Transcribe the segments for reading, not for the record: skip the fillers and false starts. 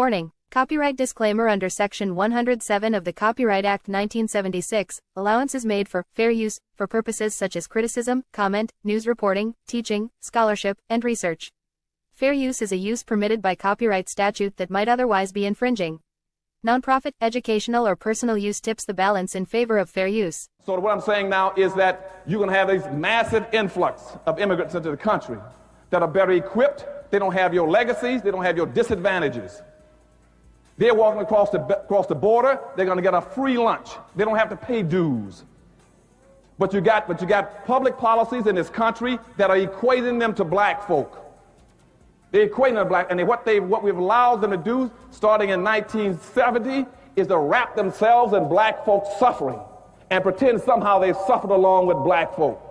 Warning: Copyright disclaimer. Under Section 107 of the Copyright Act 1976, allowance is made for fair use for purposes such as criticism, comment, news reporting, teaching, scholarship, and research. Fair use is a use permitted by copyright statute that might otherwise be infringing. Nonprofit, educational, or personal use tips the balance in favor of fair use. So what I'm saying now is that you're going to have this massive influx of immigrants into the country that are better equipped. They don't have your legacies. They don't have your disadvantages. They're walking across the border. They're going to get a free lunch. They don't have to pay dues. But you got public policies in this country that are equating them to black folk. They're equating them to black, and what we've allowed them to do starting in 1970 is to wrap themselves in black folks' suffering and pretend somehow they suffered along with black folk.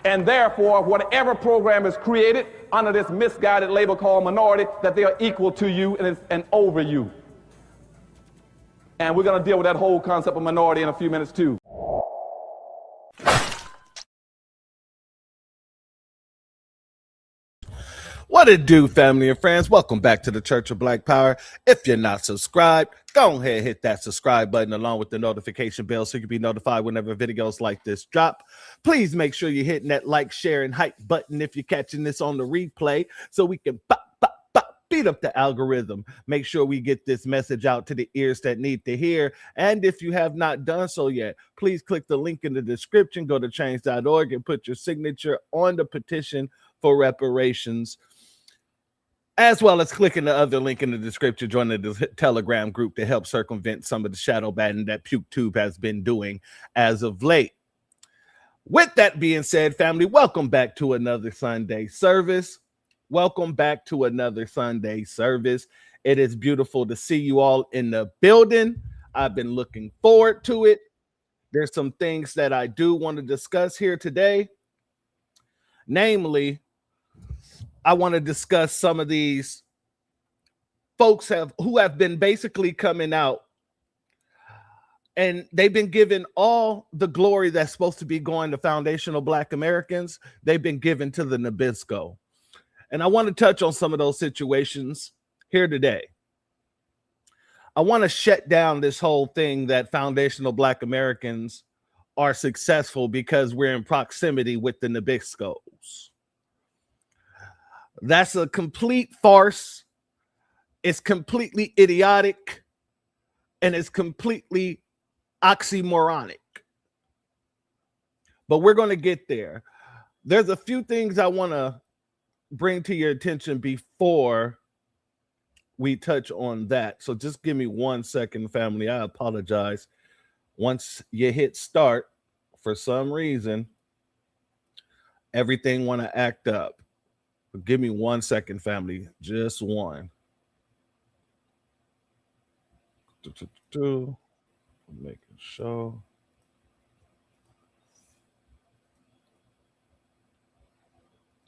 And therefore, whatever program is created under this misguided label called minority, that they are equal to you and over you. And we're going to deal with that whole concept of minority in a few minutes too. What it do, family and friends? Welcome back to the Church of Black Power. If you're not subscribed, go ahead and hit that subscribe button along with the notification bell so you can be notified whenever videos like this drop. Please make sure you're hitting that like, share, and hype button if you're catching this on the replay so we can beat up the algorithm. Make sure we get this message out to the ears that need to hear. And if you have not done so yet, please click the link in the description, go to change.org and put your signature on the petition for reparations, as well as clicking the other link in the description, joining the Telegram group to help circumvent some of the shadow banning that PukeTube has been doing as of late. With that being said, family, welcome back to another Sunday service. Welcome back to another Sunday service. It is beautiful to see you all in the building. I've been looking forward to it. There's some things that I do want to discuss here today. Namely, I want to discuss some of these folks who have been basically coming out and they've been given all the glory that's supposed to be going to foundational Black Americans. They've been given to the Nabisco. And I want to touch on some of those situations here today. I want to shut down this whole thing that foundational Black Americans are successful because we're in proximity with the Nabiscos. That's a complete farce. It's completely idiotic, and it's completely oxymoronic. But we're going to get there. There's a few things I want to bring to your attention before we touch on that. So just give me 1 second, family. I apologize. Once you hit start, for some reason, everything want to act up. Give me 1 second, family. Just one. Making sure.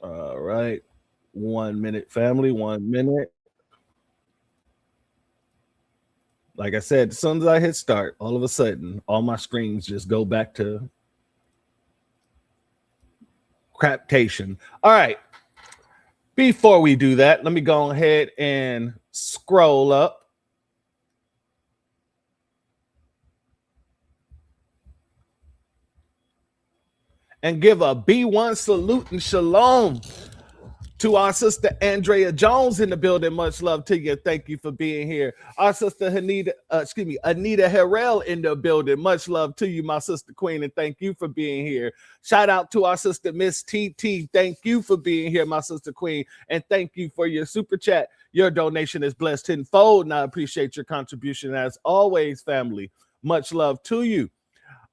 All right. 1 minute, family. 1 minute. Like I said, as soon as I hit start, all of a sudden, all my screens just go back to craptation. All right. Before we do that, let me go ahead and scroll up. And give a B1 salute and shalom to our sister Andrea Jones in the building. Much love to you. Thank you for being here. Our sister Anita Harrell in the building. Much love to you, my sister Queen, and thank you for being here. Shout out to our sister Miss TT. Thank you for being here, my sister Queen, and thank you for your super chat. Your donation is blessed tenfold, and I appreciate your contribution as always, family. Much love to you.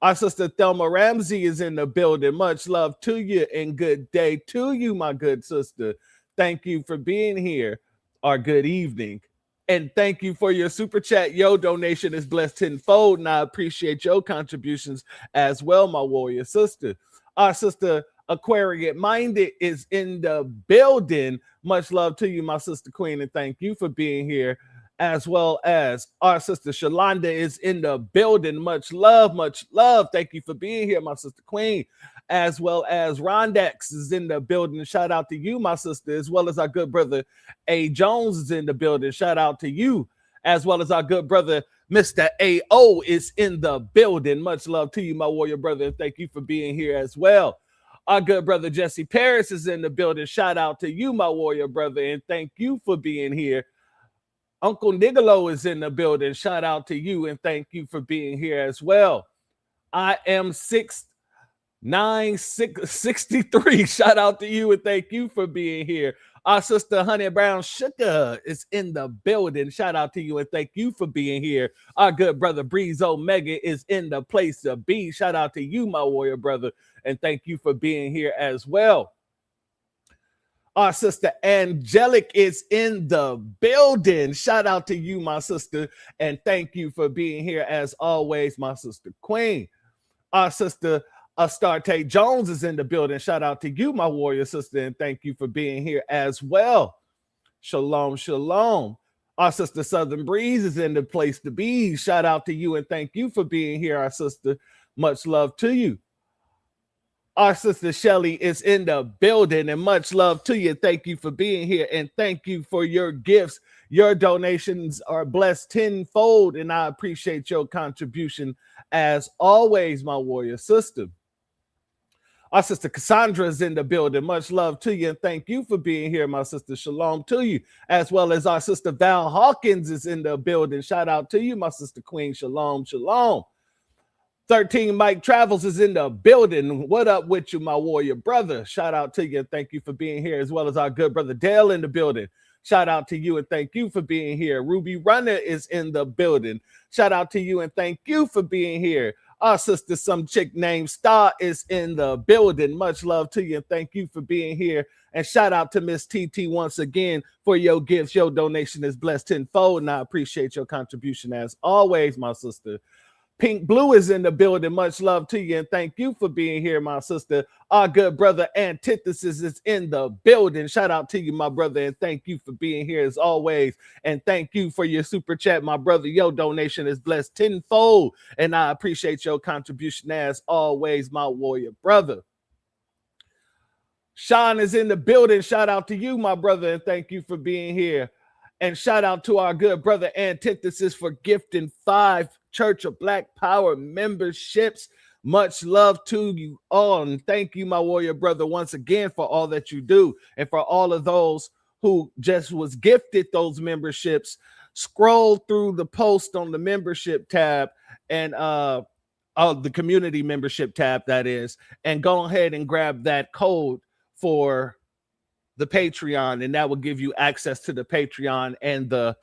Our sister Thelma Ramsey is in the building. Much love to you and good day to you, my good sister. Thank you for being here. Or good evening. And thank you for your super chat. Your donation is blessed tenfold, and I appreciate your contributions as well, my warrior sister. Our sister Aquarian Minded is in the building. Much love to you, my sister Queen, and thank you for being here. As well as our sister Shalonda is in the building. Much love, much love. Thank you for being here, my sister Queen. as well as Rondex is in the building. Shout out to you, my sister, as well as our good brother A. Jones is in the building. Shout out to you, as well as our good brother Mr. A.O. is in the building. Much love to you, my warrior brother, and thank you for being here as well. Our good brother Jesse Paris is in the building. Shout out to you, my warrior brother, and thank you for being here. Uncle Nigolo is in the building. Shout out to you, and thank you for being here as well. I am 6'9", 63. Shout out to you, and thank you for being here. Our sister Honey Brown Sugar is in the building. Shout out to you, and thank you for being here. Our good brother Breeze Omega is in the place to be. Shout out to you, my warrior brother, and thank you for being here as well. Our sister Angelic is in the building. Shout out to you, my sister, and thank you for being here as always, my sister Queen. Our sister Astarte Jones is in the building. Shout out to you, my warrior sister, and thank you for being here as well. Shalom, shalom. Our sister Southern Breeze is in the place to be. Shout out to you, and thank you for being here, our sister. Much love to you. Our sister Shelly is in the building, and much love to you. Thank you for being here, and thank you for your gifts. Your donations are blessed tenfold, and I appreciate your contribution as always, my warrior sister. Our sister Cassandra is in the building. Much love to you, and thank you for being here, my sister. Shalom to you, as well as our sister Val Hawkins is in the building. Shout out to you, my sister Queen. Shalom, shalom. 13 Mike Travels is in the building. What up with you, my warrior brother? Shout out to you, and thank you for being here, as well as our good brother Dale in the building. Shout out to you, and thank you for being here. Ruby Runner is in the building. Shout out to you, and thank you for being here. Our sister, some chick named Star, is in the building. Much love to you, and thank you for being here. And shout out to Miss TT once again for your gifts. Your donation is blessed tenfold, and I appreciate your contribution as always, my sister. Pink Blue is in the building. Much love to you, and thank you for being here, my sister. Our good brother Antithesis is in the building. Shout out to you, my brother, and thank you for being here as always. And thank you for your super chat, my brother. Your donation is blessed tenfold, and I appreciate your contribution as always, my warrior brother. Sean is in the building. Shout out to you, my brother, and thank you for being here. And shout out to our good brother Antithesis for gifting 5 Church of Black Power memberships. Much love to you all, and thank you, my warrior brother, once again for all that you do, and for all of those who just was gifted those memberships. Scroll through the post on the membership tab and the community membership tab, that is, and go ahead and grab that code for the Patreon, and that will give you access to the Patreon and the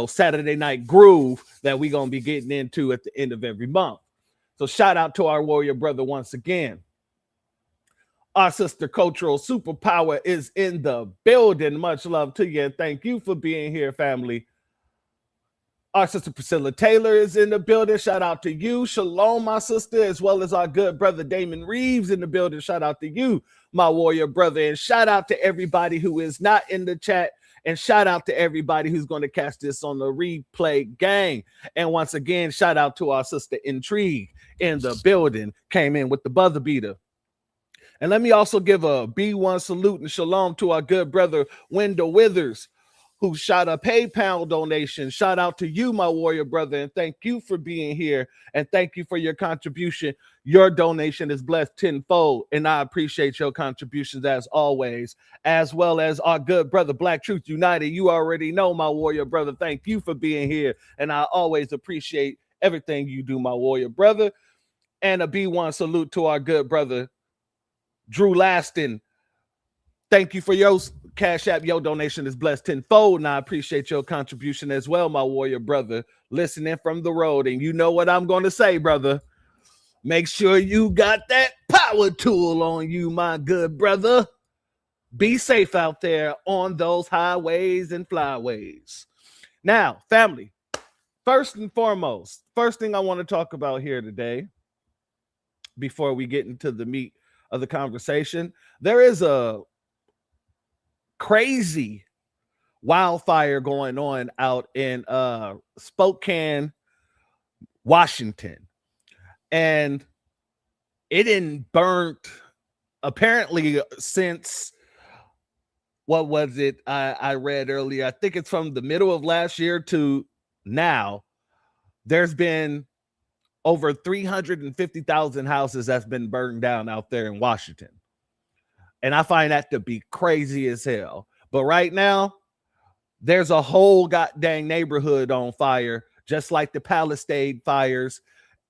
Saturday night groove that we're going to be getting into at the end of every month. So shout out to our warrior brother once again. Our sister Cultural Superpower is in the building. Much love to you, and thank you for being here, family. Our sister Priscilla Taylor is in the building. Shout out to you. Shalom, my sister, as well as our good brother Damon Reeves in the building. Shout out to you, my warrior brother. And shout out to everybody who is not in the chat. And shout out to everybody who's going to catch this on the replay gang. And once again, shout out to our sister Intrigue in the building. Came in with the buzzer beater. And let me also give a B1 salute and shalom to our good brother Wendell Withers, who shot a PayPal donation. Shout out to you, my warrior brother, and thank you for being here, and thank you for your contribution. Your donation is blessed tenfold, and I appreciate your contributions as always, as well as our good brother Black Truth United. You already know, my warrior brother, thank you for being here, and I always appreciate everything you do, my warrior brother. And a B1 salute to our good brother Drew Laston. Thank you for your Cashapp. Your donation is blessed tenfold, and I appreciate your contribution as well, my warrior brother, listening from the road. And you know what I'm going to say, brother. Make sure you got that power tool on you, my good brother. Be safe out there on those highways and flyways. Now, family, first and foremost, first thing I want to talk about here today, before we get into the meat of the conversation, there is a crazy wildfire going on out in Spokane, Washington. And it didn't burnt apparently since, what was it? I read earlier. I think it's from the middle of last year to now. There's been over 350,000 houses that's been burned down out there in Washington. And I find that to be crazy as hell. But right now, there's a whole goddamn neighborhood on fire, just like the Palisade fires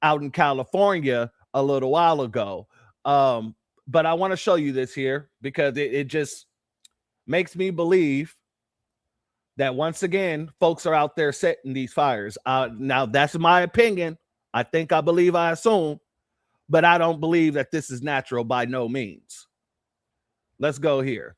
out in California a little while ago. But I want to show you this here because it just makes me believe that once again, folks are out there setting these fires. Now, that's my opinion. I think, I believe, I assume, but I don't believe that this is natural by no means. Let's go here.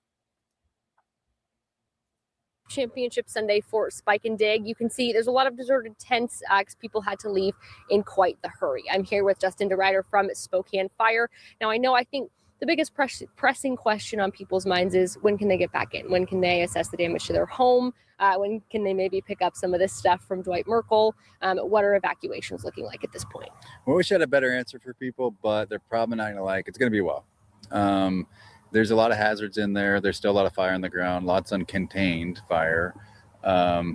Championship Sunday for Spike and Dig. You can see there's a lot of deserted tents because people had to leave in quite the hurry. I'm here with Justin DeRider from Spokane Fire. Now, I think the biggest pressing question on people's minds is when can they get back in? When can they assess the damage to their home? When can they maybe pick up some of this stuff from Dwight Merkel? What are evacuations looking like at this point? Well, we should have a better answer for people, but they're probably not going to like it's going to be a while. There's a lot of hazards in there. There's still a lot of fire on the ground, lots of uncontained fire.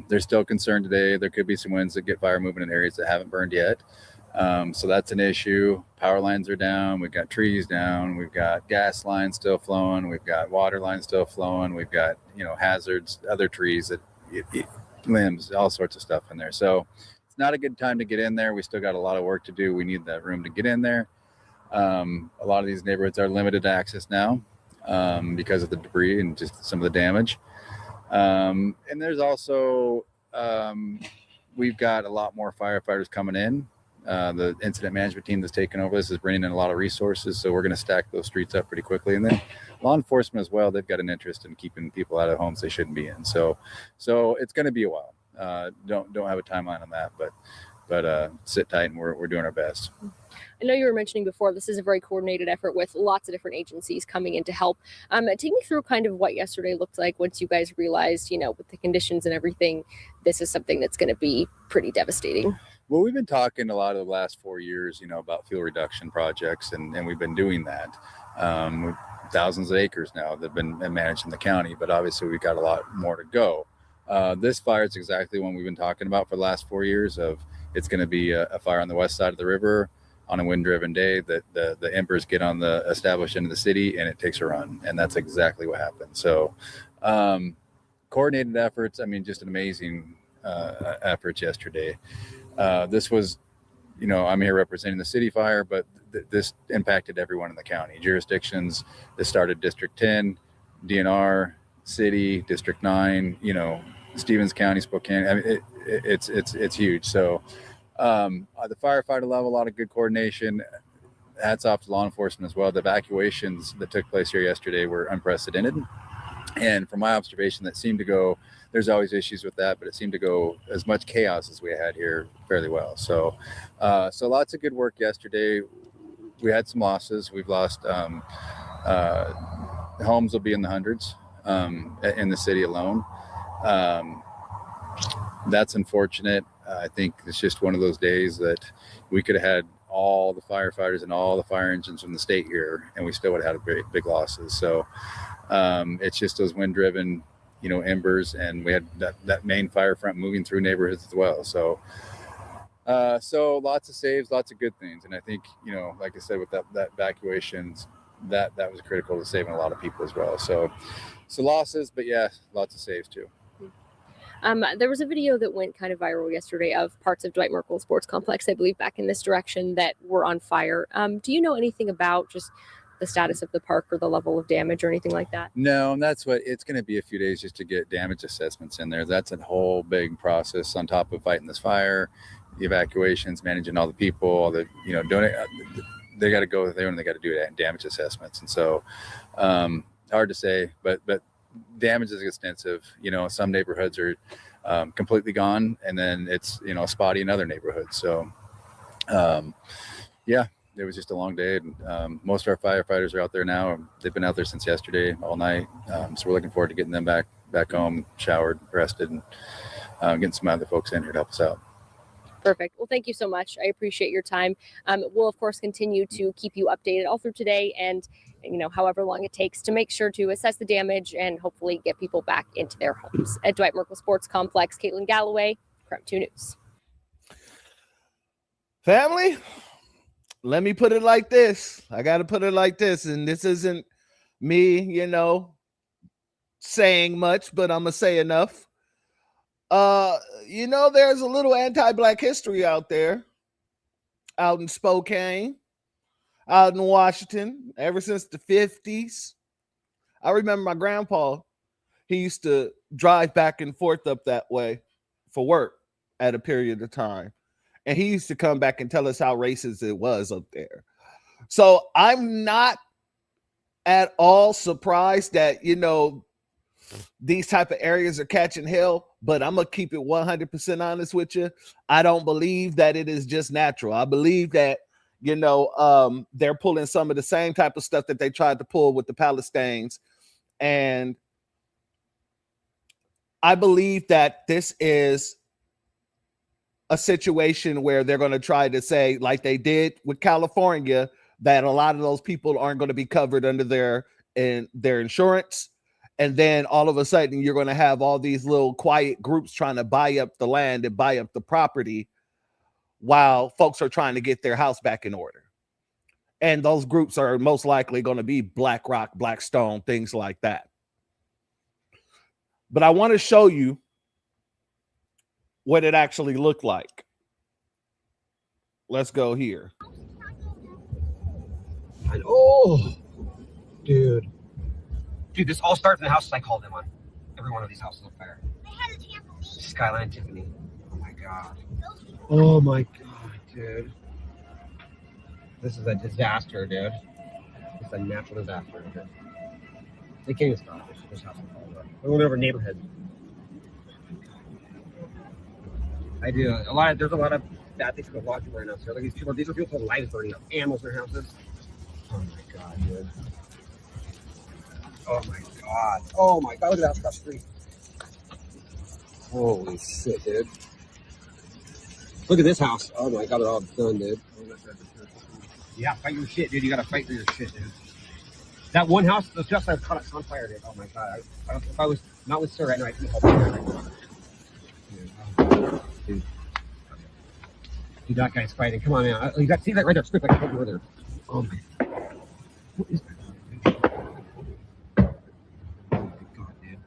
There's still concern today. There could be some winds that get fire moving in areas that haven't burned yet. So that's an issue. Power lines are down. We've got trees down. We've got gas lines still flowing. We've got water lines still flowing. We've got, hazards, other trees that limbs, all sorts of stuff in there. So it's not a good time to get in there. We still got a lot of work to do. We need that room to get in there. A lot of these neighborhoods are limited access now because of the debris and just some of the damage. And there's also, we've got a lot more firefighters coming in. The incident management team that's taken over this is bringing in a lot of resources. So we're going to stack those streets up pretty quickly. And then law enforcement as well, they've got an interest in keeping people out of homes they shouldn't be in. So it's going to be a while. Don't have a timeline on that, but sit tight and we're doing our best. I know you were mentioning before, this is a very coordinated effort with lots of different agencies coming in to help. Take me through kind of what yesterday looked like once you guys realized, with the conditions and everything, this is something that's going to be pretty devastating. Well, we've been talking a lot of the last 4 years, about fuel reduction projects, and we've been doing that. Thousands of acres now that have been managed in the county, but obviously we've got a lot more to go. This fire is exactly one we've been talking about for the last 4 years. It's going to be a fire on the west side of the river on a wind-driven day that the embers get on the established end of the city and it takes a run, and that's exactly what happened. So coordinated efforts, just an amazing efforts yesterday. This was, I'm here representing the city fire, but this impacted everyone in the county jurisdictions. This started District 10, DNR, City, District 9, Stevens County, Spokane. It's huge. So at the firefighter level, a lot of good coordination. Hats off to law enforcement as well. The evacuations that took place here yesterday were unprecedented. And from my observation, that seemed to go, there's always issues with that, but it seemed to go as much chaos as we had here fairly well. So lots of good work yesterday. We had some losses. We've lost, homes will be in the hundreds in the city alone. That's unfortunate. I think it's just one of those days that we could have had all the firefighters and all the fire engines from the state here, and we still would have had very big losses. So it's just those wind-driven, embers, and we had that main fire front moving through neighborhoods as well. So lots of saves, lots of good things, and I think like I said, with that evacuations, that was critical to saving a lot of people as well. So losses, but yeah, lots of saves too. There was a video that went kind of viral yesterday of parts of Dwight Merkel Sports Complex, I believe, back in this direction that were on fire. Do you know anything about just the status of the park or the level of damage or anything like that? No, and that's what it's going to be, a few days just to get damage assessments in there. That's a whole big process on top of fighting this fire, the evacuations, managing all the people, all the, donate. They got to go there and they got to do damage assessments. And so hard to say, but damage is extensive. Some neighborhoods are completely gone, and then it's spotty in other neighborhoods. So yeah, it was just a long day, and most of our firefighters are out there now. They've been out there since yesterday all night, so we're looking forward to getting them back home, showered, rested, and getting some other folks in here to help us out. Perfect. Well, thank you so much. I appreciate your time. We'll, of course, continue to keep you updated all through today and, however long it takes to make sure to assess the damage and hopefully get people back into their homes. At Dwight Merkle Sports Complex, Caitlin Galloway, Crump 2 News. Family, let me put it like this. I got to put it like this. And this isn't me, saying much, but I'm going to say enough. There's a little anti-Black history out there, out in Spokane, out in Washington, ever since the 50s. I remember my grandpa, he used to drive back and forth up that way for work at a period of time. And he used to come back and tell us how racist it was up there. So I'm not at all surprised that, these type of areas are catching hell, but I'm going to keep it 100% honest with you. I don't believe that it is just natural. I believe that, they're pulling some of the same type of stuff that they tried to pull with the Palestinians. And I believe that this is a situation where they're going to try to say, like they did with California, that a lot of those people aren't going to be covered under their insurance. And then all of a sudden, you're going to have all these little quiet groups trying to buy up the land and buy up the property while folks are trying to get their house back in order. And those groups are most likely going to be BlackRock, Blackstone, things like that. But I want to show you what it actually looked like. Let's go here. And oh, dude, this all starts in the houses I called them on. Every one of these houses on fire. Skyline Tiffany. Oh my god. Oh my god, dude. This is a disaster, dude. It's a natural disaster, dude. They can't even stop this house. We're going over neighborhoods. I do there's a lot of bad things going on right now. So like these are people with lives burning up, animals in their houses. Oh my god, dude. Oh my god. Oh my god, look at that across the street. Holy shit, dude. Look at this house. Oh my god, they're all done, dude. Yeah, fight your shit, dude. You gotta fight for your shit, dude. That one house was just like caught on fire, dude. Oh my god. If I was not with Sir right now, I couldn't help it. Dude. Dude, that guy's fighting. Come on, man. You got see that right there. Quick, like I told you earlier. Oh my. What is that? Oh my god, dude.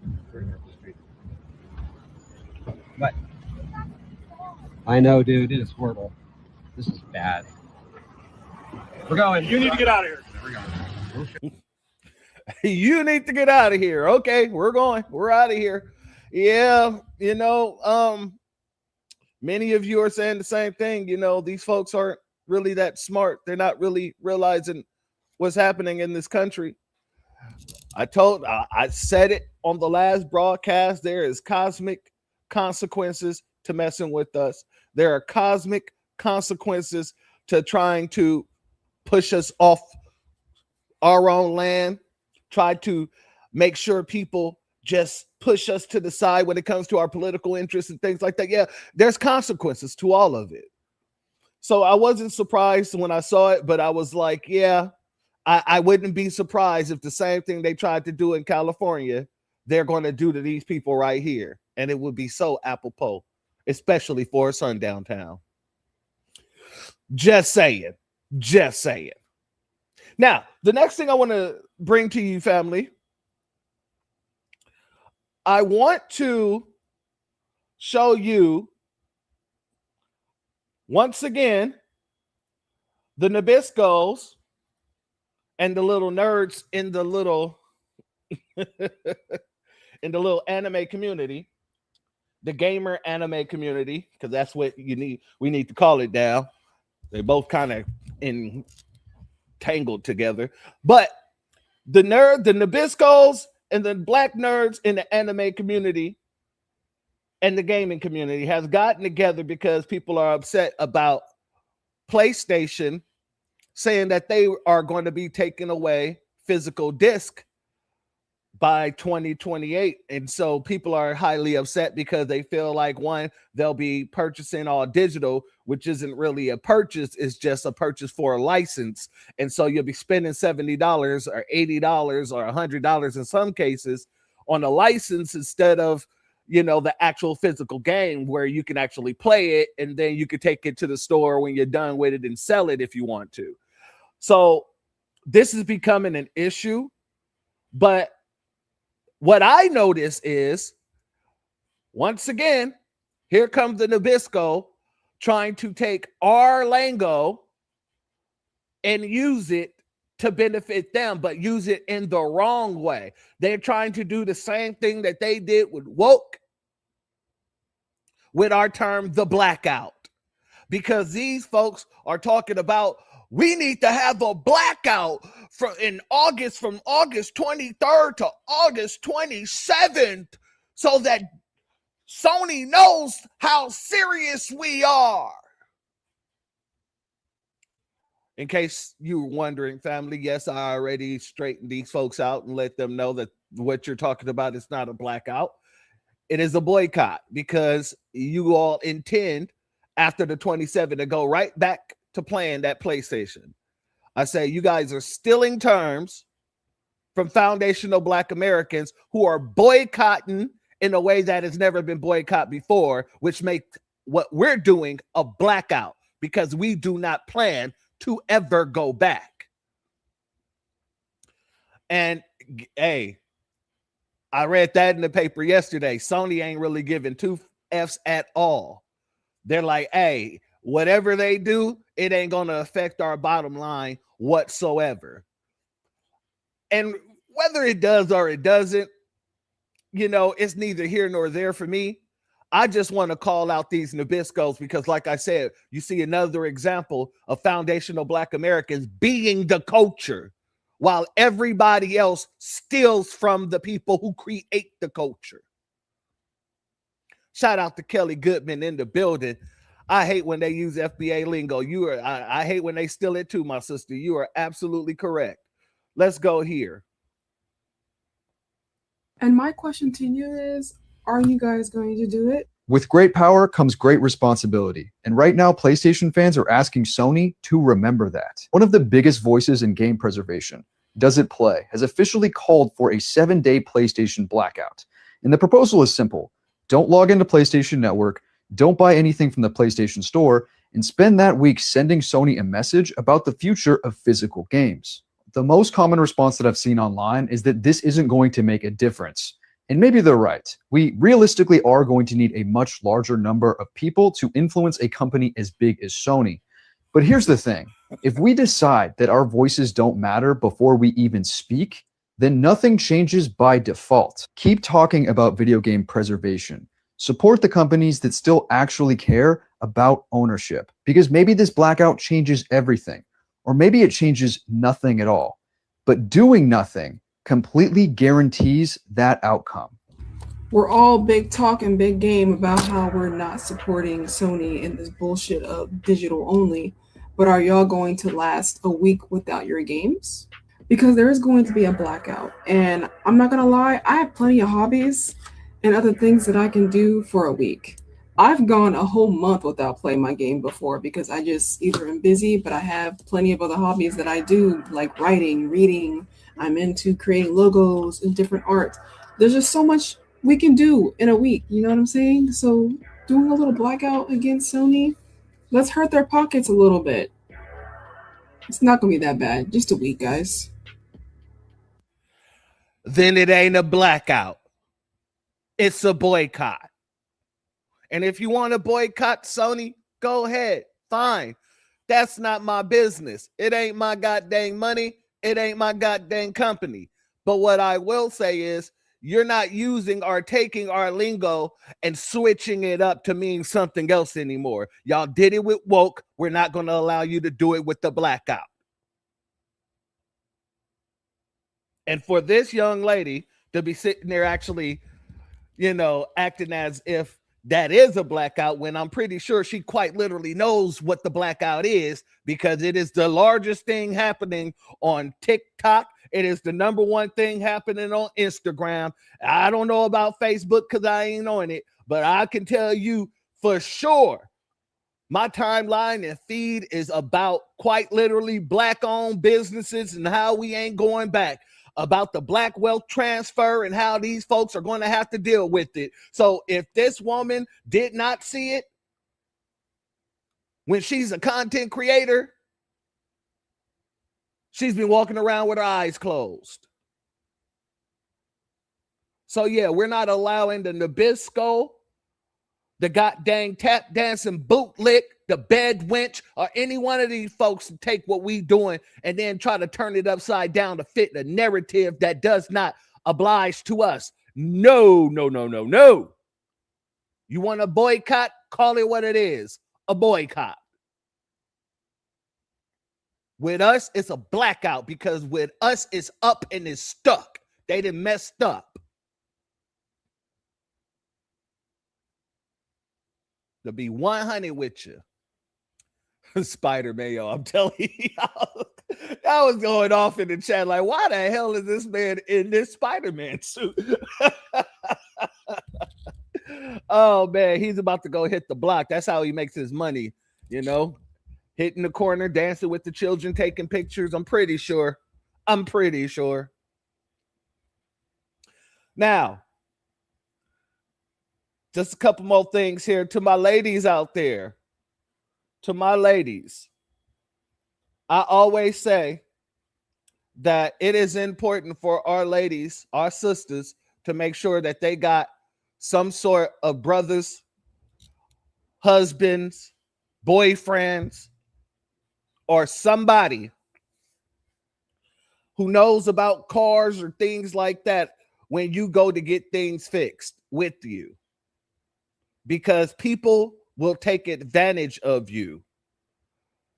But I know, dude. It is horrible. This is bad. We're going. You need to get out of here. You need to get out of here. Okay, we're going. We're out of here. Yeah, many of you are saying the same thing. These folks aren't really that smart. They're not really realizing what's happening in this country. I said it on the last broadcast. There is cosmic consequences to messing with us. There are cosmic consequences to trying to push us off our own land, try to make sure people just push us to the side when it comes to our political interests and things like that. Yeah, there's consequences to all of it. So I wasn't surprised when I saw it, but I was like, yeah, I wouldn't be surprised if the same thing they tried to do in California, they're going to do to these people right here. And it would be so apropos, especially for a sundown town. Just saying. Just saying. Now, the next thing I want to bring to you, family, I want to show you once again the Nabiscos and the little nerds in the little anime community, the gamer anime community, because that's what we need to call it now. They both kind of entangled together. But the Nabiscos and the black nerds in the anime community and the gaming community has gotten together because people are upset about PlayStation saying that they are going to be taking away physical disc by 2028. And so people are highly upset because they feel like, one, they'll be purchasing all digital, which isn't really a purchase, it's just a purchase for a license. And so you'll be spending $70 or $80 or $100 in some cases on a license instead of, you know, the actual physical game where you can actually play it and then you can take it to the store when you're done with it and sell it if you want to. So this is becoming an issue. But what I notice is, once again, here comes the Nabisco trying to take our lingo and use it to benefit them, but use it in the wrong way. They're trying to do the same thing that they did with woke, with our term, the blackout. Because these folks are talking about, we need to have a blackout from August 23rd to August 27th so that Sony knows how serious we are. In case you were wondering, family, yes, I already straightened these folks out and let them know that what you're talking about is not a blackout. It is a boycott because you all intend after the 27th to go right back to playing that PlayStation. I say you guys are stealing terms from foundational Black Americans who are boycotting in a way that has never been boycotted before, which makes what we're doing a blackout because we do not plan to ever go back. And hey, I read that in the paper yesterday. Sony ain't really giving two F's at all. They're like, hey, whatever they do, it ain't going to affect our bottom line whatsoever. And whether it does or it doesn't, you know, it's neither here nor there for me. I just want to call out these Nabiscos because, like I said, you see another example of foundational Black Americans being the culture while everybody else steals from the people who create the culture. Shout out to Kelly Goodman in the building. I hate when they use FBA lingo. I hate when they steal it too, my sister. You are absolutely correct. Let's go here. And my question to you is, are you guys going to do it? With great power comes great responsibility. And right now, PlayStation fans are asking Sony to remember that. One of the biggest voices in game preservation, Does It Play, has officially called for a 7-day PlayStation blackout. And the proposal is simple. Don't log into PlayStation Network, don't buy anything from the PlayStation Store, and spend that week sending Sony a message about the future of physical games. The most common response that I've seen online is that this isn't going to make a difference. And maybe they're right. We realistically are going to need a much larger number of people to influence a company as big as Sony. But here's the thing. If we decide that our voices don't matter before we even speak, then nothing changes by default. Keep talking about video game preservation. Support the companies that still actually care about ownership, because maybe this blackout changes everything, or maybe it changes nothing at all. But doing nothing completely guarantees that outcome. We're all big talk and big game about how we're not supporting Sony in this bullshit of digital only, but are y'all going to last a week without your games? Because there is going to be a blackout. And I'm not gonna lie, I have plenty of hobbies and other things that I can do for a week. I've gone a whole month without playing my game before because I just either am busy, but I have plenty of other hobbies that I do, like writing, reading. I'm into creating logos and different art. There's just so much we can do in a week, you know what I'm saying? So doing a little blackout against Sony, let's hurt their pockets a little bit. It's not gonna be that bad, just a week, guys. Then it ain't a blackout. It's a boycott. And if you want to boycott Sony, go ahead. Fine. That's not my business. It ain't my goddamn money. It ain't my goddamn company. But what I will say is, you're not using or taking our lingo and switching it up to mean something else anymore. Y'all did it with woke. We're not going to allow you to do it with the blackout. And for this young lady to be sitting there actually, you know, acting as if that is a blackout when I'm pretty sure she quite literally knows what the blackout is, because it is the largest thing happening on TikTok. It is the number one thing happening on Instagram. I don't know about Facebook because I ain't on it, but I can tell you for sure my timeline and feed is about quite literally black-owned businesses and how we ain't going back, about the black wealth transfer and how these folks are going to have to deal with it. So if this woman did not see it when she's a content creator, she's been walking around with her eyes closed. So yeah, we're not allowing the Nabisco, the goddamn tap dancing bootlick, the bed wench, or any one of these folks to take what we doing and then try to turn it upside down to fit the narrative that does not oblige to us. No, no, no, no, no. You want a boycott? Call it what it is, a boycott. With us, it's a blackout, because with us, it's up and it's stuck. They done messed up. To be 100 with you. Spider-Man, yo, I'm telling you, I was going off in the chat like, why the hell is this man in this Spider-Man suit? Oh, man, he's about to go hit the block. That's how he makes his money, you know, hitting the corner, dancing with the children, taking pictures. I'm pretty sure. Now, just a couple more things here to my ladies out there. To my ladies, I always say that it is important for our ladies, our sisters, to make sure that they got some sort of brothers, husbands, boyfriends, or somebody who knows about cars or things like that when you go to get things fixed with you. Because people will take advantage of you,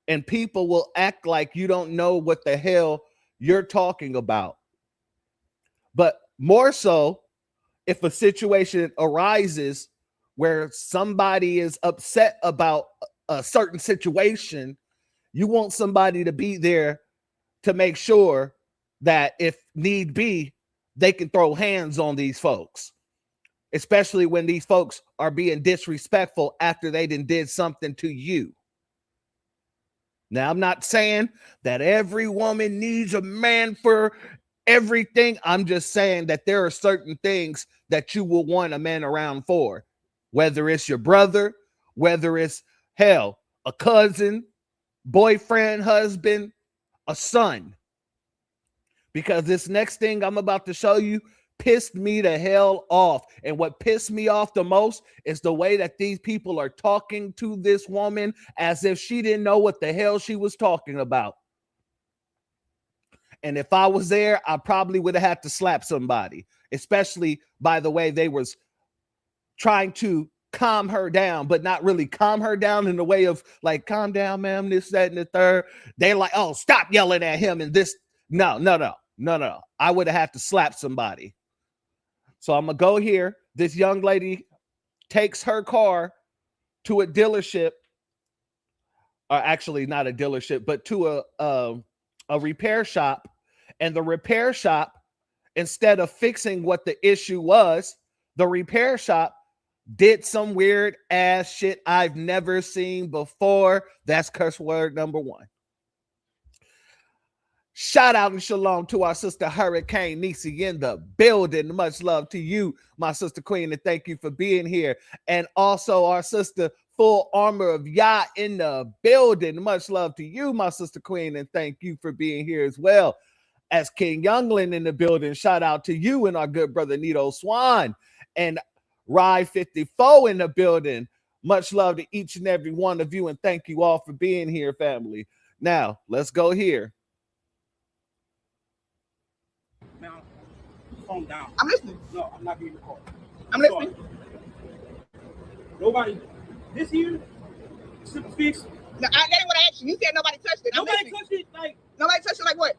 and people will act like you don't know what the hell you're talking about. But more so, if a situation arises where somebody is upset about a certain situation, you want somebody to be there to make sure that if need be, they can throw hands on these folks. Especially when these folks are being disrespectful after they did something to you. Now, I'm not saying that every woman needs a man for everything. I'm just saying that there are certain things that you will want a man around for. Whether it's your brother, whether it's, hell, a cousin, boyfriend, husband, a son. Because this next thing I'm about to show you pissed me the hell off. And what pissed me off the most is the way that these people are talking to this woman as if she didn't know what the hell she was talking about. And if I was there, I probably would have had to slap somebody, especially by the way they was trying to calm her down, but not really calm her down in the way of like, calm down, ma'am, this, that, and the third. They like, oh, stop yelling at him and this. No. I would have had to slap somebody. So I'm going to go here. This young lady takes her car to a dealership, or actually not a dealership, but to a repair shop. And the repair shop, instead of fixing what the issue was, the repair shop did some weird ass shit I've never seen before. That's curse word number one. Shout out and shalom to our sister Hurricane Nisi in the building. Much love to you, my sister Queen, and thank you for being here. And also our sister Full Armor of Yah in the building. Much love to you, my sister Queen, and thank you for being here as well. As King Youngland in the building, shout out to you and our good brother Nito Swan. And Rye 54 in the building. Much love to each and every one of you, and thank you all for being here, family. Now, let's go here. Now, phone down. I'm listening. No, I'm not being recorded. I'm listening. Nobody. This here, super fix. No, that ain't what I asked you. You said nobody touched it. Nobody touched it. Like nobody touched it. Like what?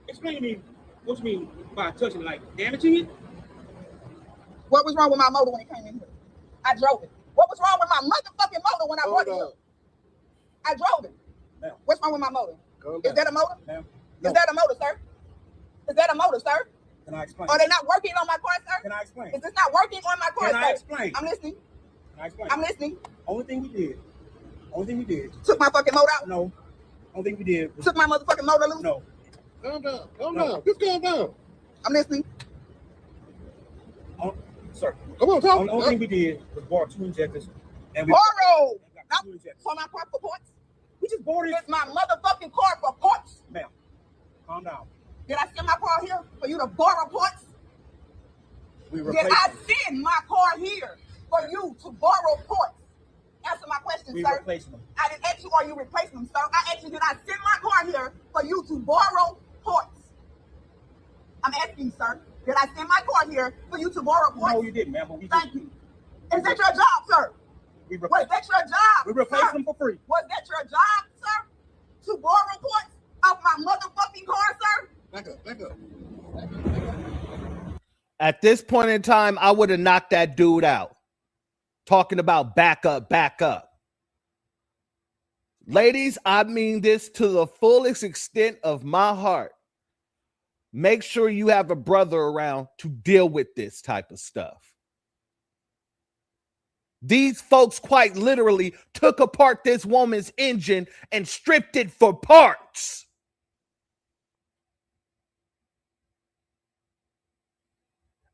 Explain to me what you mean by touching. Like damaging it. What was wrong with my motor when it came in here? I drove it. What was wrong with my motherfucking motor when I brought it here? I drove it. Ma'am. What's wrong with my motor? Calm Is down. that a motor? Ma'am. Is that a motor, sir? Is that a motor, sir? Can I explain? Are they not working on my car, sir? Can I explain? Is this not working on my car, Can I sir? explain? I'm listening. Can I explain? I'm listening. Only thing we did. Took my fucking motor out. No. Only thing we did was Took my motherfucking motor loose. no. Calm down. Calm No. down. Just calm down. I'm listening. Sir. Come on, talk. Only thing we did was borrow 2 injectors. And we Borrow. got Not 2 injectors. for my car for points. We just borrowed it. It's my motherfucking car for points. Ma'am, calm down. Did I send my car here for you to borrow points? We Did replaced I them. send my car here for you to borrow points? Answer my question, We sir. replaced them. I didn't ask you, are you replacing them, sir? I asked you, did I send my car here for you to borrow points? I'm asking you, sir. Did I send my car here for you to borrow points? No, you didn't, ma'am. But we Thank you. Is that your job, sir? We Was replaced. that your job? We replaced sir? them for free. Was that your job, sir? To borrow points off my motherfucking car, sir? Back up. Back up. At this point in time, I would have knocked that dude out. Talking about back up, back up. Ladies, I mean this to the fullest extent of my heart. Make sure you have a brother around to deal with this type of stuff. These folks quite literally took apart this woman's engine and stripped it for parts.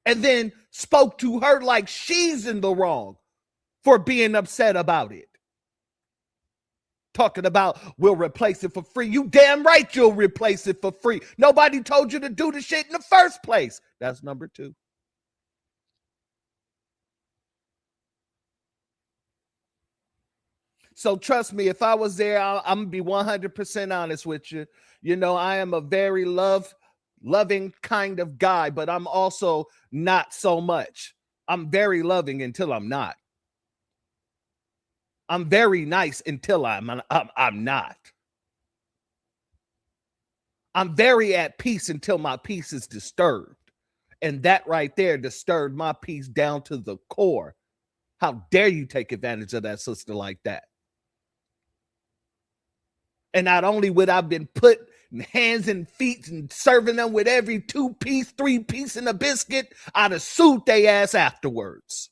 And then spoke to her like she's in the wrong for being upset about it. Talking about, we'll replace it for free. You damn right you'll replace it for free. Nobody told you to do the shit in the first place. That's number 2. So trust me, if I was there, I'm going to be 100% honest with you. You know, I am a very loving kind of guy, but I'm also not so much. I'm very loving until I'm not. I'm very nice until I'm not. I'm very at peace until my peace is disturbed. And that right there disturbed my peace down to the core. How dare you take advantage of that sister like that? And not only would I been put hands and feet and serving them with every 2-piece, 3-piece and a biscuit, I'd have sued they ass afterwards.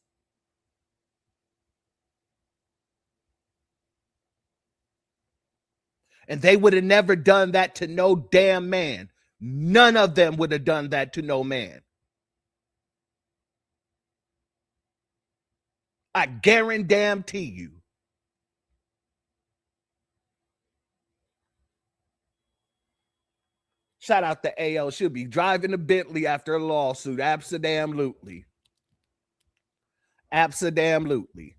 And they would have never done that to no damn man. None of them would have done that to no man. I guarantee you. Shout out to AO. She'll be driving a Bentley after a lawsuit. Absolutely. Absolutely.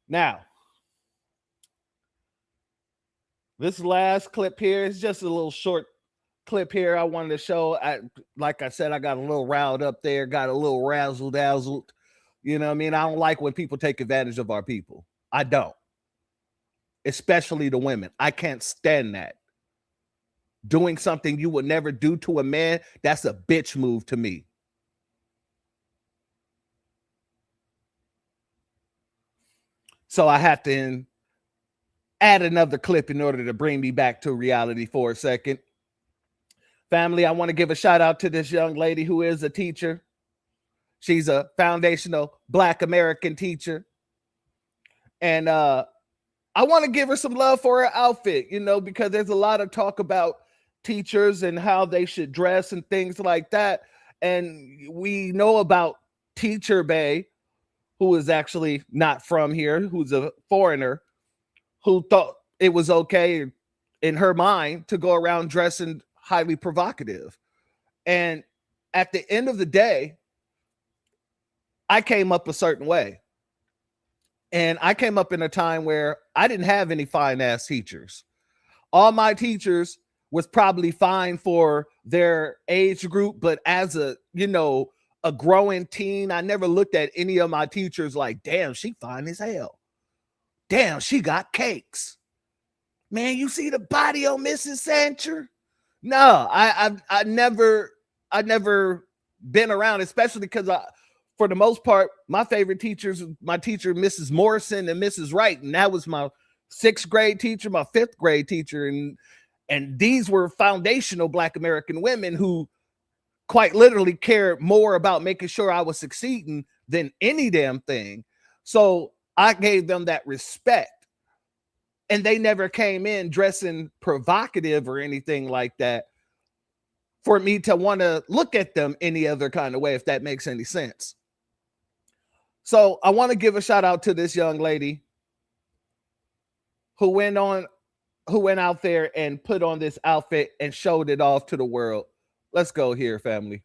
Now, this last clip here is just a little short clip here I wanted to show. Like I said, I got a little riled up there, got a little razzle-dazzled. You know what I mean? I don't like when people take advantage of our people. I don't. Especially the women. I can't stand that. Doing something you would never do to a man, that's a bitch move to me. So I have to add another clip in order to bring me back to reality for a second. Family, I want to give a shout out to this young lady who is a teacher. She's a foundational Black American teacher. And I want to give her some love for her outfit, you know, because there's a lot of talk about teachers and how they should dress and things like that. And we know about Teacher Bay, who is actually not from here, who's a foreigner, who thought it was okay in her mind to go around dressing highly provocative. And at the end of the day, I came up a certain way. And I came up in a time where I didn't have any fine ass teachers. All my teachers was probably fine for their age group, but as a, you know, a growing teen, I never looked at any of my teachers like, damn, she fine as hell. Damn, she got cakes. Man, you see the body on Mrs. Sancher? No, I never been around, especially because for the most part, my favorite teachers, my teacher, Mrs. Morrison and Mrs. Wright, and that was my 6th grade teacher, my 5th grade teacher, and these were foundational Black American women who quite literally cared more about making sure I was succeeding than any damn thing. So I gave them that respect. And they never came in dressing provocative or anything like that for me to want to look at them any other kind of way, if that makes any sense. So I want to give a shout out to this young lady who went out there and put on this outfit and showed it off to the world. Let's go here, family.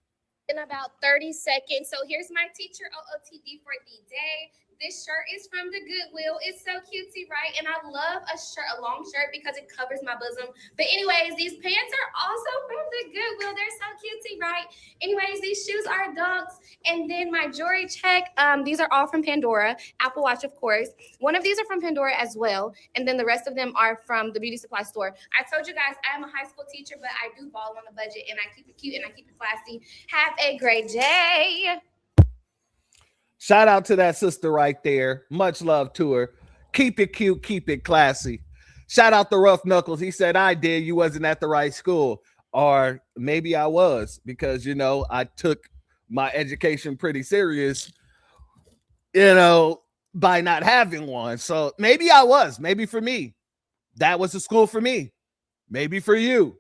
In about 30 seconds. So here's my teacher OOTD for the day. This shirt is from the Goodwill. It's so cutesy, right? And I love a long shirt because it covers my bosom. But anyways, these pants are also from the Goodwill. They're so cutesy, right? Anyways, these shoes are dunks. And then my jewelry check, these are all from Pandora. Apple Watch, of course. One of these are from Pandora as well. And then the rest of them are from the beauty supply store. I told you guys I am a high school teacher, but I do ball on a budget and I keep it cute and I keep it classy. Have a great day. Shout out to that sister right there. Much love to her. Keep it cute, keep it classy. Shout out to Rough Knuckles. He said, I did. You wasn't at the right school. Or maybe I was, because, you know, I took my education pretty serious, you know, by not having one. So maybe I was. Maybe for me, that was a school for me. Maybe for you,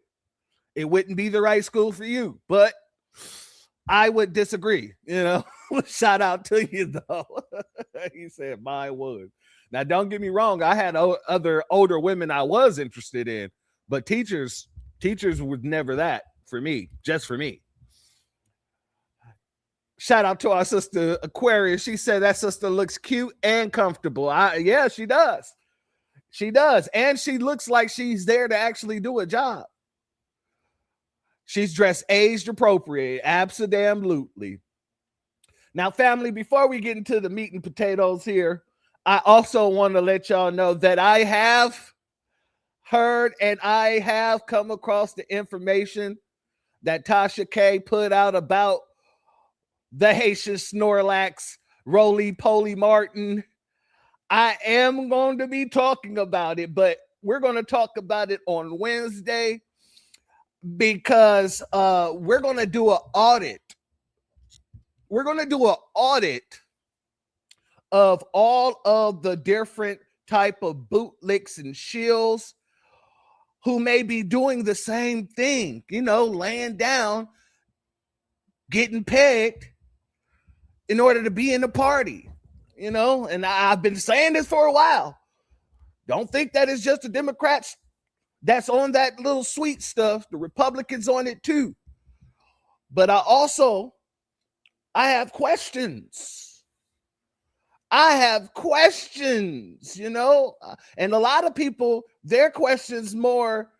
it wouldn't be the right school for you. But I would disagree, you know. Shout out to you, though. He said mine would. Now, don't get me wrong. I had other older women I was interested in, but teachers was never that for me, just for me. Shout out to our sister Aquarius. She said that sister looks cute and comfortable. Yeah, she does. She does. And she looks like she's there to actually do a job. She's dressed aged appropriate. Absolutely. Now, family, before we get into the meat and potatoes here, I also want to let y'all know that I have heard and I have come across the information that Tasha K put out about the Haitian Snorlax, Roly Poly Martin. I am going to be talking about it, but we're going to talk about it on Wednesday because we're going to do an audit. We're going to do an audit of all of the different type of bootlicks and shills who may be doing the same thing, you know, laying down, getting pegged in order to be in the party, you know. And I've been saying this for a while. Don't think that it's just the Democrats that's on that little sweet stuff. The Republicans on it too. But I have questions. I have questions, you know, and a lot of people, their questions more,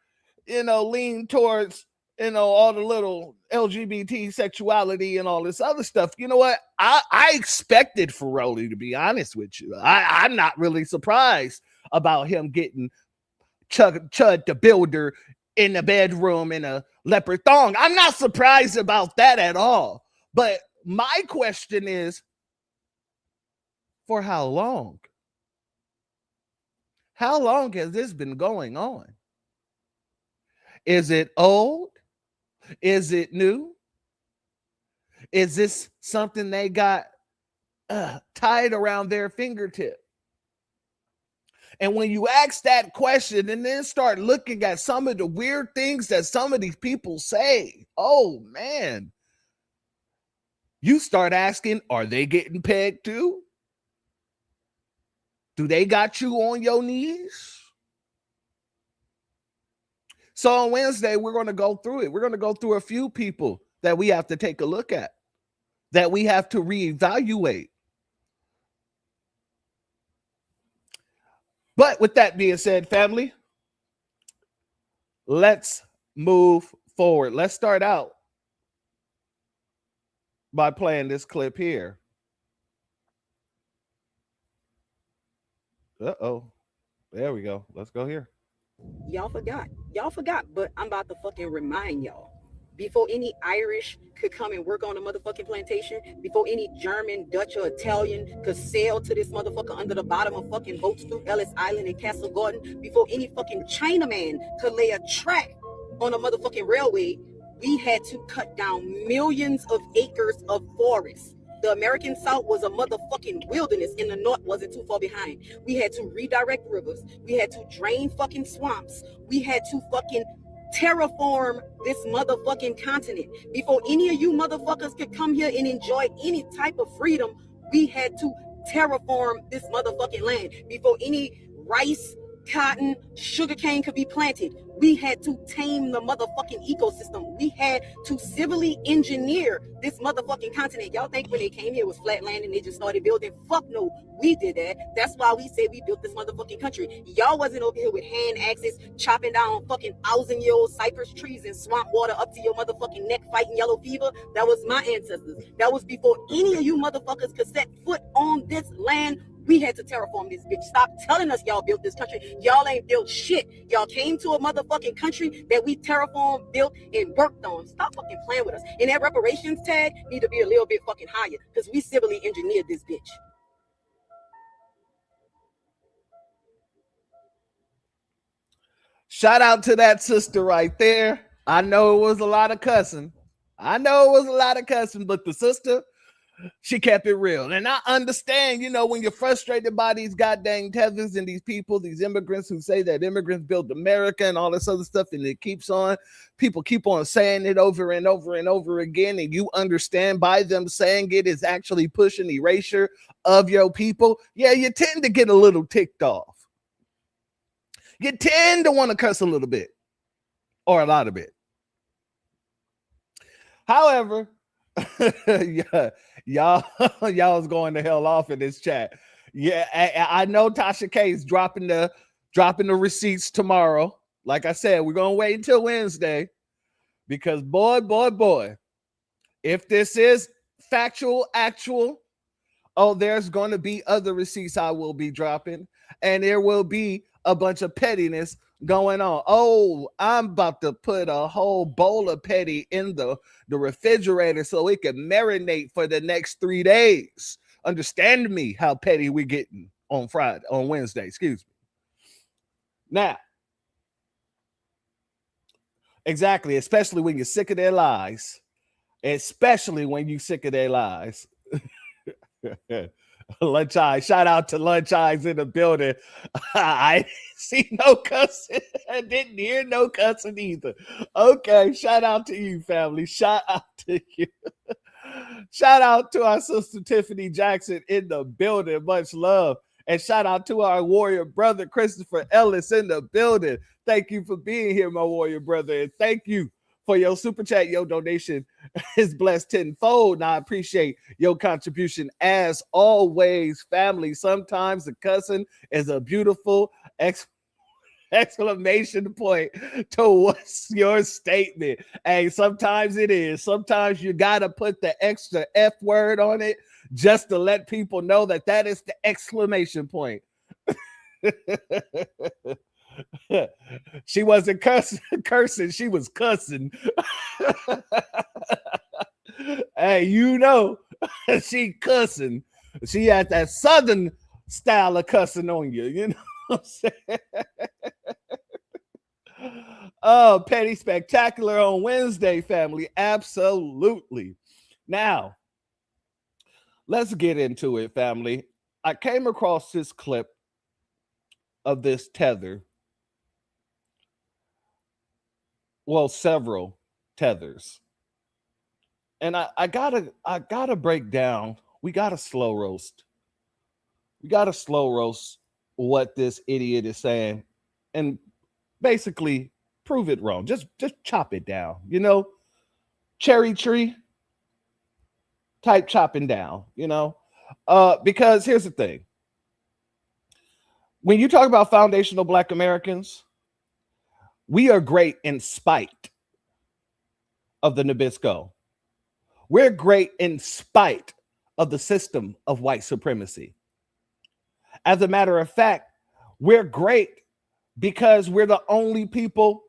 you know, lean towards, you know, all the little LGBT sexuality and all this other stuff. You know what? I expected Ferroli, to be honest with you. I'm not really surprised about him getting Chud the Builder in the bedroom in a leopard thong. I'm not surprised about that at all. But my question is, for how long? How long has this been going on? Is it old? Is it new? Is this something they got tied around their fingertip? And when you ask that question and then start looking at some of the weird things that some of these people say, oh man, you start asking, are they getting pegged too? Do they got you on your knees? So on Wednesday, we're going to go through it. We're going to go through a few people that we have to take a look at, that we have to reevaluate. But with that being said, family, let's move forward. Let's start out by playing this clip here. Uh-oh. There we go. Let's go here. Y'all forgot. Y'all forgot, but I'm about to fucking remind y'all. Before any Irish could come and work on a motherfucking plantation, before any German, Dutch, or Italian could sail to this motherfucker under the bottom of fucking boats through Ellis Island and Castle Garden, before any fucking Chinaman could lay a track on a motherfucking railway, we had to cut down millions of acres of forest. The American South was a motherfucking wilderness, and the North wasn't too far behind. We had to redirect rivers. We had to drain fucking swamps. We had to fucking terraform this motherfucking continent. Before any of you motherfuckers could come here and enjoy any type of freedom, we had to terraform this motherfucking land. Before any rice, cotton, sugarcane could be planted, we had to tame the motherfucking ecosystem. We had to civilly engineer this motherfucking continent. Y'all think when they came here it was flat land and they just started building? Fuck no, we did that. That's why we say we built this motherfucking country. Y'all wasn't over here with hand axes chopping down fucking 1,000-year-old cypress trees and swamp water up to your motherfucking neck fighting yellow fever. That was my ancestors. That was before any of you motherfuckers could set foot on this land. We had to terraform this bitch. Stop telling us y'all built this country. Y'all ain't built shit. Y'all came to a motherfucking country that we terraformed, built, and worked on. Stop fucking playing with us. And that reparations tag need to be a little bit fucking higher because we civilly engineered this bitch. Shout out to that sister right there. I know it was a lot of cussing. But the sister, she kept it real. And I understand, when you're frustrated by these goddamn tethers and these people, these immigrants who say that immigrants built America and all this other stuff, and it keeps on, people keep on saying it over and over and over again, and you understand by them saying it is actually pushing erasure of your people. Yeah, you tend to get a little ticked off. You tend to want to cuss a little bit or a lot of it. However, y'all is going to hell off in this chat. Yeah, I know Tasha K is dropping the receipts tomorrow. Like I said, we're gonna wait until Wednesday because boy, if this is factual, actual, there's going to be other receipts I will be dropping, and there will be a bunch of pettiness going on. I'm about to put a whole bowl of petty in the refrigerator so it can marinate for the next 3 days. Understand me how petty we're getting on Wednesday, excuse me. Now, exactly, especially when you're sick of their lies. Lunch Eyes, shout out to Lunch Eyes in the building. I didn't see no cussing. I didn't hear no cussing either. Okay, shout out to you, family. Shout out to you. Shout out to our sister Tiffany Jackson in the building. Much love. And shout out to our warrior brother Christopher Ellis in the building. Thank you for being here, my warrior brother. And thank you for your super chat. Your donation is blessed tenfold. And I appreciate your contribution as always, family. Sometimes the cussing is a beautiful exclamation point to what's your statement. Hey, sometimes it is. Sometimes you got to put the extra F word on it just to let people know that is the exclamation point. She wasn't cursing, she was cussing. Hey, she cussing. She had that southern style of cussing on you, you know what I'm saying? Oh, petty spectacular on Wednesday, family. Absolutely. Now, let's get into it, family. I came across this clip of this tether. Well, several tethers. And I gotta break down. We gotta slow roast. What this idiot is saying and basically prove it wrong. Just chop it down, cherry tree type chopping down, because here's the thing. When you talk about foundational Black Americans, we are great in spite of the Nabisco. We're great in spite of the system of white supremacy. As a matter of fact, we're great because we're the only people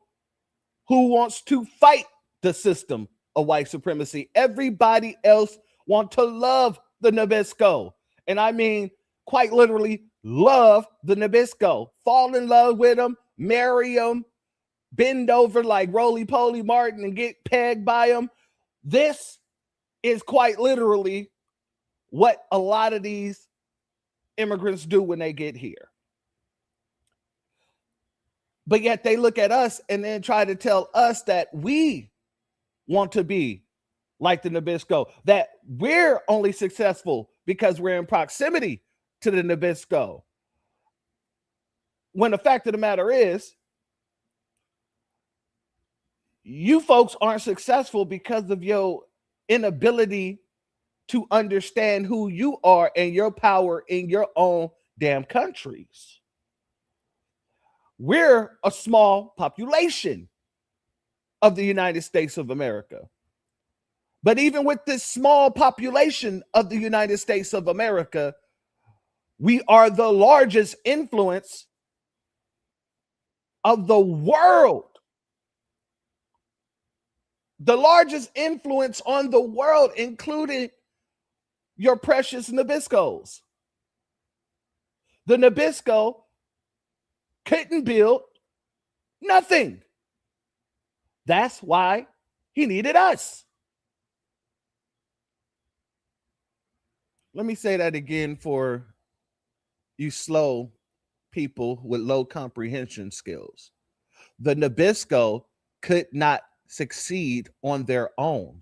who wants to fight the system of white supremacy. Everybody else want to love the Nabisco. And I mean, quite literally, love the Nabisco. Fall in love with them, marry them, bend over like Roly-Poly Martin and get pegged by them. This is quite literally what a lot of these immigrants do when they get here. But yet they look at us and then try to tell us that we want to be like the Nabisco, that we're only successful because we're in proximity to the Nabisco. When the fact of the matter is, you folks aren't successful because of your inability to understand who you are and your power in your own damn countries. We're a small population of the United States of America. But even with this small population of the United States of America, we are the largest influence of the world. The largest influence on the world, including your precious Nabiscos. The Nabisco couldn't build nothing. That's why he needed us. Let me say that again for you slow people with low comprehension skills. The Nabisco could not succeed on their own.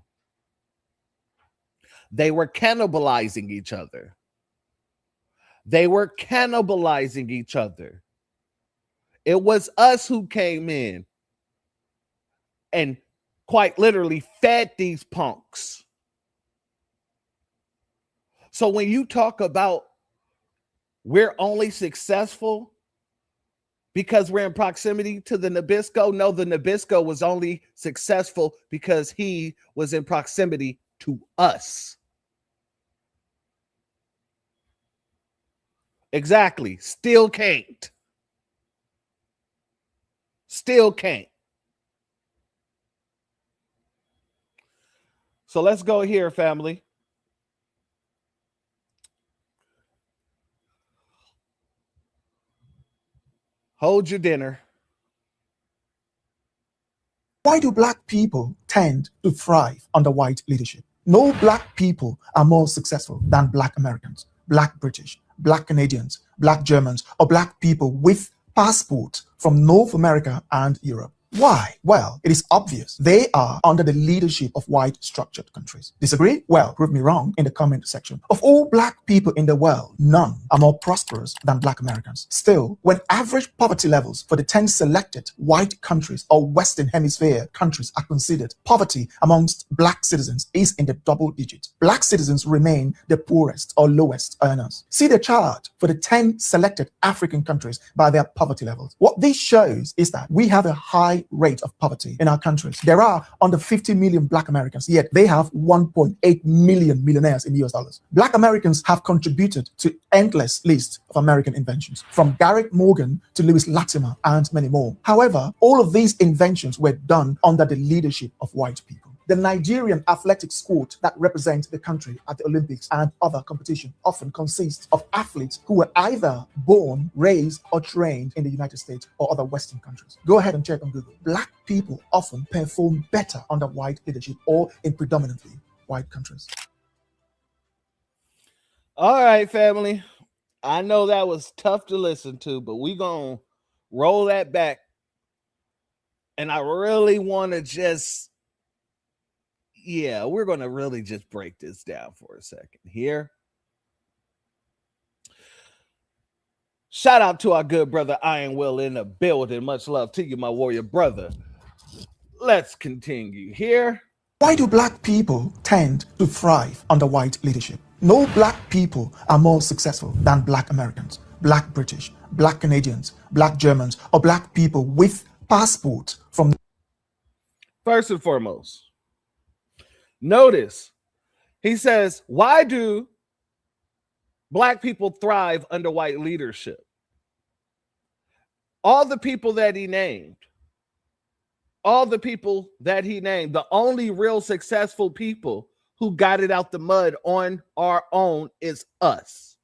They were cannibalizing each other. They were cannibalizing each other. It was us who came in and quite literally fed these punks. So when you talk about we're only successful because we're in proximity to the Nabisco, no, the Nabisco was only successful because he was in proximity to us. Exactly. Still can't. Still can't. So let's go here, family. Hold your dinner. Why do black people tend to thrive under white leadership? No black people are more successful than black Americans, black British, black Canadians, black Germans, or black people with passports from North America and Europe. Why? Well, it is obvious. They are under the leadership of white structured countries. Disagree? Well, prove me wrong in the comment section. Of all black people in the world, none are more prosperous than black Americans. Still, when average poverty levels for the 10 selected white countries or Western Hemisphere countries are considered, poverty amongst black citizens is in the double digits. Black citizens remain the poorest or lowest earners. See the chart for the 10 selected African countries by their poverty levels. What this shows is that we have a high rate of poverty in our countries. There are under 50 million black Americans, yet they have 1.8 million millionaires in US dollars. Black Americans have contributed to endless list of American inventions, from Garrett Morgan to Lewis Latimer and many more. However, all of these inventions were done under the leadership of white people. The Nigerian athletic squad that represents the country at the Olympics and other competitions often consists of athletes who were either born, raised, or trained in the United States or other Western countries. Go ahead and check on Google. Black people often perform better under white leadership or in predominantly white countries. All right, family. I know that was tough to listen to, but we're going to roll that back. And I really want to we're going to really just break this down for a second here. Shout out to our good brother Iron Will in the building. Much love to you, my warrior brother. Let's continue here. Why do black people tend to thrive under white leadership? No black people are more successful than black Americans, black British, black Canadians, black Germans, or black people with passports from... First and foremost, notice he says, why do black people thrive under white leadership? all the people that he named, the only real successful people who got it out the mud on our own is us.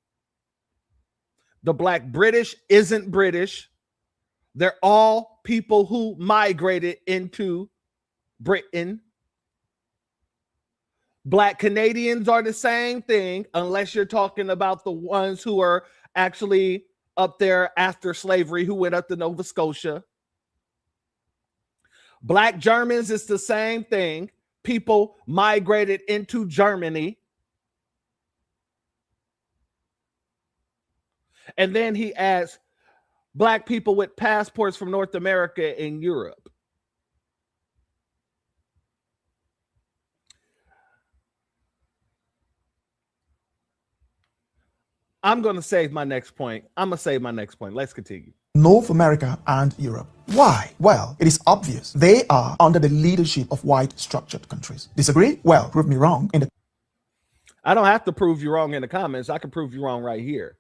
The Black British isn't British. They're all people who migrated into Britain. Black Canadians are the same thing, unless you're talking about the ones who are actually up there after slavery, who went up to Nova Scotia. Black Germans is the same thing. People migrated into Germany. And then he adds Black people with passports from North America and Europe. I'm going to save my next point. Let's continue. North America and Europe. Why? Well, it is obvious. They are under the leadership of white structured countries. Disagree? Well, prove me wrong in the... I don't have to prove you wrong in the comments. I can prove you wrong right here.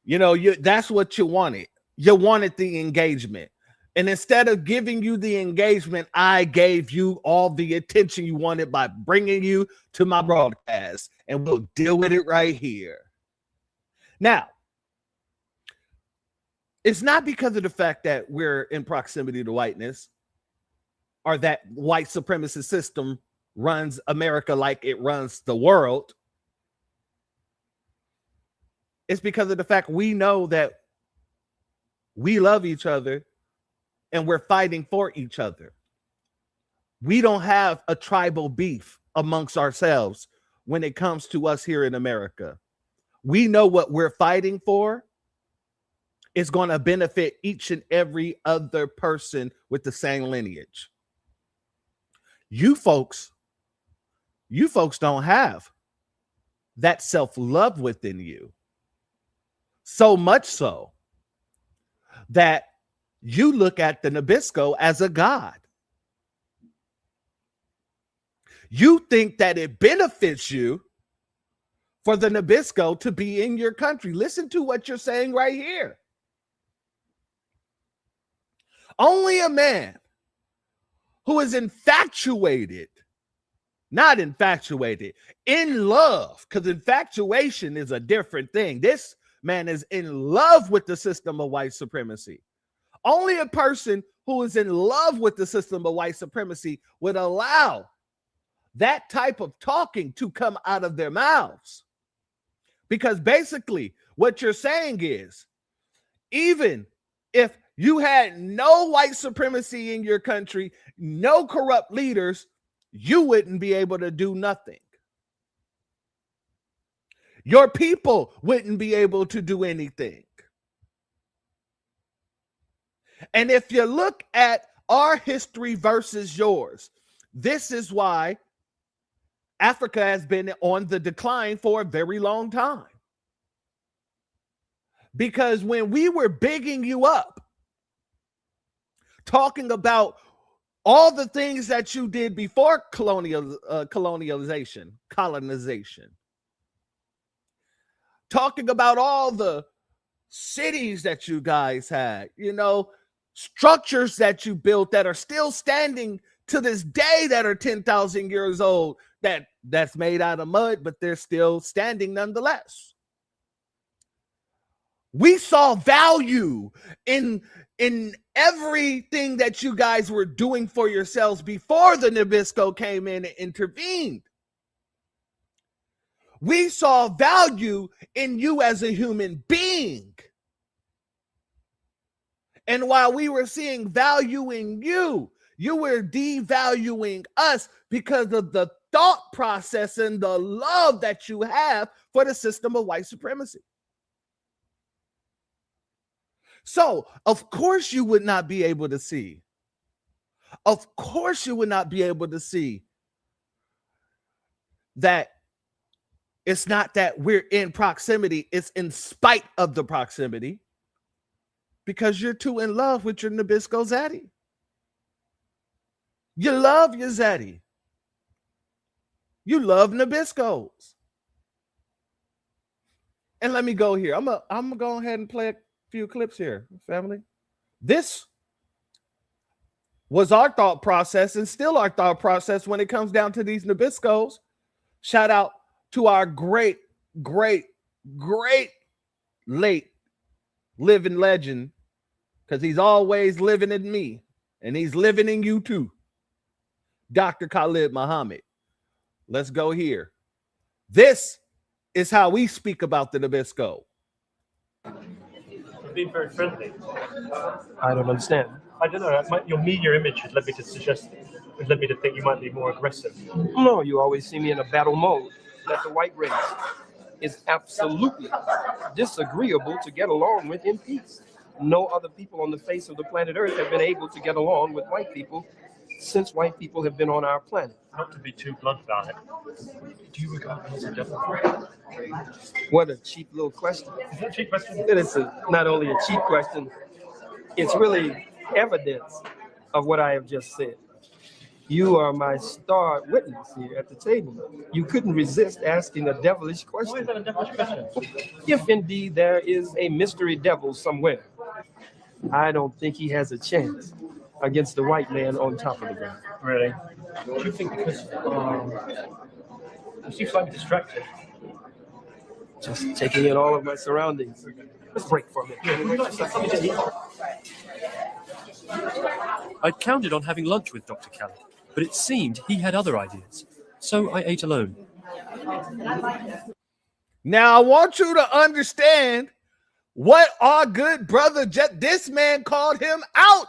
You know, that's what you wanted. You wanted the engagement. And instead of giving you the engagement, I gave you all the attention you wanted by bringing you to my broadcast. And we'll deal with it right here. Now, it's not because of the fact that we're in proximity to whiteness or that white supremacist system runs America like it runs the world. It's because of the fact we know that we love each other and we're fighting for each other. We don't have a tribal beef amongst ourselves when it comes to us here in America. We know what we're fighting for is going to benefit each and every other person with the same lineage. You folks don't have that self-love within you. So much so that you look at the Nabisco as a god. You think that it benefits you for the Nabisco to be in your country. Listen to what you're saying right here. Only a man who is infatuated, not infatuated, in love, because infatuation is a different thing. This man is in love with the system of white supremacy. Only a person who is in love with the system of white supremacy would allow that type of talking to come out of their mouths. Because basically what you're saying is, even if you had no white supremacy in your country, no corrupt leaders, you wouldn't be able to do nothing. Your people wouldn't be able to do anything. And if you look at our history versus yours, this is why Africa has been on the decline for a very long time. Because when we were bigging you up, talking about all the things that you did before colonization, talking about all the cities that you guys had, you know, structures that you built that are still standing to this day that are 10,000 years old, that's made out of mud, but they're still standing nonetheless. We saw value in everything that you guys were doing for yourselves before the Nabisco came in and intervened. We saw value in you as a human being. And while we were seeing value in you, you were devaluing us because of the thought process and the love that you have for the system of white supremacy. So, of course, you would not be able to see. Of course, you would not be able to see that it's not that we're in proximity, it's in spite of the proximity, because you're too in love with your Nabisco Zaddy. You love your Zaddy. You love Nabiscos. And let me go here. I'm gonna go ahead and play a few clips here, family. This was our thought process and still our thought process when it comes down to these Nabiscos. Shout out to our great late living legend, because he's always living in me and he's living in you too, Dr. Khalid Muhammad. Let's go here. This is how we speak about the Nabisco. You're being very friendly. I don't understand. I don't know. Your media image has led me to suggest, has led me to think you might be more aggressive. No, you always see me in a battle mode. That the white race is absolutely disagreeable to get along with in peace. No other people on the face of the planet Earth have been able to get along with white people since white people have been on our planet. Not to be too blunt about it, do you regard me as a devil? What a cheap little question. Is that a cheap question? It is not only a cheap question, it's really evidence of what I have just said. You are my star witness here at the table. You couldn't resist asking a devilish question. Why is that a devilish question? If indeed there is a mystery devil somewhere, I don't think he has a chance against the white man on top of the ground. Really? Do you think because you seem slightly distracted? Just taking in all of my surroundings. Let's break for a minute. I'd counted on having lunch with Dr. Khalid, but it seemed he had other ideas. So I ate alone. Now I want you to understand what our good brother, this man called him out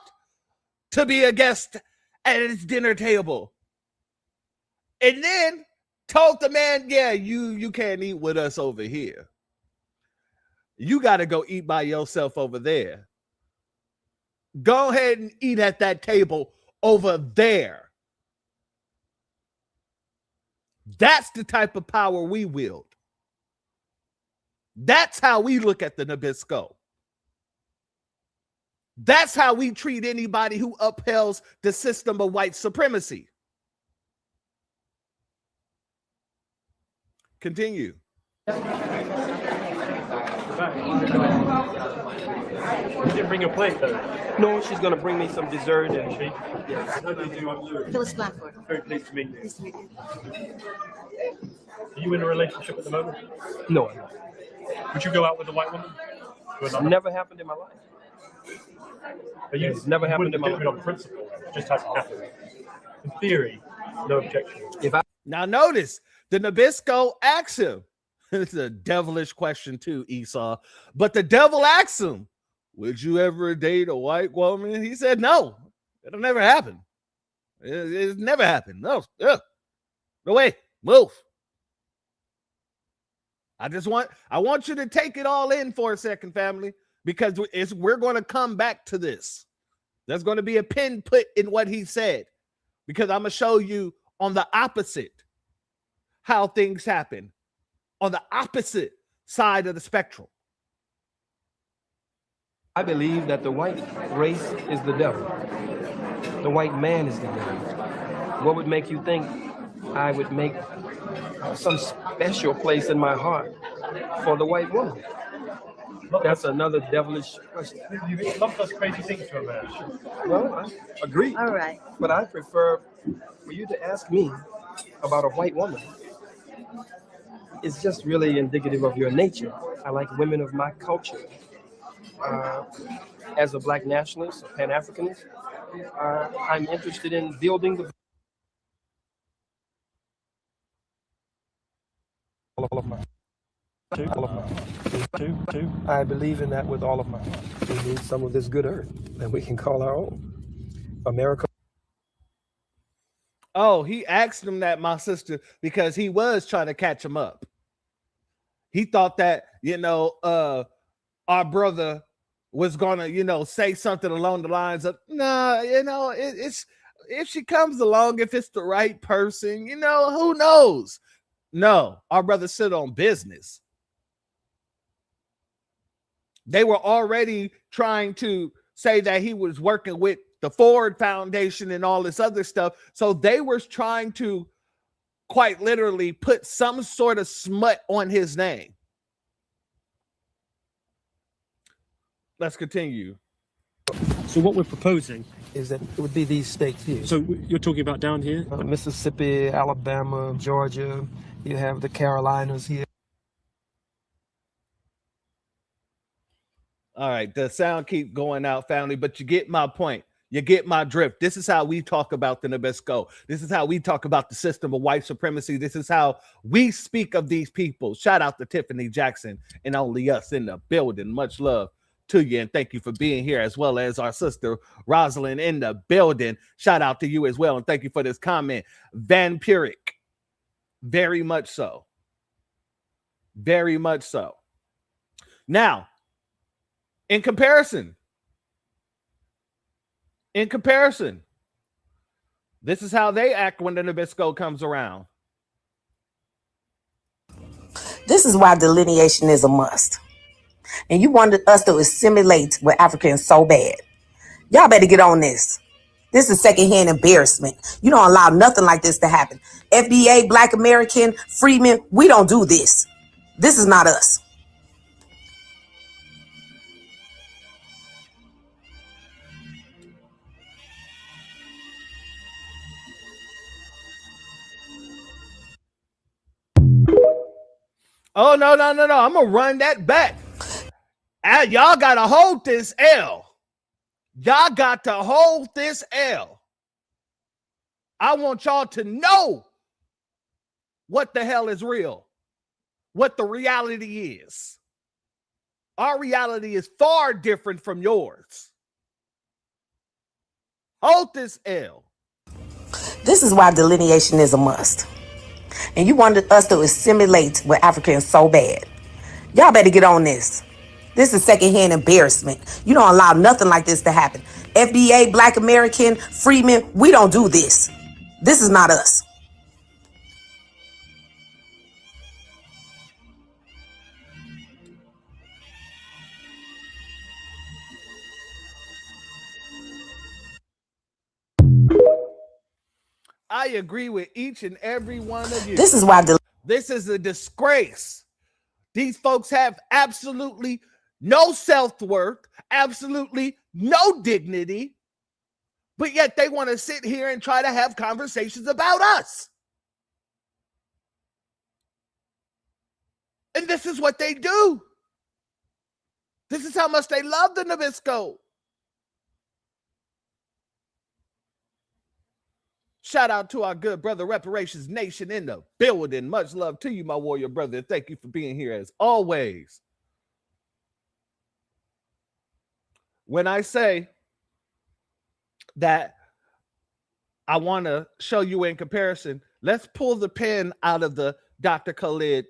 to be a guest at his dinner table. And then told the man, yeah, you can't eat with us over here. You got to go eat by yourself over there. Go ahead and eat at that table over there. That's the type of power we wield. That's how we look at the Nabisco. That's how we treat anybody who upheld the system of white supremacy. Continue. You didn't bring your plate, though. No, she's going to bring me some dessert. And she, yes. How do you do? I'm Louis. Phyllis Blackford. Very pleased to meet you. Are you in a relationship at the moment? No, I'm not. Would you go out with a white woman? It's never happened in my life. It's never happened in my life. On principle, it just hasn't happened. In theory, no objection. Now notice, the Nabisco asks him. It's a devilish question too, Esau. But the devil asks him, would you ever date a white woman? He said, no, it'll never happen. It's never happened. No, no way, move. I want you to take it all in for a second, family, because we're going to come back to this. There's going to be a pin put in what he said, because I'm going to show you on the opposite how things happen, on the opposite side of the spectrum. I believe that the white race is the devil. The white man is the devil. What would make you think I would make some special place in my heart for the white woman? That's another devilish question. You love those crazy things to a man. Well, I agree. All right. But I prefer for you to ask me about a white woman. It's just really indicative of your nature. I like women of my culture. As a black nationalist, a Pan-Africanist, I'm interested in building the all of my. I believe in that with all of my heart. We need some of this good earth that we can call our own. America. Oh, he asked him that, my sister, because he was trying to catch him up. He thought that, our brother was gonna, say something along the lines of, nah, it's if she comes along, if it's the right person, who knows? No, our brother stood on business. They were already trying to say that he was working with the Ford Foundation and all this other stuff. So they were trying to quite literally put some sort of smut on his name. Let's continue. So what we're proposing is that it would be these states here. So you're talking about down here? Mississippi, Alabama, Georgia. You have the Carolinas here. All right, the sound keep going out, family, but you get my point. You get my drift. This is how we talk about the Nabisco. This is how we talk about the system of white supremacy. This is how we speak of these people. Shout out to Tiffany Jackson and Only Us in the building. Much love to you, and thank you for being here, as well as our sister Rosalind in the building. Shout out to you as well, and thank you for this comment. Van Puric, very much so. Very much so. Now, in comparison, this is how they act when the Nabisco comes around. This is why delineation is a must. And you wanted us to assimilate with Africans so bad. Y'all better get on this. This is secondhand embarrassment. You don't allow nothing like this to happen. FBA, Black American, Freemen, we don't do this. This is not us. Oh, no. I'm going to run that back. Y'all got to hold this L. Y'all got to hold this L. I want y'all to know what the hell is real, what the reality is. Our reality is far different from yours. Hold this L. This is why delineation is a must. And you wanted us to assimilate with Africans so bad. Y'all better get on this. This is secondhand embarrassment. You don't allow nothing like this to happen. FBA, Black American, Freemen, we don't do this. This is not us. I agree with each and every one of you. This is why this is a disgrace. These folks have absolutely no self-worth, absolutely no dignity, but yet they want to sit here and try to have conversations about us. And this is what they do. This is how much they love the Nabisco. Shout out to our good brother Reparations Nation in the building. Much love to you, my warrior brother. Thank you for being here as always. When I say that I want to show you in comparison, let's pull the pen out of the Dr. Khalid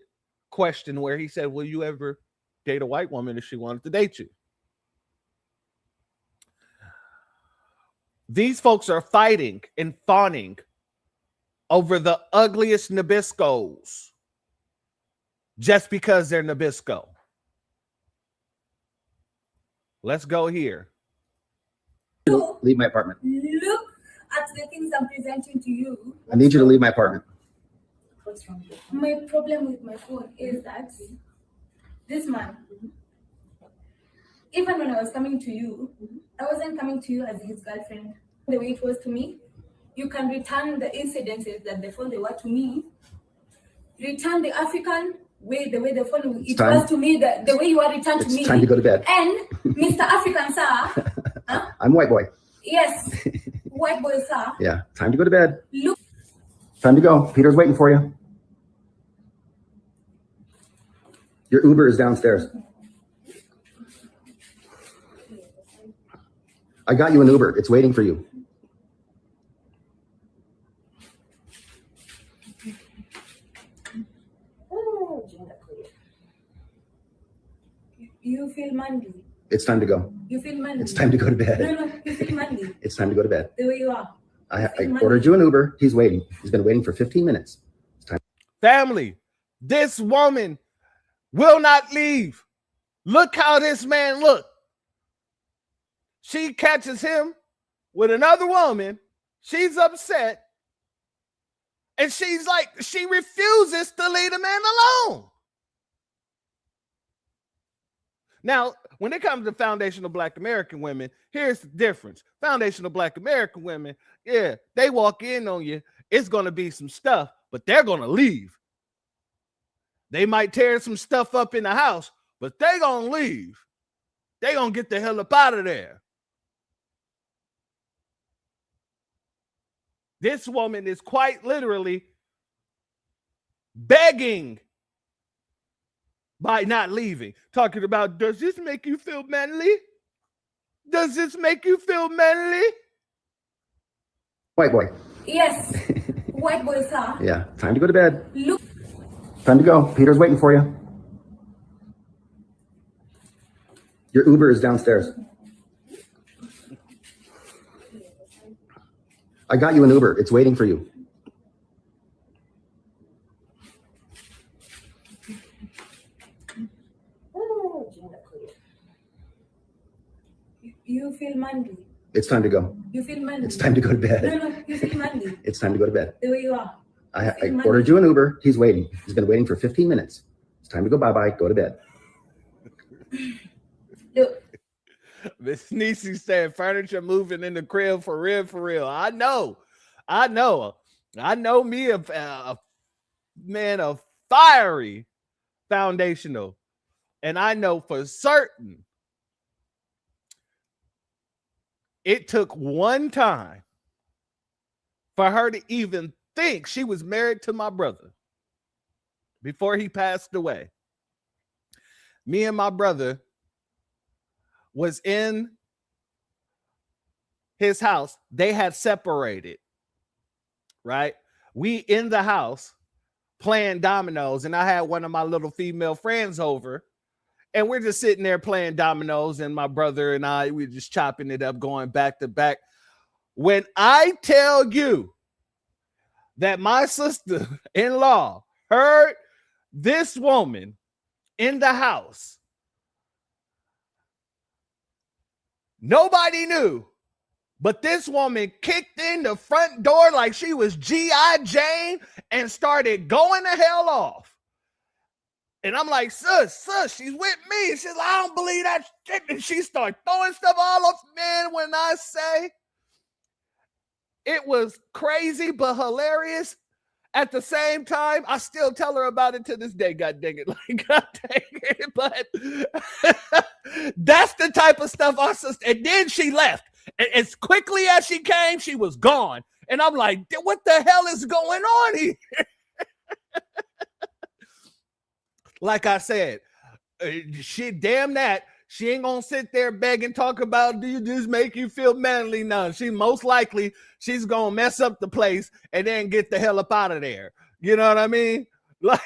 question where he said, will you ever date a white woman if she wanted to date you? These folks are fighting and fawning over the ugliest Nabiscos just because they're Nabisco. Let's go here. Leave my apartment. Look at the things I'm presenting to you. I need you to leave my apartment. What's wrong? My problem with my phone is that this man, even when I was coming to you, I wasn't coming to you as his girlfriend. The way it was to me, you can return the incidences that the phone they were to me. Return the African way, the way the phone it was to me, the way you are returned to me. It's time to go to bed. And Mr. African, sir. Huh? I'm white boy. Yes, white boy, sir. Yeah, time to go to bed. Look. Time to go. Peter's waiting for you. Your Uber is downstairs. I got you an Uber. It's waiting for you. You feel manly. It's time to go. You feel manly. It's time to go to bed. No, you feel manly. It's time to go to bed. The way you are. I ordered you an Uber. He's waiting. He's been waiting for 15 minutes. It's time. Family, this woman will not leave. Look how this man looked. She catches him with another woman. She's upset. And she's like, she refuses to leave the man alone. Now, when it comes to foundational Black American women, here's the difference. Foundational Black American women, yeah, they walk in on you. It's going to be some stuff, but they're going to leave. They might tear some stuff up in the house, but they're going to leave. They're going to get the hell up out of there. This woman is quite literally begging by not leaving. Talking about, does this make you feel manly? Does this make you feel manly? White boy. Yes. White boy, sir. Yeah, time to go to bed. Look. Time to go. Peter's waiting for you. Your Uber is downstairs. I got you an Uber. It's waiting for you. You feel manly. It's time to go. You feel manly. It's time to go to bed. No, you feel manly. It's time to go to bed. The way you are. I ordered you an Uber. He's waiting. He's been waiting for 15 minutes. It's time to go bye-bye. Go to bed. Look. Miss Niecy said furniture moving in the crib for real, for real. I know me a man of fiery foundational. And I know for certain it took one time for her to even think she was married to my brother before he passed away. Me and my brother was in his house. They had separated, right? We in the house playing dominoes, and I had one of my little female friends over, and we're just sitting there playing dominoes, and my brother and I, we're just chopping it up, going back to back. When I tell you that my sister-in-law heard this woman in the house, nobody knew, but this woman kicked in the front door like she was G.I. Jane and started going the hell off. And I'm like, sis, she's with me. She's like, I don't believe that shit. And she started throwing stuff all up. Man, when I say it was crazy but hilarious, at the same time, I still tell her about it to this day. God dang it. Like, God dang it. But that's the type of stuff our sister. And then she left. And as quickly as she came, she was gone. And I'm like, what the hell is going on here? Like I said, she damn that. She ain't gonna sit there begging, talk about, do you just make you feel manly? No, she most likely she's gonna mess up the place and then get the hell up out of there. You know what I mean? Like,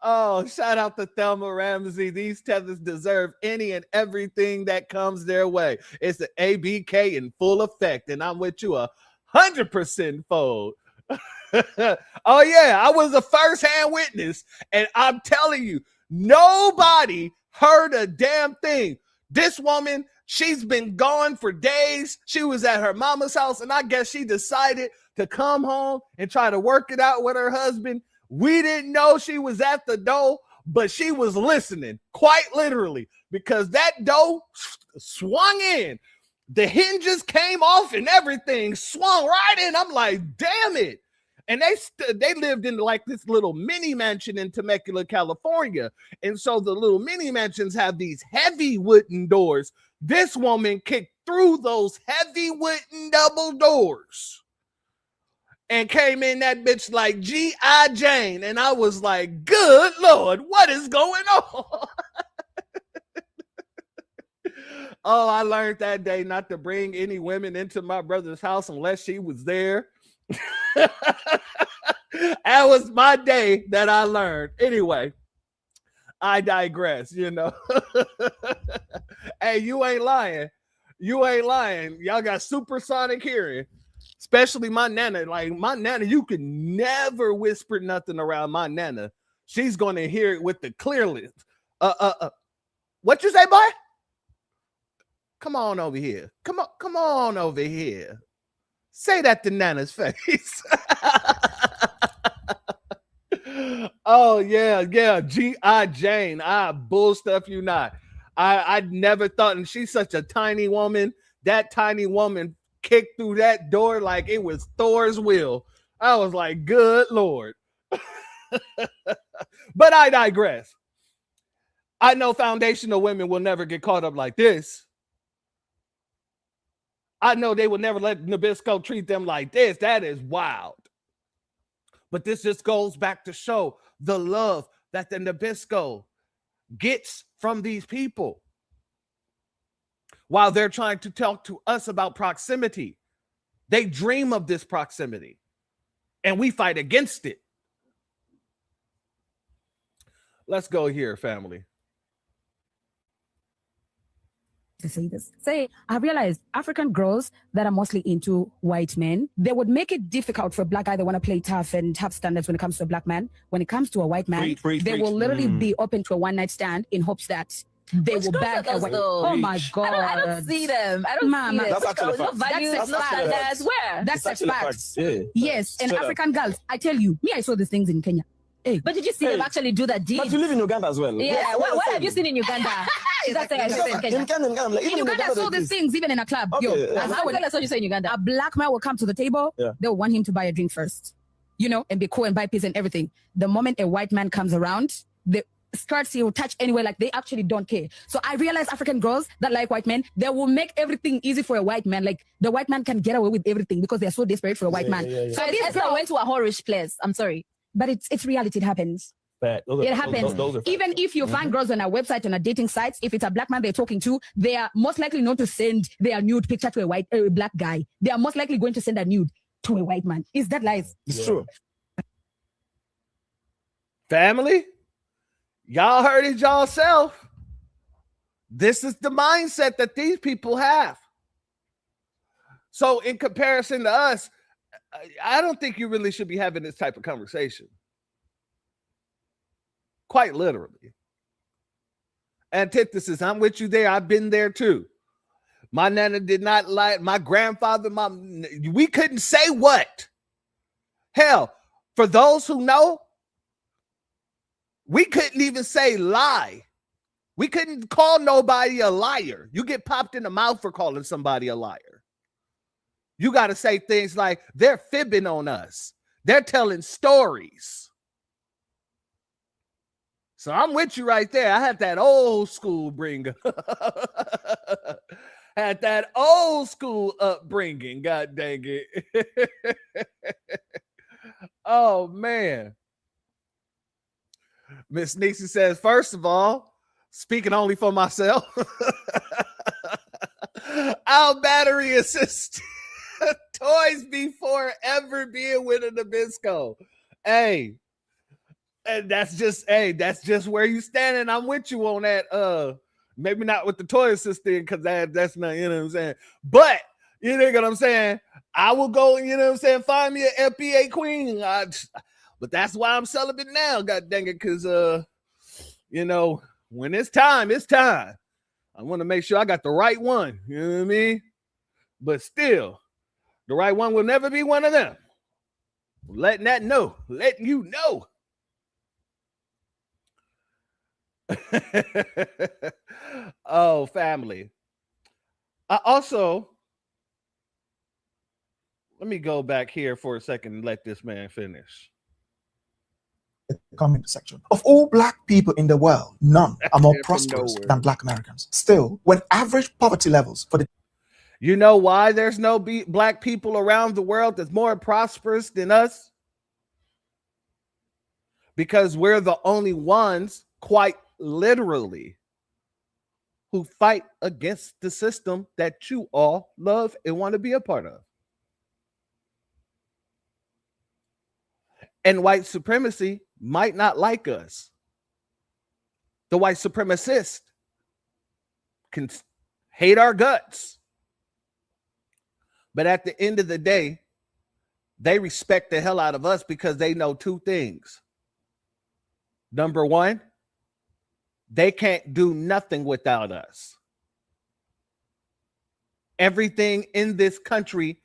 oh, shout out to Thelma Ramsey. These tethers deserve any and everything that comes their way. It's the ABK in full effect, and I'm with you 100% fold. Oh yeah, I was a first-hand witness, and I'm telling you, nobody heard a damn thing. This woman, she's been gone for days. She was at her mama's house, and I guess she decided to come home and try to work it out with her husband. We didn't know she was at the door, but she was listening, quite literally, because that door swung in. The hinges came off and everything swung right in. I'm like, damn it. And they lived in like this little mini mansion in Temecula, California. And so the little mini mansions have these heavy wooden doors. This woman kicked through those heavy wooden double doors and came in that bitch like G.I. Jane. And I was like, good Lord, what is going on? Oh, I learned that day not to bring any women into my brother's house unless she was there. That was my day that I learned. Anyway, I digress, you know. Hey, you ain't lying. You ain't lying. Y'all got supersonic hearing, especially my nana. Like my nana, you can never whisper nothing around my nana. She's going to hear it with the clear lips. What you say, boy? Come on over here. Come on over here. Say that to Nana's face. Oh yeah, yeah. G.I. Jane. Bull stuff you not. I never thought, and she's such a tiny woman. That tiny woman kicked through that door like it was Thor's will. I was like, good Lord. But I digress. I know foundational women will never get caught up like this. I know they will never let Nabisco treat them like this. That is wild. But this just goes back to show the love that the Nabisco gets from these people while they're trying to talk to us about proximity. They dream of this proximity and we fight against it. Let's go here, family. To say this. Say, I realized African girls that are mostly into white men, they would make it difficult for a black guy that want to play tough and have standards when it comes to a black man. When it comes to a white man, they will literally be open to a one-night stand in hopes that they will bag a white. Oh my God. I don't see them. I don't see them. That's actually no values, no standards. Where? That's a fact. Yeah. Yes, and African girls, I tell you, me, I saw these things in Kenya. Hey. But did you see them actually do that deed? But you live in Uganda as well. Yeah. What have you seen in Uganda? That's in Uganda, like, in Uganda, I saw these things even in a club. Okay, Yo, that's what you say in Uganda. A black man will come to the table. Yeah. They'll want him to buy a drink first, you know, and be cool and buy peace and everything. The moment a white man comes around, the skirts he will touch anywhere, like they actually don't care. So I realize African girls that like white men, they will make everything easy for a white man. Like the white man can get away with everything because they're so desperate for a white man. So this girl went to a whorish place. I'm sorry, but it's reality. It happens. It happens. Even if you find girls on a website, on a dating sites, if it's a black man they're talking to, they are most likely not to send their nude picture to a black guy. They are most likely going to send a nude to a white man. Is that lies? It's true. Family, y'all heard it yourself. This is the mindset that these people have. So in comparison to us, I don't think you really should be having this type of conversation. Quite literally. Antithesis, I'm with you there. I've been there too. My nana did not like my grandfather. We couldn't say what. Hell, for those who know, we couldn't even say lie. We couldn't call nobody a liar. You get popped in the mouth for calling somebody a liar. You got to say things like they're fibbing on us. They're telling stories. So I'm with you right there. I had that old school upbringing. Had that old school upbringing. God dang it. Oh, man. Miss Nixie says, first of all, speaking only for myself, our battery assist toys be forever being with a Nabisco. Hey. And that's just where you standing. I'm with you on that. Maybe not with the toy assistant because that's not, you know what I'm saying. But you know what I'm saying. I will go, you know what I'm saying. Find me an FBA queen. But that's why I'm celibate now. God dang it, because you know, when it's time, it's time. I want to make sure I got the right one. You know what I mean? But still, the right one will never be one of them. Letting you know. Oh, family. Also, let me go back here for a second and let this man finish. Comment section. Of all black people in the world, none are more prosperous than black Americans. Still, when average poverty levels for the You know why there's no black people around the world that's more prosperous than us? Because we're the only ones, quite literally, who fight against the system that you all love and want to be a part of. And white supremacy might not like us. The white supremacist can hate our guts. But at the end of the day, they respect the hell out of us because they know two things. Number one, they can't do nothing without us. Everything in this country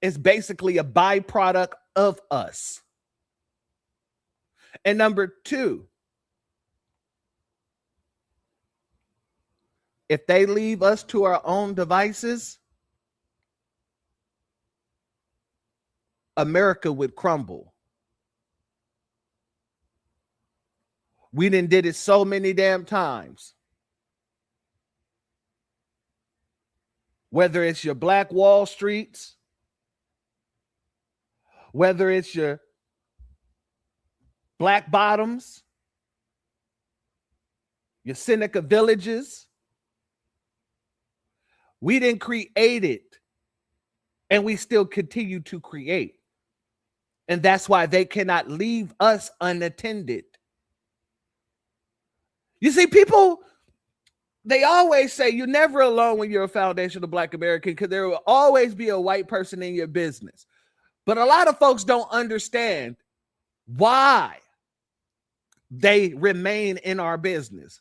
is basically a byproduct of us. And number two, if they leave us to our own devices, America would crumble. We did it so many damn times. Whether it's your Black Wall Streets, whether it's your Black Bottoms, your Seneca Villages, we didn't create it, and we still continue to create. And that's why they cannot leave us unattended. You see, people, they always say you're never alone when you're a foundational Black American because there will always be a white person in your business. But a lot of folks don't understand why they remain in our business.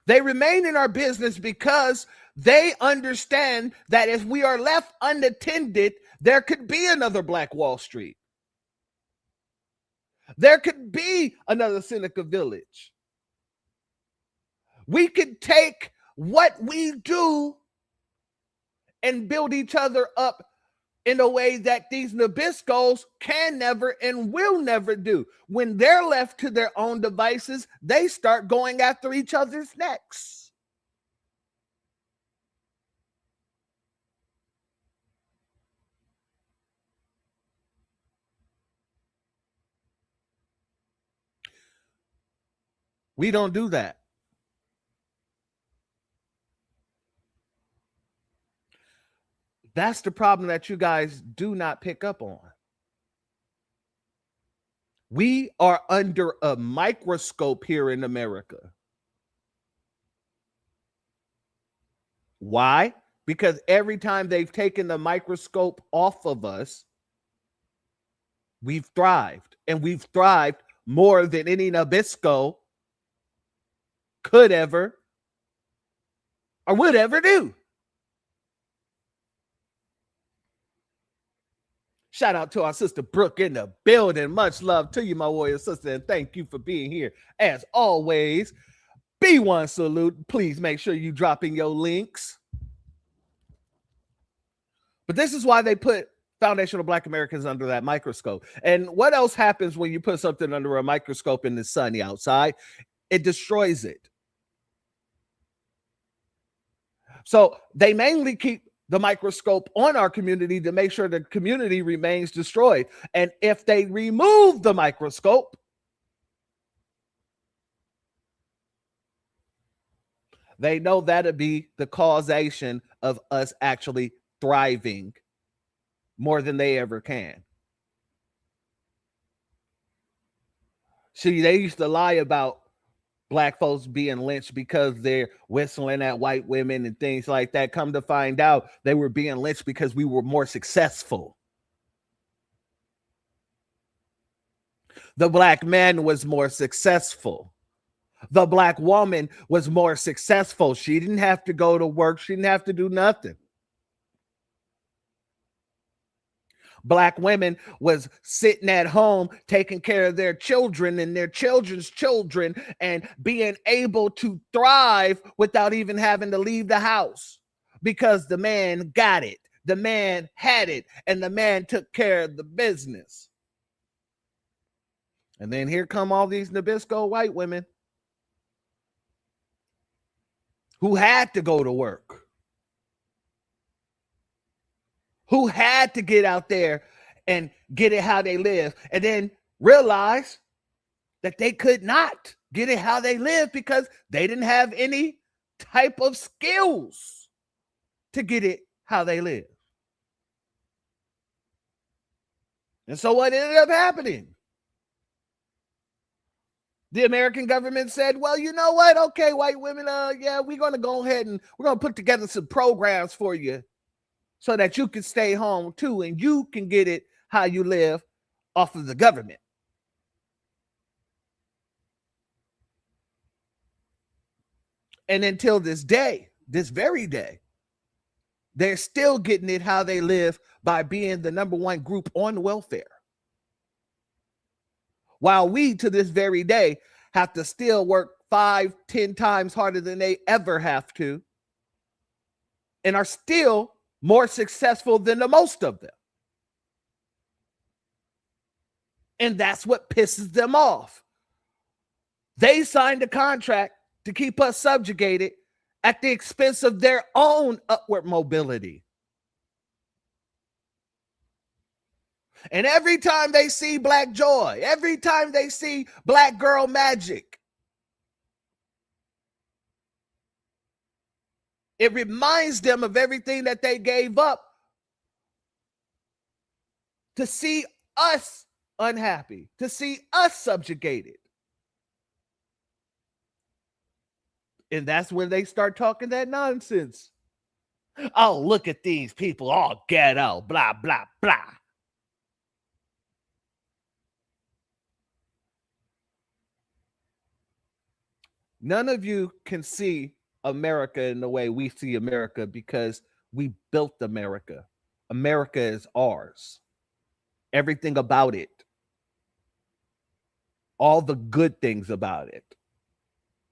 They remain in our business because they understand that if we are left unattended, there could be another Black Wall Street. There could be another Seneca Village. We could take what we do and build each other up in a way that these Nabiscos can never and will never do. When they're left to their own devices, they start going after each other's necks. We don't do that. That's the problem that you guys do not pick up on. We are under a microscope here in America. Why? Because every time they've taken the microscope off of us, we've thrived. And we've thrived more than any Nabisco could ever or would ever do. Shout out to our sister Brooke in the building. Much love to you, my warrior sister, and thank you for being here. As always, B1 salute. Please make sure you drop in your links. But this is why they put foundational Black Americans under that microscope. And what else happens when you put something under a microscope and it's sunny outside? It destroys it. So they mainly keep the microscope on our community to make sure the community remains destroyed. And if they remove the microscope, they know that'll be the causation of us actually thriving more than they ever can. See, they used to lie about Black folks being lynched because they're whistling at white women and things like that. Come to find out, they were being lynched because we were more successful. The Black man was more successful. The Black woman was more successful. She didn't have to go to work. She didn't have to do nothing. Black women was sitting at home taking care of their children and their children's children and being able to thrive without even having to leave the house because the man got it. The man had it, and the man took care of the business. And then here come all these Nabisco white women who had to go to work, who had to get out there and get it how they live, and then realize that they could not get it how they live because they didn't have any type of skills to get it how they live. And so what ended up happening? The American government said, well, you know what? Okay, white women, yeah, we're going to go ahead and we're going to put together some programs for you so that you can stay home too, and you can get it how you live off of the government. And until this day, this very day, they're still getting it how they live by being the number one group on welfare. while we to this very day have to still work 5-10 times harder than they ever have to, and are still more successful than the most of them. And that's what pisses them off. They signed a contract to keep us subjugated at the expense of their own upward mobility. And every time they see Black joy, every time they see Black girl magic, it reminds them of everything that they gave up to see us unhappy, to see us subjugated. And that's when they start talking that nonsense. Oh, look at these people all ghetto, blah, blah, blah. None of you can see America in the way we see America because we built America. America is ours. Everything about it. All the good things about it,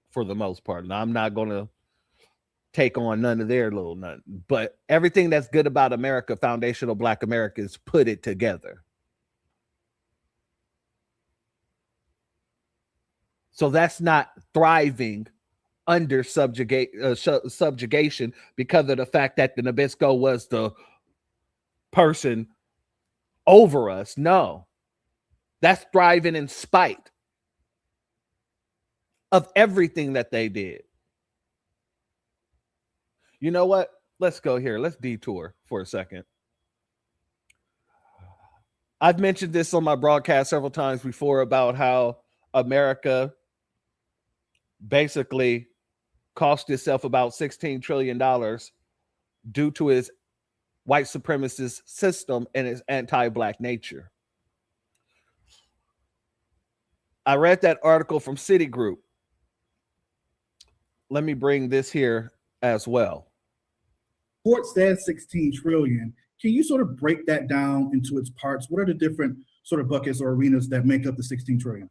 for the most part. Now, I'm not going to take on none of their little nothing, but everything that's good about America, foundational Black Americans put it together. So that's not thriving under subjugation because of the fact that the Nabisco was the person over us. No, that's thriving in spite of everything that they did. You know what? Let's go here. Let's detour for a second. I've mentioned this on my broadcast several times before about how America basically cost itself about $16 trillion due to its white supremacist system and its anti-Black nature. I read that article from Citigroup. Let me bring this here as well. Report says 16 trillion. Can you sort of break that down into its parts? What are the different sort of buckets or arenas that make up the 16 trillion?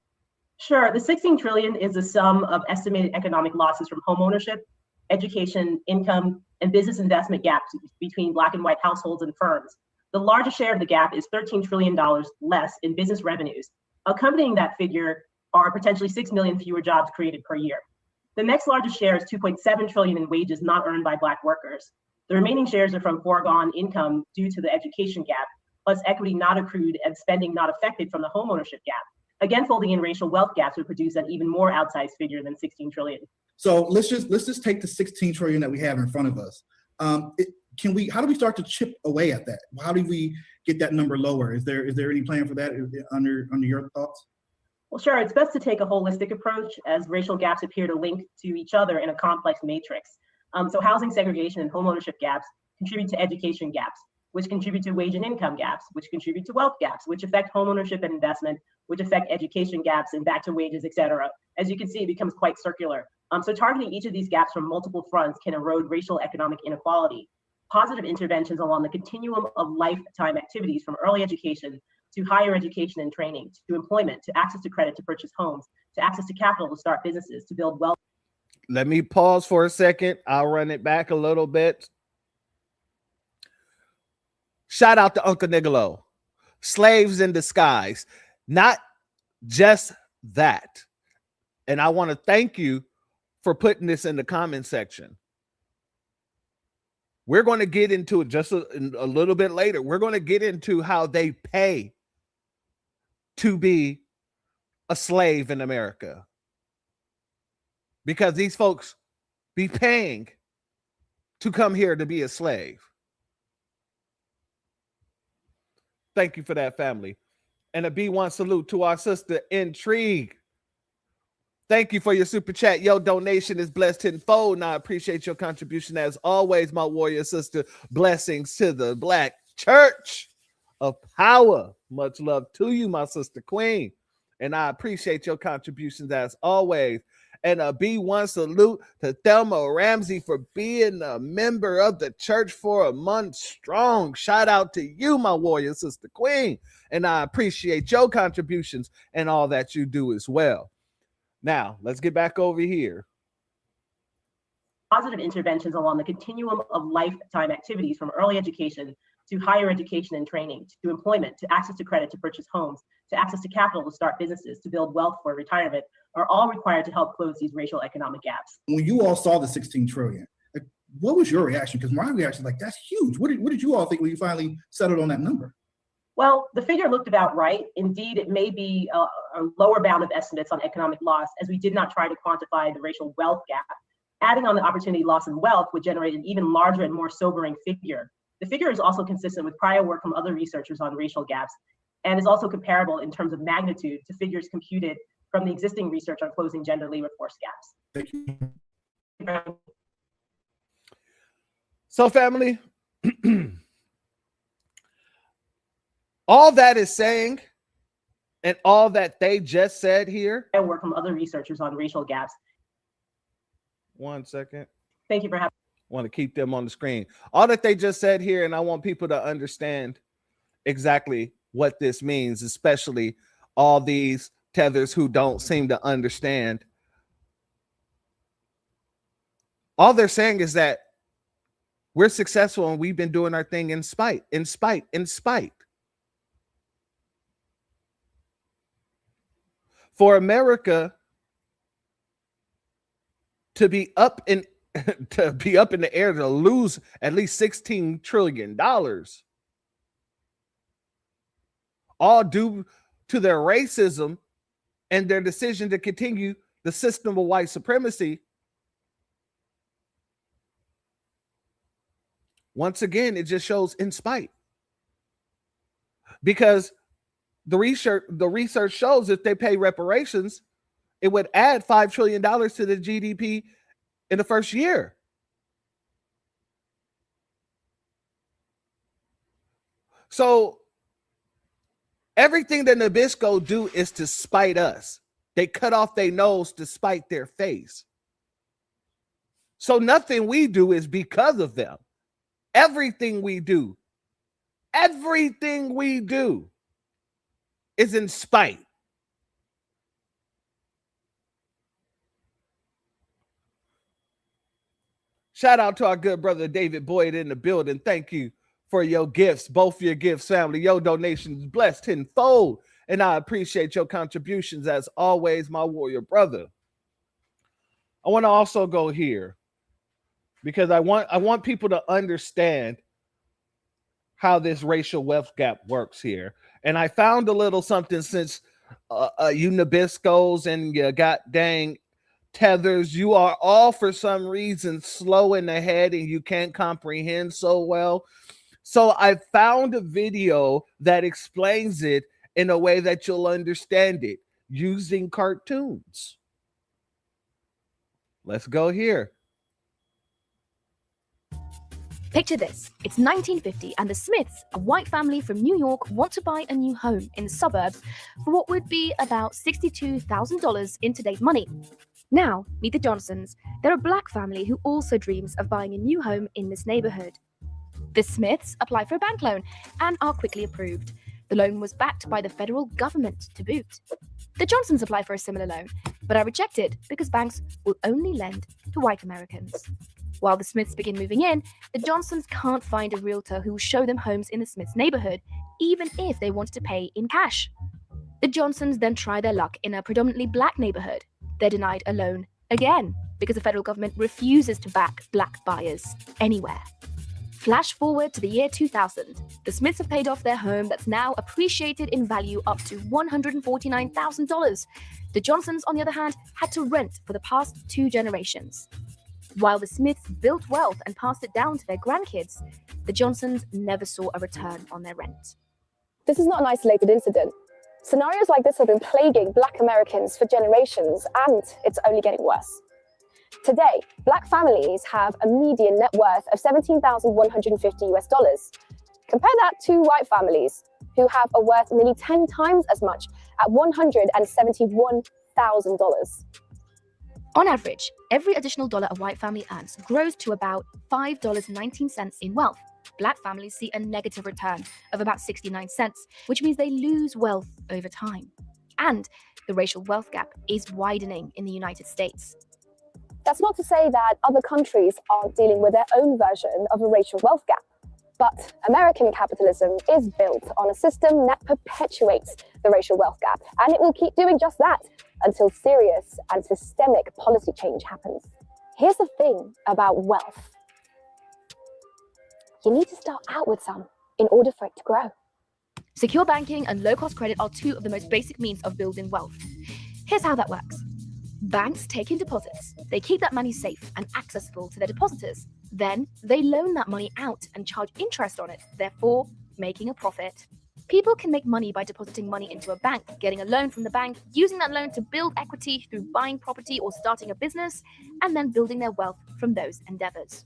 Sure. The 16 trillion is the sum of estimated economic losses from home ownership, education, income, and business investment gaps between Black and white households and firms. The largest share of the gap is $13 trillion less in business revenues. Accompanying that figure are potentially 6 million fewer jobs created per year. The next largest share is 2.7 trillion in wages not earned by Black workers. The remaining shares are from foregone income due to the education gap, plus equity not accrued and spending not affected from the homeownership gap. Again, folding in racial wealth gaps would produce an even more outsized figure than 16 trillion. So let's just take the 16 trillion that we have in front of us. How do we start to chip away at that? How do we get that number lower? Is there any plan for that under your thoughts? Well, sure. It's best to take a holistic approach as racial gaps appear to link to each other in a complex matrix. So housing segregation and homeownership gaps contribute to education gaps, which contribute to wage and income gaps, which contribute to wealth gaps, which affect homeownership and investment, which affect education gaps and back to wages, et cetera. As you can see, it becomes quite circular. So targeting each of these gaps from multiple fronts can erode racial economic inequality. Positive interventions along the continuum of lifetime activities from early education to higher education and training, to employment, to access to credit to purchase homes, to access to capital to start businesses, to build wealth. Let me pause for a second. I'll run it back a little bit. Shout out to Uncle Nigolo. Slaves in disguise. Not just that. And I want to thank you for putting this in the comment section. We're going to get into it just a little bit later. We're going to get into how they pay to be a slave in America. Because these folks be paying to come here to be a slave. Thank you for that, family. And a B1 salute to our sister Intrigue. Thank you for your super chat. Your donation is blessed tenfold, and I appreciate your contribution as always, my warrior sister. Blessings to the Black Church of Power. Much love to you, my sister Queen. And I appreciate your contributions as always. And a B1 salute to Thelma Ramsey for being a member of the church for a month strong. Shout out to you, my warrior sister queen. And I appreciate your contributions and all that you do as well. Now, let's get back over here. Positive interventions along the continuum of lifetime activities, from early education to higher education and training, to employment, to access to credit to purchase homes, to access to capital to start businesses, to build wealth for retirement, are all required to help close these racial economic gaps. When you all saw the 16 trillion, like, what was your reaction? Because my reaction, like, that's huge. What did you all think when you finally settled on that number? Well, the figure looked about right. Indeed, it may be a lower bound of estimates on economic loss, as we did not try to quantify the racial wealth gap. Adding on the opportunity loss and wealth would generate an even larger and more sobering figure. The figure is also consistent with prior work from other researchers on racial gaps, and is also comparable in terms of magnitude to figures computed from the existing research on closing gender labor force gaps. Thank you. So, family, all that is saying, and all that they just said here. I work from other researchers on racial gaps. 1 second. Thank you for having me. Want to keep them on the screen. All that they just said here, and I want people to understand exactly what this means, especially all these tethers who don't seem to understand. All they're saying is that we're successful and we've been doing our thing in spite. For America to be up in the air to lose at least $16 trillion, all due to their racism and their decision to continue the system of white supremacy. Once again, it just shows in spite, because the research shows if they pay reparations, it would add $5 trillion to the GDP in the first year. So everything that Nabisco do is to spite us. They cut off their nose to spite their face. So nothing we do is because of them. Everything we do is in spite. Shout out to our good brother David Boyd in the building. Thank you for your gifts, both your gifts, family. Your donations blessed tenfold, and I appreciate your contributions as always, my warrior brother. I want to also go here because I want people to understand how this racial wealth gap works here. And I found a little something, since you Nabiscos and you got dang tethers, you are all for some reason slow in the head and you can't comprehend so well. So I found a video that explains it in a way that you'll understand it using cartoons. Let's go here. Picture this. It's 1950 and the Smiths, a white family from New York, want to buy a new home in the suburbs for what would be about $62,000 in today's money. Now, meet the Johnsons. They're a black family who also dreams of buying a new home in this neighborhood. The Smiths apply for a bank loan and are quickly approved. The loan was backed by the federal government to boot. The Johnsons apply for a similar loan, but are rejected because banks will only lend to white Americans. While the Smiths begin moving in, the Johnsons can't find a realtor who will show them homes in the Smiths neighborhood, even if they wanted to pay in cash. The Johnsons then try their luck in a predominantly black neighborhood. They're denied a loan again because the federal government refuses to back black buyers anywhere. Flash forward to the year 2000. The Smiths have paid off their home that's now appreciated in value up to $149,000. The Johnsons, on the other hand, had to rent for the past 2 generations. While the Smiths built wealth and passed it down to their grandkids, the Johnsons never saw a return on their rent. This is not an isolated incident. Scenarios like this have been plaguing Black Americans for generations, and it's only getting worse. Today, Black families have a median net worth of $17,150. Compare that to white families, who have a worth nearly 10 times as much at $171,000. On average, every additional dollar a white family earns grows to about $5.19 in wealth. Black families see a negative return of about 69 cents, which means they lose wealth over time. And the racial wealth gap is widening in the United States. That's not to say that other countries aren't dealing with their own version of a racial wealth gap. But American capitalism is built on a system that perpetuates the racial wealth gap, and it will keep doing just that until serious and systemic policy change happens. Here's the thing about wealth. You need to start out with some in order for it to grow. Secure banking and low-cost credit are two of the most basic means of building wealth. Here's how that works. Banks take in deposits. They keep that money safe and accessible to their depositors. Then they loan that money out and charge interest on it, therefore making a profit. People can make money by depositing money into a bank, getting a loan from the bank, using that loan to build equity through buying property or starting a business, and then building their wealth from those endeavors.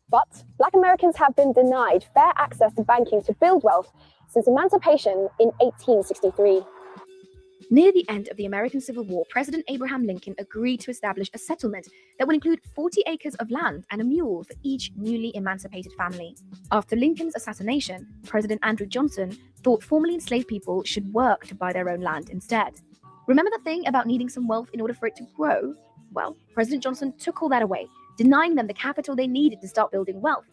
But Black Americans have been denied fair access to banking to build wealth since emancipation in 1863. Near the end of the American Civil War, President Abraham Lincoln agreed to establish a settlement that would include 40 acres of land and a mule for each newly emancipated family. After Lincoln's assassination, President Andrew Johnson thought formerly enslaved people should work to buy their own land instead. Remember the thing about needing some wealth in order for it to grow? Well, President Johnson took all that away, denying them the capital they needed to start building wealth.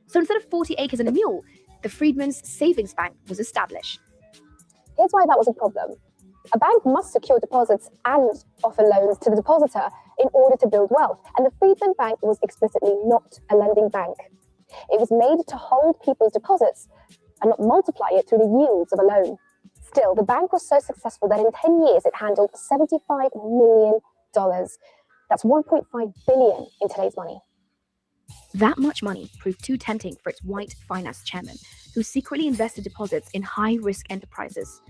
So instead of 40 acres and a mule, the Freedmen's Savings Bank was established. Here's why that was a problem. A bank must secure deposits and offer loans to the depositor in order to build wealth, and the Freedmen Bank was explicitly not a lending bank. It was made to hold people's deposits and not multiply it through the yields of a loan. Still, the bank was so successful that in 10 years it handled $75 million. That's 1.5 billion in today's money. That much money proved too tempting for its white finance chairman, who secretly invested deposits in high-risk enterprises.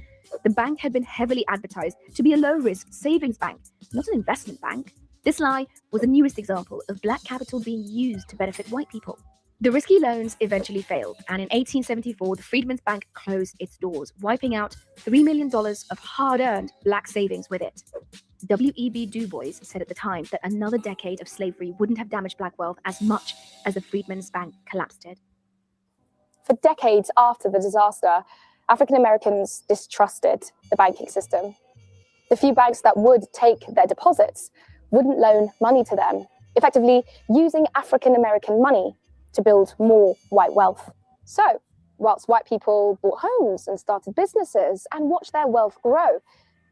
The bank had been heavily advertised to be a low-risk savings bank, not an investment bank. This lie was the newest example of black capital being used to benefit white people. The risky loans eventually failed, and in 1874, the Freedmen's Bank closed its doors, wiping out $3 million of hard-earned black savings with it. W.E.B. Du Bois said at the time that another decade of slavery wouldn't have damaged black wealth as much as the Freedmen's Bank collapse did. For decades after the disaster, African Americans distrusted the banking system. The few banks that would take their deposits wouldn't loan money to them, effectively using African American money to build more white wealth. So, whilst white people bought homes and started businesses and watched their wealth grow,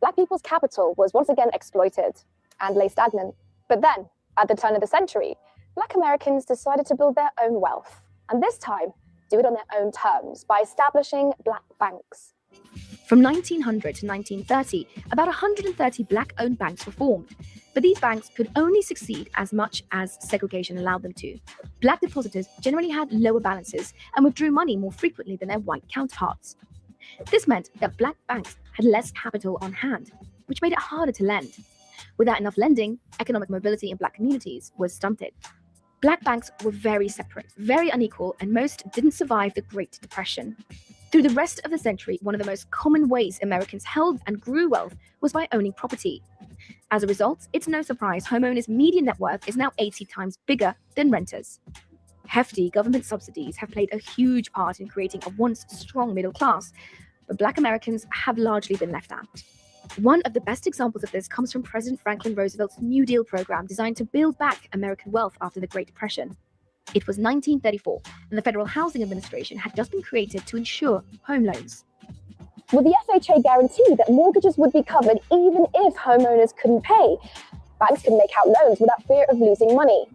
black people's capital was once again exploited and lay stagnant. But then, at the turn of the century, black Americans decided to build their own wealth, and this time, do it on their own terms by establishing black banks. From 1900 to 1930, about 130 black-owned banks were formed, but these banks could only succeed as much as segregation allowed them to. Black depositors generally had lower balances and withdrew money more frequently than their white counterparts. This meant that black banks had less capital on hand, which made it harder to lend. Without enough lending, economic mobility in black communities was stunted. Black banks were very separate, very unequal, and most didn't survive the Great Depression. Through the rest of the century, one of the most common ways Americans held and grew wealth was by owning property. As a result, it's no surprise homeowners' median net worth is now 80 times bigger than renters. Hefty government subsidies have played a huge part in creating a once strong middle class, but black Americans have largely been left out. One of the best examples of this comes from President Franklin Roosevelt's New Deal program designed to build back American wealth after the Great Depression. It was 1934, and the Federal Housing Administration had just been created to ensure home loans. With the FHA guarantee that mortgages would be covered even if homeowners couldn't pay, banks could make out loans without fear of losing money.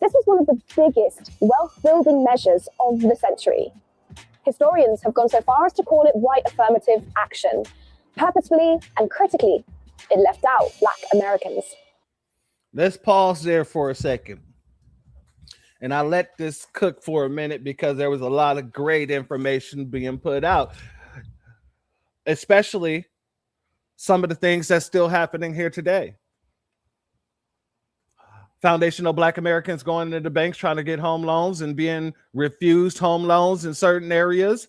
This was one of the biggest wealth-building measures of the century. Historians have gone so far as to call it white affirmative action. Purposefully and critically, it left out black Americans. Let's pause there for a second. And I let this cook for a minute because there was a lot of great information being put out, especially some of the things that's still happening here today. Foundational black Americans going into the banks trying to get home loans and being refused home loans in certain areas.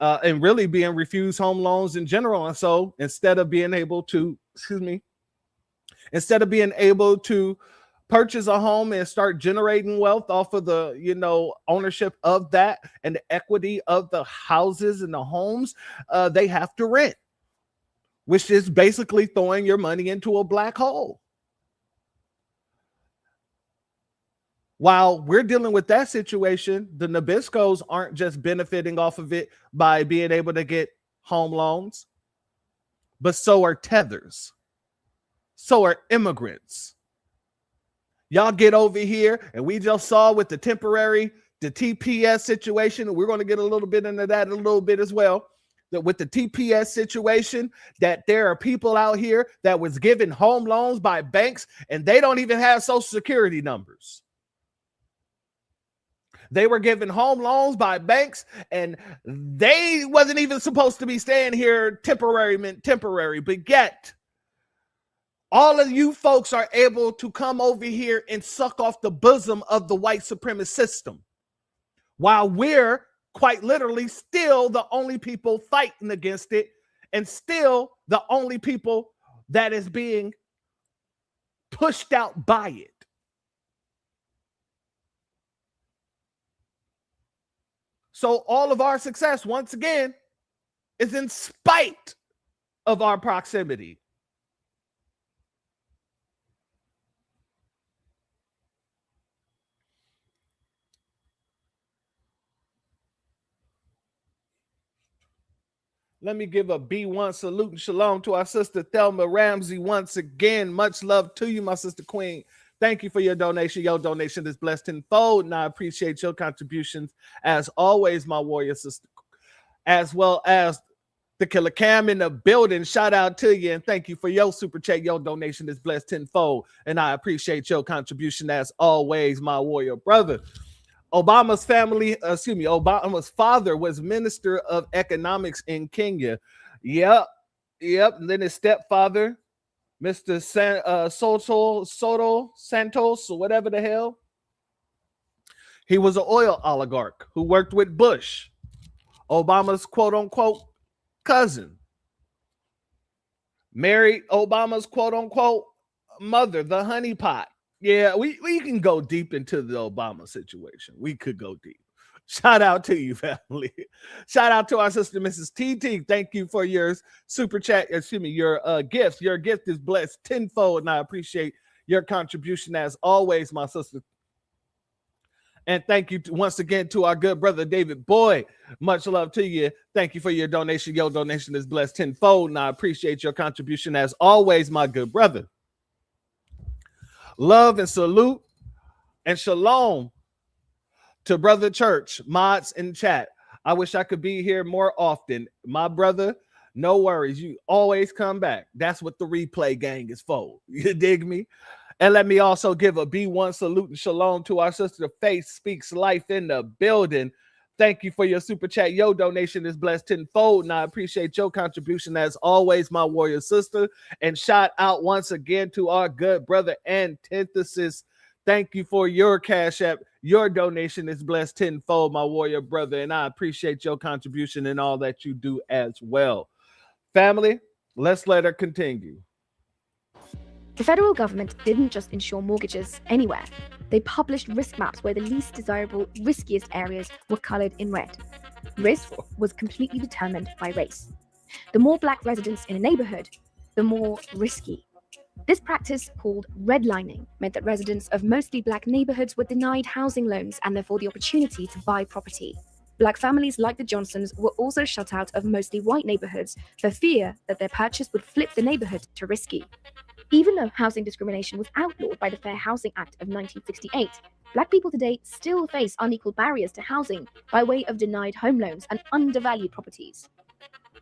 And really being refused home loans in general. And so instead of being able to, Instead of being able to purchase a home and start generating wealth off of the, ownership of that and the equity of the houses and the homes, they have to rent, which is basically throwing your money into a black hole. While we're dealing with that situation, the Nabiscos aren't just benefiting off of it by being able to get home loans, but so are tethers. So are immigrants. Y'all get over here, and we just saw with the TPS situation, we're going to get a little bit into that in a little bit as well, that with the TPS situation, that there are people out here that was given home loans by banks, and they don't even have social security numbers. They were given home loans by banks, and they wasn't even supposed to be staying here temporary, but yet all of you folks are able to come over here and suck off the bosom of the white supremacist system, while we're quite literally still the only people fighting against it, and still the only people that is being pushed out by it. So all of our success, once again, is in spite of our proximity. Let me give a B1 salute and shalom to our sister Thelma Ramsey once again. Much love to you, my sister Queen. Thank you for your donation. Your donation is blessed tenfold, and I appreciate your contributions as always, my warrior sister, as well as the Killer Cam in the building. Shout out to you, and thank you for your super chat. Your donation is blessed tenfold, and I appreciate your contribution as always, my warrior brother. Obama's father was Minister of Economics in Kenya. Yep. And then his stepfather, Mr. Soto Santos, or whatever the hell. He was an oil oligarch who worked with Bush, Obama's quote unquote cousin. Married Obama's quote unquote mother, the honeypot. Yeah, we can go deep into the Obama situation. We could go deep. Shout out to you, family. Shout out to our sister, Mrs. TT. Thank you for your super chat. Your gift. Your gift is blessed tenfold, and I appreciate your contribution as always, my sister. And thank you once again to our good brother, David Boyd. Much love to you. Thank you for your donation. Your donation is blessed tenfold, and I appreciate your contribution as always, my good brother. Love and salute and shalom to Brother Church, mods in chat. I wish I could be here more often. My brother, no worries. You always come back. That's what the replay gang is for. You dig me? And let me also give a B1 salute and shalom to our sister, Faith Speaks Life in the building. Thank you for your super chat. Your donation is blessed tenfold, and I appreciate your contribution as always, my warrior sister. And shout out once again to our good brother Antithesis. Thank you for your Cash App. Your donation is blessed tenfold, my warrior brother, and I appreciate your contribution and all that you do as well. Family, let's let her continue. The federal government didn't just insure mortgages anywhere. They published risk maps where the least desirable, riskiest areas were colored in red. Risk was completely determined by race. The more black residents in a neighborhood, the more risky. This practice, called redlining, meant that residents of mostly black neighborhoods were denied housing loans and therefore the opportunity to buy property. Black families like the Johnsons were also shut out of mostly white neighborhoods for fear that their purchase would flip the neighborhood to risky. Even though housing discrimination was outlawed by the Fair Housing Act of 1968, black people today still face unequal barriers to housing by way of denied home loans and undervalued properties.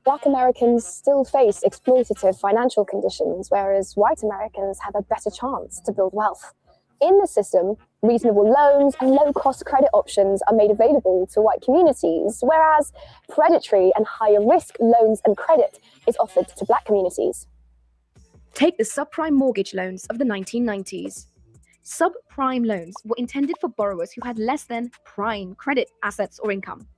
Black Americans still face exploitative financial conditions, whereas white Americans have a better chance to build wealth. In the system, reasonable loans and low-cost credit options are made available to white communities, whereas predatory and higher-risk loans and credit is offered to black communities. Take the subprime mortgage loans of the 1990s. Subprime loans were intended for borrowers who had less than prime credit assets or income.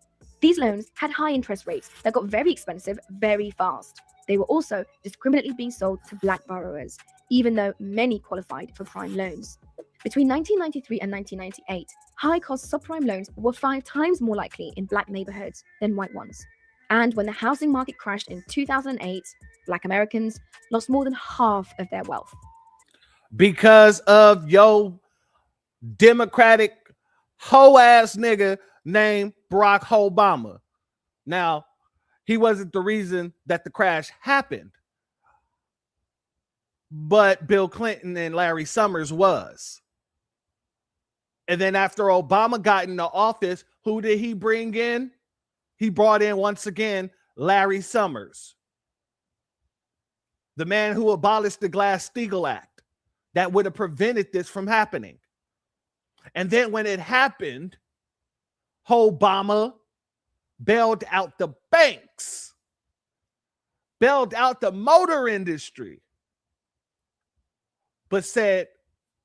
These loans had high interest rates that got very expensive very fast. They were also discriminately being sold to black borrowers. even though many qualified for prime loans. Between 1993 and 1998, high-cost subprime loans were 5 times more likely in black neighborhoods than white ones. And when the housing market crashed in 2008, black Americans lost more than half of their wealth. Because of yo Democratic hoe-ass nigga named Barack Obama. Now, he wasn't the reason that the crash happened, but Bill Clinton and Larry Summers was. And then after Obama got into office, who did he bring in? He brought in, once again, Larry Summers, the man who abolished the Glass-Steagall Act that would have prevented this from happening. And then when it happened, Obama bailed out the banks, bailed out the motor industry, but said,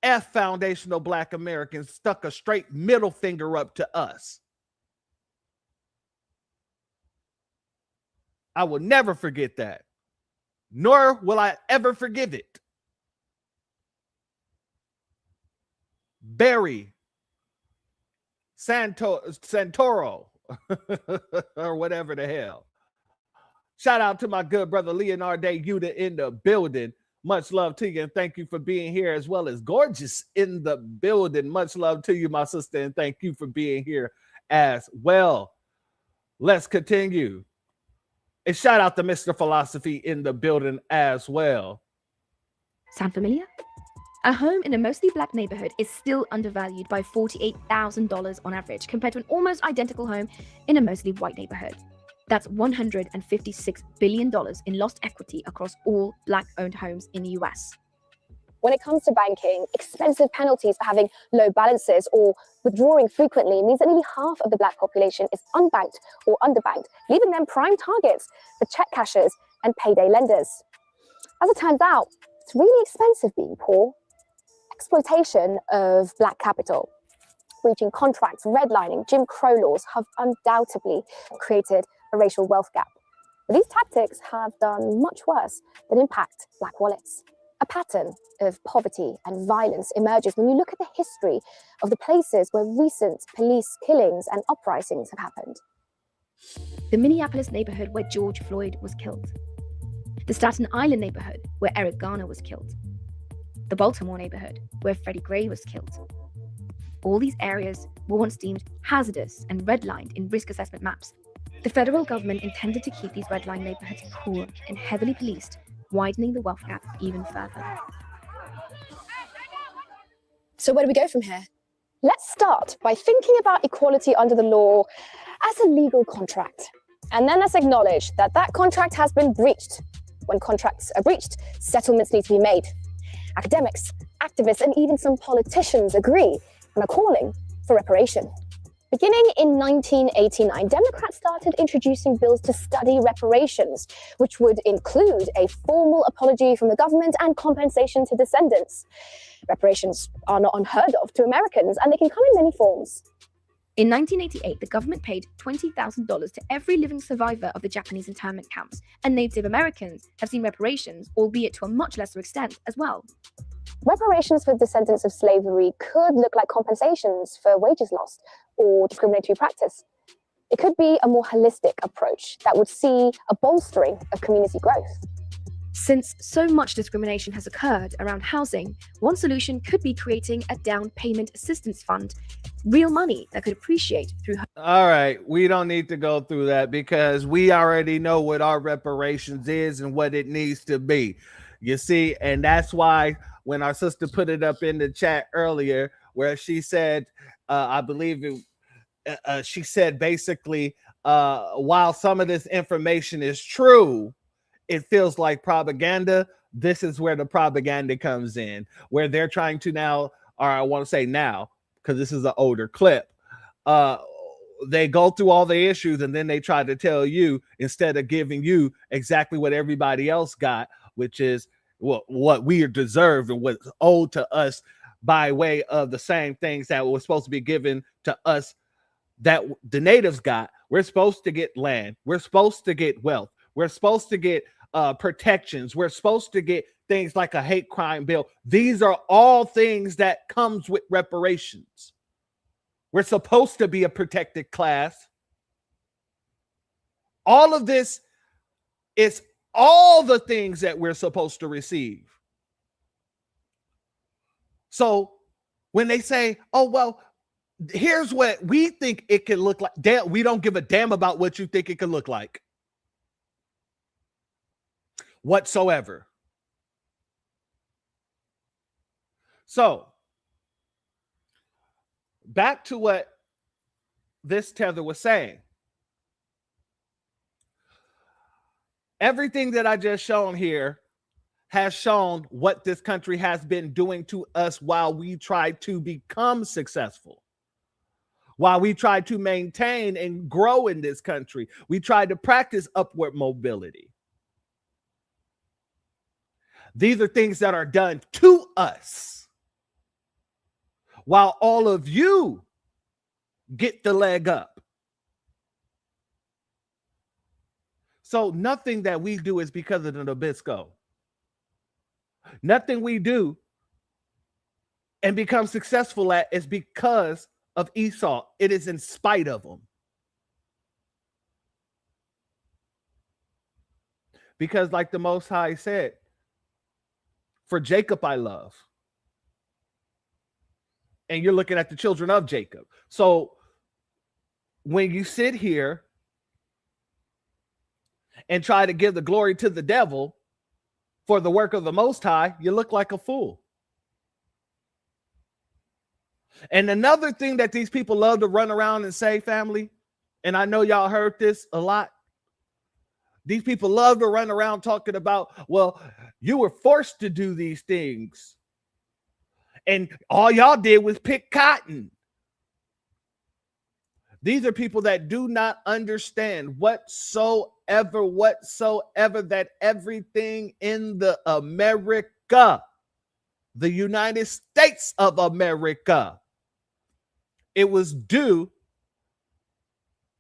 F foundational black Americans, stuck a straight middle finger up to us. I will never forget that, nor will I ever forgive it. Barry Santoro or whatever the hell. Shout out to my good brother Leonardo Yuta in the building. Much love to you, and thank you for being here, as well as Gorgeous in the building. Much love to you, my sister, and thank you for being here as well. Let's continue. And shout out to Mr. Philosophy in the building as well. Sound familiar? A home in a mostly black neighborhood is still undervalued by $48,000 on average, compared to an almost identical home in a mostly white neighborhood. That's $156 billion in lost equity across all black-owned homes in the US. When it comes to banking, expensive penalties for having low balances or withdrawing frequently means that nearly half of the black population is unbanked or underbanked, leaving them prime targets for check cashers and payday lenders. As it turns out, it's really expensive being poor. Exploitation of black capital, breaching contracts, redlining, Jim Crow laws have undoubtedly created a racial wealth gap. But these tactics have done much worse than impact black wallets. A pattern of poverty and violence emerges when you look at the history of the places where recent police killings and uprisings have happened. The Minneapolis neighborhood where George Floyd was killed. The Staten Island neighborhood where Eric Garner was killed. The Baltimore neighborhood where Freddie Gray was killed. All these areas were once deemed hazardous and redlined in risk assessment maps. The federal government intended to keep these redlined neighborhoods poor and heavily policed, widening the wealth gap even further. So where do we go from here? Let's start by thinking about equality under the law as a legal contract. And then let's acknowledge that that contract has been breached. When contracts are breached, settlements need to be made. Academics, activists, and even some politicians agree and are calling for reparation. Beginning in 1989, Democrats started introducing bills to study reparations, which would include a formal apology from the government and compensation to descendants. Reparations are not unheard of to Americans, and they can come in many forms. In 1988, the government paid $20,000 to every living survivor of the Japanese internment camps, and Native Americans have seen reparations, albeit to a much lesser extent as well. Reparations for descendants of slavery could look like compensations for wages lost or discriminatory practice. It could be a more holistic approach that would see a bolstering of community growth. Since so much discrimination has occurred around housing, one solution could be creating a down payment assistance fund, real money that could appreciate through. All right, we don't need to go through that because we already know what our reparations is and what it needs to be. You see, and that's why when our sister put it up in the chat earlier, where she said, I believe it, she said basically, while some of this information is true, it feels like propaganda. This is where the propaganda comes in, where they're trying to now, or I want to say now, because this is an older clip. They go through all the issues and then they try to tell you, instead of giving you exactly what everybody else got, which is what we deserve and what's owed to us by way of the same things that were supposed to be given to us that the natives got. We're supposed to get land. We're supposed to get wealth. We're supposed to get protections. We're supposed to get things like a hate crime bill. These are all things that comes with reparations. We're supposed to be a protected class. All of this is all the things that we're supposed to receive. So when they say, oh, well, here's what we think it can look like. Damn, we don't give a damn about what you think it can look like whatsoever. So back to what this tether was saying. Everything that I just shown here has shown what this country has been doing to us while we try to become successful. While we try to maintain and grow in this country, we try to practice upward mobility. These are things that are done to us, while all of you get the leg up. So nothing that we do is because of the Nabisco. Nothing we do and become successful at is because of Esau. It is in spite of them. Because like the Most High said, for Jacob I love. And you're looking at the children of Jacob. So when you sit here and try to give the glory to the devil for the work of the Most High, you look like a fool. And another thing that these people love to run around and say, family, and I know y'all heard this a lot. These people love to run around talking about, well, you were forced to do these things. And all y'all did was pick cotton. These are people that do not understand whatsoever that everything in the America, the United States of America, it was due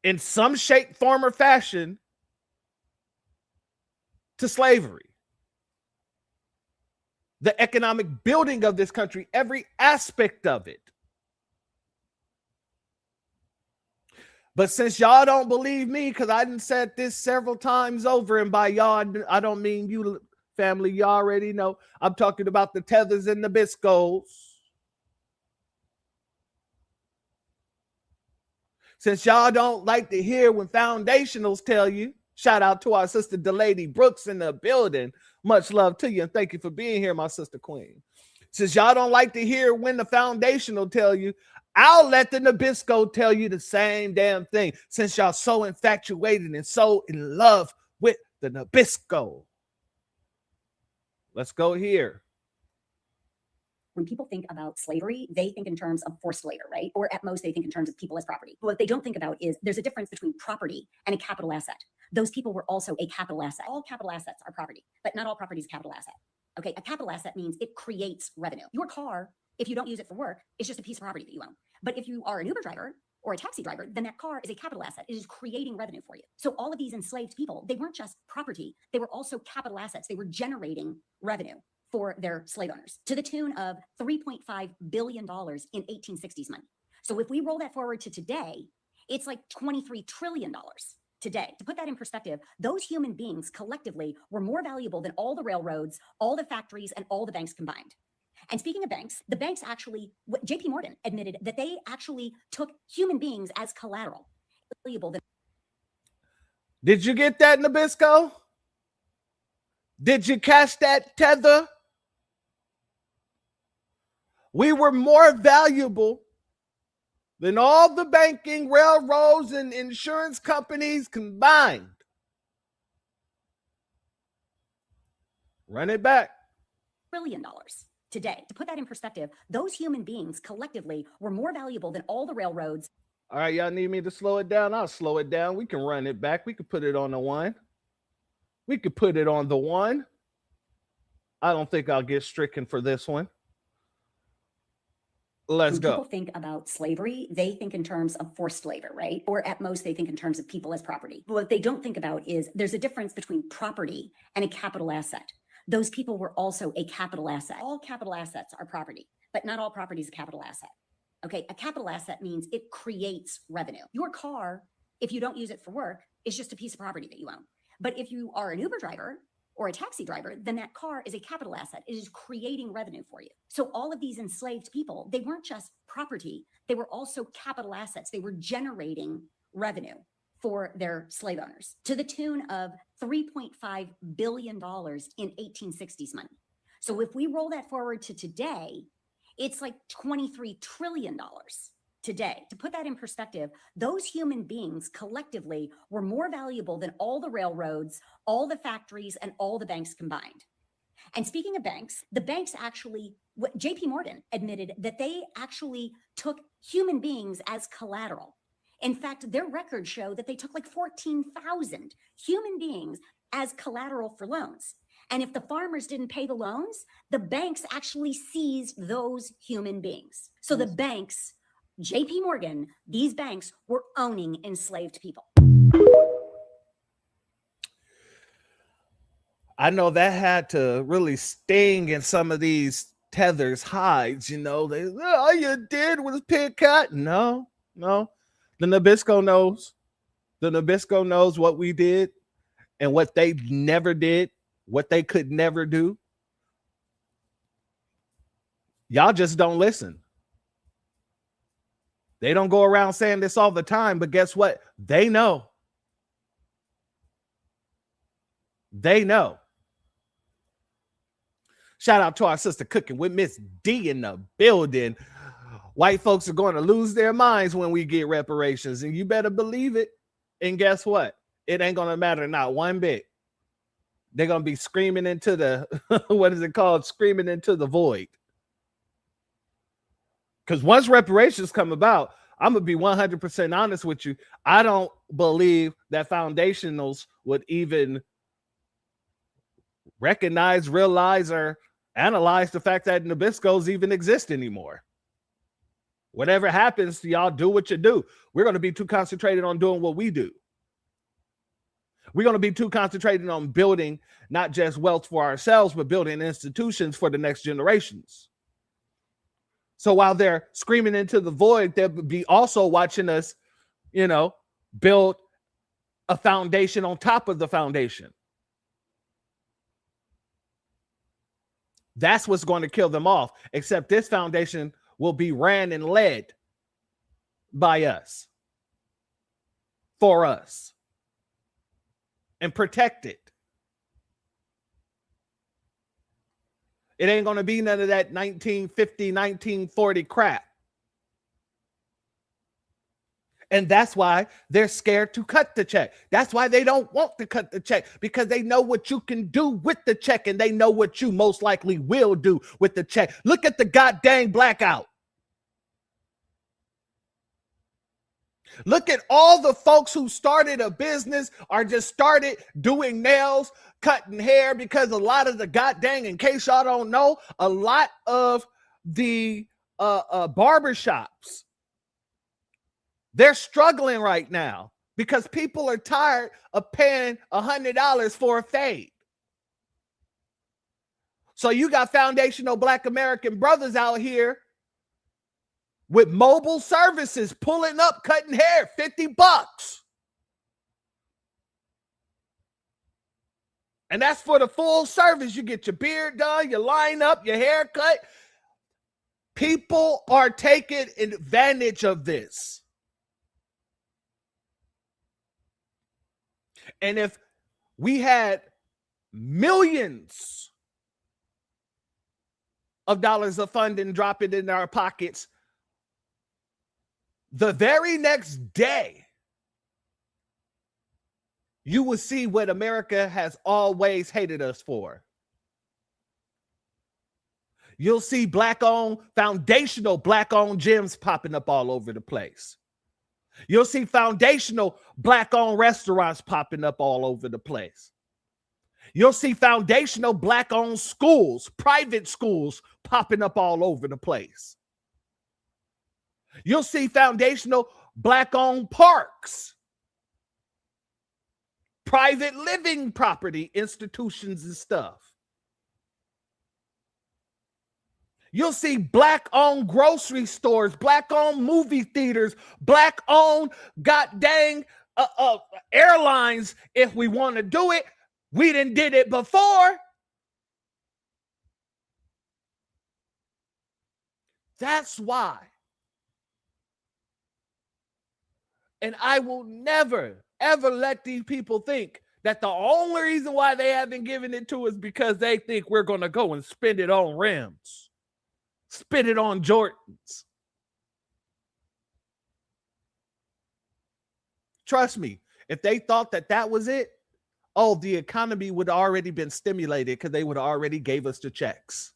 in some shape, form, or fashion to slavery. The economic building of this country, every aspect of it. But since y'all don't believe me, because I done said this several times over, and by y'all, I don't mean you, family, you already know. I'm talking about the tethers and the biscos. Since y'all don't like to hear when foundationals tell you, shout out to our sister Delady Brooks in the building. Much love to you, and thank you for being here, my sister Queen. Since y'all don't like to hear when the foundational tell you, I'll let the Nabisco tell you the same damn thing, since y'all so infatuated and so in love with the Nabisco. Let's go here. When people think about slavery, they think in terms of forced labor, right? Or at most, they think in terms of people as property. What they don't think about is there's a difference between property and a capital asset. Those people were also a capital asset. All capital assets are property, but not all property is a capital asset. Okay, a capital asset means it creates revenue. Your car, if you don't use it for work, is just a piece of property that you own. But if you are an Uber driver or a taxi driver, then that car is a capital asset. It is creating revenue for you. So all of these enslaved people, they weren't just property, they were also capital assets. They were generating revenue for their slave owners to the tune of $3.5 billion in 1860s money. So if we roll that forward to today, it's like $23 trillion today. To put that in perspective, those human beings collectively were more valuable than all the railroads, all the factories, and all the banks combined. And speaking of banks, the banks actually, JP Morgan admitted that they actually took human beings as collateral. Did you get that, Nabisco? Did you catch that, tether? We were more valuable than all the banking, railroads, and insurance companies combined. Run it back. $1 trillion today. To put that in perspective, those human beings collectively were more valuable than all the railroads. All right, y'all need me to slow it down? I'll slow it down. We can run it back. We could put it on the one. We could put it on the one. I don't think I'll get stricken for this one. Let's go. When people think about slavery, they think in terms of forced labor, right? Or at most, they think in terms of people as property. What they don't think about is there's a difference between property and a capital asset. those people were also a capital asset. All capital assets are property, but not all property is a capital asset. Okay, a capital asset means it creates revenue. Your car, if you don't use it for work, is just a piece of property that you own. But if you are an Uber driver or a taxi driver, then that car is a capital asset. It is creating revenue for you. So all of these enslaved people, they weren't just property, they were also capital assets. They were generating revenue for their slave owners to the tune of $3.5 billion in 1860s money. So if we roll that forward to today, it's like $23 trillion today. To put that in perspective, those human beings collectively were more valuable than all the railroads, all the factories, and all the banks combined. And speaking of banks, the banks actually, JP Morgan admitted that they actually took human beings as collateral. In fact, their records show that they took like 14,000 human beings as collateral for loans. And if the farmers didn't pay the loans, the banks actually seized those human beings. So the banks, JP Morgan, these banks were owning enslaved people. I know that had to really sting in some of these tethers' hides, you know. They, all you did was pick cotton. No. The Nabisco knows. The Nabisco knows what we did and what they never did, what they could never do. Y'all just don't listen. They don't go around saying this all the time, but guess what? They know. They know. Shout out to our sister Cooking with Miss D in the building. White folks are going to lose their minds when we get reparations, and you better believe it. And guess what? It ain't going to matter not one bit. They're going to be screaming into the, what is it called? Screaming into the void. Because once reparations come about, I'm going to be 100% honest with you. I don't believe that foundationals would even recognize, realize, or analyze the fact that Nabiscos even exist anymore. Whatever happens to y'all, do what you do. We're going to be too concentrated on doing what we do. We're going to be too concentrated on building not just wealth for ourselves, but building institutions for the next generations. So while they're screaming into the void, they'll be also watching us, you know, build a foundation on top of the foundation. That's what's going to kill them off, except this foundation will be ran and led by us, for us, and protected. It ain't going to be none of that 1950, 1940 crap. And that's why they're scared to cut the check. That's why they don't want to cut the check, because they know what you can do with the check, and they know what you most likely will do with the check. Look at the goddamn blackout. Look at all the folks who started a business or just started doing nails, cutting hair, because a lot of the goddamn, in case y'all don't know, a lot of the barbershops, they're struggling right now because people are tired of paying $100 for a fade. So you got foundational Black American brothers out here with mobile services pulling up, cutting hair, $50. And that's for the full service. You get your beard done, you line up, your hair cut. People are taking advantage of this. And if we had millions of dollars of funding drop it in our pockets, the very next day, you will see what America has always hated us for. You'll see Black-owned, foundational Black-owned gyms popping up all over the place. You'll see foundational Black-owned restaurants popping up all over the place. You'll see foundational Black-owned schools, private schools popping up all over the place. You'll see foundational Black-owned parks, private living property institutions and stuff. You'll see black-owned grocery stores, black-owned movie theaters, black-owned god dang airlines. If we want to do it, we done did it before. That's why. And I will never, ever let these people think that the only reason why they haven't given it to us because they think we're going to go and spend it on rims, spend it on Jordans. Trust me, if they thought that that was it, oh, the economy would have already been stimulated because they would have already gave us the checks.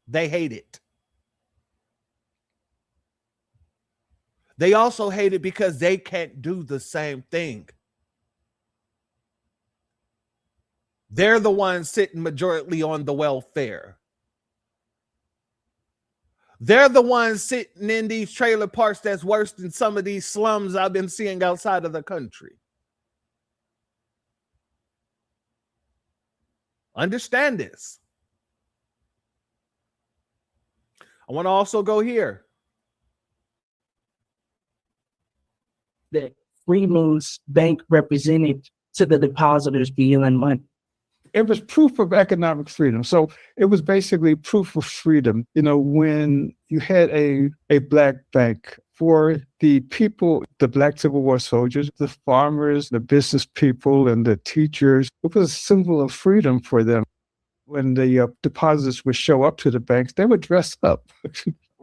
They hate it. They also hate it because they can't do the same thing. They're the ones sitting majority on the welfare. They're the ones sitting in these trailer parks that's worse than some of these slums I've been seeing outside of the country. Understand this. I want to also go here. That Freeman's bank represented to the depositors beyond money. It was proof of economic freedom. So it was basically proof of freedom. You know, when you had a black bank for the people, the black Civil War soldiers, the farmers, the business people, and the teachers, it was a symbol of freedom for them. When the depositors would show up to the banks, they would dress up.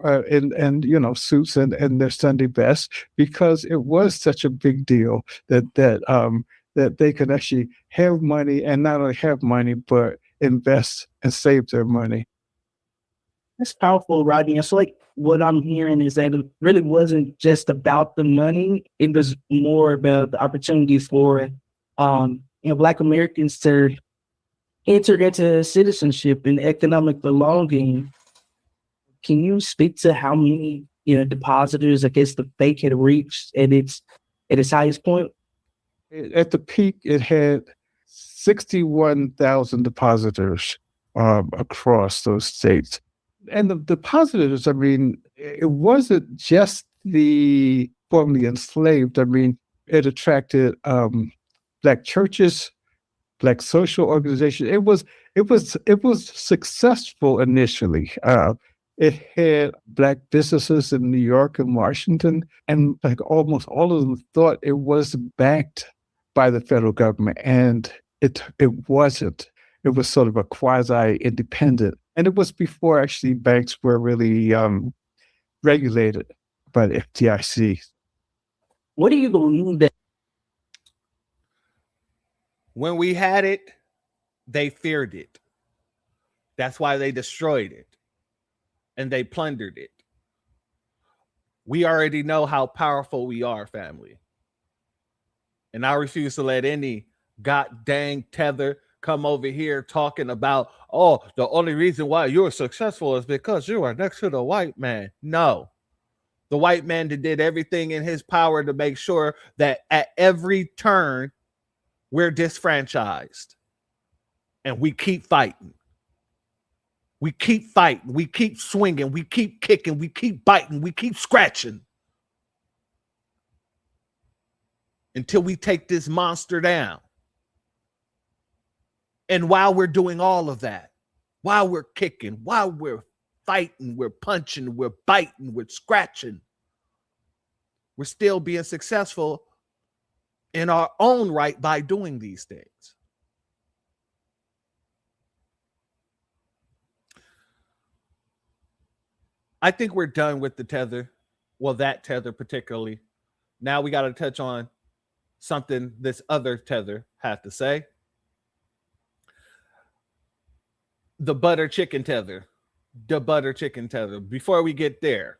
And you know, suits and their Sunday best, because it was such a big deal that they could actually have money, and not only have money but invest and save their money. That's powerful, Rodney. It's like what I'm hearing is that it really wasn't just about the money; it was more about the opportunities for Black Americans to enter into citizenship and economic belonging. Can you speak to how many depositors, I guess, the bank had reached at its highest point? At the peak, it had 61,000 depositors across those states. And the depositors, I mean, it wasn't just the formerly enslaved. I mean, it attracted Black churches, Black social organizations. It was successful initially. It had Black businesses in New York and Washington, and like almost all of them thought it was backed by the federal government, and it wasn't. It was sort of a quasi-independent, and it was before actually banks were really regulated by the FDIC. What do you believe that? When we had it, they feared it. That's why they destroyed it. And they plundered it. We already know how powerful we are, family. And I refuse to let any god dang tether come over here talking about, oh, the only reason why you're successful is because you are next to the white man. No. The white man did everything in his power to make sure that at every turn, we're disfranchised. And we keep fighting. We keep fighting, we keep swinging, we keep kicking, we keep biting, we keep scratching until we take this monster down. And while we're doing all of that, while we're kicking, while we're fighting, we're punching, we're biting, we're scratching, we're still being successful in our own right by doing these things. I think we're done with the tether. Well, that tether particularly. Now we got to touch on something this other tether had to say. The butter chicken tether. The butter chicken tether. Before we get there,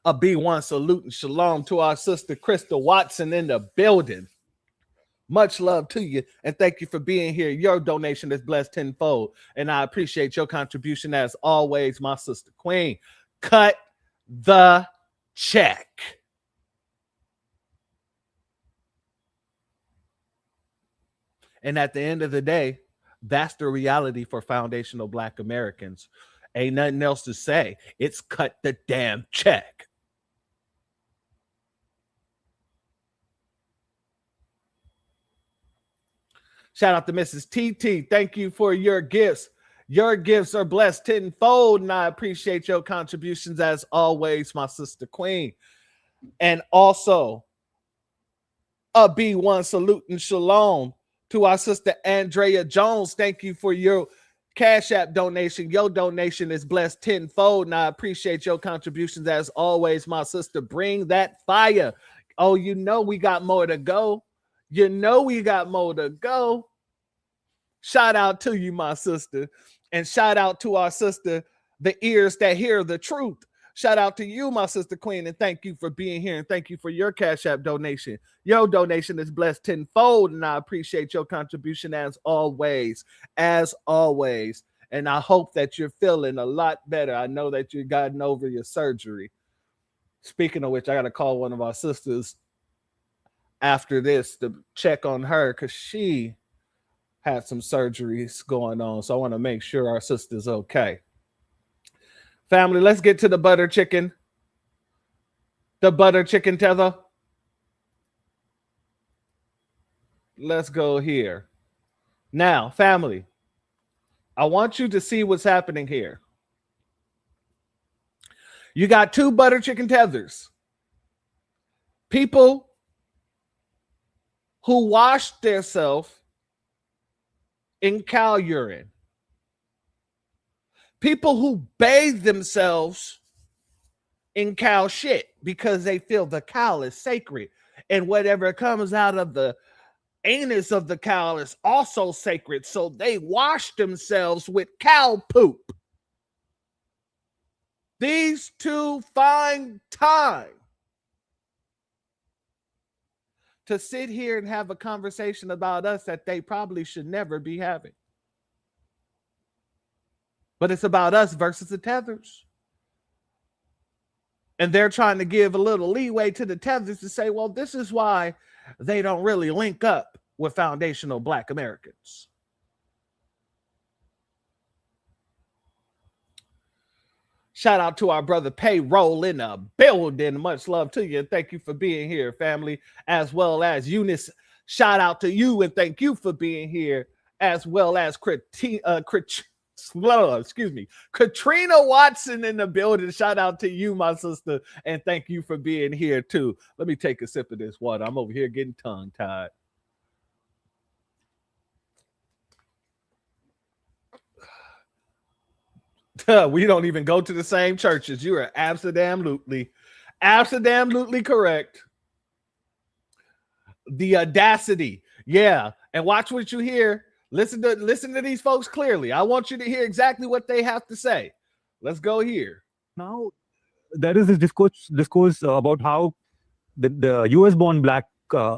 a B1 salute and shalom to our sister Crystal Watson in the building. Much love to you, and thank you for being here. Your donation is blessed tenfold, and I appreciate your contribution as always, my sister queen. Cut the check. And at the end of the day, that's the reality for foundational Black Americans. Ain't nothing else to say. It's cut the damn check. Shout out to Mrs. TT. Thank you for your gifts. Your gifts are blessed tenfold, and I appreciate your contributions as always, my sister Queen. And also, a B1 salute and shalom to our sister Andrea Jones. Thank you for your Cash App donation. Your donation is blessed tenfold, and I appreciate your contributions as always, my sister. Bring that fire. Oh, you know we got more to go. You know we got more to go. Shout out to you, my sister. And shout out to our sister, the ears that hear the truth. Shout out to you, my sister Queen, and thank you for being here, and thank you for your Cash App donation. Your donation is blessed tenfold, and I appreciate your contribution as always. And I hope that you're feeling a lot better. I know that you've gotten over your surgery. Speaking of which, I got to call one of our sisters after this to check on her because she had some surgeries going on. So I want to make sure our sister's okay. Family, let's get to the butter chicken. The butter chicken tether. Let's go here. Now, family, I want you to see what's happening here. You got two butter chicken tethers. People who wash themselves in cow urine. People who bathe themselves in cow shit because they feel the cow is sacred. And whatever comes out of the anus of the cow is also sacred. So they wash themselves with cow poop. These two find time to sit here and have a conversation about us that they probably should never be having. But it's about us versus the tethers. And they're trying to give a little leeway to the tethers to say, well, this is why they don't really link up with foundational Black Americans. Shout out to our brother Payroll in the building. Much love to you. And thank you for being here, family, as well as Eunice. Shout out to you and thank you for being here, as well as Katrina Watson in the building. Shout out to you, my sister, and thank you for being here too. Let me take a sip of this water. I'm over here getting tongue-tied. We don't even go to the same churches. You are absolutely correct. The audacity. Yeah. And watch what you hear. Listen to these folks clearly. I want you to hear exactly what they have to say. Let's go here. Now, there is this discourse about how the US-born Black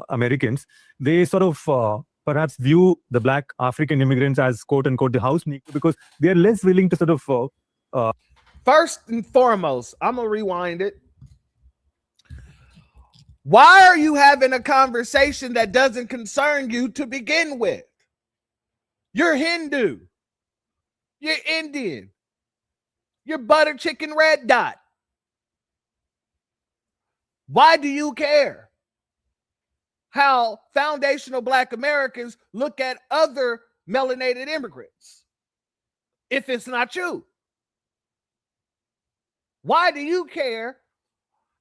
Americans, they sort of perhaps view the Black African immigrants as quote-unquote the house Negro because they are less willing to sort of... First and foremost, I'm going to rewind it. Why are you having a conversation that doesn't concern you to begin with? You're Hindu. You're Indian. You're butter chicken red dot. Why do you care how foundational Black Americans look at other melanated immigrants if it's not you? Why do you care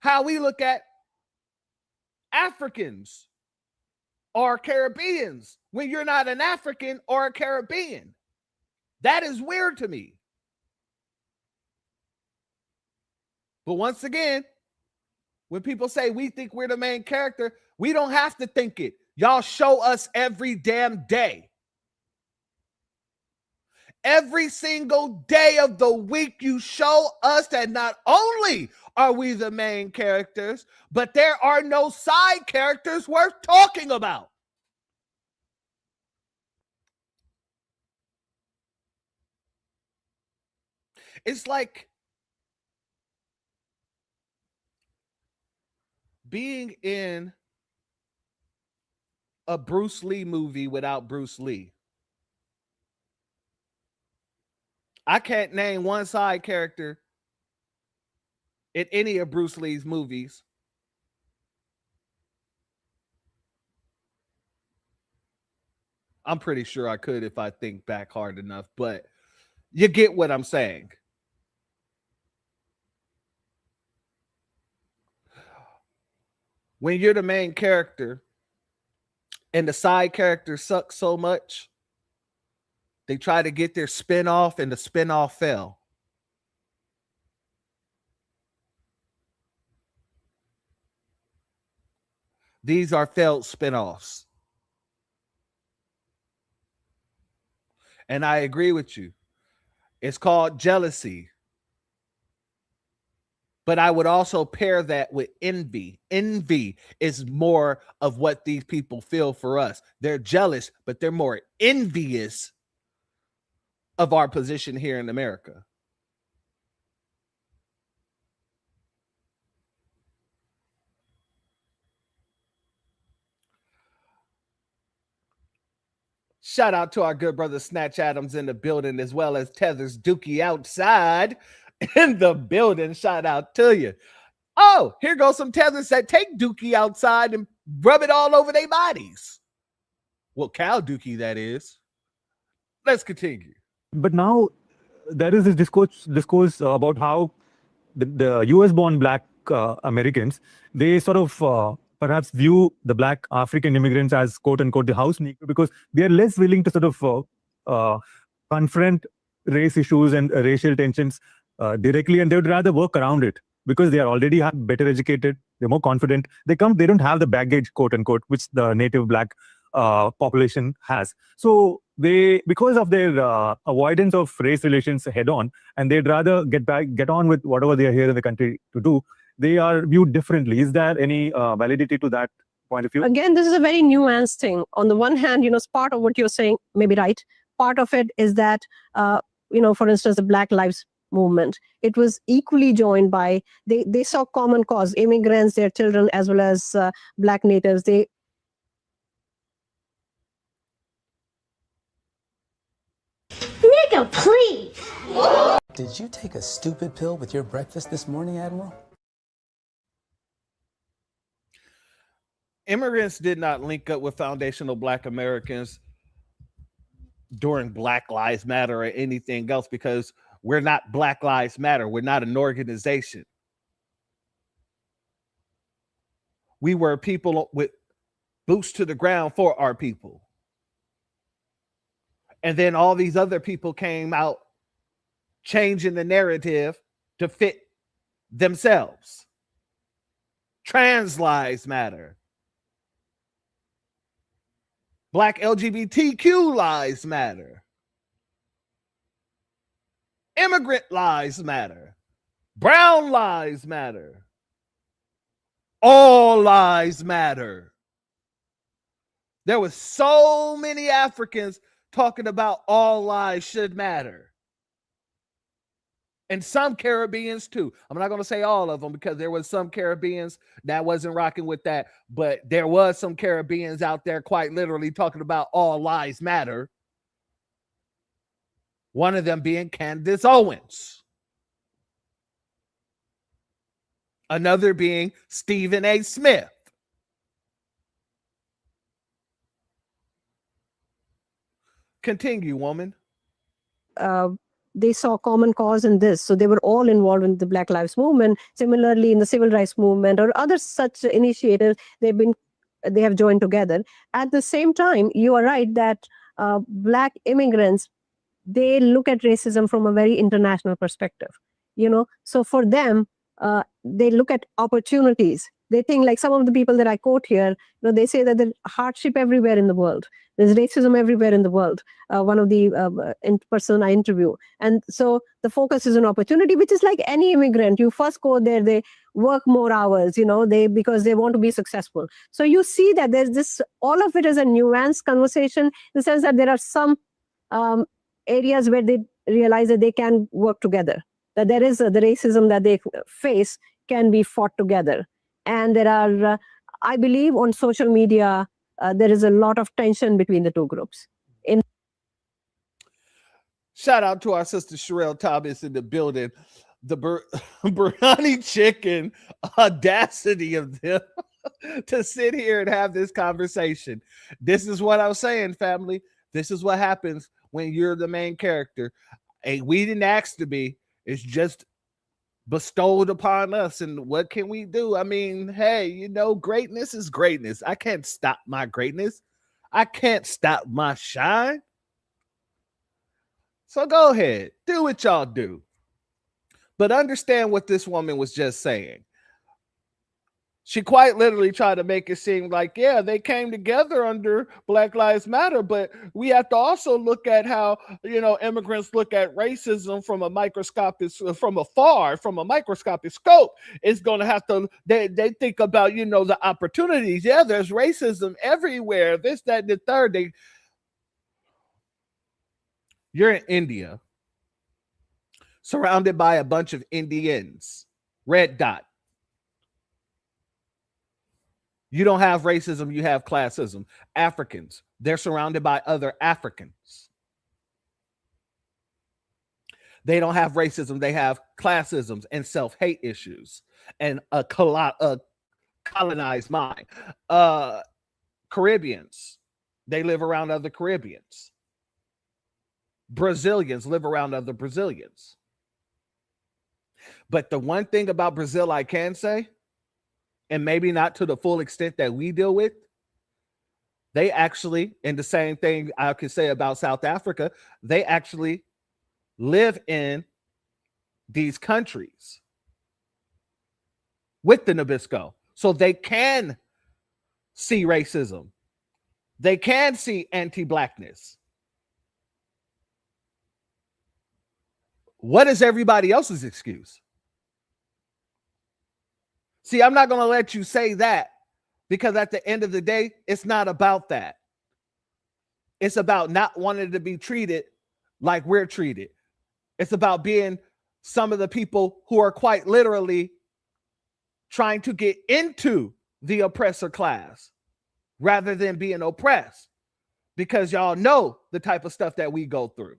how we look at Africans or Caribbeans when you're not an African or a Caribbean? That is weird to me. But once again, when people say we think we're the main character, we don't have to think it. Y'all show us every damn day. Every single day of the week, you show us that not only are we the main characters, but there are no side characters worth talking about. It's like being in a Bruce Lee movie without Bruce Lee. I can't name one side character in any of Bruce Lee's movies. I'm pretty sure I could if I think back hard enough, but you get what I'm saying. When you're the main character and the side characters suck so much, they try to get their spinoff and the spinoff fell. These are failed spinoffs. And I agree with you. It's called jealousy. But I would also pair that with envy. Envy is more of what these people feel for us. They're jealous, but they're more envious of our position here in America. Shout out to our good brother Snatch Adams in the building, as well as Tethers Dookie outside in the building. Shout out to you. Oh, here goes some Tethers that take Dookie outside and rub it all over their bodies. Well, Cal Dookie, that is. Let's continue. But now there is this discourse about how the US-born black Americans, they sort of perhaps view the black African immigrants as quote-unquote the house Negro, because they are less willing to sort of confront race issues and racial tensions directly, and they would rather work around it because they are already better educated, they're more confident. They don't have the baggage, quote-unquote, which the native black population has. So they, because of their avoidance of race relations head on, and they'd rather get on with whatever they are here in the country to do, they are viewed differently. Is there any validity to that point of view? Again, this is a very nuanced thing. On the one hand, part of what you're saying may be right. Part of it is that, for instance, the Black Lives Movement, it was equally joined by, they saw common cause, immigrants, their children, as well as black natives. Nigga, please. Did you take a stupid pill with your breakfast this morning, Admiral? Immigrants did not link up with foundational Black Americans during Black Lives Matter or anything else, because we're not Black Lives Matter. We're not an organization. We were people with boots to the ground for our people. And then all these other people came out changing the narrative to fit themselves. Trans lives matter. Black LGBTQ lives matter. Immigrant lives matter. Brown lives matter. All lives matter. There were so many Africans talking about all lives should matter. And some Caribbeans too. I'm not going to say all of them, because there was some Caribbeans that wasn't rocking with that, but there was some Caribbeans out there quite literally talking about all lives matter. One of them being Candace Owens. Another being Stephen A. Smith. Continue, woman. They saw common cause in this. So they were all involved in the Black Lives Movement. Similarly, in the Civil Rights Movement or other such initiatives, they have joined together. At the same time, you are right that Black immigrants, they look at racism from a very international perspective. So for them, they look at opportunities. They think, like some of the people that I quote here, they say that there's hardship everywhere in the world. There's racism everywhere in the world. One of the person I interview. And so the focus is on opportunity, which is like any immigrant. You first go there, they work more hours, because they want to be successful. So you see that there's this, all of it is a nuanced conversation, in the sense that there are some areas where they realize that they can work together, that there is the racism that they face can be fought together. And there are, I believe on social media, there is a lot of tension between the two groups. Shout out to our sister Sherelle Thomas in the building. The Biryani chicken audacity of them to sit here and have this conversation. This is what I was saying, family. This is what happens when you're the main character. We didn't ask to be. It's just bestowed upon us. And what can we do? I mean, hey, you know, greatness is greatness. I can't stop my greatness. I can't stop my shine. So go ahead, do what y'all do. But understand what this woman was just saying. She quite literally tried to make it seem like, yeah, they came together under Black Lives Matter, but we have to also look at how, you know, immigrants look at racism from a microscopic, from afar, from a microscopic scope. It's going to have to, they think about, you know, the opportunities. Yeah, there's racism everywhere. This, that, and the third. You're in India, surrounded by a bunch of Indians, red dot. You don't have racism, you have classism. Africans, they're surrounded by other Africans. They don't have racism, they have classisms and self-hate issues and a colonized mind. Caribbeans, they live around other Caribbeans. Brazilians live around other Brazilians. But the one thing about Brazil I can say, and maybe not to the full extent that we deal with, they actually, and the same thing I could say about South Africa, they actually live in these countries with the Nabisco. So they can see racism. They can see anti-blackness. What is everybody else's excuse? See, I'm not going to let you say that, because at the end of the day, it's not about that. It's about not wanting to be treated like we're treated. It's about being some of the people who are quite literally trying to get into the oppressor class rather than being oppressed, because y'all know the type of stuff that we go through.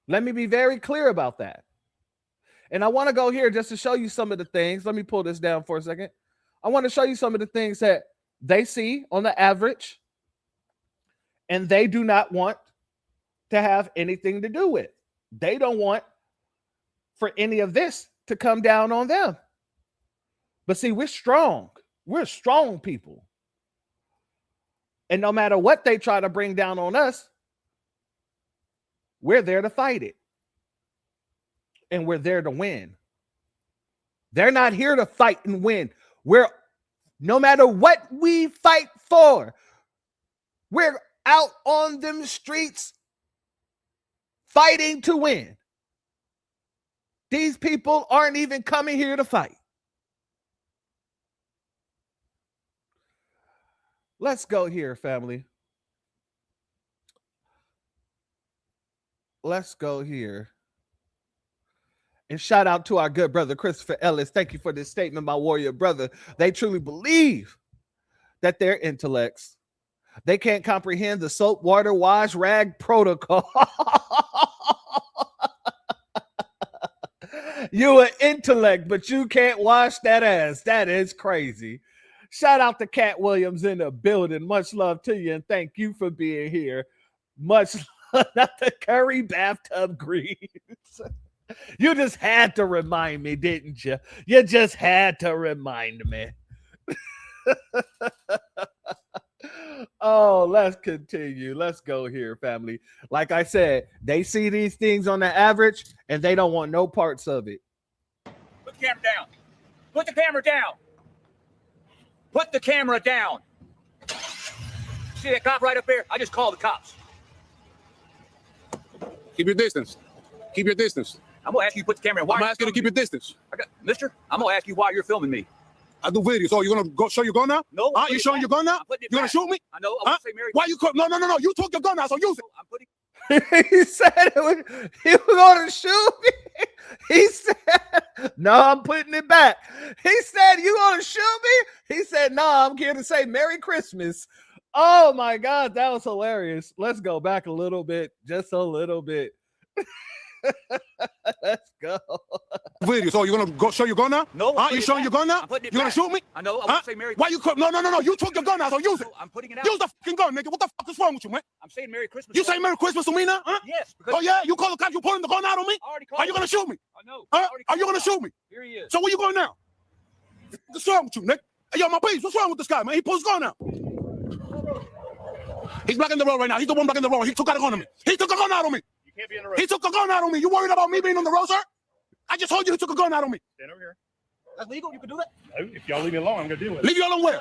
Let me be very clear about that. And I want to go here just to show you some of the things. Let me pull this down for a second. I want to show you some of the things that they see on the average and they do not want to have anything to do with. They don't want for any of this to come down on them. But see, we're strong. We're strong people. And no matter what they try to bring down on us, we're there to fight it. And we're there to win. They're not here to fight and win. No matter what we fight for, we're out on them streets fighting to win. These people aren't even coming here to fight. Let's go here, family. Let's go here. And shout out to our good brother, Christopher Ellis. Thank you for this statement, my warrior brother. They truly believe that their intellects, they can't comprehend the soap, water, wash, rag protocol. You an intellect, but you can't wash that ass. That is crazy. Shout out to Cat Williams in the building. Much love to you, and thank you for being here. Much love, not the curry bathtub greens. You just had to remind me, didn't you? You just had to remind me. Oh, let's continue. Let's go here, family. Like I said, they see these things on the average and they don't want no parts of it. Put the camera down. Put the camera down. Put the camera down. See that cop right up there? I just called the cops. Keep your distance. Keep your distance. I'm gonna ask you to put the camera. I'm asking you to keep your distance. Mister, I'm gonna ask you why you're filming me. I do videos. So you're gonna go show your gun now? No. You showing your gun now? You gonna shoot me? I know. I'm gonna say Mary. Why you? No. You took your gun now, so use it. I'm putting. He said he was going to shoot me. He said, no, I'm putting it back. He said, you going to shoot me? He said, no, I'm here to say Merry Christmas. Oh my God, that was hilarious. Let's go back a little bit, just a little bit. Let's go. Video. So you're gonna go show your gun now? No. You showing your gun now? You gonna shoot me? I know. I won't say Merry Why you? No. You took your gun out, so use it. I'm putting it out. Use the fucking gun, nigga. What the fuck is wrong with you, man? I'm saying Merry Christmas. You say Merry Christmas to me now? Huh? Yes. Oh yeah, you call the cops. You pulling the gun out on me? Are you gonna shoot me? I know. Are you gonna shoot me? Here he is. So where you going now? What's wrong with you, Nick? Hey, yo, my please. What's wrong with this guy, man? He pulls his gun out. He's blocking the road right now. He's the one blocking the road. He took out a gun on me. He took a gun out on me. You can't be in the road. He took a gun out on me. You worried about me being on the road, sir? I just told you he took a gun out on me. Stand over here. That's legal. You can do that. No, If y'all leave me alone, I'm gonna deal with it. leave you alone where?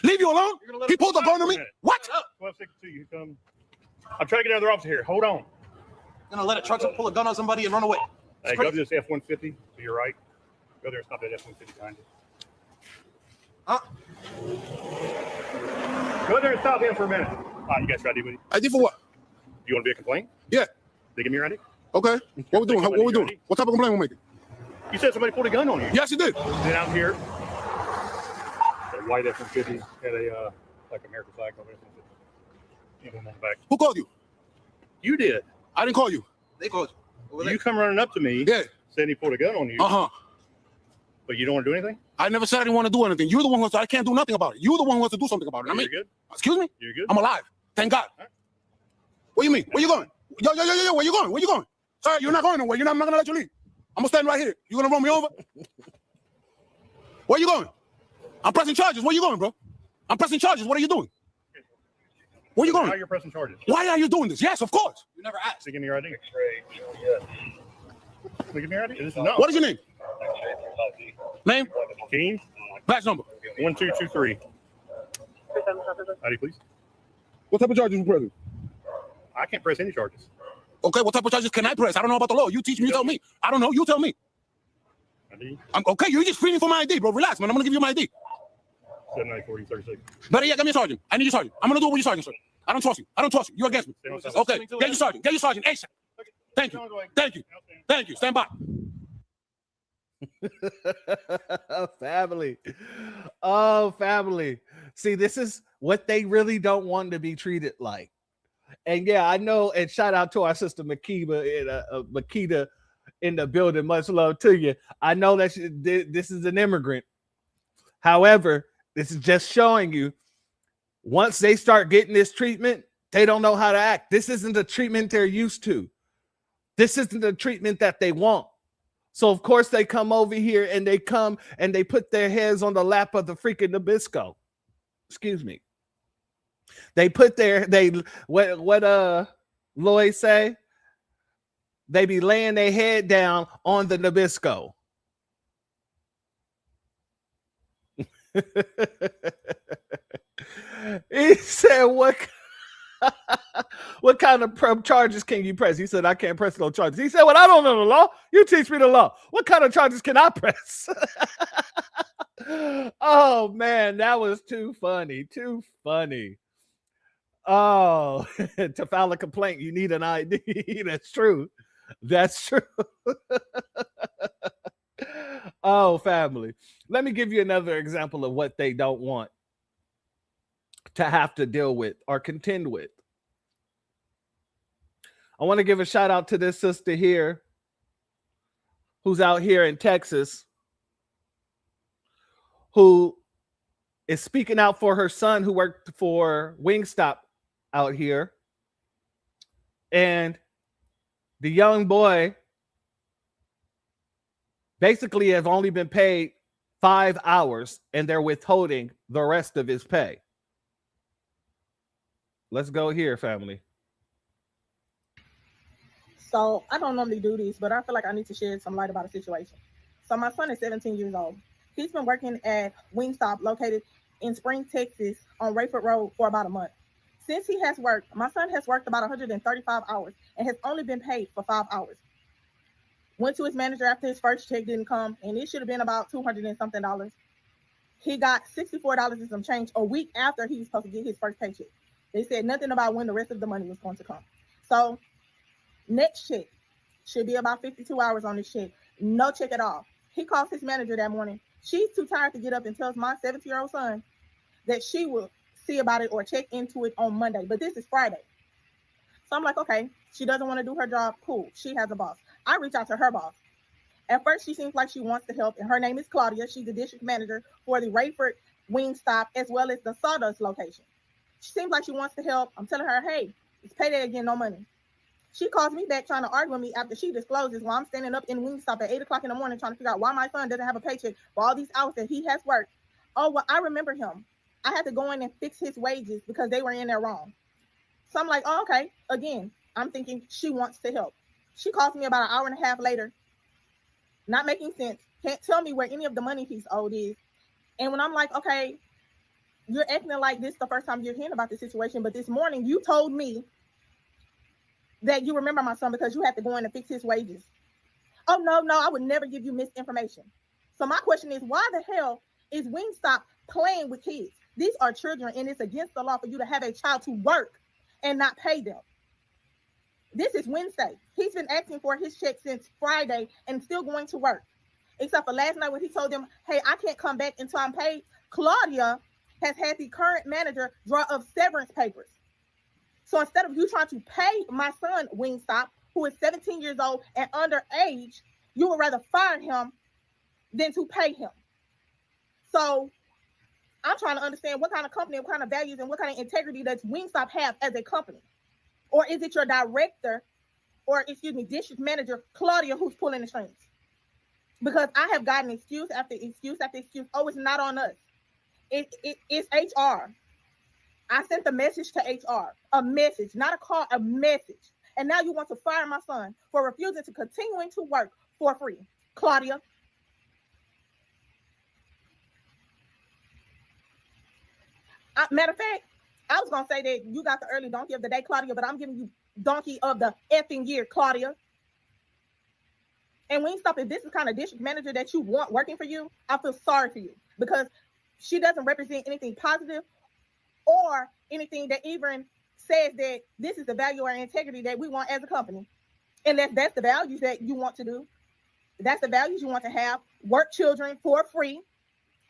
Leave you alone? He pulled a gun on me? What? 1262. You come. I'm trying to get another officer here. Hold on. Gonna let a truck pull a gun on somebody and run away. Hey, go to this F-150 to your right. Go there and stop that F-150 behind you. Go there and stop him for a minute. You guys got ID with you? ID for what? You want to be a complaint? Yeah. They give me your ID? Okay. What we doing? What we doing? What type of complaint we making? You said somebody pulled a gun on you. Yes, he did. Then out here, a white F-150 had a like American flag on it. On the back. Who called you? You did. I didn't call you. They called you. You come running up to me. Yeah. Saying he pulled a gun on you. But you don't want to do anything? I never said I didn't want to do anything. You're the one who said I can't do nothing about it. You're the one who wants to do something about it. I mean, You're good? Excuse me? You're good? I'm alive. Thank God. What do you mean? Where you going? Yo, where you going? Where you going? Sir, you're not going nowhere. I'm not going to let you leave. I'm going to stand right here. You going to run me over? Where you going? I'm pressing charges. Where you going, bro? I'm pressing charges. What are you doing? Where you going? Now you're pressing charges. Why are you doing this? Yes, of course. You never asked. So give me your ID. Give me your ID. This is no. What is your name? Name? Keen. Badge number. 1223. ID, please. What type of charges you pressing? I can't press any charges. Okay, what type of charges can I press? I don't know about the law. You teach me, you tell me. I don't know, you tell me. ID? Okay, you're just screaming for my ID, bro. Relax, man. I'm gonna give you my ID. 794036. Better yet, get me a sergeant. I need your sergeant. I'm gonna do it with your sergeant, sir. I don't trust you. I don't trust you. You're against me. Okay, get your sergeant. Get your sergeant. ASAP. Thank you. Thank you. Thank you. Stand by. Family. Oh, family. See, this is what they really don't want to be treated like. And yeah, I know. And shout out to our sister Makita in the building. Much love to you. I know that this is an immigrant. However, this is just showing you once they start getting this treatment, they don't know how to act. This isn't the treatment they're used to. This isn't the treatment that they want. So of course they come over here and they come and they put their heads on the lap of the freaking Nabisco. Excuse me. They put what Lloyd say? They be laying their head down on the Nabisco. He said, what kind of charges can you press? He said, I can't press no charges. He said, well, I don't know the law. You teach me the law. What kind of charges can I press? Oh, man, that was too funny. Too funny. Oh, to file a complaint, you need an ID. That's true. That's true. Oh, family. Let me give you another example of what they don't want to have to deal with or contend with. I want to give a shout out to this sister here who's out here in Texas who is speaking out for her son who worked for Wingstop out here. And the young boy basically has only been paid 5 hours and they're withholding the rest of his pay. Let's go here, family. So I don't normally do this, but I feel like I need to shed some light about a situation. So my son is 17 years old. He's been working at Wingstop located in Spring, Texas on Rayford Road for about a month. Since he has worked, my son has worked about 135 hours and has only been paid for 5 hours. Went to his manager after his first check didn't come, and it should have been about $200 and something. He got $64 and some change a week after he was supposed to get his first paycheck. They said nothing about when the rest of the money was going to come. So Next check should be about 52 hours on this check. No check at all. He calls his manager that morning. She's too tired to get up and tells my 17-year-old son that she will see about it or check into it on Monday. But this is Friday. So I'm like, okay, she doesn't want to do her job. Cool. She has a boss. I reach out to her boss. At first, she seems like she wants to help, and her name is Claudia. She's the district manager for the Rayford Wingstop as well as the Sawdust location. She seems like she wants to help. I'm telling her, hey, it's payday again, no money. She calls me back trying to argue with me after she discloses while I'm standing up in Wingstop at 8 o'clock in the morning trying to figure out why my son doesn't have a paycheck for all these hours that he has worked. Oh, well, I remember him. I had to go in and fix his wages because they were in there wrong. So I'm like, oh, okay. Again, I'm thinking she wants to help. She calls me about an hour and a half later, not making sense. Can't tell me where any of the money he's owed is. And when I'm like, okay, you're acting like this the first time you're hearing about the situation, but this morning you told me that you remember my son because you had to go in and fix his wages. Oh, no, I would never give you misinformation. So my question is, why the hell is Wingstop playing with kids? These are children, and it's against the law for you to have a child to work and not pay them. This is Wednesday. He's been asking for his check since Friday and still going to work. Except for last night when he told them, hey, I can't come back until I'm paid. Claudia has had the current manager draw up severance papers. So instead of you trying to pay my son, Wingstop, who is 17 years old and underage, you would rather fire him than to pay him. So I'm trying to understand what kind of company, what kind of values, and what kind of integrity does Wingstop have as a company? Or is it your director, or district manager, Claudia, who's pulling the strings? Because I have gotten excuse after excuse after excuse. Oh, it's not on us. It's HR. I sent the message to HR, a message, not a call, a message. And now you want to fire my son for refusing to continuing to work for free. Claudia. Matter of fact, I was going to say that you got the early donkey of the day, Claudia, but I'm giving you donkey of the effing year, Claudia. And Wingstop, if this is kind of district manager that you want working for you, I feel sorry for you because she doesn't represent anything positive or anything that even says that this is the value or integrity that we want as a company. And that's the values that you want to do. That's the values you want to have. Work children for free.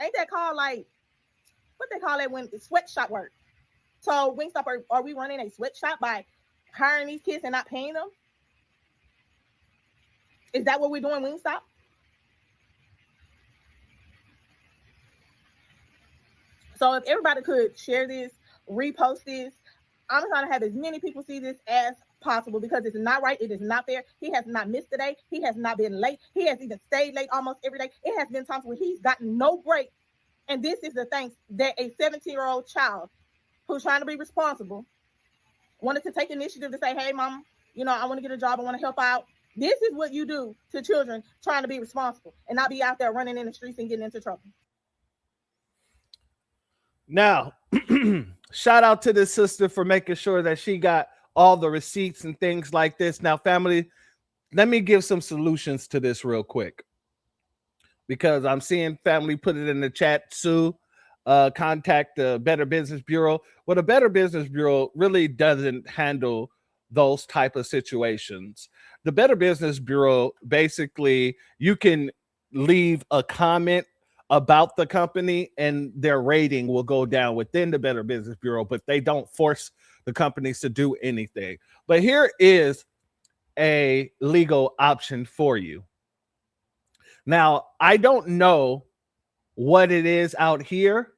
Ain't that called like, what they call it when it's sweatshop work? So Wingstop, are we running a sweatshop by hiring these kids and not paying them? Is that what we're doing, Wingstop? So if everybody could share this, repost this, I'm trying to have as many people see this as possible because it's not right. It is not fair. He has not missed a day. He has not been late. He has even stayed late almost every day. It has been times where he's gotten no break. And this is the thanks that a 17-year-old child who's trying to be responsible wanted to take initiative to say, hey, mom, I want to get a job. I want to help out. This is what you do to children trying to be responsible and not be out there running in the streets and getting into trouble. Now, shout out to this sister for making sure that she got all the receipts and things like this. Now, family, let me give some solutions to this real quick because I'm seeing family put it in the chat. Sue, contact the Better Business Bureau. Well, the Better Business Bureau really doesn't handle those type of situations. The Better Business Bureau, basically, you can leave a comment about the company and their rating will go down within the Better Business Bureau, but they don't force the companies to do anything. But here is a legal option for you. Now, I don't know what it is out here,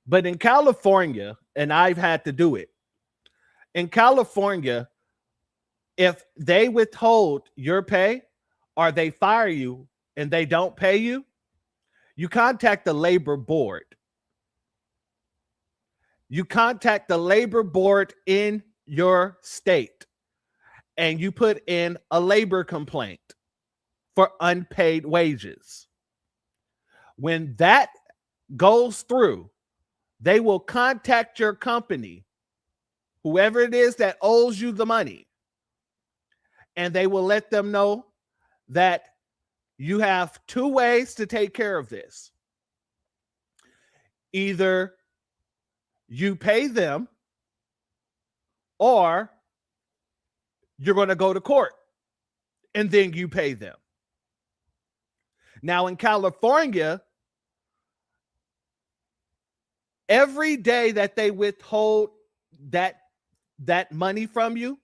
but in California, and I've had to do it, in California, if they withhold your pay or they fire you and they don't pay you, you contact the labor board. You contact the labor board in your state and you put in a labor complaint for unpaid wages. When that goes through, they will contact your company, whoever it is that owes you the money, and they will let them know that you have two ways to take care of this. Either you pay them or you're going to go to court and then you pay them. Now in California, every day that they withhold that money from you,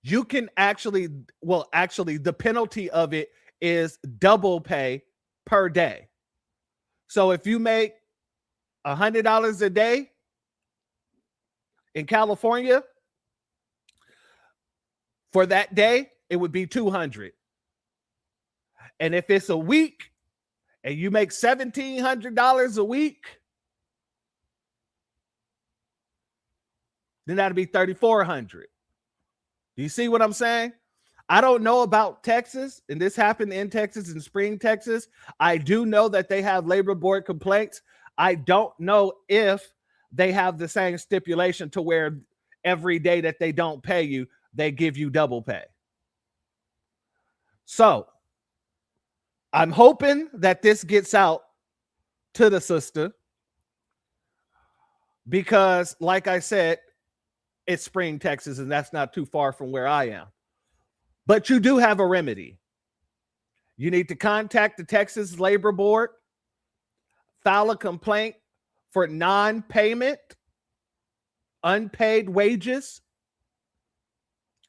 you can actually, the penalty of it is double pay per day. So if you make $100 a day in California, for that day, it would be $200. And if it's a week and you make $1,700 a week, then that'd be $3,400. Do you see what I'm saying? I don't know about Texas, and this happened in Texas, in Spring, Texas. I do know that they have labor board complaints. I don't know if they have the same stipulation to where every day that they don't pay you, they give you double pay. So I'm hoping that this gets out to the sister because, like I said, it's Spring, Texas, and that's not too far from where I am. But you do have a remedy. You need to contact the Texas Labor Board, file a complaint for non-payment, unpaid wages,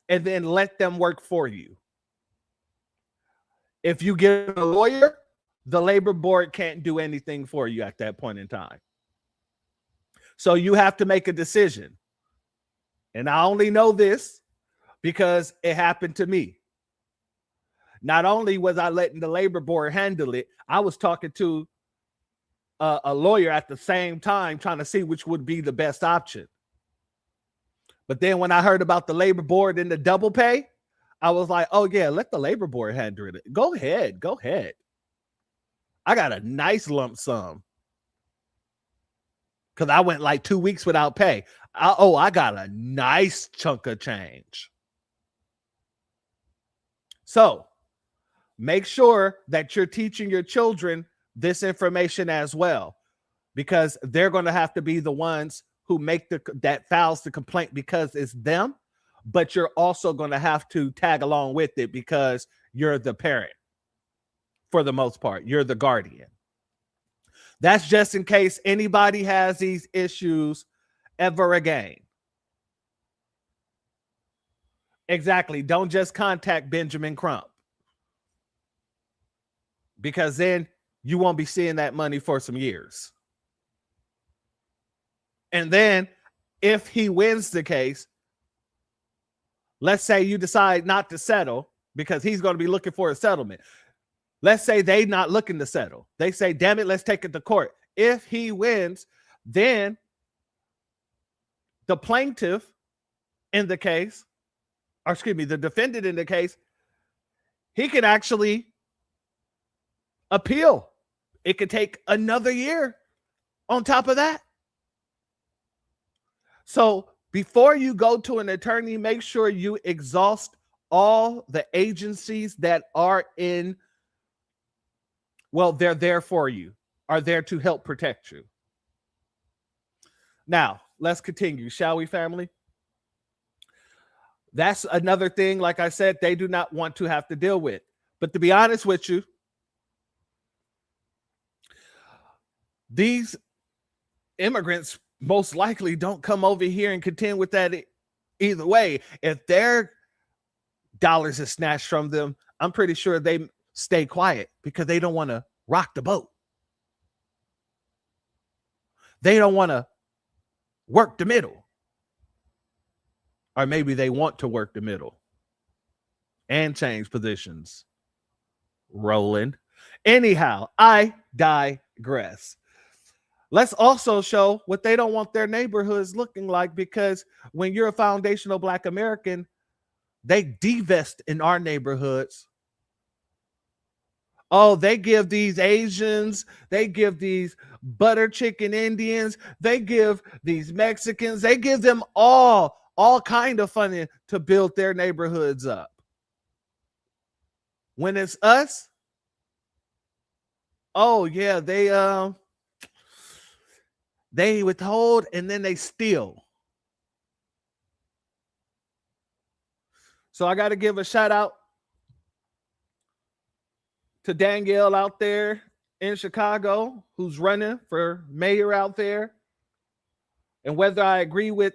and then let them work for you. If you get a lawyer, the labor board can't do anything for you at that point in time. So you have to make a decision. And I only know this because it happened to me. Not only was I letting the labor board handle it, I was talking to a lawyer at the same time trying to see which would be the best option. But then when I heard about the labor board and the double pay, I was like, oh yeah, let the labor board handle it. Go ahead. I got a nice lump sum because I went like 2 weeks without pay. I got a nice chunk of change. So make sure that you're teaching your children this information as well, because they're going to have to be the ones who make that files the complaint because it's them, but you're also going to have to tag along with it because you're the parent. For the most part, you're the guardian. That's just in case anybody has these issues ever again. Exactly. Don't just contact Benjamin Crump, because then you won't be seeing that money for some years. And then if he wins the case, let's say you decide not to settle because he's going to be looking for a settlement. Let's say they're not looking to settle. They say, damn it, let's take it to court. If he wins, then the plaintiff in the case, or excuse me, the defendant in the case, he can actually appeal. It could take another year on top of that. So before you go to an attorney, make sure you exhaust all the agencies that are in, well, they're there for you, are there to help protect you. Now, let's continue, shall we, family? That's another thing, like I said, they do not want to have to deal with. But to be honest with you, these immigrants most likely don't come over here and contend with that either way. If their dollars is snatched from them, I'm pretty sure they stay quiet because they don't want to rock the boat. They don't want to work the middle. Or maybe they want to work the middle and change positions. Roland. Anyhow, I digress. Let's also show what they don't want their neighborhoods looking like, because when you're a foundational Black American, they divest in our neighborhoods. Oh, they give these Asians, they give these butter chicken Indians, they give these Mexicans, they give them all kind of funding to build their neighborhoods up. When it's us, oh yeah, they withhold and then they steal. So I got to give a shout out to Danielle out there in Chicago who's running for mayor out there. And whether I agree with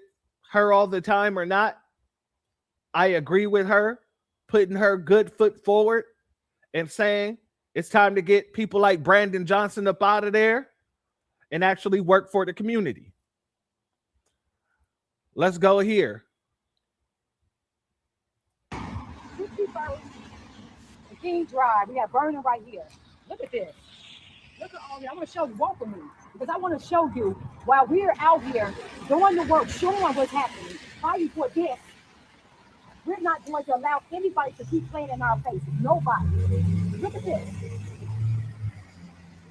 her all the time or not, I agree with her putting her good foot forward and saying it's time to get people like Brandon Johnson up out of there and actually work for the community. Let's go here. King Drive, we have Vernon right here. Look at this. Look at all this. I want to show you, walk with me, because I want to show you while we're out here doing the work, showing what's happening, fighting for this. We're not going to allow anybody to keep playing in our faces. Nobody. Look at this.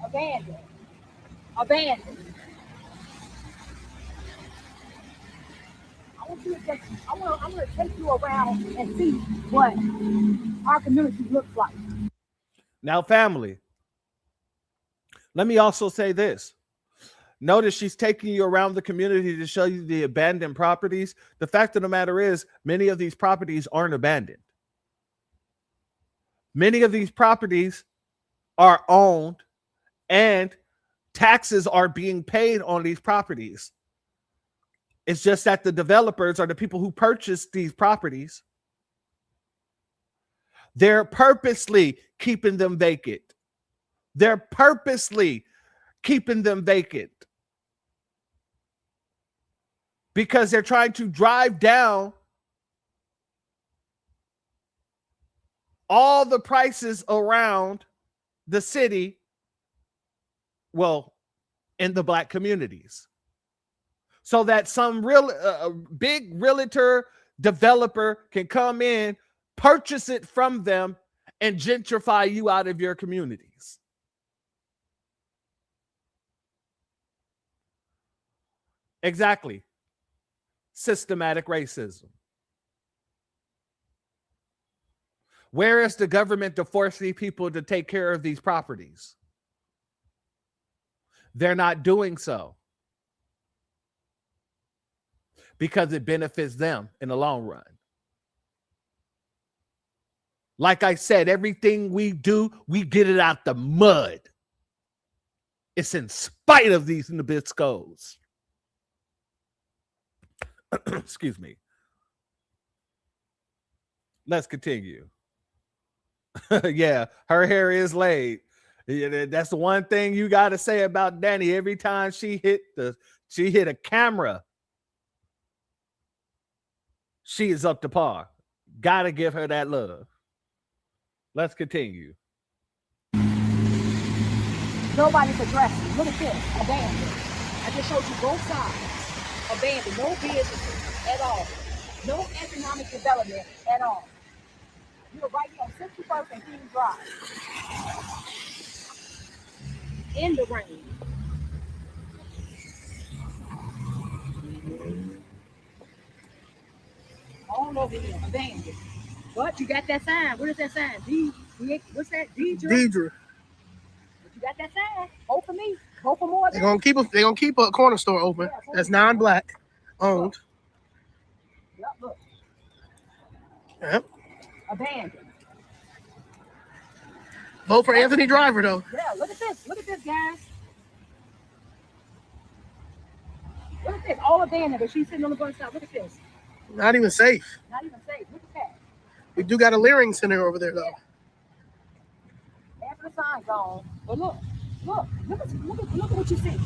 Abandoned. Abandoned. I'm going to take you around and see what our community looks like. Now, family, let me also say this. Notice she's taking you around the community to show you the abandoned properties. The fact of the matter is, many of these properties aren't abandoned. Many of these properties are owned and taxes are being paid on these properties. It's just that the developers are the people who purchased these properties. They're purposely keeping them vacant. They're purposely keeping them vacant because they're trying to drive down all the prices around the city, well, in the Black communities, so that some big realtor developer can come in, purchase it from them, and gentrify you out of your communities. Exactly. Systematic racism. Where is the government to force these people to take care of these properties? They're not doing so because it benefits them in the long run. Like I said, everything we do, we get it out the mud. It's in spite of these Nabiscos. Excuse me. Let's continue. Yeah, her hair is laid. Yeah, that's the one thing you got to say about Danny. Every time she hit a camera, she is up to par. Got to give her that love. Let's continue. Nobody's addressing. Look at this. Abandoned. I just showed you both sides. Abandoned. No businesses at all. No economic development at all. You're right here on 61st and King Drive. In the rain. All over here. Abandoned. But you got that sign. What is that sign? What's that? Deidre. But you got that sign. Vote for me. Vote for more. They're gonna keep a corner store open that's non-Black owned. Yep, look. Yep. Abandoned. Vote for Anthony Driver though. Yeah, look at this. Look at this, guys. Look at this. All abandoned, but she's sitting on the bus stop. Look at this. Not even safe. Not even safe. Look at that. We do got a Leering Center over there though. After the sign's gone. But look at what you see.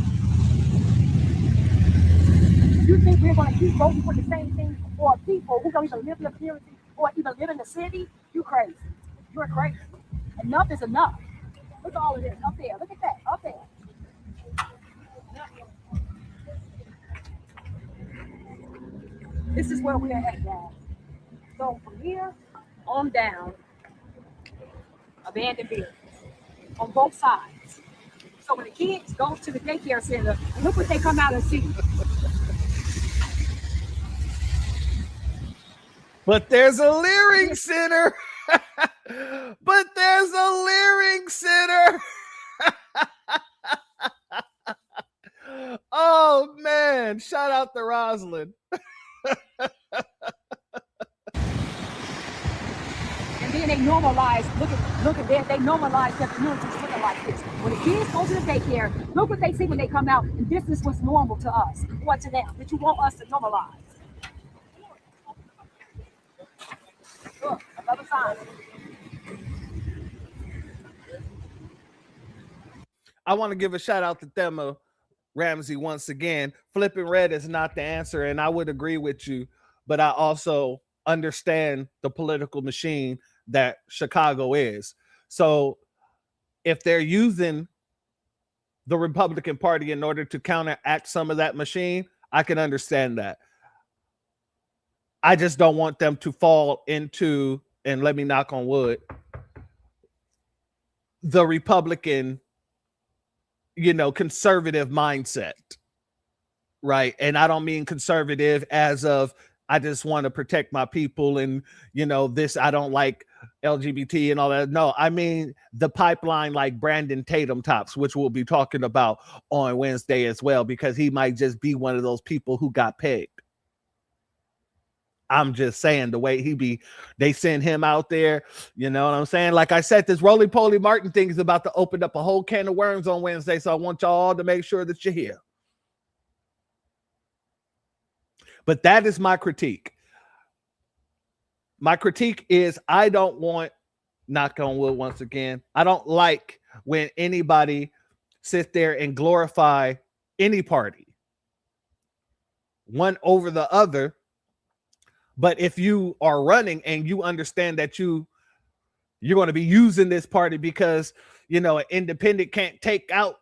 You think we're going to keep voting for the same thing for people who don't even live in the community or even live in the city? You crazy. You're crazy. Enough is enough. Look at all of this up there. Look at that up there. This is where we're at, guys. So from here on down, abandoned buildings on both sides. So when the kids go to the daycare center, look what they come out and see. But there's a Leering Center. But there's a Leering Center. Oh, man. Shout out to Rosalind. they normalize, look at they normalize their communities looking like this. When the kids go to the daycare, look what they see when they come out, and this is what's normal to us. What to them that you want us to normalize. Look, another sign. I want to give a shout out to Thema Ramsey once again. Flipping red is not the answer, and I would agree with you, but I also understand the political machine that Chicago is. So if they're using the Republican Party in order to counteract some of that machine, I can understand that. I just don't want them to fall into, and let me knock on wood, the Republican, conservative mindset, right? And I don't mean conservative as of, I just want to protect my people and, this, I don't like LGBT and all that. No, I mean the pipeline like Brandon Tatum tops, which we'll be talking about on Wednesday as well, because he might just be one of those people who got pegged. I'm just saying the way they send him out there, you know what I'm saying? Like I said, this Roly-Poly Martin thing is about to open up a whole can of worms on Wednesday, so I want y'all all to make sure that you're here. But that is my critique. My critique is I don't want, knock on wood once again, I don't like when anybody sit there and glorify any party, one over the other. But if you are running and you understand that you're going to be using this party because, an independent can't take out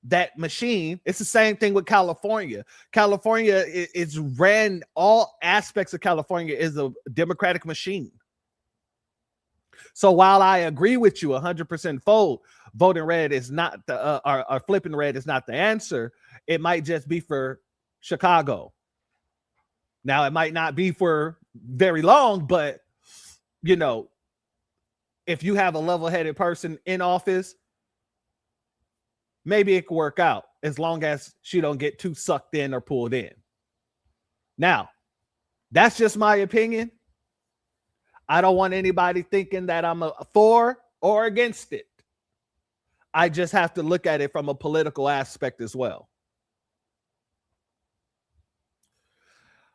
that machine. It's the same thing with California. California is ran, all aspects of California is a Democratic machine. So while I agree with you 100% voting red is not or flipping red is not the answer, it might just be for Chicago. Now, it might not be for very long, but, if you have a level-headed person in office, maybe it could work out as long as she don't get too sucked in or pulled in. Now, that's just my opinion. I don't want anybody thinking that I'm for or against it. I just have to look at it from a political aspect as well.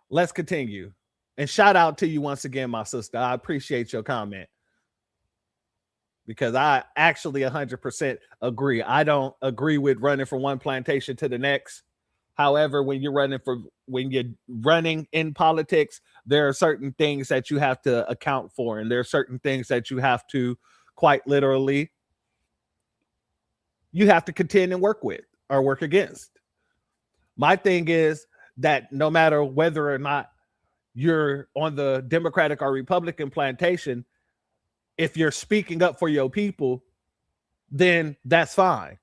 Let's continue. And shout out to you once again, my sister. I appreciate your comment, because I actually 100% agree. I don't agree with running from one plantation to the next. However, when you're running in politics, there are certain things that you have to account for, and there are certain things that you have to, quite literally, you have to contend and work with or work against. My thing is that no matter whether or not you're on the Democratic or Republican plantation, if you're speaking up for your people, then that's fine.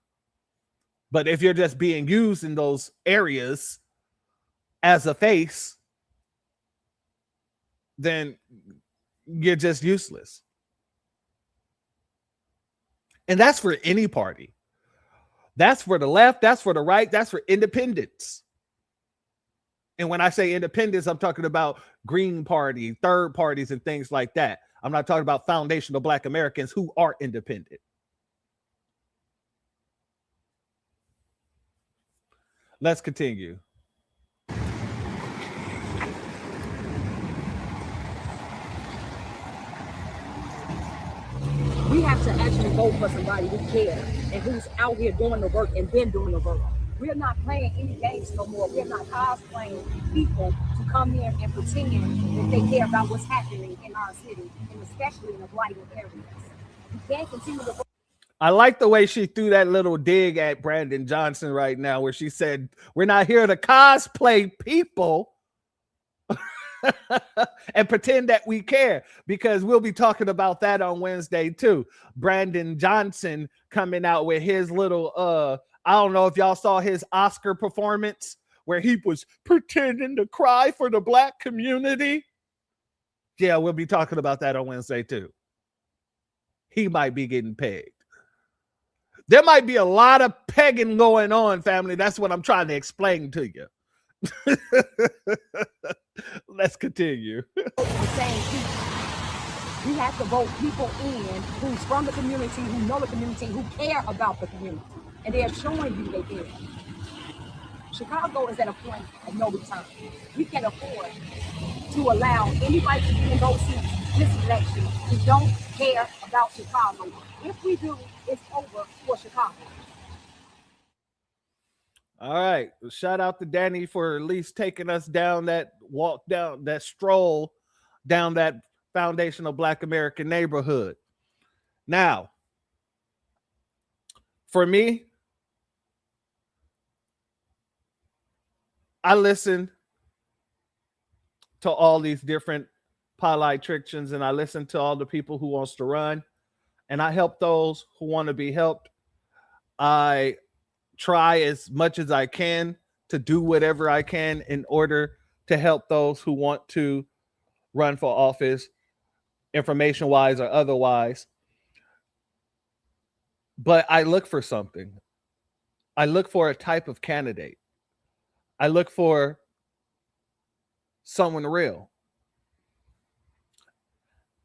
But if you're just being used in those areas as a face, then you're just useless. And that's for any party. That's for the left, that's for the right, that's for independents. And when I say independents, I'm talking about Green Party, third parties, and things like that. I'm not talking about foundational Black Americans who are independent. Let's continue. We have to actually vote for somebody who cares and who's out here doing the work and been doing the work. We're not playing any games no more. We're not cosplaying people to come here and pretend that they care about what's happening in our city, and especially in the blighted areas. We can't continue to. I like the way she threw that little dig at Brandon Johnson right now, where she said, we're not here to cosplay people and pretend that we care, because we'll be talking about that on Wednesday too. Brandon Johnson coming out with his little, I don't know if y'all saw his Oscar performance where he was pretending to cry for the Black community. Yeah, we'll be talking about that on Wednesday too. He might be getting pegged. There might be a lot of pegging going on, family. That's what I'm trying to explain to you. Let's continue. We have to vote people in who's from the community, who know the community, who care about the community. And they're showing you they care. Chicago is at a point of no return. We can't afford to allow anybody to be in those seats this election who don't care about Chicago. If we do, it's over for Chicago. All right. Shout out to Danny for at least taking us down that walk, down that stroll, down that foundational Black American neighborhood. Now, for me, I listen to all these different politicians, and I listen to all the people who wants to run, and I help those who want to be helped. I try as much as I can to do whatever I can in order to help those who want to run for office, information wise or otherwise. But I look for something. I look for a type of candidate. I look for someone real.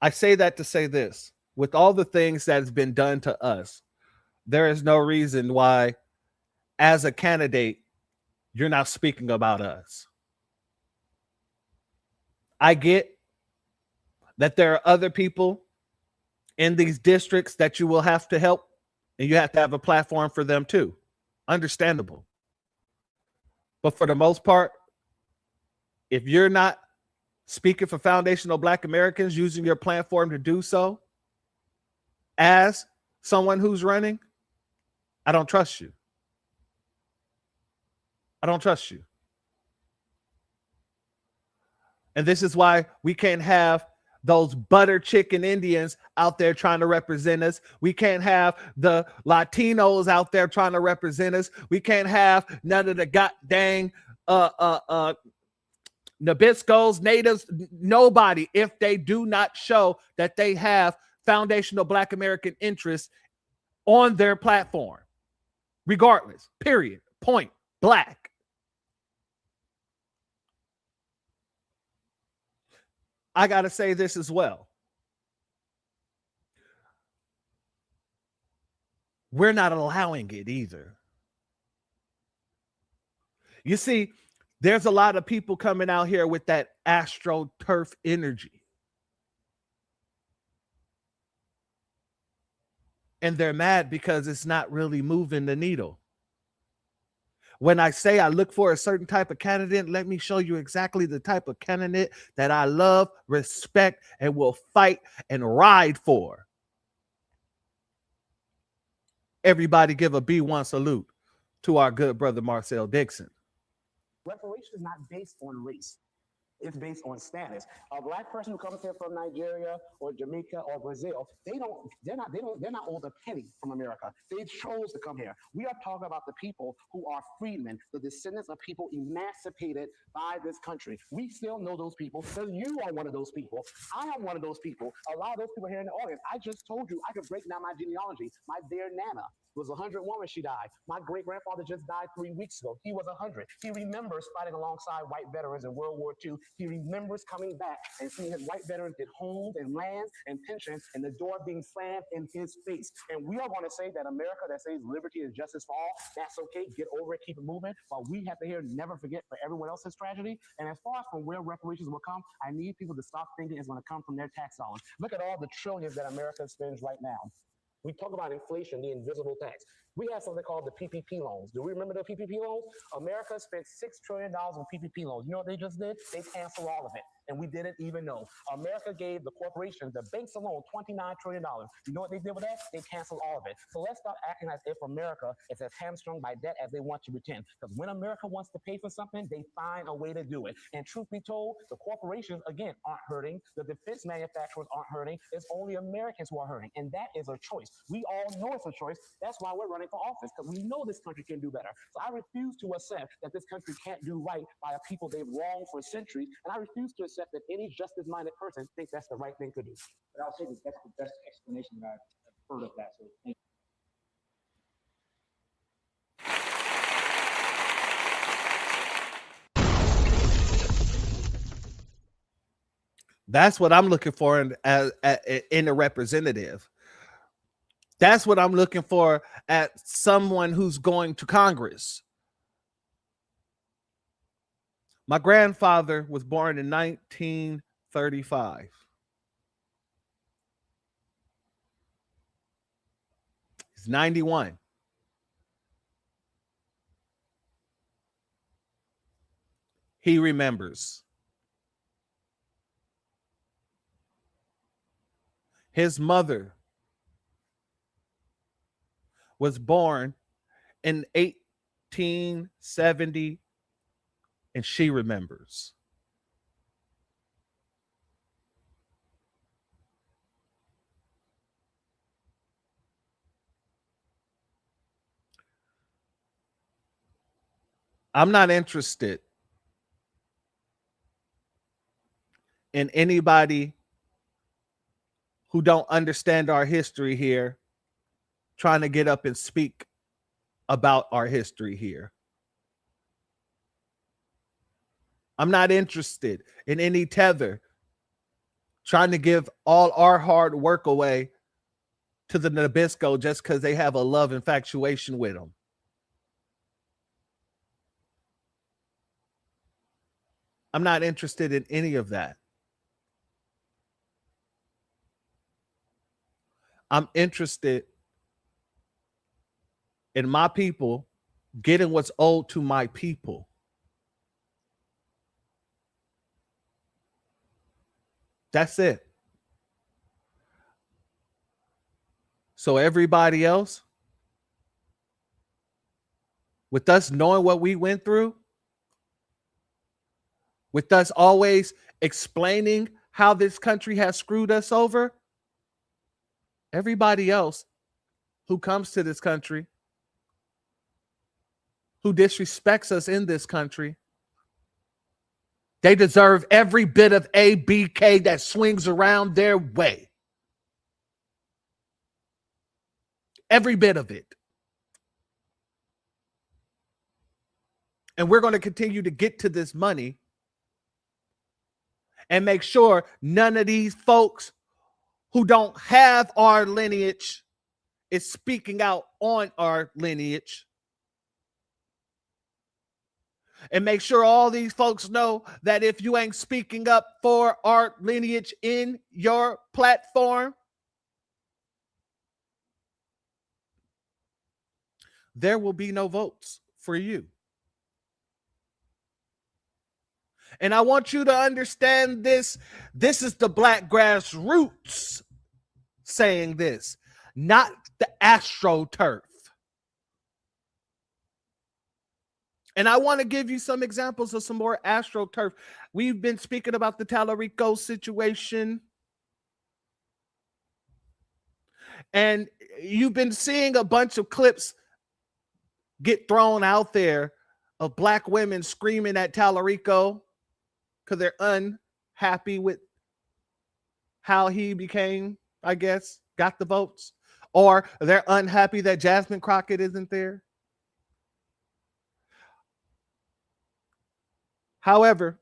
I say that to say this: with all the things that has been done to us, there is no reason why, as a candidate, you're not speaking about us. I get that there are other people in these districts that you will have to help, and you have to have a platform for them too. Understandable. But for the most part, if you're not speaking for foundational Black Americans, using your platform to do so as someone who's running, I don't trust you. I don't trust you. And this is why we can't have those butter chicken Indians out there trying to represent us. We can't have the Latinos out there trying to represent us. We can't have none of the goddamn Nabiscos, natives, nobody, if they do not show that they have foundational Black American interests on their platform. Regardless, period, point, black. I got to say this as well. We're not allowing it either. You see, there's a lot of people coming out here with that AstroTurf energy. And they're mad because it's not really moving the needle. When I say I look for a certain type of candidate, let me show you exactly the type of candidate that I love, respect, and will fight and ride for. Everybody give a B1 salute to our good brother Marcel Dixon. Reparation is not based on race. It's based on status. A Black person who comes here from Nigeria or Jamaica or Brazil, they're not owed a penny from America. They chose to come here. We are talking about the people who are freedmen, the descendants of people emancipated by this country. We still know those people, because you are one of those people. I am one of those people. A lot of those people here in the audience, I just told you I could break down my genealogy. My dear Nana was 101 when she died. My great-grandfather just died 3 weeks ago. He was 100. He remembers fighting alongside white veterans in World War II. He remembers coming back and seeing his white veterans get homes and lands and pensions and the door being slammed in his face. And we are going to say that America that says liberty and justice for all, that's okay, get over it, keep it moving, while we have to hear never forget for everyone else's tragedy. And as far as from where reparations will come, I need people to stop thinking it's going to come from their tax dollars. Look at all the trillions that America spends right now. We talk about inflation, the invisible tax. We have something called the PPP loans. Do we remember the PPP loans? America spent $6 trillion on PPP loans. You know what they just did? They canceled all of it. And we didn't even know. America gave the corporations, the banks alone, $29 trillion. You know what they did with that? They canceled all of it. So let's stop acting as if America is as hamstrung by debt as they want to pretend. Because when America wants to pay for something, they find a way to do it. And truth be told, the corporations, again, aren't hurting. The defense manufacturers aren't hurting. It's only Americans who are hurting. And that is a choice. We all know it's a choice. That's why we're running for office, because we know this country can do better. So I refuse to accept that this country can't do right by a people they've wronged for centuries. And I refuse to accept that any justice-minded person thinks that's the right thing to do. But I'll say that that's the best explanation that I've heard of that. So thank you. That's what I'm looking for in a representative. That's what I'm looking for at someone who's going to Congress. My grandfather was born in 1935. He's 91. He remembers. His mother was born in 1870, and she remembers. I'm not interested in anybody who don't understand our history here trying to get up and speak about our history here. I'm not interested in any tether trying to give all our hard work away to the Nabisco just because they have a love infatuation with them. I'm not interested in any of that. I'm interested in my people getting what's owed to my people. That's it. So everybody else, with us knowing what we went through, with us always explaining how this country has screwed us over, everybody else who comes to this country, who disrespects us in this country, they deserve every bit of ABK that swings around their way. Every bit of it. And we're going to continue to get to this money and make sure none of these folks who don't have our lineage is speaking out on our lineage. And make sure all these folks know that if you ain't speaking up for our lineage in your platform, there will be no votes for you. And I want you to understand this. This is the Black grassroots saying this, not the AstroTurf. And I want to give you some examples of some more AstroTurf. We've been speaking about the Tallarico situation. And you've been seeing a bunch of clips get thrown out there of Black women screaming at Tallarico because they're unhappy with how he became, I guess, got the votes. Or they're unhappy that Jasmine Crockett isn't there. However,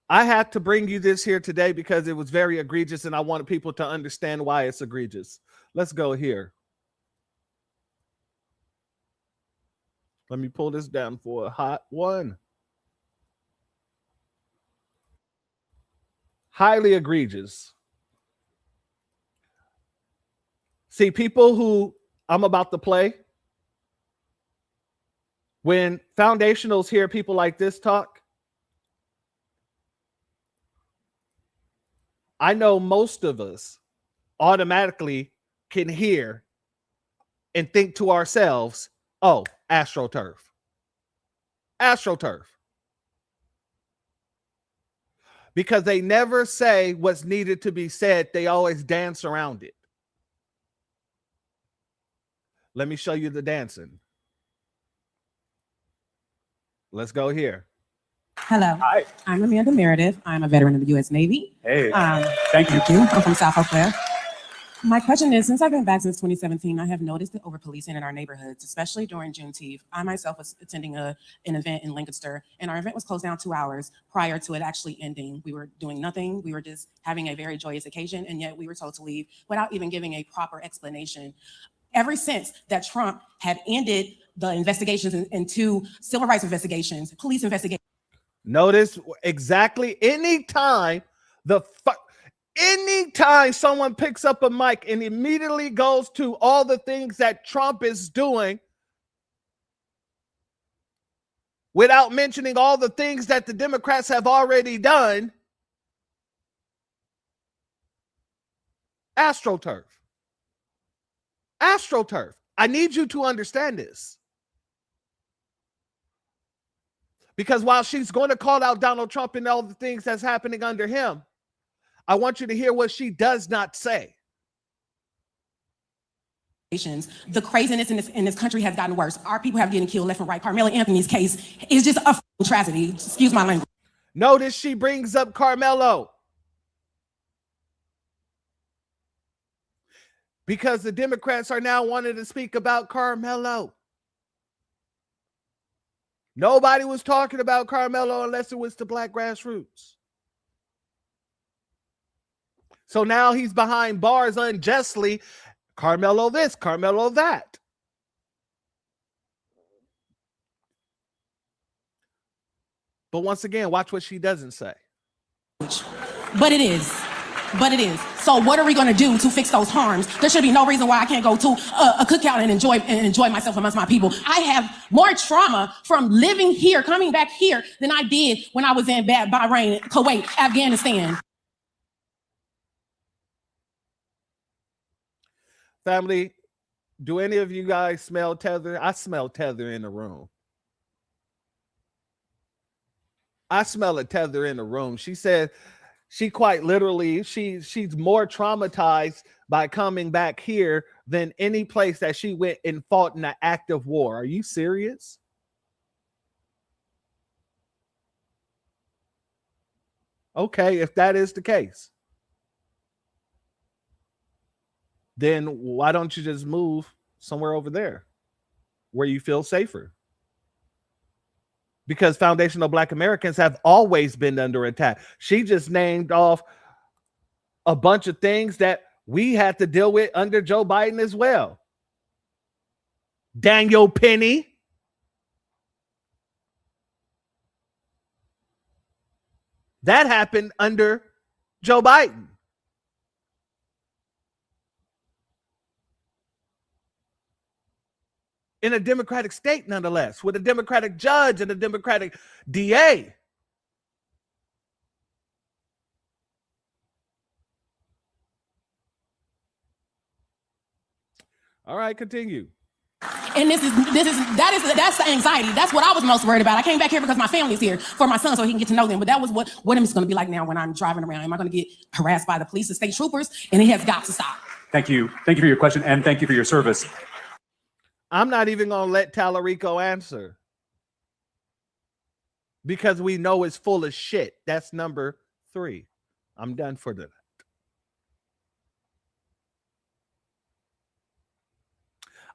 I had to bring you this here today because it was very egregious and I wanted people to understand why it's egregious. Let's go here. Let me pull this down for a hot one. Highly egregious. See, people who I'm about to play, when foundationals hear people like this talk, I know most of us automatically can hear and think to ourselves, oh, AstroTurf. AstroTurf. Because they never say what's needed to be said. They always dance around it. Let me show you the dancing. Let's go here. Hello. Hi. I'm Amanda Meredith. I'm a veteran of the U.S. Navy. Hey, Thank you. I'm from South Eau Claire. My question is, since I've been back since 2017, I have noticed the over-policing in our neighborhoods, especially during Juneteenth. I myself was attending an event in Lancaster, and our event was closed down 2 hours prior to it actually ending. We were doing nothing. We were just having a very joyous occasion, and yet we were told to leave without even giving a proper explanation. Ever since that Trump had ended the investigations into civil rights investigations, police investigations. Notice exactly anytime someone picks up a mic and immediately goes to all the things that Trump is doing without mentioning all the things that the Democrats have already done, AstroTurf. AstroTurf. I need you to understand this. Because while she's going to call out Donald Trump and all the things that's happening under him, I want you to hear what she does not say. The craziness in this country has gotten worse. Our people have getting killed left and right. Carmelo Anthony's case is just a tragedy. Excuse my language. Notice she brings up Carmelo. Because the Democrats are now wanting to speak about Carmelo. Nobody was talking about Carmelo unless it was the black grassroots. So now he's behind bars unjustly. Carmelo this, Carmelo that. But once again, watch what she doesn't say. But it is. So what are we going to do to fix those harms? There should be no reason why I can't go to a cookout and enjoy myself amongst my people. I have more trauma from living here, coming back here, than I did when I was in Bahrain, Kuwait, Afghanistan. Family, do any of you guys smell tether? I smell tether in the room. I smell a tether in the room. She said she quite literally, she's more traumatized by coming back here than any place that she went and fought in an active war. Are you serious? Okay, if that is the case, then why don't you just move somewhere over there where you feel safer? Because foundational Black Americans have always been under attack. She just named off a bunch of things that we had to deal with under Joe Biden as well. Daniel Penny. That happened under Joe Biden. In a Democratic state, nonetheless, with a Democratic judge and a Democratic DA. All right, continue. And that's the anxiety. That's what I was most worried about. I came back here because my family's here for my son so he can get to know them. But that was what it's going to be like now when I'm driving around. Am I going to get harassed by the police and state troopers? And it has got to stop. Thank you. Thank you for your question, and thank you for your service. I'm not even going to let Tallarico answer because we know it's full of shit. That's number 3. I'm done for that.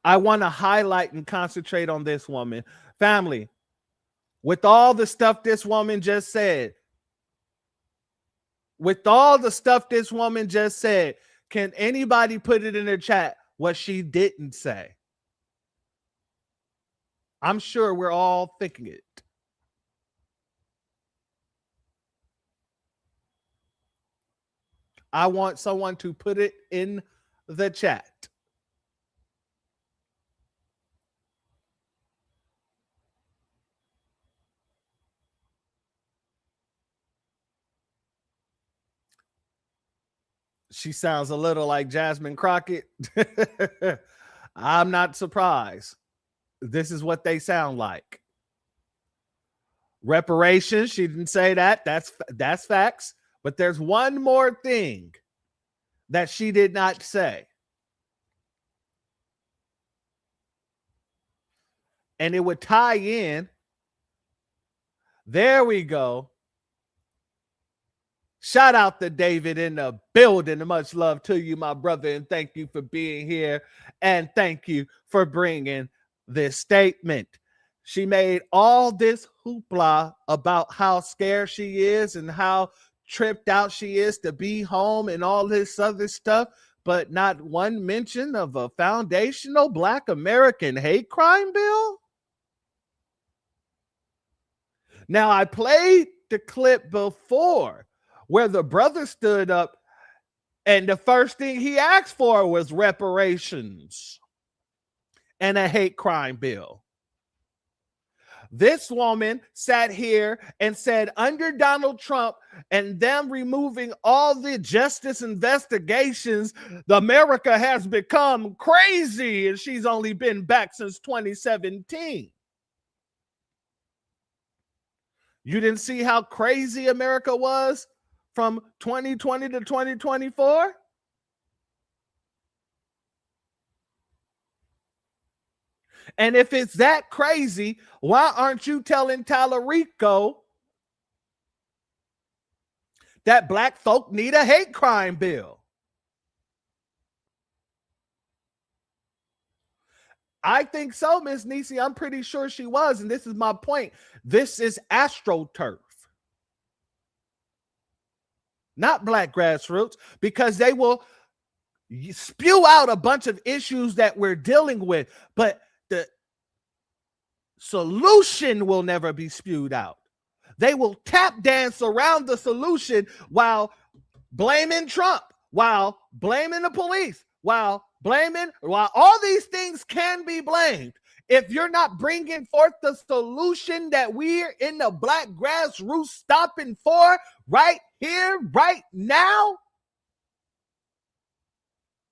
I want to highlight and concentrate on this woman. Family, with all the stuff this woman just said, can anybody put it in the chat what she didn't say? I'm sure we're all thinking it. I want someone to put it in the chat. She sounds a little like Jasmine Crockett. I'm not surprised. This is what they sound like. Reparations, she didn't say that. That's facts. But there's one more thing that she did not say. And it would tie in. There we go. Shout out to David in the building. Much love to you, my brother, and thank you for being here. And thank you for bringing this statement. She made all this hoopla about how scared she is and how tripped out she is to be home and all this other stuff, but not one mention of a foundational Black American hate crime bill. Now, I played the clip before where the brother stood up and the first thing he asked for was reparations and a hate crime bill. This woman sat here and said under Donald Trump and them removing all the justice investigations, America has become crazy, and she's only been back since 2017. You didn't see how crazy America was from 2020 to 2024? And if it's that crazy, why aren't you telling Tallarico that Black folk need a hate crime bill? I think so, Miss Nisi. I'm pretty sure she was. And this is my point. This is AstroTurf, not Black grassroots, because they will spew out a bunch of issues that we're dealing with, but the solution will never be spewed out. They will tap dance around the solution while blaming Trump, while blaming the police, while all these things can be blamed. If you're not bringing forth the solution that we're in the Black grassroots stopping for right here, right now,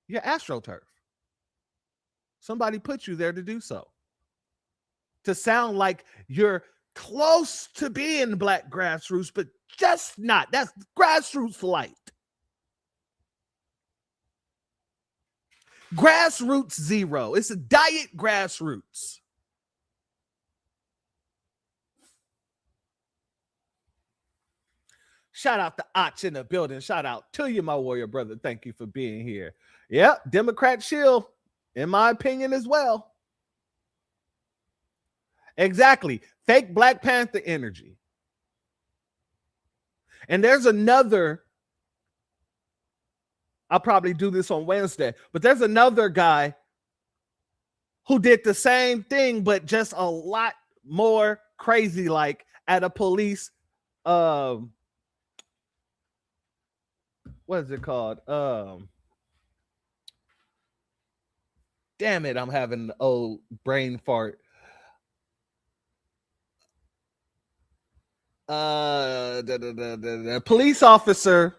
you're AstroTurf. Somebody put you there to do so. To sound like you're close to being Black grassroots, but just not. That's grassroots light. Grassroots zero. It's a diet grassroots. Shout out to Otch in the building. Shout out to you, my warrior brother. Thank you for being here. Yep, Democrat shield, in my opinion, as well. Exactly. Fake Black Panther energy. And there's another, I'll probably do this on Wednesday, but there's another guy who did the same thing, but just a lot more crazy, like at a police, what is it called? Damn it, I'm having an old brain fart. The police officer,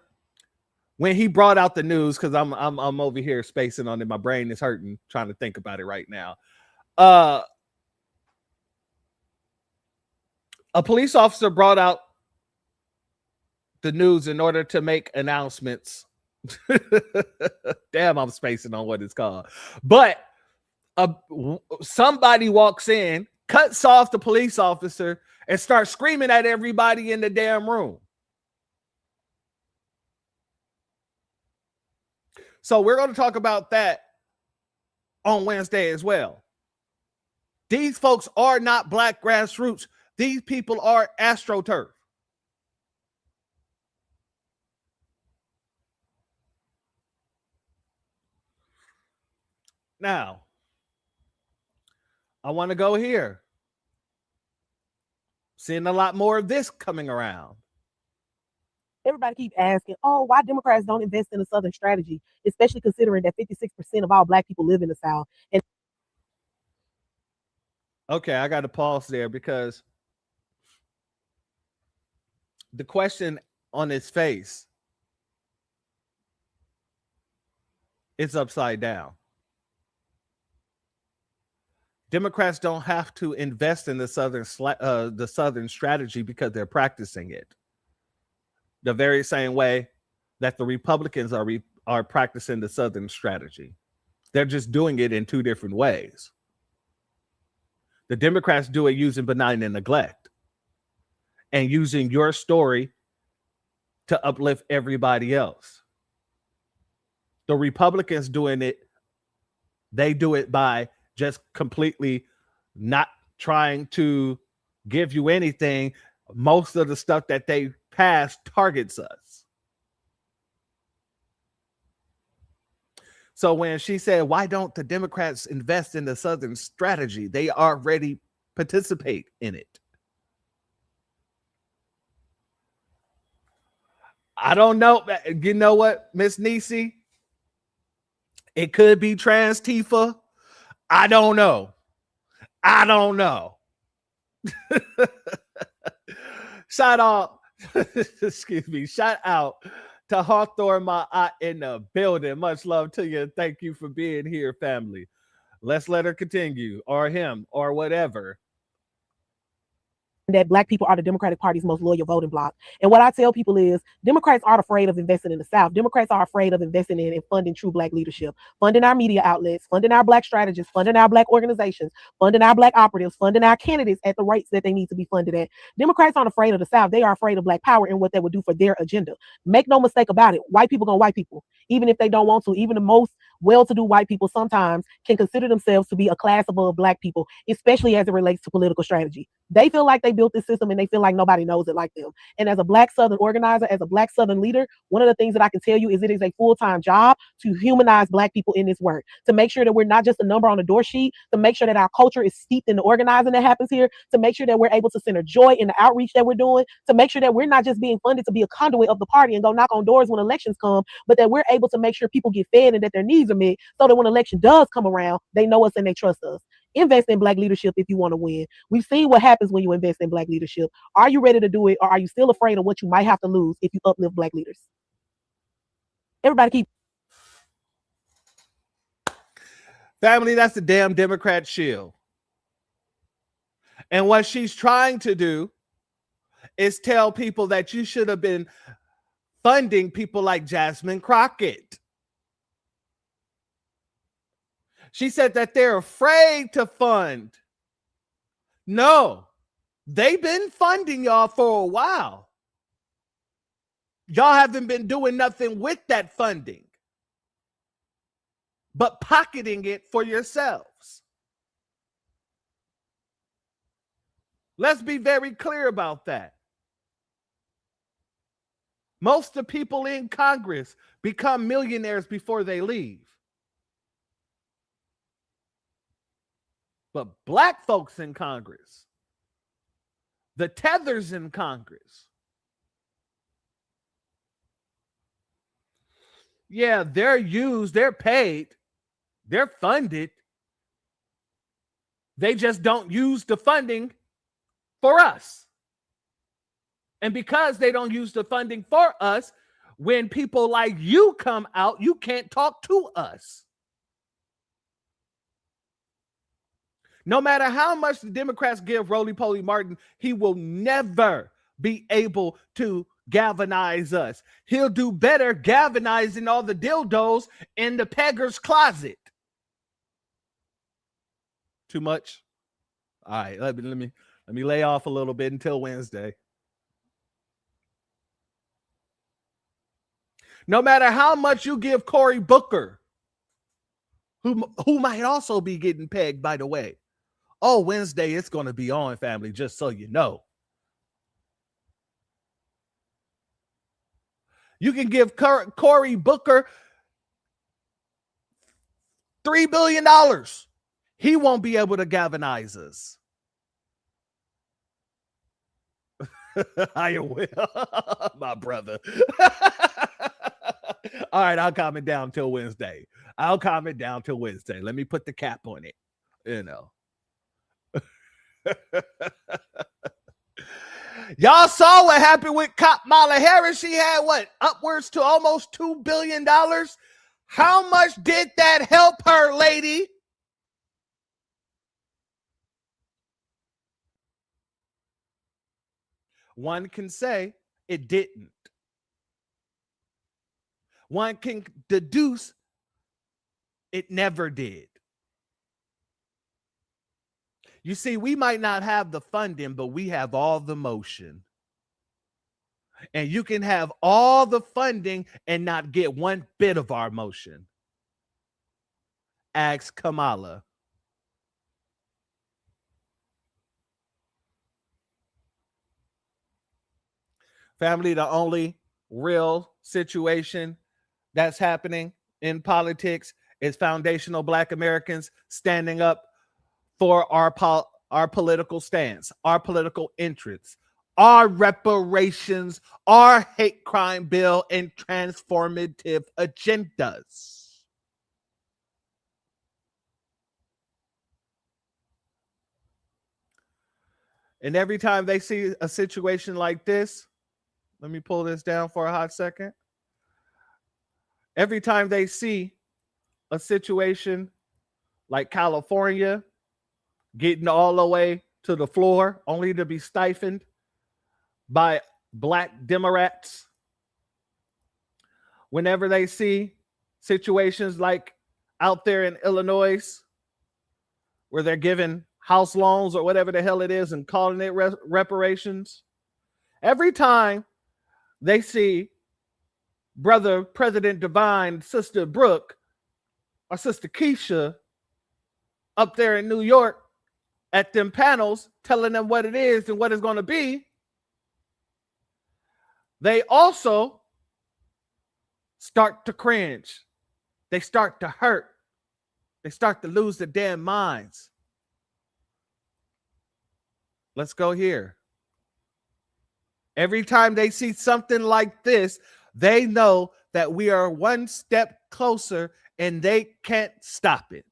when he brought out the news, because I'm over here spacing on it, my brain is hurting trying to think about it right now. A police officer brought out the news in order to make announcements. Damn, I'm spacing on what it's called. But somebody walks in, cuts off the police officer, and starts screaming at everybody in the damn room. So we're going to talk about that on Wednesday as well. These folks are not Black grassroots. These people are AstroTurf. Now, I want to go here. Seeing a lot more of this coming around. Everybody keep asking, oh, why Democrats don't invest in a Southern strategy, especially considering that 56% of all Black people live in the South. And okay, I got to pause there because the question on its face is upside down. Democrats don't have to invest in the Southern strategy because they're practicing it. The very same way that the Republicans are practicing the Southern strategy. They're just doing it in two different ways. The Democrats do it using benign and neglect and using your story to uplift everybody else. The Republicans doing it, they do it by just completely not trying to give you anything. Most of the stuff that they pass targets us. So when she said, why don't the Democrats invest in the Southern strategy? They already participate in it. I don't know. You know what, Miss Nisi? It could be trans Tifa. I don't know. Shout out, excuse me, shout out to Hawthorne, my aunt in the building. Much love to you. Thank you for being here, family. Let's let her continue, or him, or whatever. That Black people are the Democratic Party's most loyal voting bloc. And what I tell people is Democrats aren't afraid of investing in the South. Democrats are afraid of investing in and funding true Black leadership, funding our media outlets, funding our Black strategists, funding our Black organizations, funding our Black operatives, funding our candidates at the rates that they need to be funded at. Democrats aren't afraid of the South. They are afraid of Black power and what that would do for their agenda. Make no mistake about it. White people gonna white people, even if they don't want to. Even the most well-to-do white people sometimes can consider themselves to be a class above Black people, especially as it relates to political strategy. They feel like they built this system and they feel like nobody knows it like them. And as a Black Southern organizer, as a Black Southern leader, one of the things that I can tell you is it is a full-time job to humanize Black people in this work, to make sure that we're not just a number on the door sheet, to make sure that our culture is steeped in the organizing that happens here, to make sure that we're able to center joy in the outreach that we're doing, to make sure that we're not just being funded to be a conduit of the party and go knock on doors when elections come, but that we're able to make sure people get fed and that their needs are met so that when election does come around, they know us and they trust us. Invest in Black leadership if you want to win. We've seen what happens when you invest in Black leadership. Are you ready to do it, or are you still afraid of what you might have to lose if you uplift Black leaders? Everybody keep. Family, that's the damn Democrat shield. And what she's trying to do is tell people that you should have been funding people like Jasmine Crockett. She said that they're afraid to fund. No, they've been funding y'all for a while. Y'all haven't been doing nothing with that funding, but pocketing it for yourselves. Let's be very clear about that. Most of the people in Congress become millionaires before they leave. But Black folks in Congress, the tethers in Congress, yeah, they're used, they're paid, they're funded. They just don't use the funding for us. And because they don't use the funding for us, when people like you come out, you can't talk to us. No matter how much the Democrats give Roly-Poly Martin, he will never be able to galvanize us. He'll do better galvanizing all the dildos in the pegger's closet. Too much? All right, let me lay off a little bit until Wednesday. No matter how much you give Cory Booker, who might also be getting pegged, by the way. Oh, Wednesday, it's going to be on, family, just so you know. You can give Cory Booker $3 billion. He won't be able to galvanize us. I will, my brother. All right, I'll calm it down till Wednesday. Let me put the cap on it, you know. Y'all saw what happened with Kamala Harris. She had what, upwards to almost $2 billion. How much did that help her, lady? One can say it didn't. One can deduce it never did. You see, we might not have the funding, but we have all the motion. And you can have all the funding and not get one bit of our motion. Ask Kamala. Family, the only real situation that's happening in politics is foundational Black Americans standing up for our political stance, our political interests, our reparations, our hate crime bill, and transformative agendas. And every time they see a situation like this, let me pull this down for a hot second. Every time they see a situation like California getting all the way to the floor only to be stifled by Black Democrats, whenever they see situations like out there in Illinois where they're giving house loans or whatever the hell it is and calling it reparations, every time they see Brother President Divine, Sister Brooke, or Sister Keisha up there in New York at them panels telling them what it is and what it's going to be, they also start to cringe. They start to hurt. They start to lose their damn minds. Let's go here. Every time they see something like this, they know that we are one step closer and they can't stop it.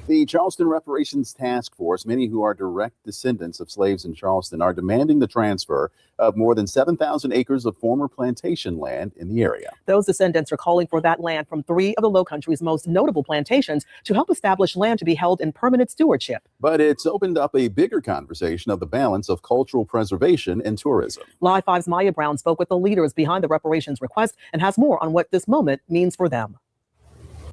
The Charleston Reparations Task Force, many who are direct descendants of slaves in Charleston, are demanding the transfer of more than 7,000 acres of former plantation land in the area. Those descendants are calling for that land from 3 of the Lowcountry's most notable plantations to help establish land to be held in permanent stewardship. But it's opened up a bigger conversation of the balance of cultural preservation and tourism. Live 5's Maya Brown spoke with the leaders behind the reparations request and has more on what this moment means for them.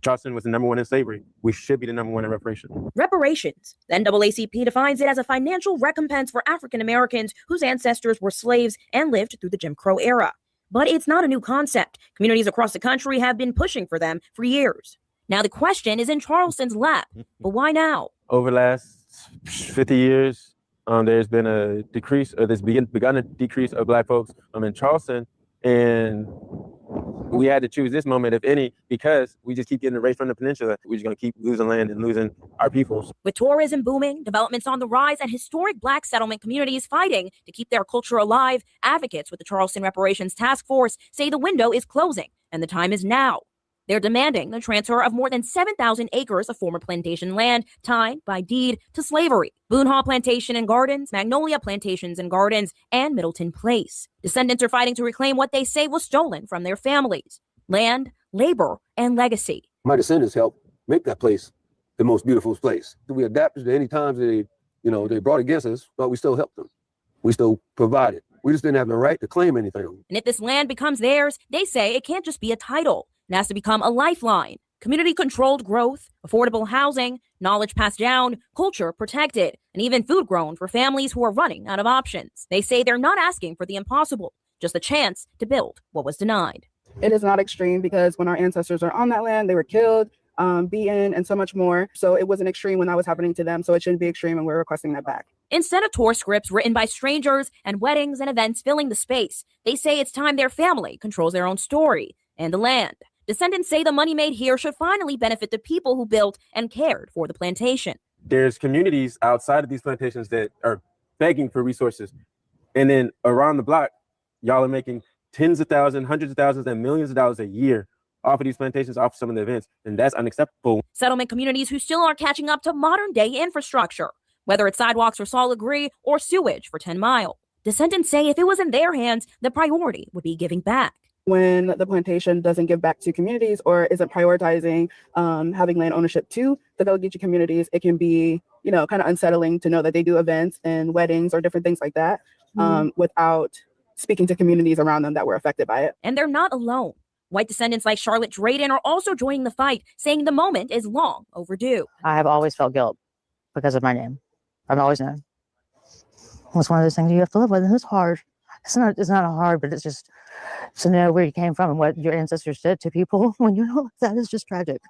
Charleston was the #1 in slavery. We should be the #1 in reparations. Reparations. The NAACP defines it as a financial recompense for African Americans whose ancestors were slaves and lived through the Jim Crow era. But it's not a new concept. Communities across the country have been pushing for them for years. Now the question is in Charleston's lap. But why now? Over the last 50 years, there's been a decrease, or there's begun a decrease of Black folks in Charleston. And we had to choose this moment, if any, because we just keep getting erased from the peninsula. We're just going to keep losing land and losing our peoples. With tourism booming, developments on the rise, and historic Black settlement communities fighting to keep their culture alive, advocates with the Charleston Reparations Task Force say the window is closing and the time is now. They're demanding the transfer of more than 7,000 acres of former plantation land tied by deed to slavery. Boone Hall Plantation and Gardens, Magnolia Plantations and Gardens, and Middleton Place. Descendants are fighting to reclaim what they say was stolen from their families: land, labor, and legacy. My descendants helped make that place the most beautiful place. We adapted to any times they brought against us, but we still helped them. We still provided. We just didn't have the right to claim anything. And if this land becomes theirs, they say it can't just be a title. It has to become a lifeline. Community-controlled growth, affordable housing, knowledge passed down, culture protected, and even food grown for families who are running out of options. They say they're not asking for the impossible, just a chance to build what was denied. It is not extreme because when our ancestors are on that land, they were killed, beaten, and so much more. So it wasn't extreme when that was happening to them. So it shouldn't be extreme, and we're requesting that back. Instead of tour scripts written by strangers and weddings and events filling the space, they say it's time their family controls their own story and the land. Descendants say the money made here should finally benefit the people who built and cared for the plantation. There's communities outside of these plantations that are begging for resources. And then around the block, y'all are making tens of thousands, hundreds of thousands, and millions of dollars a year off of these plantations, off of some of the events. And that's unacceptable. Settlement communities who still aren't catching up to modern day infrastructure, whether it's sidewalks for solid grade or sewage for 10 Mile. Descendants say if it was in their hands, the priority would be giving back. When the plantation doesn't give back to communities or isn't prioritizing having land ownership to the Gullah Geechee communities, it can be, kind of unsettling to know that they do events and weddings or different things like that without speaking to communities around them that were affected by it. And they're not alone. White descendants like Charlotte Drayden are also joining the fight, saying the moment is long overdue. I have always felt guilt because of my name. I've always known. was one of those things you have to live with, and it's hard. It's not hard, but it's just to know where you came from and what your ancestors did to people when you know that is just tragic.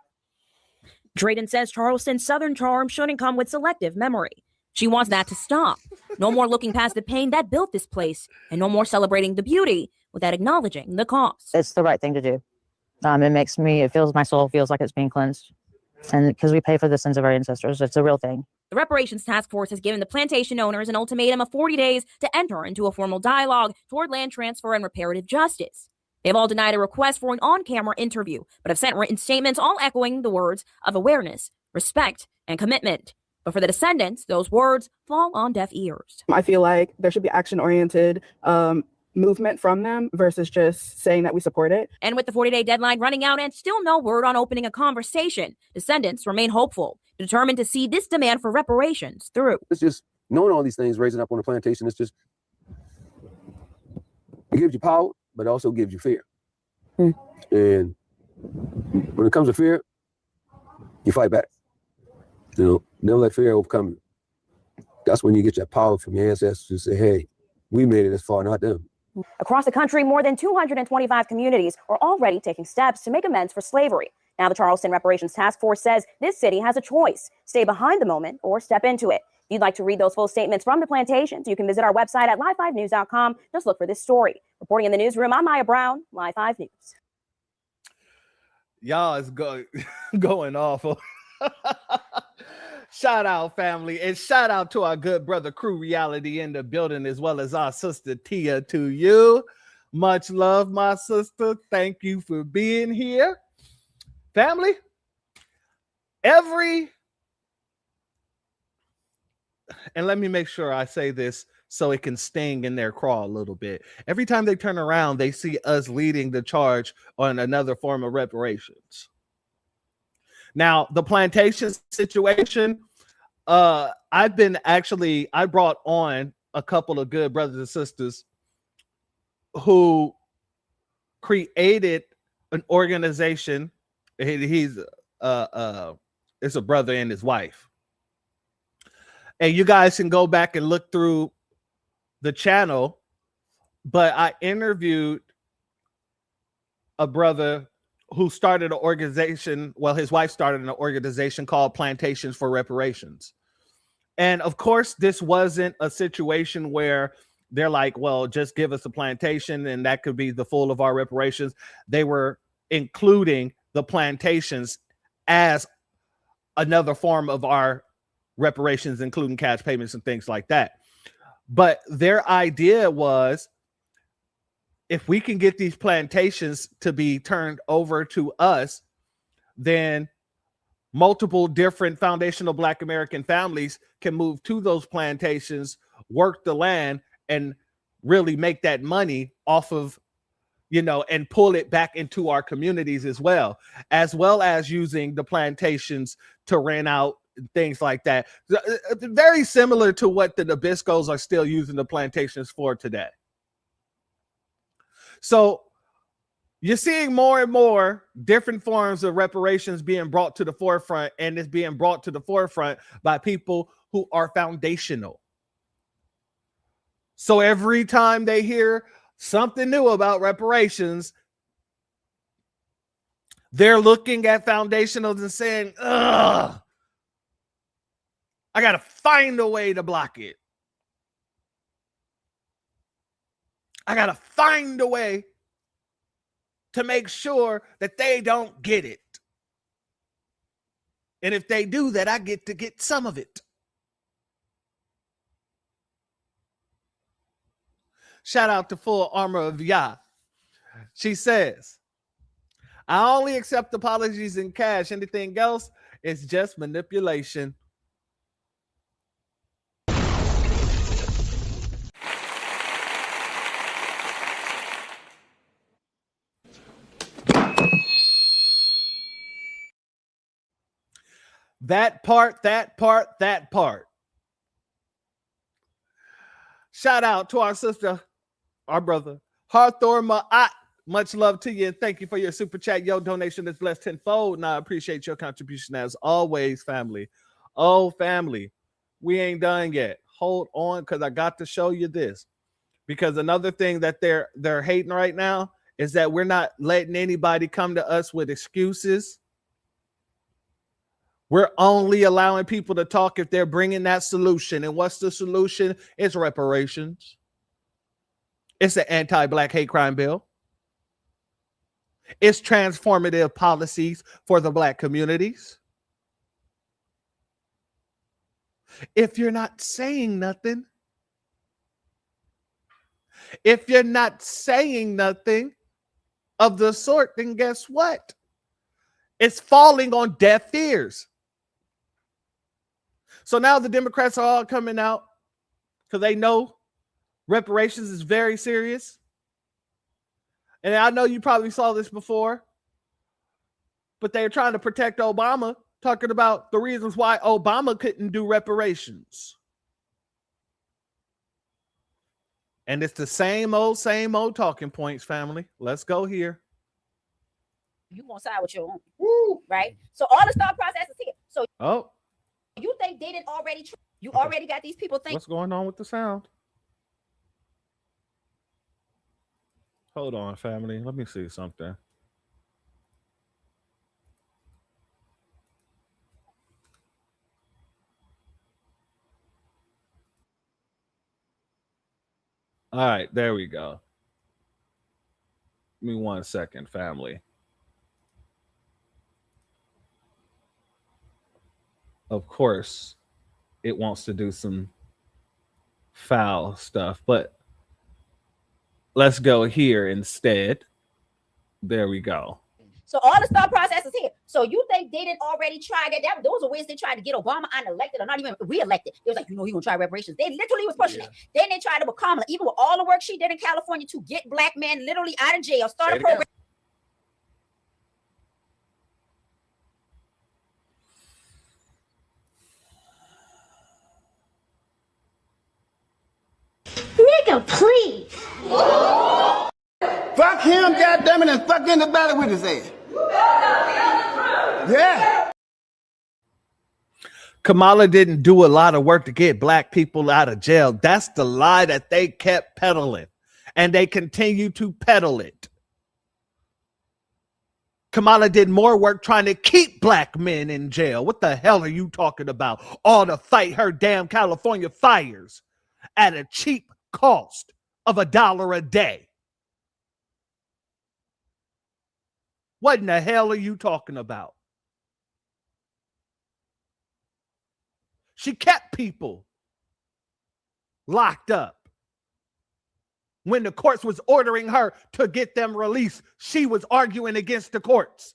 Drayden says Charleston's Southern charm shouldn't come with selective memory. She wants that to stop. No more looking past the pain that built this place, and no more celebrating the beauty without acknowledging the cost. It's the right thing to do. My soul feels like it's being cleansed. And because we pay for the sins of our ancestors, it's a real thing. The Reparations Task Force has given the plantation owners an ultimatum of 40 days to enter into a formal dialogue toward land transfer and reparative justice. They have all denied a request for an on-camera interview, but have sent written statements all echoing the words of awareness, respect, and commitment. But for the descendants, those words fall on deaf ears. I feel like there should be action-oriented movement from them versus just saying that we support it. And with the 40-day deadline running out and still no word on opening a conversation, descendants remain hopeful, determined to see this demand for reparations through. It's just knowing all these things, raising up on the plantation, it gives you power, but it also gives you fear. And when it comes to fear, you fight back. Never let fear overcome you. That's when you get that power from your ancestors to say, hey, we made it this far, not them. Across the country, more than 225 communities are already taking steps to make amends for slavery. Now the Charleston Reparations Task Force says this city has a choice: stay behind the moment or step into it. If you'd like to read those full statements from the plantations, you can visit our website at live5news.com. Just look for this story. Reporting in the newsroom, I'm Maya Brown, Live 5 News. Y'all is going off. Shout out, family, and shout out to our good brother Crew Reality in the building, as well as our sister Tia. To you, much love, my sister. Thank you for being here, family. And let me make sure I say this so it can sting in their craw a little bit. Every time they turn around, they see us leading the charge on another form of reparations. Now, the plantation situation, I brought on a couple of good brothers and sisters who created an organization. It's a brother and his wife. And you guys can go back and look through the channel, but I interviewed a brother who started an organization. Well, his wife started an organization called Plantations for Reparations. And of course, this wasn't a situation where they're like, well, just give us a plantation and that could be the full of our reparations. They were including the plantations as another form of our reparations, including cash payments and things like that. But their idea was, if we can get these plantations to be turned over to us, then multiple different foundational Black American families can move to those plantations, work the land, and really make that money off of, and pull it back into our communities as well as using the plantations to rent out things like that. Very similar to what the Nabiscos are still using the plantations for today. So you're seeing more and more different forms of reparations being brought to the forefront, and it's being brought to the forefront by people who are foundational. So every time they hear something new about reparations, they're looking at foundationals and saying, ugh, I got to find a way to block it. I got to find a way to make sure that they don't get it. And if they do that, I get to get some of it. Shout out to Full Armor of Yah. She says, I only accept apologies in cash. Anything else is just manipulation. That part. Shout out to our sister, our brother, Harthor Ma'at. Much love to you, and thank you for your super chat. Your donation is blessed tenfold, and I appreciate your contribution as always, family. Oh, family, we ain't done yet. hold on, because I got to show you this. Because another thing that they're hating right now is that we're not letting anybody come to us with excuses. We're only allowing people to talk if they're bringing that solution. And what's the solution? It's reparations. It's an anti-Black hate crime bill. It's transformative policies for the Black communities. If you're not saying nothing, of the sort, then guess what? It's falling on deaf ears. So now the Democrats are all coming out because they know reparations is very serious. And I know you probably saw this before, but they're trying to protect Obama, talking about the reasons why Obama couldn't do reparations. And it's the same old talking points, family. Let's go here. You gonna side with your own, right? So all the thought process is here. So you think they didn't already? You already got these people thinking. What's going on with the sound? Hold on, family. Let me see something. All right, there we go. Give me 1 second, family. Of course, it wants to do some foul stuff, but let's go here instead. There we go. So all the thought process is here. So you think they didn't already try that? Those are ways they tried to get Obama unelected or not even reelected. It was like, he gonna try reparations. They literally was pushing it. Then they tried it with Kamala, even with all the work she did in California to get Black men literally out of jail, start a program. Nigga, please. Fuck him, goddammit, and fuck anybody with his ass. Yeah. Kamala didn't do a lot of work to get Black people out of jail. That's the lie that they kept peddling, and they continue to peddle it. Kamala did more work trying to keep Black men in jail. What the hell are you talking about? All to fight her damn California fires at a cheap cost of $1 a day. What in the hell are you talking about? She kept people locked up. When the courts was ordering her to get them released, she was arguing against the courts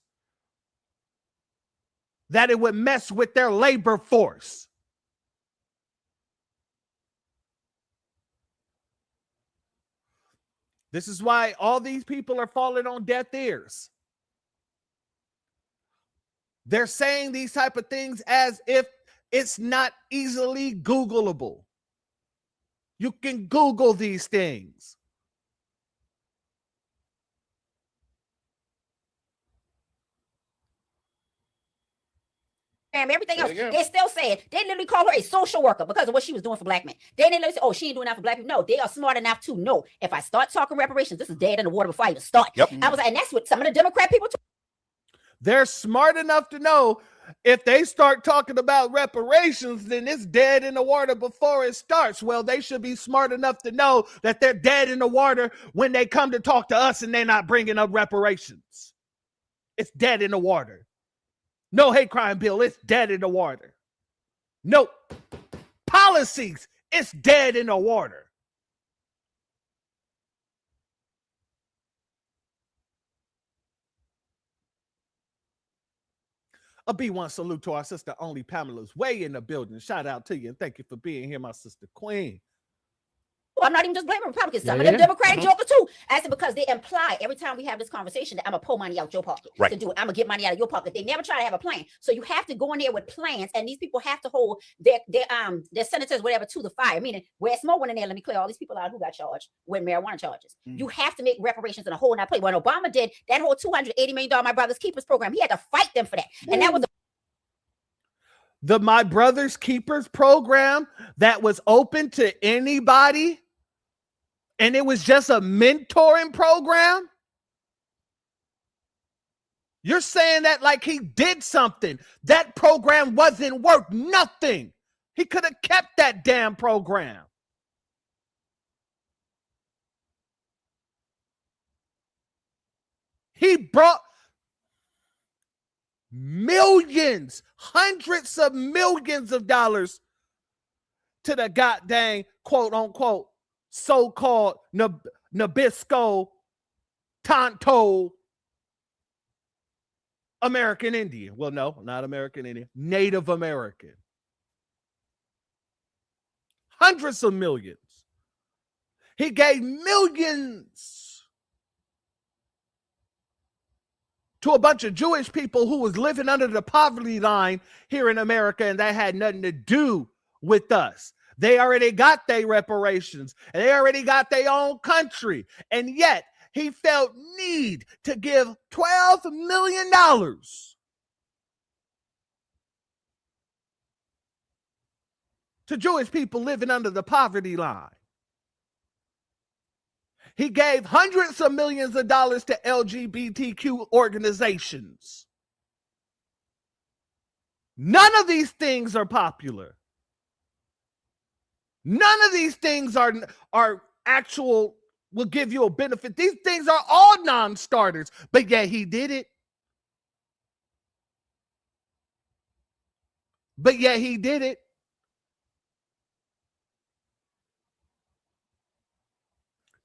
that it would mess with their labor force. This is why all these people are falling on deaf ears. They're saying these type of things as if it's not easily Googleable. You can Google these things. Everything else, they still said they literally call her a social worker because of what she was doing for Black men. They didn't say, oh, she ain't doing that for Black people. No, they are smart enough to know if I start talking reparations, this is dead in the water before I even start. Yep. I was like, and that's what some of the Democrat people too. They're smart enough to know if they start talking about reparations, then it's dead in the water before it starts. Well, they should be smart enough to know that they're dead in the water when they come to talk to us and they're not bringing up reparations. It's dead in the water. No hate crime bill, it's dead in the water. No policies, it's dead in the water. A B1 salute to our sister only Pamela's way in the building. Shout out to you and thank you for being here, my sister Queen. I'm not even just blaming Republicans. Some of Yeah. them Democratic jokers too. I said because they imply every time we have this conversation that I'm gonna pull money out your pocket to do it. I'm gonna get money out of your pocket. They never try to have a plan. So you have to go in there with plans, and these people have to hold their senators, whatever, to the fire. Meaning, where Smoke went in there, let me clear all these people out who got charged with marijuana charges. You have to make reparations in a whole nother place. When Obama did that whole $280 million My Brother's Keepers program, he had to fight them for that. And that was the My Brother's Keepers program that was open to anybody, and it was just a mentoring program? You're saying that like he did something. That program wasn't worth nothing. He could have kept that damn program. He brought millions, hundreds of millions of dollars to the goddamn quote unquote so-called Nabisco Tonto American Indian. Well, no, not American Indian, Native American. Hundreds of millions. He gave millions to a bunch of Jewish people who was living under the poverty line here in America, and that had nothing to do with us. They already got their reparations, and they already got their own country, and yet he felt need to give $12 million to Jewish people living under the poverty line. He gave hundreds of millions of dollars to LGBTQ organizations. None of these things are popular. None of these things are actual, will give you a benefit. These things are all non-starters, but yet he did it. But yet he did it.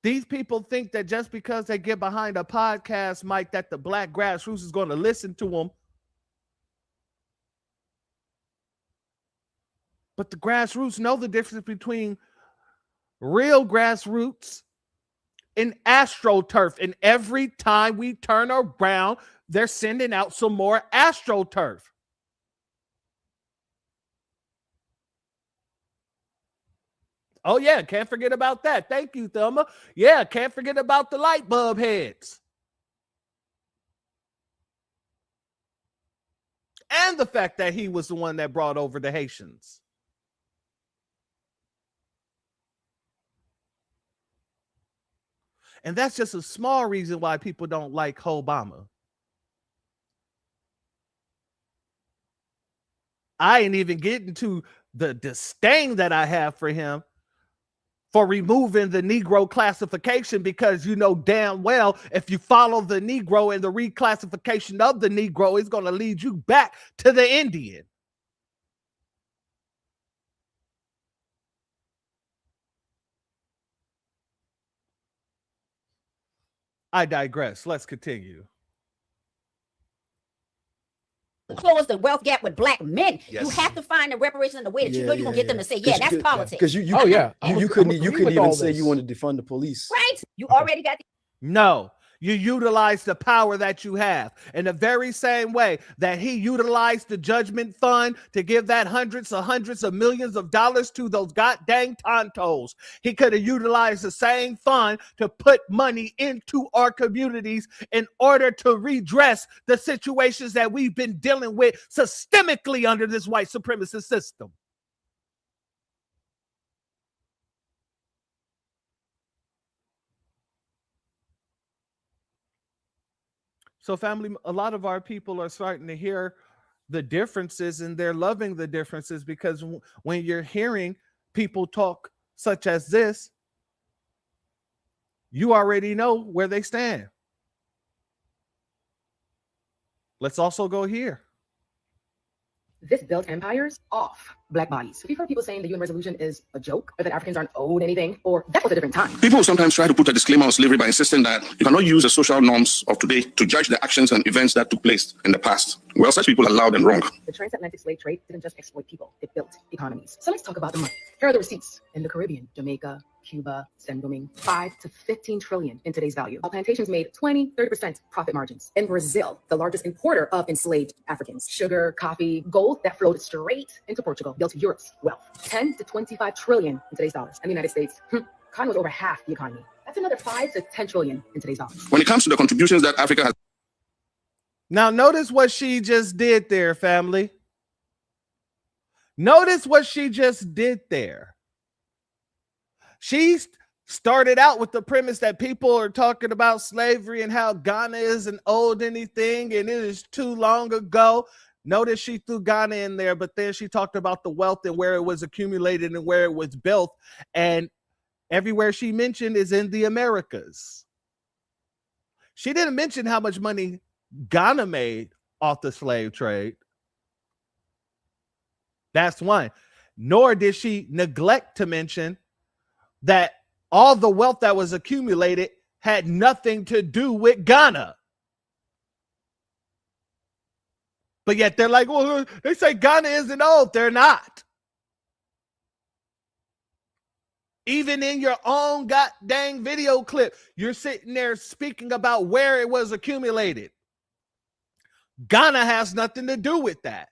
These people think that just because they get behind a podcast mic that the black grassroots is going to listen to them. But the grassroots know the difference between real grassroots and AstroTurf. And every time we turn around, they're sending out some more AstroTurf. Oh, yeah, can't forget about that. Thank you, Thelma. Yeah, can't forget about the light bulb heads. And the fact that he was the one that brought over the Haitians. And that's just a small reason why people don't like Obama. I ain't even getting to the disdain that I have for him for removing the Negro classification, because you know damn well if you follow the Negro and the reclassification of the Negro, it's going to lead you back to the Indian. I digress. Let's continue. Close the wealth gap with black men. Yes. You have to find the reparations in the way that you know you're gonna get them to say, yeah, that's politics. Because you couldn't even say you wanted to defund the police. Right? You already got No, you utilize the power that you have in the very same way that he utilized the judgment fund to give that hundreds of millions of dollars to those goddamn tontos. He could have utilized the same fund to put money into our communities in order to redress the situations that we've been dealing with systemically under this white supremacist system. So family, a lot of our people are starting to hear the differences, and they're loving the differences, because when you're hearing people talk such as this, you already know where they stand. Let's also go here. This built empires off black bodies. We've heard people saying the UN resolution is a joke, or that Africans aren't owed anything, or that was a different time. People sometimes try to put a disclaimer on slavery by insisting that you cannot use the social norms of today to judge the actions and events that took place in the past. Well, such people are loud and wrong. The transatlantic slave trade didn't just exploit people, it built economies. So let's talk about the money. Here are the receipts. In the Caribbean, Jamaica, Cuba, Saint-Domingue, 5 to 15 trillion in today's value. While plantations made 20-30% profit margins. In Brazil, the largest importer of enslaved Africans, sugar, coffee, gold that flowed straight into Portugal built Europe's wealth. 10 to 25 trillion in today's dollars. And the United States, cotton was over half the economy. That's another 5 to 10 trillion in today's dollars. When it comes to the contributions that Africa has. Now notice what she just did there, family. Notice what she just did there. She started out with the premise that people are talking about slavery and how Ghana isn't old anything and it is too long ago. Notice she threw Ghana in there, but then she talked about the wealth and where it was accumulated and where it was built. And everywhere she mentioned is in the Americas. She didn't mention how much money Ghana made off the slave trade. That's one. Nor did she neglect to mention that all the wealth that was accumulated had nothing to do with Ghana. But yet they're like, well, they say Ghana isn't old. They're not. Even in your own goddamn video clip, you're sitting there speaking about where it was accumulated. Ghana has nothing to do with that.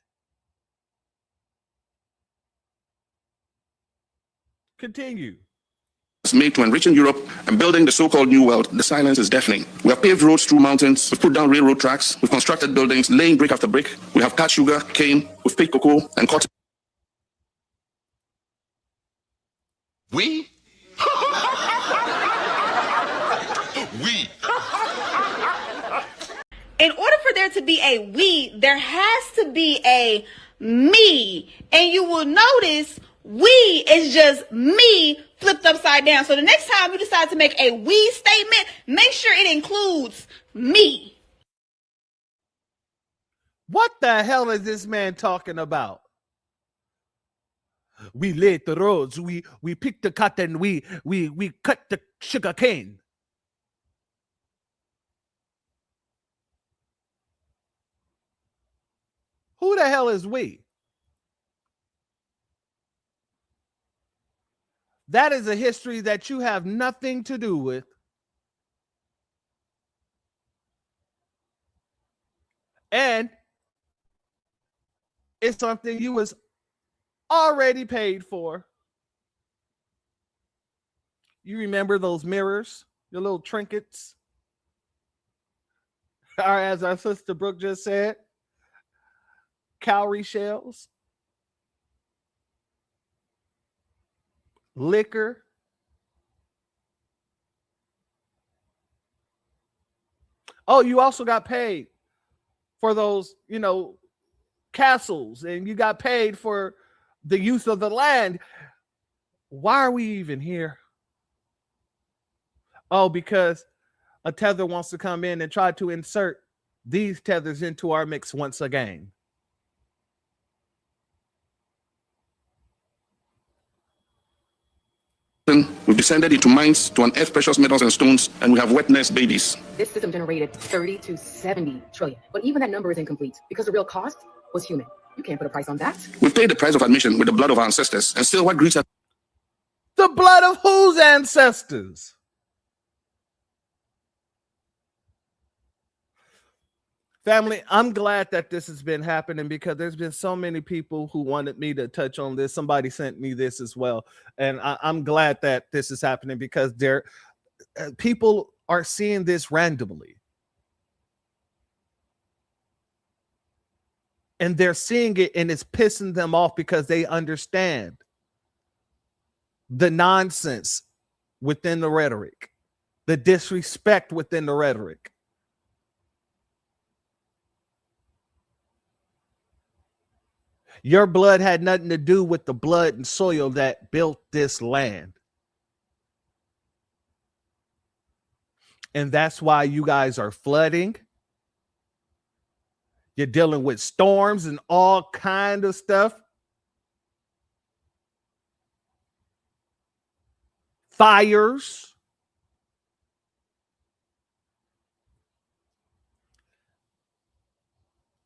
Continue. Made to enriching Europe and building the so-called New World, the silence is deafening. We have paved roads through mountains, we've put down railroad tracks, we've constructed buildings, laying brick after brick. We have cut sugar, cane, we've picked cocoa and cotton. We? We. In order for there to be a we, there has to be a me. And you will notice we is just me flipped upside down. So the next time you decide to make a we statement, make sure it includes me. What the hell is this man talking about? We laid the roads, we picked the cotton, we cut the sugar cane. Who the hell is we? That is a history that you have nothing to do with. And it's something you was already paid for. You remember those mirrors, your little trinkets? Or as our sister Brooke just said, cowrie shells, liquor. Oh, you also got paid for those, castles, and you got paid for the use of the land. Why are we even here? Oh, because a tether wants to come in and try to insert these tethers into our mix once again. We've descended into mines to unearth precious metals and stones, and we have wet-nest babies. This system generated 30 to 70 trillion. But even that number is incomplete because the real cost was human. You can't put a price on that. We've paid the price of admission with the blood of our ancestors, and still what greets us? The blood of whose ancestors? Family, I'm glad that this has been happening because there's been so many people who wanted me to touch on this. Somebody sent me this as well. And I'm glad that this is happening because people are seeing this randomly. And they're seeing it and it's pissing them off because they understand the nonsense within the rhetoric, the disrespect within the rhetoric. Your blood had nothing to do with the blood and soil that built this land. And that's why you guys are flooding. You're dealing with storms and all kind of stuff. Fires.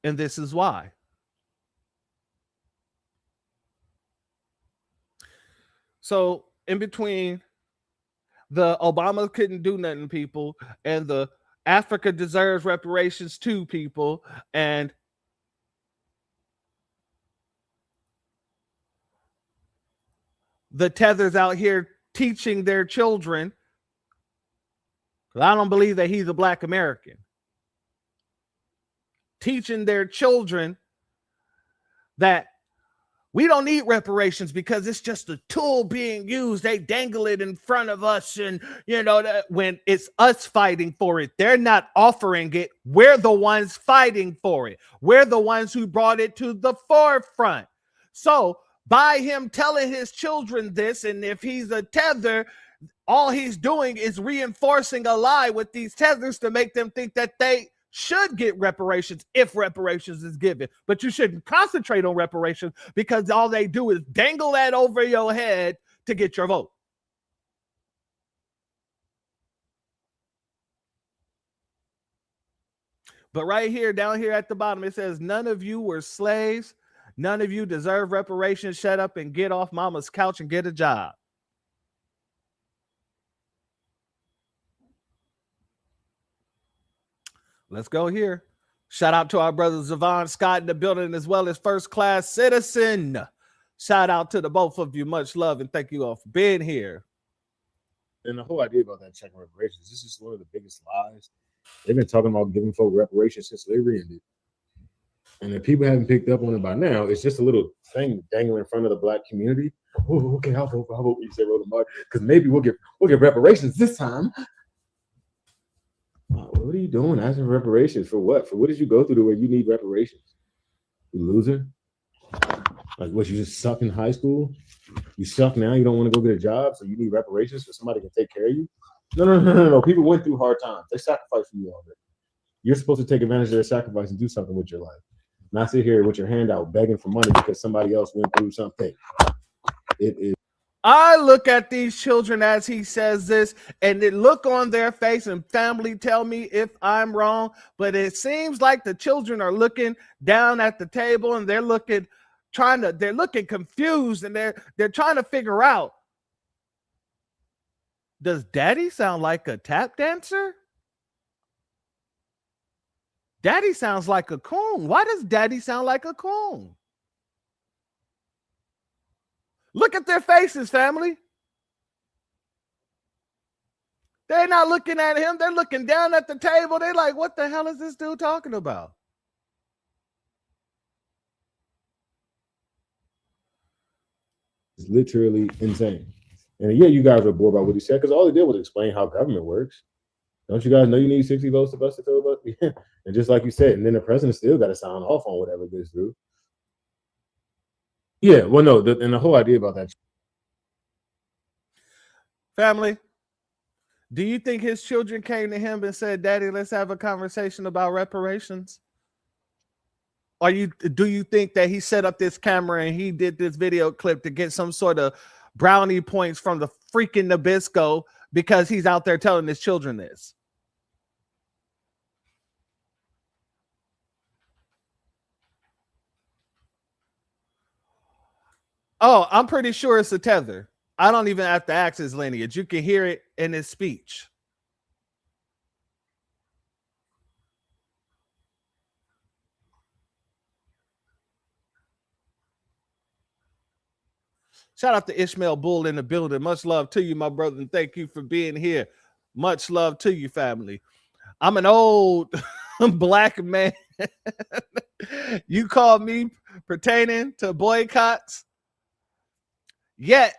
And this is why. So in between the Obama couldn't do nothing people and the Africa deserves reparations to people and the tethers out here teaching their children, I don't believe that he's a Black American, teaching their children that We don't need reparations because it's just a tool being used. They dangle it in front of us. And, you know, that when it's us fighting for it, they're not offering it. We're the ones fighting for it. We're the ones who brought it to the forefront. So by him telling his children this, and if he's a tether, all he's doing is reinforcing a lie with these tethers to make them think that they should get reparations if reparations is given. But you shouldn't concentrate on reparations because all they do is dangle that over your head to get your vote. But right here, down here at the bottom, it says, none of you were slaves. None of you deserve reparations. Shut up and get off mama's couch and get a job. Let's go here. Shout out to our brother Zavon Scott in the building, as well as First Class Citizen. Shout out to the both of you. Much love and thank you all for being here. And the whole idea about that check and reparations, this is one of the biggest lies. They've been talking about giving folk reparations since slavery ended. And if people haven't picked up on it by now, it's just a little thing dangling in front of the black community. Oh, okay, I'll vote what you say, Rosa Mark, because maybe we'll get reparations this time. What are you doing asking for reparations? For what? For what did you go through to where you need reparations? You loser? Like what, you just suck in high school? You suck now, you don't want to go get a job, so you need reparations so somebody can take care of you? No. People went through hard times. They sacrificed for you already. You're supposed to take advantage of their sacrifice and do something with your life. Not sit here with your hand out begging for money because somebody else went through something. It is. I look at these children as he says this, and the look on their face, and family tell me if I'm wrong, but it seems like the children are looking down at the table and they're looking confused, and they're trying to figure out, does daddy sound like a tap dancer? Daddy sounds like a coon. Why does daddy sound like a coon? Look at their faces, family. They're not looking at him. They're looking down at the table. They're like, what the hell is this dude talking about? It's literally insane. And yeah, you guys are bored by what he said because all he did was explain how government works. Don't you guys know you need 60 votes to bust the filibuster? And just like you said, and then the president still got to sign off on whatever goes through. Yeah, well, no, and the whole idea about that. Family, do you think his children came to him and said, Daddy, let's have a conversation about reparations? Or do you think that he set up this camera and he did this video clip to get some sort of brownie points from the freaking Nabisco because he's out there telling his children this? Oh, I'm pretty sure it's a tether. I don't even have to ask his lineage. You can hear it in his speech. Shout out to Ishmael Bull in the building. Much love to you, my brother, and thank you for being here. Much love to you, family. I'm an old black man. You call me pertaining to boycotts, yet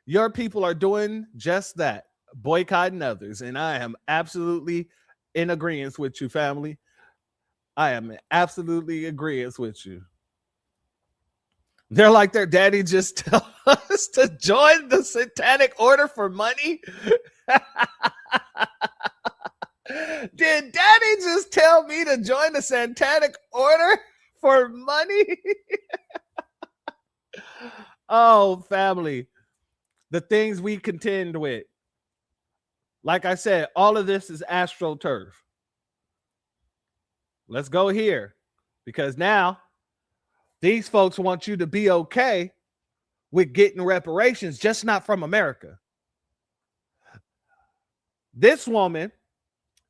your people are doing just that, boycotting others. And I am absolutely in agreement with you, family. I am absolutely agreeing with you. They're like their daddy just tell us to join the satanic order for money. Did daddy just tell me to join the satanic order for money? Oh, family, the things we contend with. Like I said, all of this is astroturf. Let's go here because now these folks want you to be okay with getting reparations, just not from America. This woman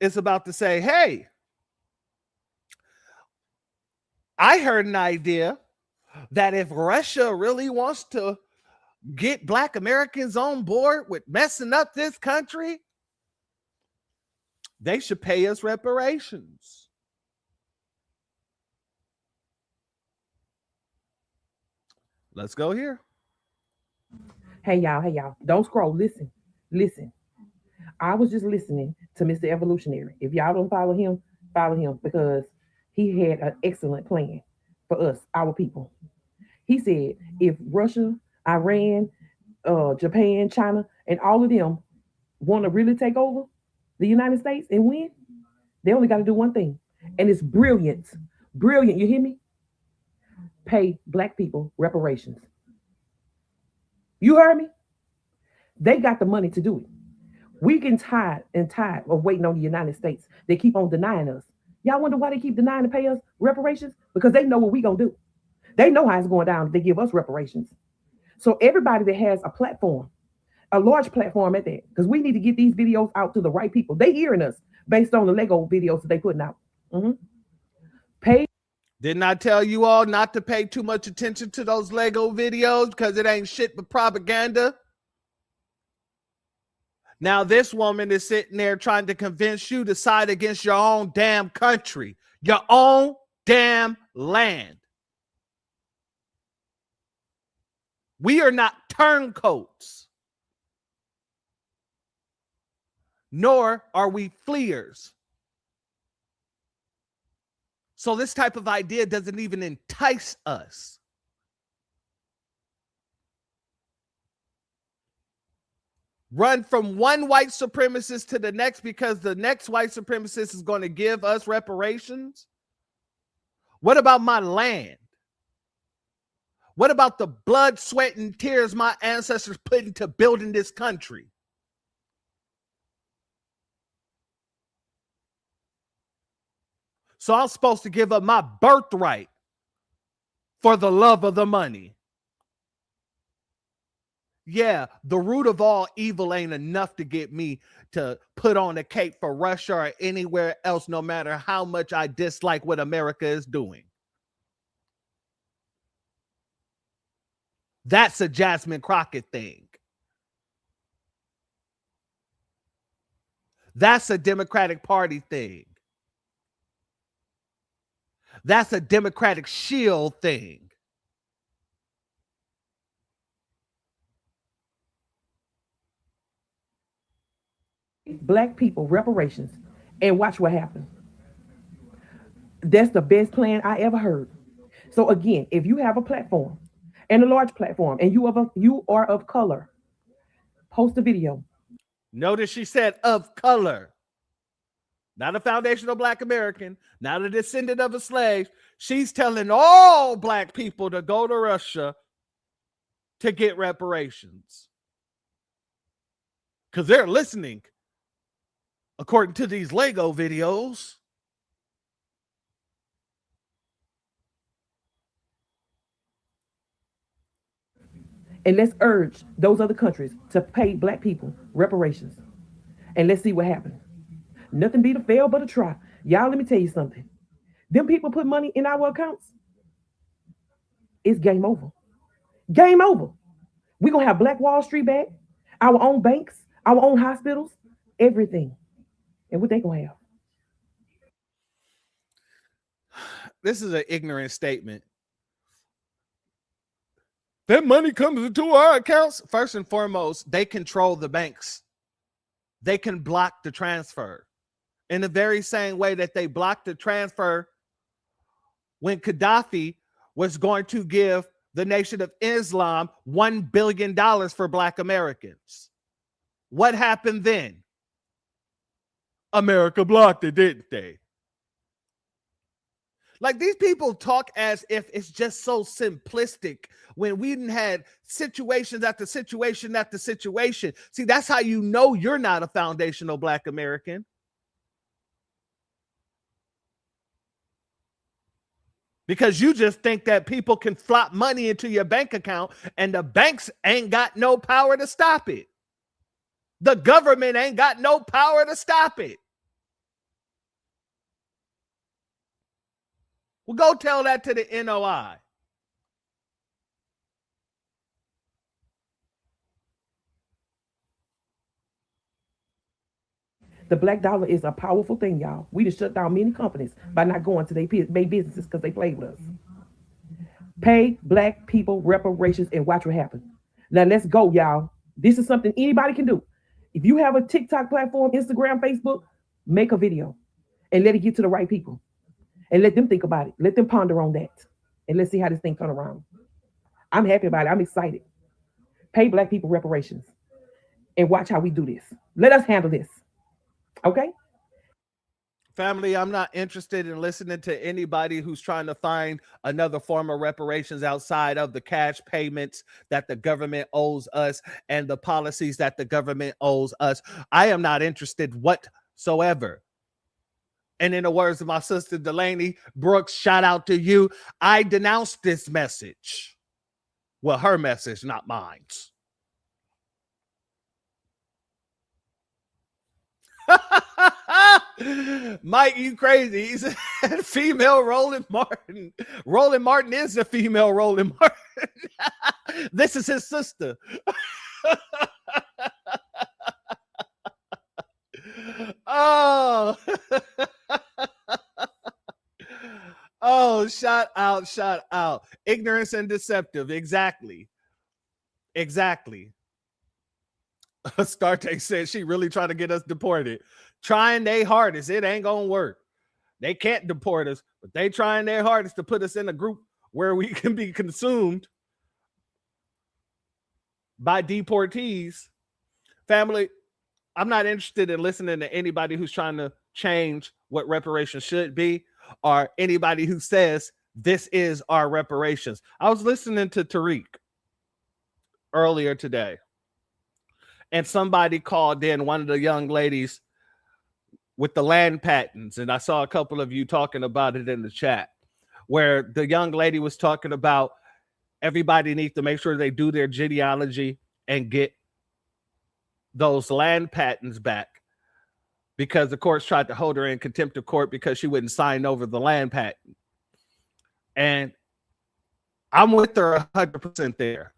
is about to say, hey, I heard an idea that if Russia really wants to get Black Americans on board with messing up this country, they should pay us reparations. Let's go here. Hey y'all, don't scroll. Listen. I was just listening to Mr. Evolutionary. If y'all don't follow him because he had an excellent plan for us, our people. He said if Russia, Iran, Japan, China, and all of them want to really take over the United States and win, they only got to do one thing. And it's brilliant. Brilliant, you hear me? Pay black people reparations. You heard me? They got the money to do it. We get tired of waiting on the United States. They keep on denying us. Y'all wonder why they keep denying to pay us reparations? Because they know what we gonna do. They know how it's going down if they give us reparations. So everybody that has a platform, a large platform at that, because we need to get these videos out to the right people. They hearing us based on the Lego videos that they putting out. Pay. Didn't I tell you all not to pay too much attention to those Lego videos because it ain't shit but propaganda? Now this woman is sitting there trying to convince you to side against your own damn country, your own damn land. We are not turncoats, nor are we fleers. So this type of idea doesn't even entice us. Run from one white supremacist to the next because the next white supremacist is going to give us reparations? What about my land? What about the blood, sweat, and tears my ancestors put into building this country? So I'm supposed to give up my birthright for the love of the money. Yeah, the root of all evil ain't enough to get me to put on a cape for Russia or anywhere else, no matter how much I dislike what America is doing. That's a Jasmine Crockett thing. That's a Democratic Party thing. That's a Democratic Shield thing. Black people reparations and watch what happens. That's the best plan I ever heard. So again, if you have a platform and a large platform and you are of color, post a video. Notice she said of color. Not a foundational Black American, not a descendant of a slave. She's telling all Black people to go to Russia to get reparations. Because they're listening, according to these Lego videos. And let's urge those other countries to pay Black people reparations. And let's see what happens. Nothing beat a fail but a try. Y'all, let me tell you something. Them people put money in our accounts. It's game over. Game over. We're going to have Black Wall Street back, our own banks, our own hospitals, everything. And what they going to have? This is an ignorant statement. That money comes into our accounts. First and foremost, they control the banks. They can block the transfer in the very same way that they blocked the transfer when Gaddafi was going to give the Nation of Islam $1 billion for Black Americans. What happened then? America blocked it, didn't they? Like, these people talk as if it's just so simplistic when we didn't had situations after situation after situation. See, that's how you know you're not a foundational Black American. Because you just think that people can flop money into your bank account and the banks ain't got no power to stop it. The government ain't got no power to stop it. Well, go tell that to the NOI. The black dollar is a powerful thing, y'all. We just shut down many companies by not going to their businesses because they played with us. Pay Black people reparations and watch what happens. Now let's go, y'all. This is something anybody can do. If you have a TikTok platform, Instagram, Facebook, make a video and let it get to the right people and let them think about it. Let them ponder on that. And let's see how this thing turn around. I'm happy about it. I'm excited. Pay Black people reparations and watch how we do this. Let us handle this. Okay? Family, I'm not interested in listening to anybody who's trying to find another form of reparations outside of the cash payments that the government owes us and the policies that the government owes us. I am not interested whatsoever. And in the words of my sister Delaney Brooks, shout out to you. I denounced this message. Well, her message, not mine. Mike, you crazy. He said female Roland Martin. Roland Martin is the female Roland Martin. This is his sister. Oh. Oh, shout out. Ignorance and deceptive. Exactly. Starte said she really trying to get us deported. Trying their hardest. It ain't gonna work. They can't deport us, but they trying their hardest to put us in a group where we can be consumed by deportees. Family, I'm not interested in listening to anybody who's trying to change what reparations should be or anybody who says this is our reparations. I was listening to Tariq earlier today, and somebody called in, one of the young ladies with the land patents, and I saw a couple of you talking about it in the chat, where the young lady was talking about everybody needs to make sure they do their genealogy and get those land patents back because the courts tried to hold her in contempt of court because she wouldn't sign over the land patent. And I'm with her 100% there.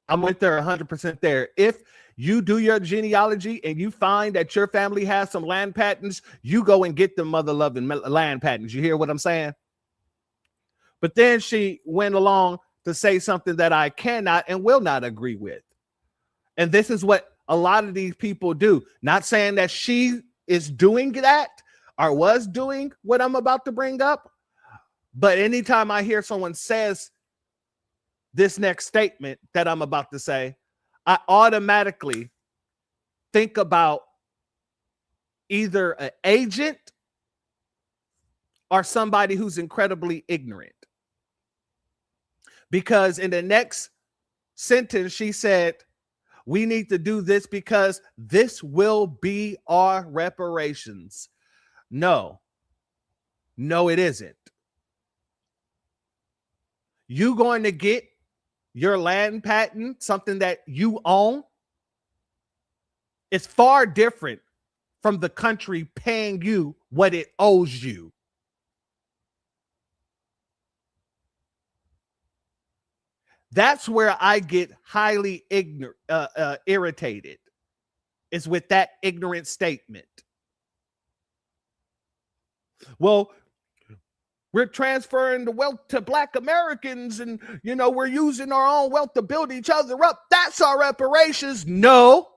I'm with her 100% there. If you do your genealogy and you find that your family has some land patents, you go and get them mother-loving land patents. You hear what I'm saying? But then she went along to say something that I cannot and will not agree with. And this is what a lot of these people do. Not saying that she is doing that or was doing what I'm about to bring up. But anytime I hear someone says this next statement that I'm about to say, I automatically think about either an agent or somebody who's incredibly ignorant. Because in the next sentence, she said, we need to do this because this will be our reparations. No, it isn't. You going to get your land patent, something that you own, is far different from the country paying you what it owes you. That's where I get highly irritated, is with that ignorant statement. Well, we're transferring the wealth to Black Americans and, we're using our own wealth to build each other up. That's our reparations. No.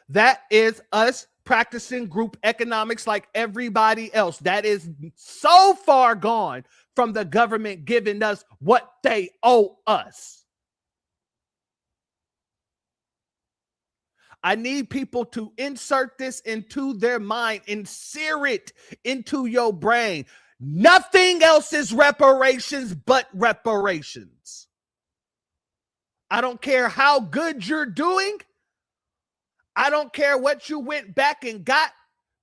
That is us practicing group economics like everybody else. That is so far gone from the government giving us what they owe us. I need people to insert this into their mind and sear it into your brain. Nothing else is reparations but reparations. I don't care how good you're doing. I don't care what you went back and got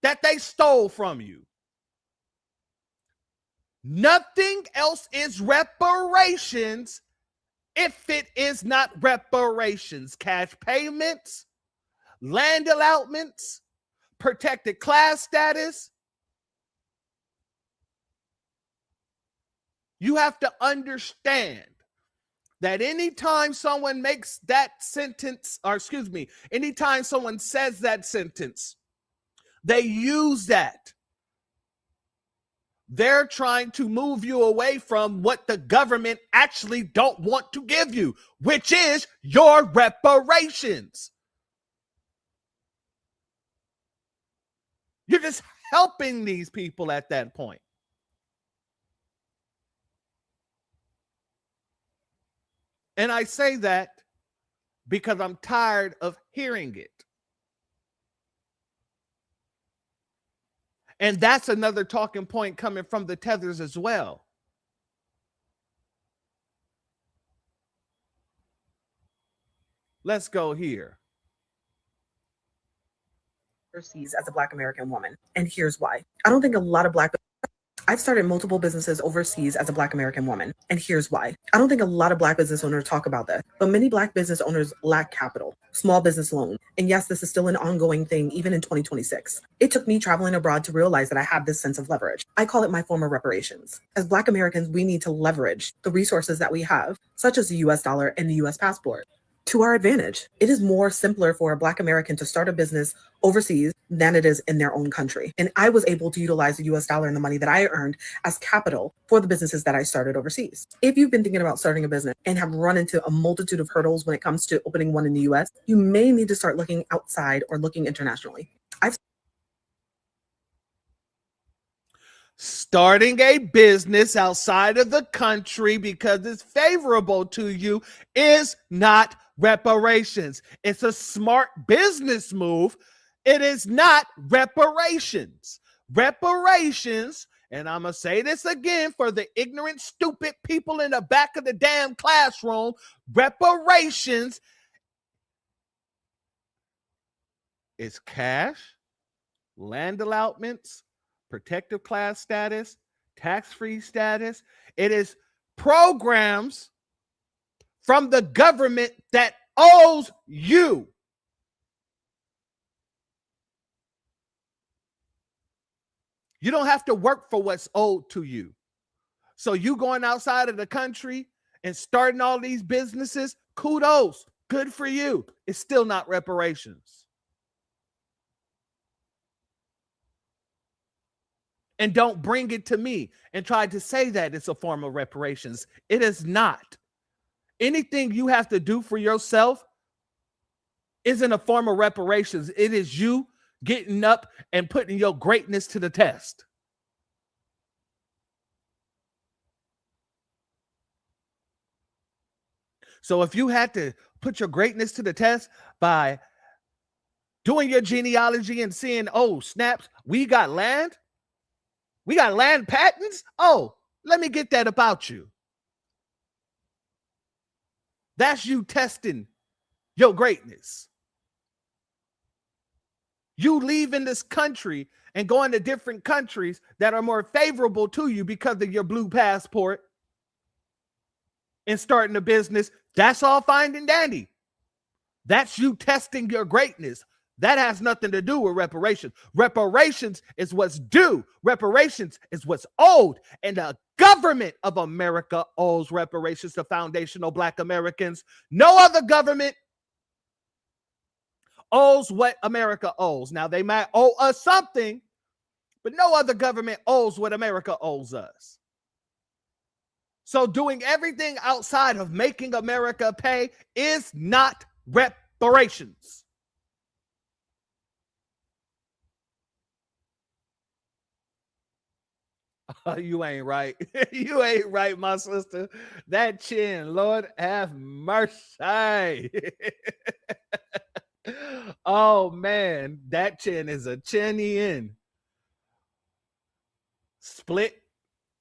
that they stole from you. Nothing else is reparations if it is not reparations. Cash payments, land allotments, protected class status. You have to understand that anytime someone makes that sentence, anytime someone says that sentence, they use that They're trying to move you away from what the government actually don't want to give you, which is your reparations. You're just helping these people at that point. And I say that because I'm tired of hearing it. And that's another talking point coming from the tethers as well. Let's go here. Overseas as a Black American woman. And here's why. I don't think a lot of I've started multiple businesses overseas as a Black American woman. And here's why. I don't think a lot of Black business owners talk about this, but many Black business owners lack capital, small business loan. And yes, this is still an ongoing thing, even in 2026. It took me traveling abroad to realize that I have this sense of leverage. I call it my form of reparations. As Black Americans, we need to leverage the resources that we have, such as the US dollar and the US passport, to our advantage. It is more simpler for a Black American to start a business overseas than it is in their own country. And I was able to utilize the US dollar and the money that I earned as capital for the businesses that I started overseas. If you've been thinking about starting a business and have run into a multitude of hurdles when it comes to opening one in the US, you may need to start looking outside or looking internationally. Starting a business outside of the country because it's favorable to you is not reparations. It's a smart business move. It is not reparations. Reparations, and I'm going to say this again for the ignorant, stupid people in the back of the damn classroom, reparations is cash, land allotments, protective class status, tax-free status. It is programs from the government that owes you. You don't have to work for what's owed to you. So you going outside of the country and starting all these businesses, kudos, good for you. It's still not reparations. And don't bring it to me and try to say that it's a form of reparations. It is not. Anything you have to do for yourself isn't a form of reparations. It is you getting up and putting your greatness to the test. So if you had to put your greatness to the test by doing your genealogy and seeing, oh, snaps, we got land patents. Oh, let me get that about you. That's you testing your greatness. You leaving this country and going to different countries that are more favorable to you because of your blue passport and starting a business. That's all fine and dandy. That's you testing your greatness. That has nothing to do with reparations. Reparations is what's due. Reparations is what's owed. And the government of America owes reparations to foundational Black Americans. No other government owes what America owes. Now, they might owe us something, but no other government owes what America owes us. So doing everything outside of making America pay is not reparations. You ain't right. You ain't right, my sister. That chin, Lord have mercy. Oh, man. That chin is a chinny in. Split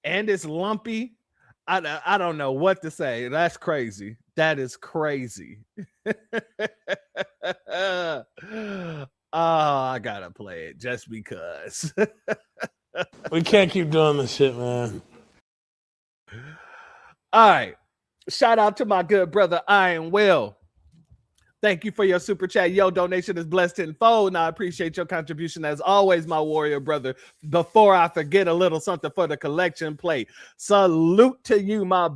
and it's lumpy. I don't know what to say. That's crazy. That is crazy. Oh, I gotta play it just because. We can't keep doing this shit, man. All right. Shout out to my good brother, Iron Will. Thank you for your super chat. Your donation is blessed tenfold, and I appreciate your contribution as always, my warrior brother. Before I forget, a little something for the collection plate. Salute to you, my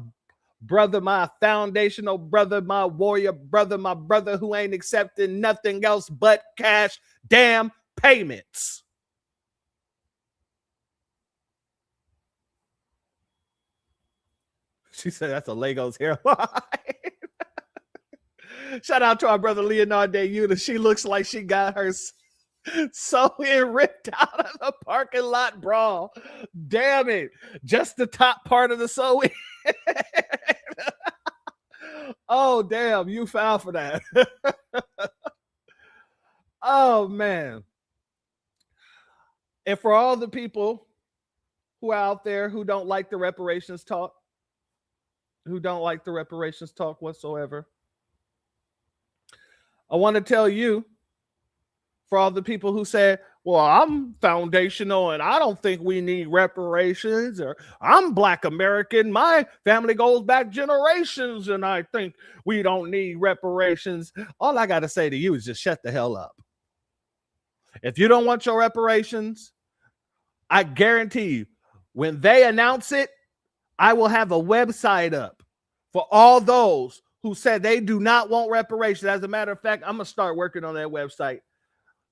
brother, my foundational brother, my warrior brother, my brother who ain't accepting nothing else but cash damn payments. She said that's a Legos hairline. Shout out to our brother Leonardo Una. She looks like she got her sew-in ripped out of the parking lot brawl. Damn it. Just the top part of the sew-in. Oh, damn. You foul for that. Oh, man. And for all the people who are out there who don't like the reparations talk, whatsoever, I want to tell you, for all the people who said, well, I'm foundational and I don't think we need reparations, or I'm Black American, my family goes back generations and I think we don't need reparations. All I got to say to you is just shut the hell up. If you don't want your reparations, I guarantee you, when they announce it, I will have a website up for all those who said they do not want reparations. As a matter of fact, I'm going to start working on that website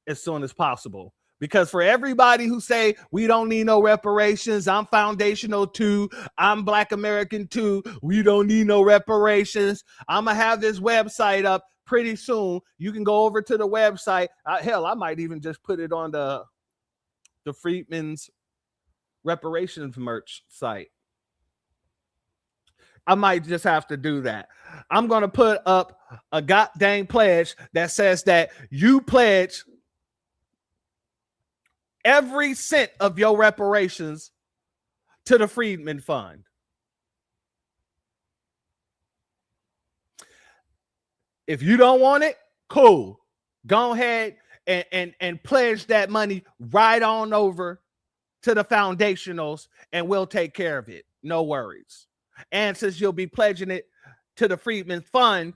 as soon as possible. Because for everybody who say we don't need no reparations, I'm foundational too, I'm Black American too, we don't need no reparations, I'm going to have this website up pretty soon. You can go over to the website. Hell, I might even just put it on the Freedmen's reparations merch site. I might just have to do that. I'm going to put up a goddamn pledge that says that you pledge every cent of your reparations to the Freedmen Fund. If you don't want it, cool. Go ahead and pledge that money right on over to the foundationals and we'll take care of it. No worries. And since you'll be pledging it to the Freedmen Fund,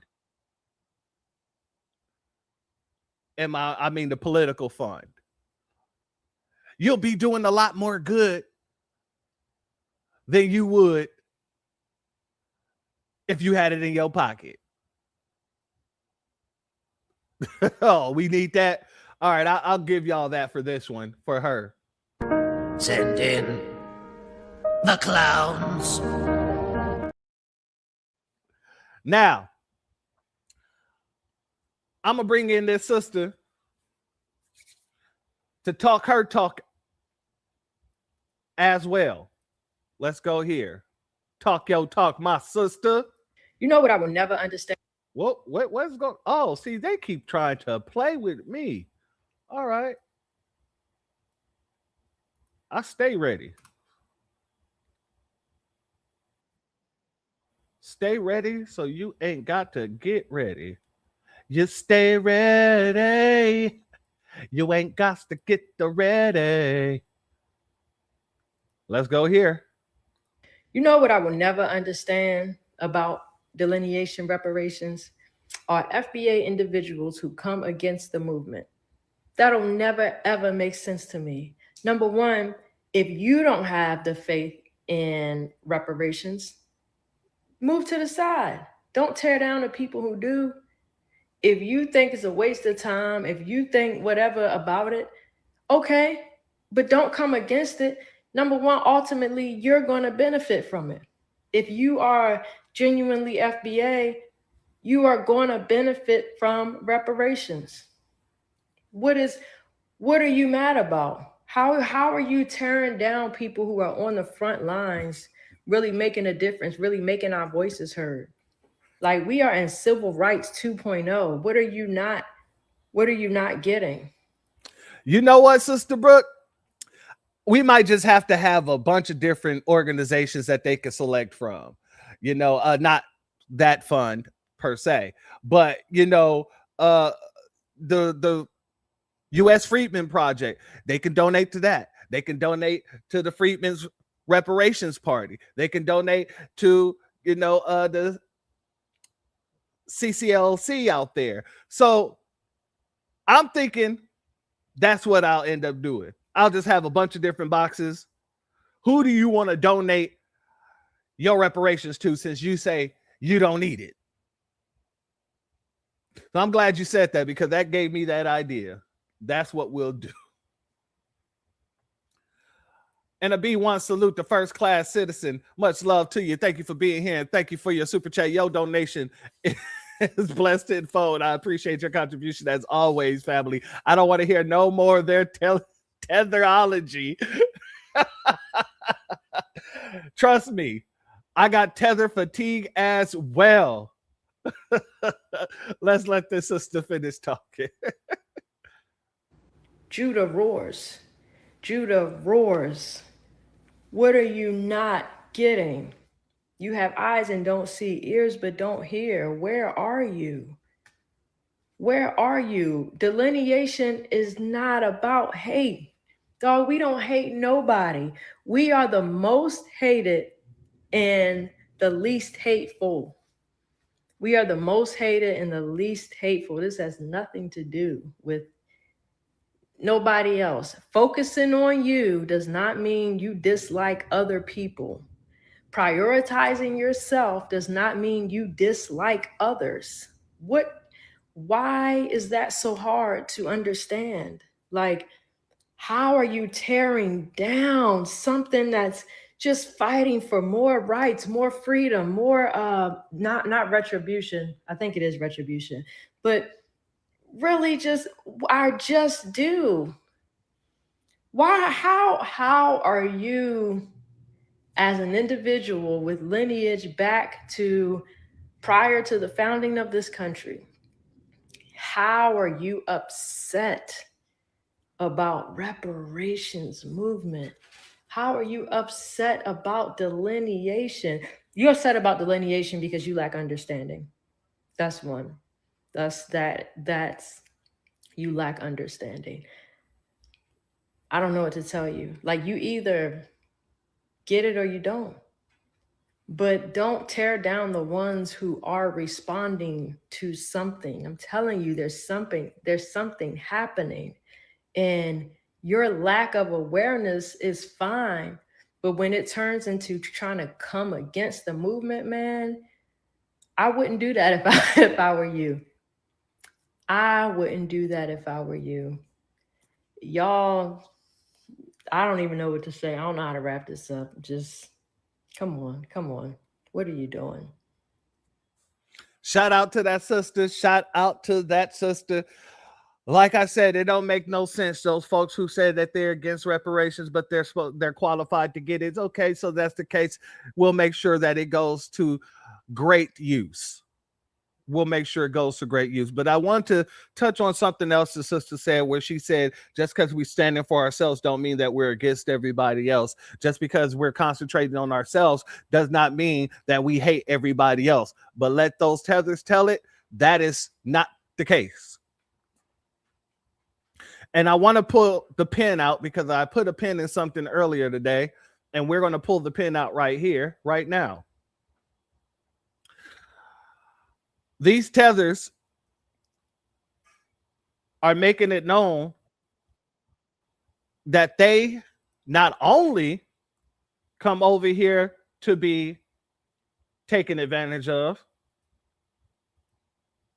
I mean the political fund, you'll be doing a lot more good than you would if you had it in your pocket. Oh, we need that. All right, I'll give y'all that for this one, for her. Send in the clowns. Now, I'm going to bring in this sister to talk her talk as well. Let's go here. Talk your talk, my sister. You know what I will never understand? What's going on? Oh, see, they keep trying to play with me. All right. I stay ready. Stay ready so you ain't got to get ready. You stay ready. You ain't got to get the ready. Let's go here. You know what I will never understand about delineation reparations are FBA individuals who come against the movement. That'll never, ever make sense to me. Number one, if you don't have the faith in reparations, move to the side. Don't tear down the people who do. If you think it's a waste of time, if you think whatever about it, okay, but don't come against it. Number one, ultimately, you're going to benefit from it. If you are genuinely FBA, you are going to benefit from reparations. What are you mad about? How are you tearing down people who are on the front lines, really making a difference, really making our voices heard? Like, we are in civil rights 2.0. What are you not getting? You know what, Sister Brooke? We might just have to have a bunch of different organizations that they can select from. You know, not that fund per se, but you know, the U.S. Freedmen Project, they can donate to that. They can donate to the Freedmen's Reparations Party. They can donate to, you know, the CCLC out there. So I'm thinking that's what I'll end up doing. I'll just have a bunch of different boxes. Who do you want to donate your reparations to, since you say you don't need it? So I'm glad you said that, because that gave me that idea. That's what we'll do. And a B1 salute to first class citizen. Much love to you. Thank you for being here. And thank you for your super chat. Your donation is blessed tenfold. I appreciate your contribution as always, family. I don't want to hear no more of their tetherology. Trust me, I got tether fatigue as well. Let's let this sister finish talking. Judah roars. Judah roars. What are you not getting? You have eyes and don't see, ears but don't hear. Where are you? Where are you? Delineation is not about hate. Dog, we don't hate nobody. We are the most hated and the least hateful. We are the most hated and the least hateful. This has nothing to do with nobody else. Focusing on you does not mean you dislike other people. Prioritizing yourself does not mean you dislike others. Why is that so hard to understand? Like, how are you tearing down something that's just fighting for more rights, more freedom, more not retribution? I think it is retribution, but really just our just due. Why? How are you, as an individual with lineage back to prior to the founding of this country, how are you upset about reparations movement? How are you upset about delineation? You're upset about delineation because you lack understanding. That's one. That's you lack understanding. I don't know what to tell you. Like, you either get it or you don't. But don't tear down the ones who are responding to something. I'm telling you, there's something happening. And your lack of awareness is fine. But when it turns into trying to come against the movement, man, I wouldn't do that if I were you. I wouldn't do that if I were you. Y'all, I don't even know what to say. I don't know how to wrap this up. Just come on. What are you doing? Shout out to that sister. Shout out to that sister. Like I said, it don't make no sense. Those folks who say that they're against reparations, but they're qualified to get it. It's okay. So that's the case. We'll make sure that it goes to great use. We'll make sure it goes to great use. But I want to touch on something else the sister said, where she said, just because we're standing for ourselves don't mean that we're against everybody else. Just because we're concentrating on ourselves does not mean that we hate everybody else. But let those tethers tell it, that is not the case. And I want to pull the pen out because I put a pen in something earlier today, and we're going to pull the pen out right here, right now. These tethers are making it known that they not only come over here to be taken advantage of,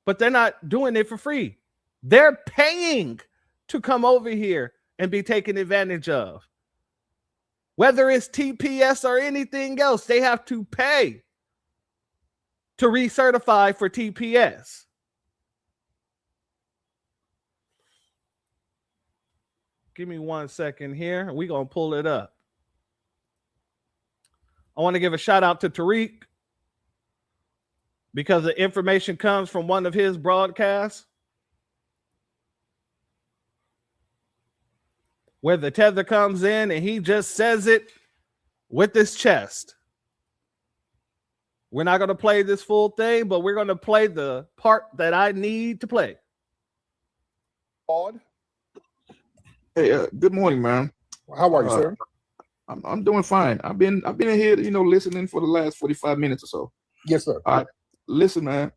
but they're not doing it for free. They're paying to come over here and be taken advantage of. Whether it's TPS or anything else, they have to pay to recertify for TPS. Give me 1 second here. We're going to pull it up. I want to give a shout out to Tariq because the information comes from one of his broadcasts where the tether comes in and he just says it with his chest. We're not going to play this full thing, but we're going to play the part that I need to play. Hey, good morning, man. How are you, sir? I'm doing fine. I've been in here, listening for the last 45 minutes or so. Yes, sir. Listen, man.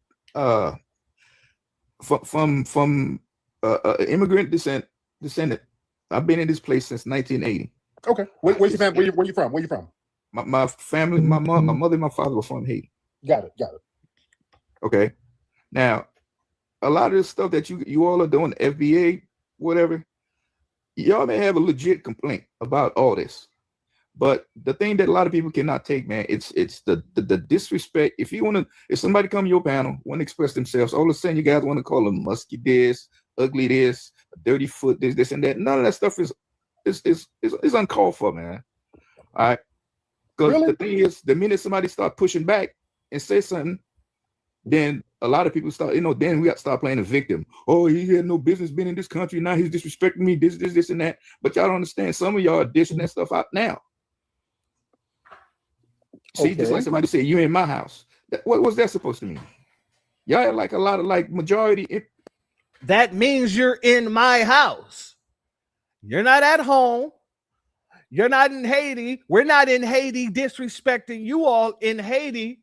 From immigrant descendant. I've been in this place since 1980. Okay. Where's your family? Where you from? Where you from? My family, my mother and my father were from Haiti. Got it. Okay. Now, a lot of this stuff that you all are doing, FBA, whatever, y'all may have a legit complaint about all this. But the thing that a lot of people cannot take, man, it's the disrespect. If somebody come to your panel, want to express themselves, all of a sudden you guys want to call them musky this, ugly this, dirty foot this and that. None of that stuff is uncalled for, man. All right. Because the thing is, the minute somebody start pushing back and say something, then a lot of people start, then we got to start playing the victim. Oh, he had no business being in this country. Now he's disrespecting me, this, and that. But y'all don't understand. Some of y'all are dishing that stuff out now. See, just like somebody said, you in my house. What was that supposed to mean? Y'all had like a lot of like majority. That means you're in my house. You're not at home. You're not in Haiti. We're not in Haiti disrespecting you all in Haiti.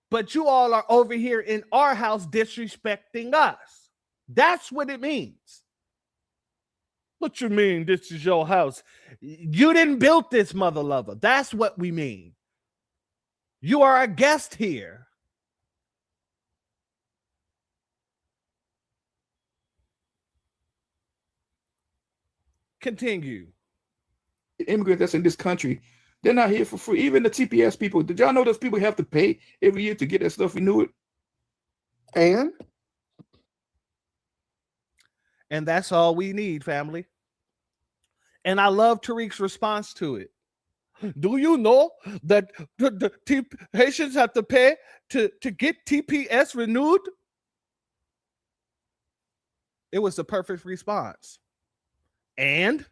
But you all are over here in our house disrespecting us. That's what it means. What you mean this is your house? You didn't build this, mother lover. That's what we mean. You are a guest here. Continue. Immigrants that's in this country, they're not here for free. Even the TPS people, did y'all know those people have to pay every year to get that stuff renewed? And that's all we need, family. And I love Tariq's response to it. Do you know that the Haitians have to pay to get TPS renewed? It was the perfect response. And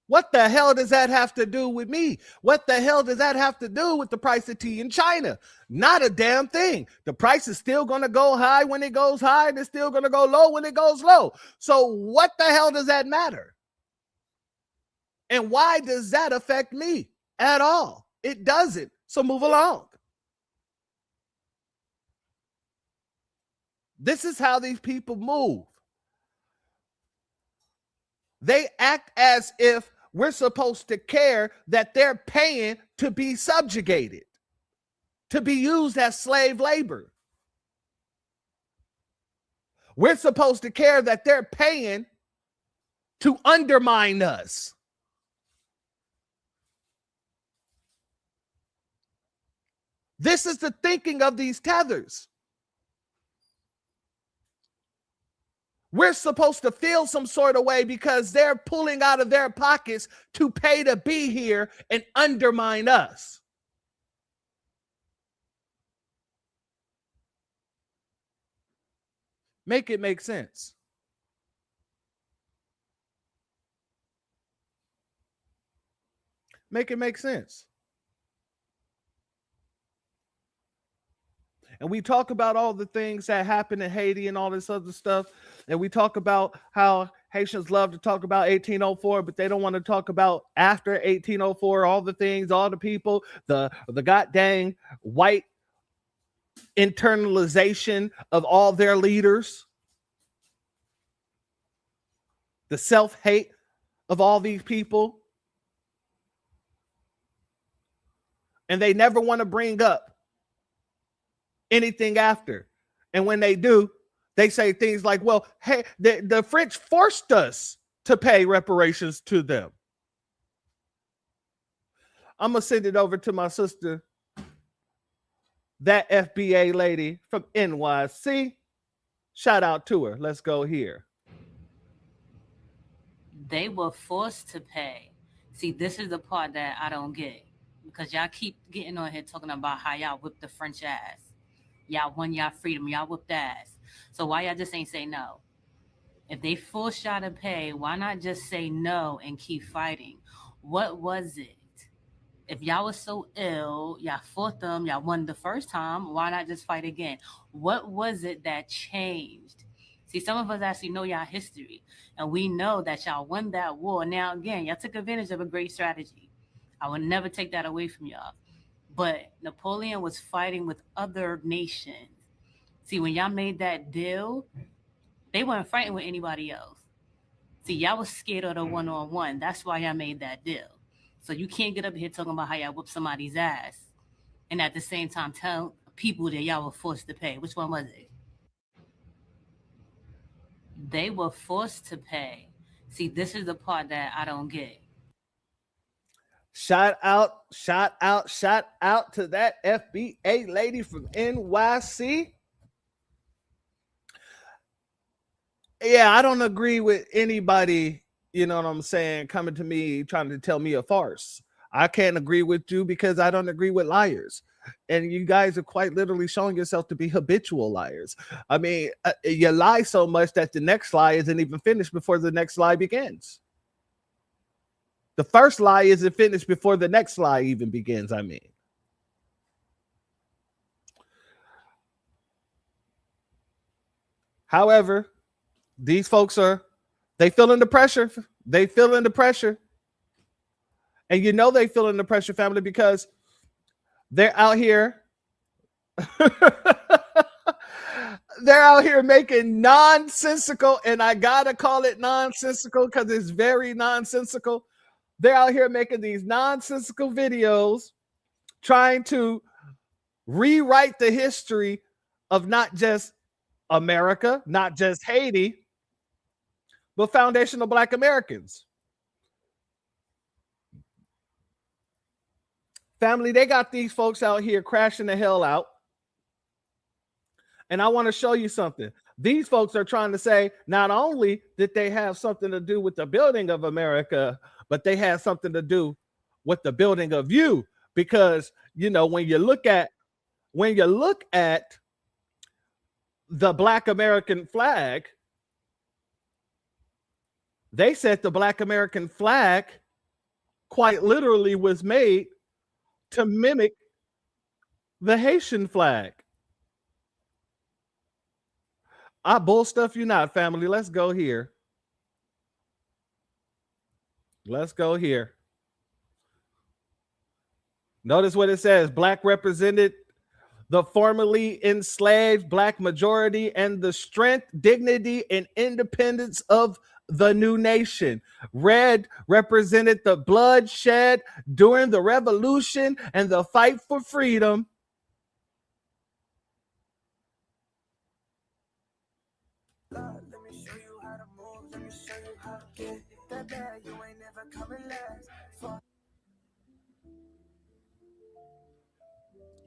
what the hell does that have to do with me? What the hell does that have to do with the price of tea in China? Not a damn thing. The price is still going to go high when it goes high, and it's still going to go low when it goes low. So what the hell does that matter? And why does that affect me at all? It doesn't. So move along. This is how these people move. They act as if we're supposed to care that they're paying to be subjugated, to be used as slave labor. We're supposed to care that they're paying to undermine us. This is the thinking of these tethers. We're supposed to feel some sort of way because they're pulling out of their pockets to pay to be here and undermine us. Make it make sense. Make it make sense. And we talk about all the things that happen in Haiti and all this other stuff. And we talk about how Haitians love to talk about 1804, but they don't want to talk about after 1804, all the things, all the people, the goddamn white internalization of all their leaders, the self-hate of all these people. And they never want to bring up anything after. And when they do, they say things like, well, hey, the French forced us to pay reparations to them. I'm going to send it over to my sister, that FBA lady from NYC. Shout out to her. Let's go here. They were forced to pay. See, this is the part that I don't get, because y'all keep getting on here talking about how y'all whipped the French ass. Y'all won y'all freedom. Y'all whipped ass. So why y'all just ain't say no? If they forced y'all to pay, why not just say no and keep fighting? What was it? If y'all was so ill, y'all fought them, y'all won the first time, why not just fight again? What was it that changed? See, some of us actually know y'all history, and we know that y'all won that war. Now, again, y'all took advantage of a great strategy. I would never take that away from y'all. But Napoleon was fighting with other nations. See, when y'all made that deal, they weren't fighting with anybody else. See, y'all was scared of the one-on-one. That's why y'all made that deal. So you can't get up here talking about how y'all whooped somebody's ass and at the same time tell people that y'all were forced to pay. Which one was it? They were forced to pay. See, this is the part that I don't get. Shout out to that FBA lady from NYC. Yeah, I don't agree with anybody, you know what I'm saying, coming to me trying to tell me a farce. I can't agree with you because I don't agree with liars. And you guys are quite literally showing yourself to be habitual liars. I mean, you lie so much that the next lie isn't even finished before the next lie begins. The first lie isn't finished before the next lie even begins, I mean. However, these folks they feeling the pressure. They feeling the pressure. And you know they feeling the pressure, family, because they're out here. They're out here making nonsensical, and I gotta call it nonsensical because it's very nonsensical. They're out here making these nonsensical videos trying to rewrite the history of not just America, not just Haiti, but foundational Black Americans. Family, they got these folks out here crashing the hell out. And I want to show you something. These folks are trying to say not only did they have something to do with the building of America, but they had something to do with the building of you. Because, you know, when you look at the Black American flag, they said the Black American flag quite literally was made to mimic the Haitian flag. I bull stuff you not, family. Let's go here. Let's go here. Notice what it says. Black represented the formerly enslaved Black majority and the strength, dignity, and independence of the new nation. Red represented the bloodshed during the revolution and the fight for freedom.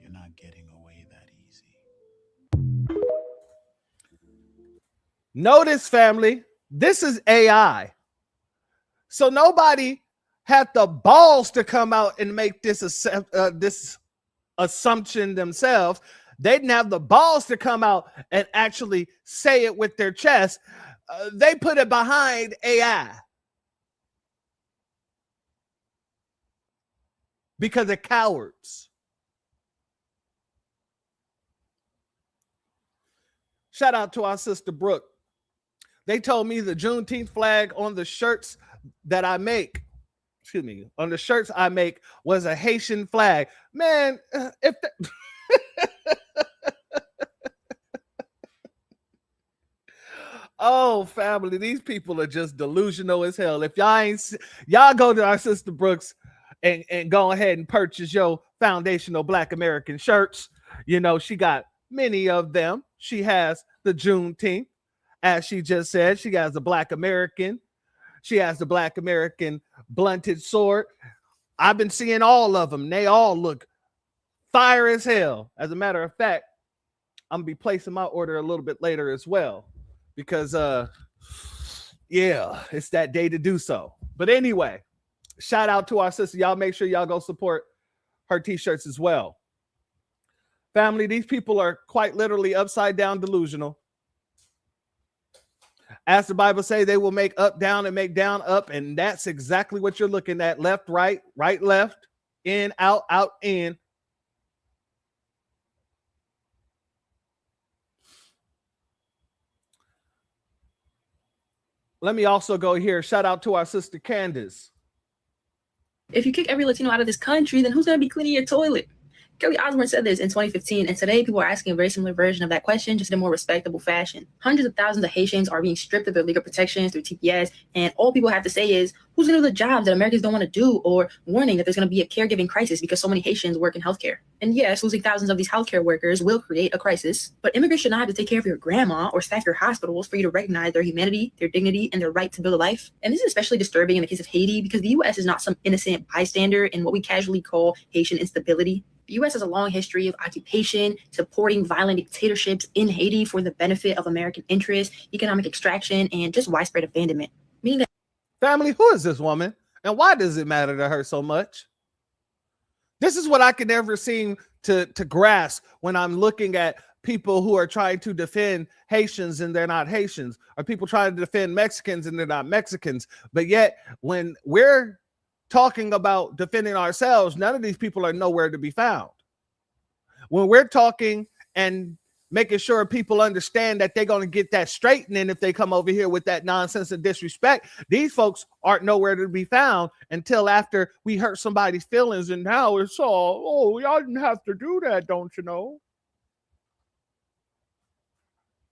You're not getting away that easy. Notice, family, this is AI. So nobody had the balls to come out and make this assumption themselves. They didn't have the balls to come out and actually say it with their chest. They put it behind AI because they're cowards. Shout out to our sister Brooke. They told me the Juneteenth flag on the shirts that I make, on the shirts I make was a Haitian flag. Man, if oh, family, these people are just delusional as hell. If y'all go to our sister Brooks and go ahead and purchase your foundational Black American shirts. You know, she got many of them. She has the Juneteenth, as she just said. She has the Black American. She has the Black American blunted sword. I've been seeing all of them. They all look fire as hell. As a matter of fact, I'm gonna be placing my order a little bit later as well, because yeah, it's that day to do so. But anyway, shout out to our sister. Y'all make sure y'all go support her t-shirts as well. Family, these people are quite literally upside down delusional. As the Bible say, they will make up down and make down up, and that's exactly what you're looking at. Left, right, right, left, in, out, in. Let me also go here. Shout out to our sister Candace. If you kick every Latino out of this country, then who's going to be cleaning your toilet? Kelly Osbourne said this in 2015, and today people are asking a very similar version of that question, just in a more respectable fashion. Hundreds of thousands of Haitians are being stripped of their legal protections through TPS, and all people have to say is, who's going to do the jobs that Americans don't want to do, or warning that there's going to be a caregiving crisis because so many Haitians work in healthcare. And yes, losing thousands of these healthcare workers will create a crisis, but immigrants should not have to take care of your grandma or staff your hospitals for you to recognize their humanity, their dignity, and their right to build a life. And this is especially disturbing in the case of Haiti because the U.S. is not some innocent bystander in what we casually call Haitian instability. The U.S. has a long history of occupation, supporting violent dictatorships in Haiti for the benefit of American interests, economic extraction, and just widespread abandonment. Meaning that family, who is this woman? And why does it matter to her so much? This is what I can never seem to grasp when I'm looking at people who are trying to defend Haitians and they're not Haitians, or people trying to defend Mexicans and they're not Mexicans. But yet, when we're talking about defending ourselves, none of these people are nowhere to be found. When we're talking and making sure people understand that they're going to get that straightening if they come over here with that nonsense and disrespect, these folks aren't nowhere to be found until after we hurt somebody's feelings, and now it's all, oh, y'all didn't have to do that, don't you know?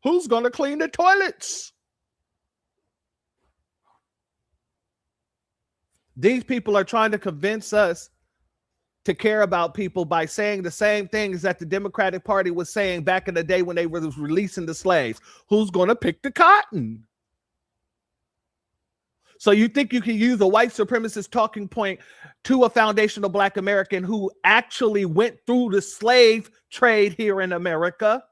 Who's going to clean the toilets? These people are trying to convince us to care about people by saying the same things that the Democratic Party was saying back in the day when they were releasing the slaves. Who's going to pick the cotton? So you think you can use a white supremacist talking point to a foundational Black American who actually went through the slave trade here in America?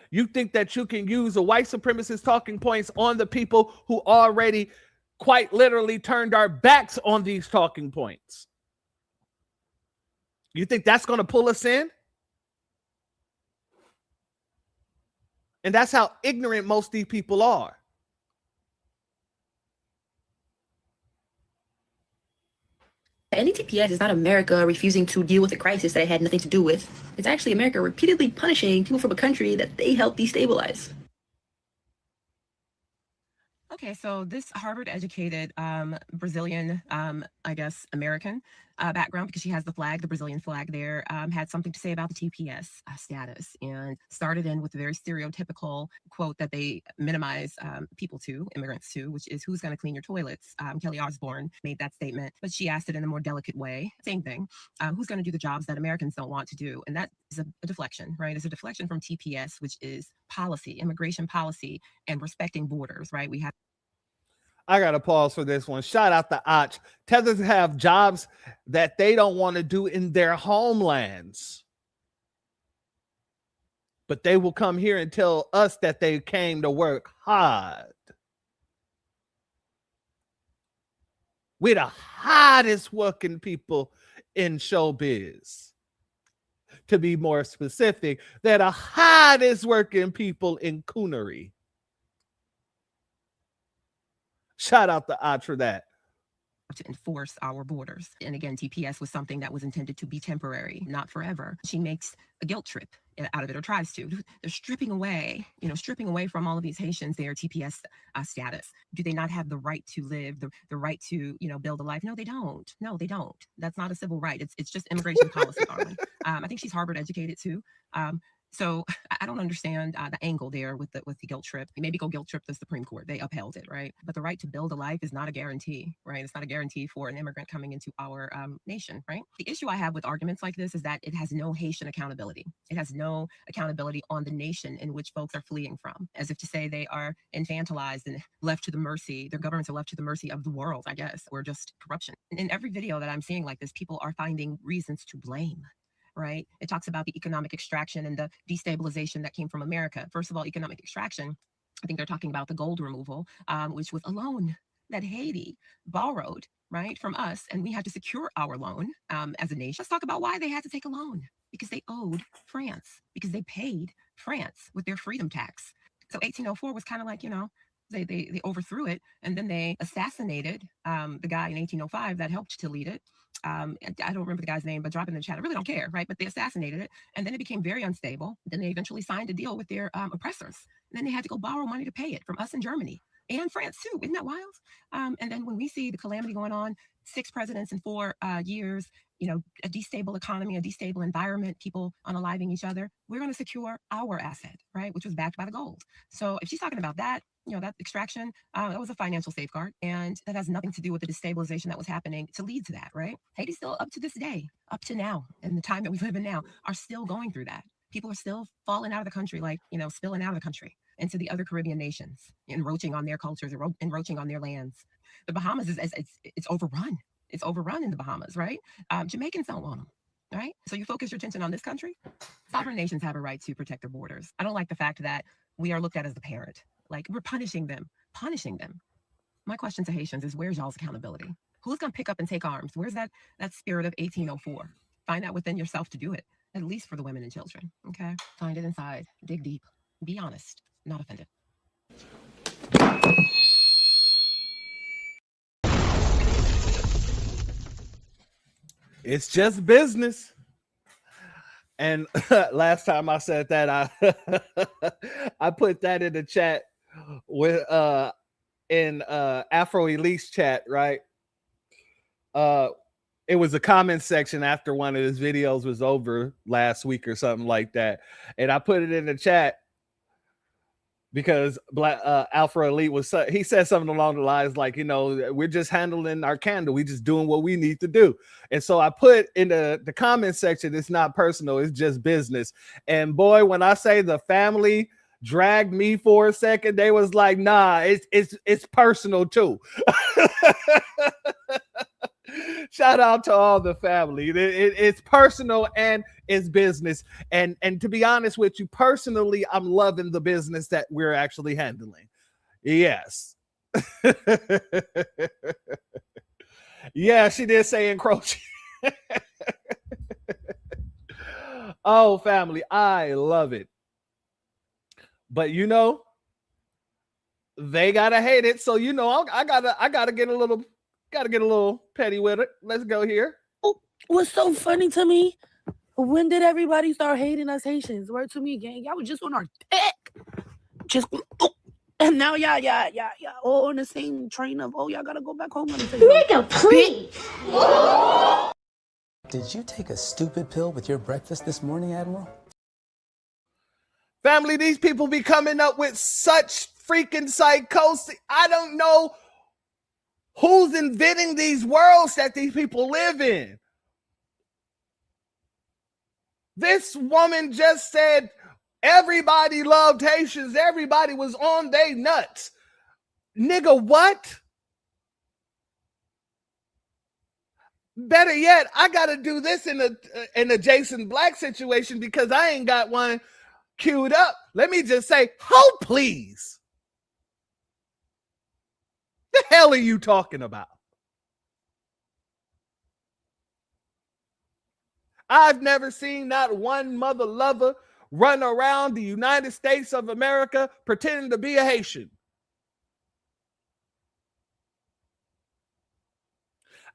You think that you can use a white supremacist talking points on the people who already quite literally turned our backs on these talking points? You think that's going to pull us in? And that's how ignorant most of these people are. NDTPS is not America refusing to deal with a crisis that it had nothing to do with. It's actually America repeatedly punishing people from a country that they helped destabilize. Okay, so this Harvard-educated Brazilian, I guess, American background, because she has the flag, the Brazilian flag there, had something to say about the TPS status, and started in with a very stereotypical quote that they minimize people to, immigrants to, which is, who's going to clean your toilets? Kelly Osbourne made that statement, but she asked it in a more delicate way. Same thing. Who's going to do the jobs that Americans don't want to do? And that is a deflection, right? It's a deflection from TPS, which is policy, immigration policy, and respecting borders, right? We have. I got to pause for this one. Shout out to Och. Tethers have jobs that they don't want to do in their homelands, but they will come here and tell us that they came to work hard. We're the hottest working people in showbiz. To be more specific, they're the hottest working people in coonery. Shout out to Ott for that. To enforce our borders. And again, TPS was something that was intended to be temporary, not forever. She makes a guilt trip out of it, or tries to. They're stripping away from all of these Haitians their TPS status. Do they not have the right to live, the right to, build a life? No, they don't. No, they don't. That's not a civil right. It's just immigration policy, darling. I think she's Harvard educated too. So I don't understand the angle there with the guilt trip. Maybe go guilt trip the Supreme Court. They upheld it, right? But the right to build a life is not a guarantee, right? It's not a guarantee for an immigrant coming into our nation, right? The issue I have with arguments like this is that it has no Haitian accountability. It has no accountability on the nation in which folks are fleeing from, as if to say they are infantilized and left to the mercy. Their governments are left to the mercy of the world, I guess, or just corruption. In every video that I'm seeing like this, people are finding reasons to blame. Right? It talks about the economic extraction and the destabilization that came from America. First of all, economic extraction, I think they're talking about the gold removal, which was a loan that Haiti borrowed, right, from us, and we had to secure our loan as a nation. Let's talk about why they had to take a loan. Because they owed France, because they paid France with their freedom tax. So 1804 was kind of like, they overthrew it, and then they assassinated the guy in 1805 that helped to lead it. I don't remember the guy's name, but drop it in the chat. I really don't care, right? But they assassinated it, and then it became very unstable. Then they eventually signed a deal with their oppressors, and then they had to go borrow money to pay it from us in Germany. and France too. Isn't that wild? And then when we see the calamity going on, 6 presidents in 4 years, you know, a destable economy, a destable environment, people unaliving each other, we're going to secure our asset, right? Which was backed by the gold. So if she's talking about that, you know, that extraction, that was a financial safeguard, and that has nothing to do with the destabilization that was happening to lead to that, right? Haiti still, up to this day, up to now, and the time that we live in now, are still going through that. People are still falling out of the country, like, you know, spilling out of the country into the other Caribbean nations, encroaching on their cultures, encroaching on their lands. The Bahamas it's overrun. It's overrun in the Bahamas, right? Jamaicans don't want them, right? So you focus your attention on this country. Sovereign nations have a right to protect their borders. I don't like the fact that we are looked at as the parent. Like, we're punishing them. My question to Haitians is, where's y'all's accountability? Who's going to pick up and take arms? Where's that spirit of 1804? Find that within yourself to do it, at least for the women and children, okay? Find it inside. Dig deep. Be honest. Not offended. It's just business. And last time I said that, I put that in the chat with in Afro Elite's chat, right? It was a comment section after one of his videos was over last week or something like that, and I put it in the chat because Alpha Elite he said something along the lines like, you know, we're just handling our candle, we just doing what we need to do. And so I put in the comment section, it's not personal, it's just business. And boy, when I say the family dragged me for a second, they was like, nah, it's personal too. Shout out to all the family. It's personal and it's business. And to be honest with you, personally, I'm loving the business that we're actually handling. Yes. Yeah, she did say encroaching. Oh, family, I love it. But you know, they gotta hate it. So you know, I gotta get a little petty with it. Let's go here. What's so funny to me? When did everybody start hating us Haitians? Word to me, gang. Y'all was just on our dick. Just and now y'all all on the same train of, oh, y'all gotta go back home. Nigga, please. Did you take a stupid pill with your breakfast this morning, Admiral? Family, these people be coming up with such freaking psychosis. I don't know who's inventing these worlds that these people live in. This woman just said everybody loved Haitians. Everybody was on they nuts. Nigga, what? Better yet, I got to do this in a Jason Black situation because I ain't got one queued up. Let me just say, oh, please. The hell are you talking about? I've never seen not one mother lover run around the United States of America pretending to be a Haitian.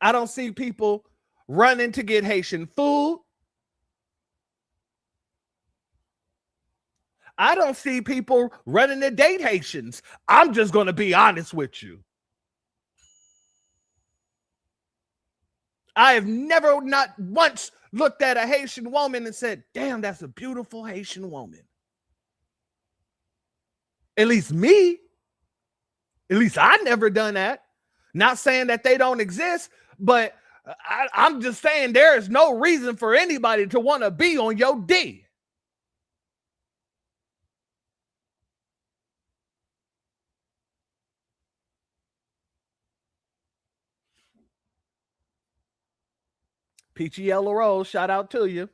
I don't see people running to get Haitian food. I don't see people running to date Haitians. I'm just going to be honest with you. I have never, not once, looked at a Haitian woman and said, damn, that's a beautiful Haitian woman. At least me. At least I never done that. Not saying that they don't exist, but I'm just saying there is no reason for anybody to want to be on your D. Peachy Yellow Rose, shout out to you.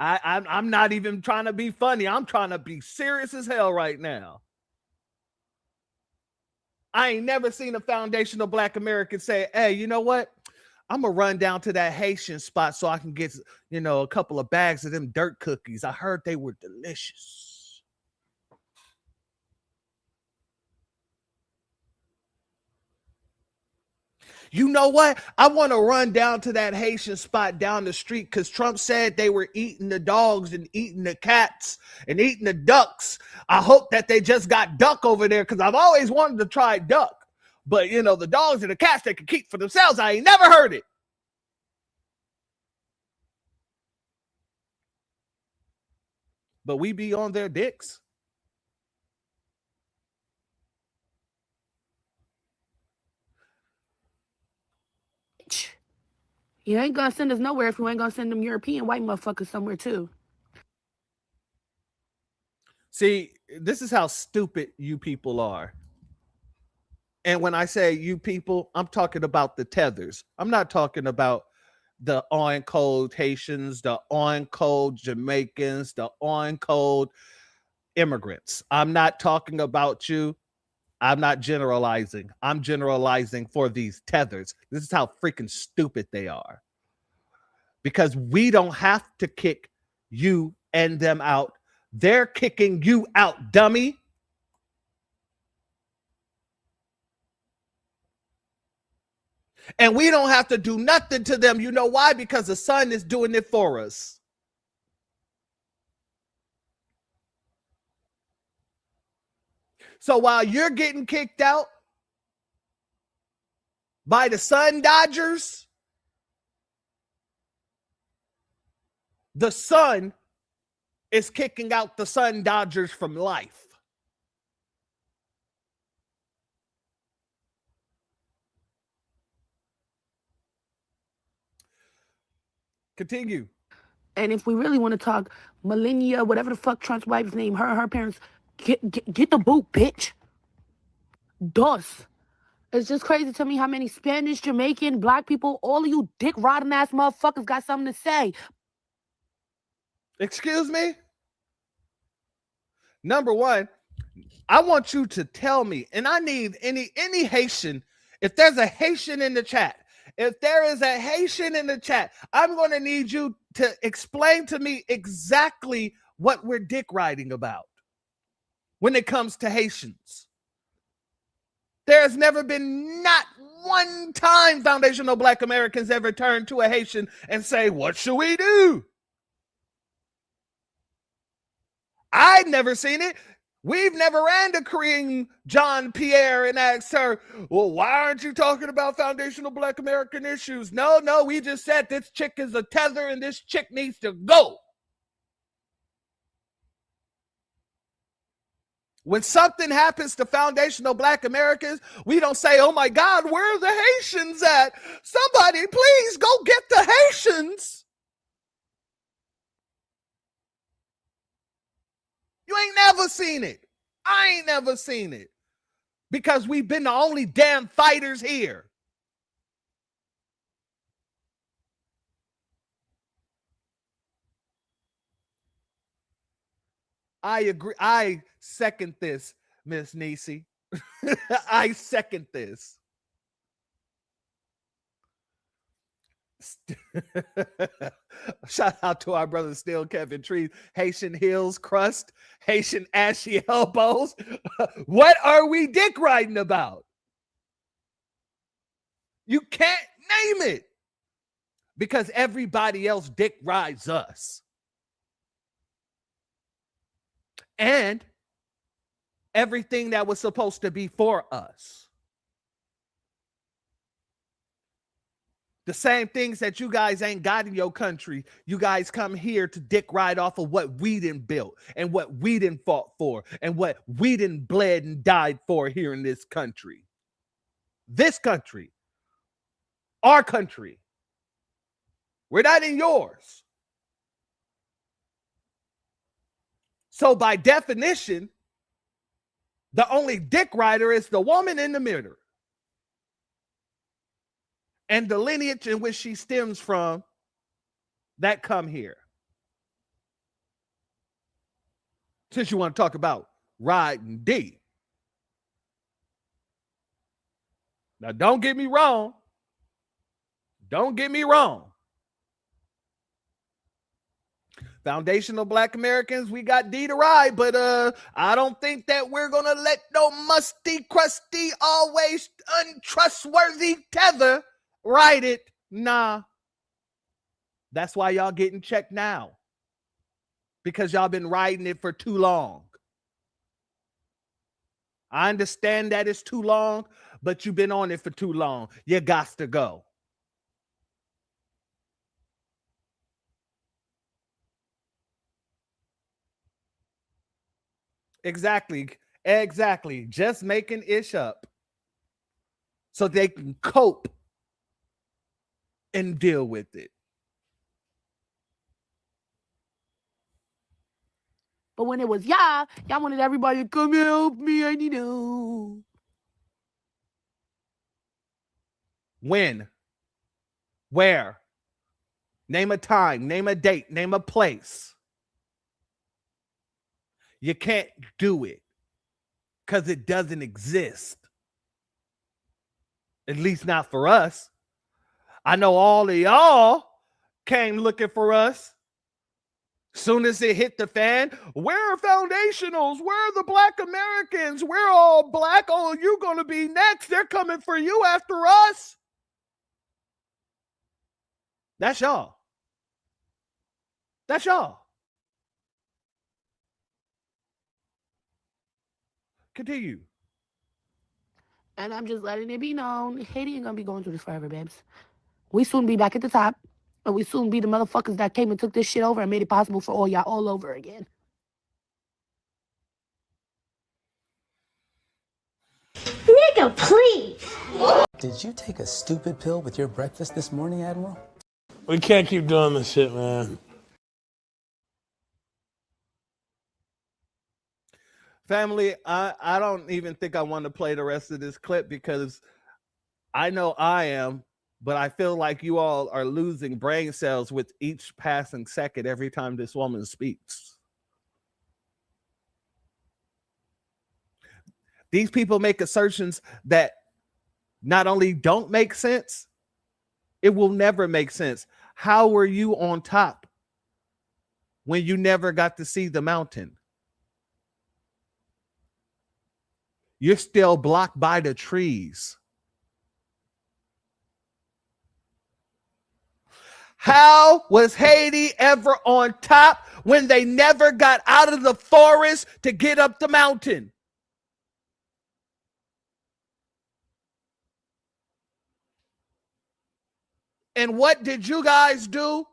I'm not even trying to be funny. I'm trying to be serious as hell right now. I ain't never seen a foundational Black American say, hey, you know what? I'm going to run down to that Haitian spot so I can get, you know, a couple of bags of them dirt cookies. I heard they were delicious. You know what? I want to run down to that Haitian spot down the street because Trump said they were eating the dogs and eating the cats and eating the ducks. I hope that they just got duck over there because I've always wanted to try duck. But, you know, the dogs and the cats they can keep for themselves. I ain't never heard it. But we be on their dicks. You ain't gonna send us nowhere if you ain't gonna send them European white motherfuckers somewhere too. See, this is how stupid you people are. And when I say you people, I'm talking about the tethers. I'm not talking about the on code Haitians, the on code Jamaicans, the on code immigrants. I'm not talking about you. I'm not generalizing. I'm generalizing for these tethers. This is how freaking stupid they are. Because we don't have to kick you and them out. They're kicking you out, dummy. And we don't have to do nothing to them. You know why? Because the sun is doing it for us. So while you're getting kicked out by the Sun Dodgers, the sun is kicking out the Sun Dodgers from life. Continue. And if we really want to talk millennia, whatever the fuck Trump's wife's name, her parents, get the boot, bitch. Dos. It's just crazy to me how many Spanish, Jamaican, black people, all of you dick rotten ass motherfuckers got something to say. Excuse me? Number one, I want you to tell me, and I need any Haitian, if there's a Haitian in the chat, if there is a Haitian in the chat, I'm going to need you to explain to me exactly what we're dick riding about when it comes to Haitians. There's never been not one time foundational Black Americans ever turn to a Haitian and say, what should we do? I've never seen it. We've never ran to Korean John Pierre and asked her, well, why aren't you talking about foundational Black American issues? No, we just said this chick is a tether and this chick needs to go. When something happens to foundational Black Americans, we don't say, oh my God, where are the Haitians at? Somebody please go get the Haitians. You ain't never seen it. I ain't never seen it. Because we've been the only damn fighters here. I agree. I second this, Miss Nisi. I second this. Shout out to our brother Still Kevin Trees. Haitian heels crust, Haitian ashy elbows. What are we dick riding about? You can't name it because everybody else dick rides us. And everything that was supposed to be for us. The same things that you guys ain't got in your country, you guys come here to dick ride off of what we done built and what we done fought for and what we done bled and died for here in this country. This country. Our country. We're not in yours. So by definition, the only dick rider is the woman in the mirror. And the lineage in which she stems from that come here. Since you want to talk about riding D. Now, don't get me wrong. Don't get me wrong. Foundational Black Americans, we got D to ride, but I don't think that we're gonna let no musty, crusty, always untrustworthy tether ride it. Nah. That's why y'all getting checked now. Because y'all been riding it for too long. I understand that it's too long, but you've been on it for too long. You got to go. Exactly. Just making ish up so they can cope and deal with it. But when it was y'all wanted everybody to come help me. I need help. When? Where? Name a time, name a date, name a place. You can't do it because it doesn't exist. At least not for us. I know all of y'all came looking for us. Soon as it hit the fan, where are foundationals? Where are the Black Americans? We're all black. Oh, you're going to be next. They're coming for you after us. That's y'all. That's y'all. Continue. And I'm just letting it be known, Haiti ain't gonna be going through this forever, babes. We soon be back at the top, and we soon be the motherfuckers that came and took this shit over and made it possible for all y'all all over again. Nigga, please. Did you take a stupid pill with your breakfast this morning, Admiral? We can't keep doing this shit, man. Family, I don't even think I want to play the rest of this clip because I know I am, but I feel like you all are losing brain cells with each passing second every time this woman speaks. These people make assertions that not only don't make sense, it will never make sense. How were you on top when you never got to see the mountain? You're still blocked by the trees. How was Haiti ever on top when they never got out of the forest to get up the mountain? And what did you guys do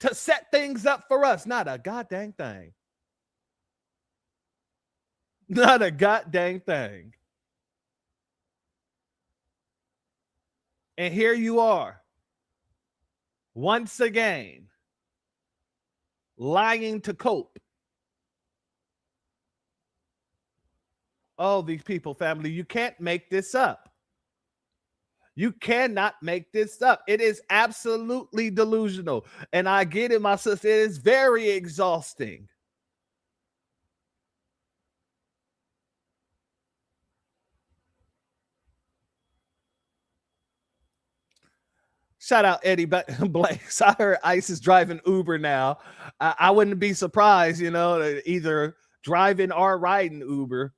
to set things up for us? Not a goddamn thing. Not a goddamn thing. And here you are, once again, lying to cope. Oh, these people, family, you can't make this up. You cannot make this up. It is absolutely delusional. And I get it, my sister. It is very exhausting. Shout out Eddie Blanks. I heard ICE is driving Uber now. I wouldn't be surprised, either driving or riding Uber.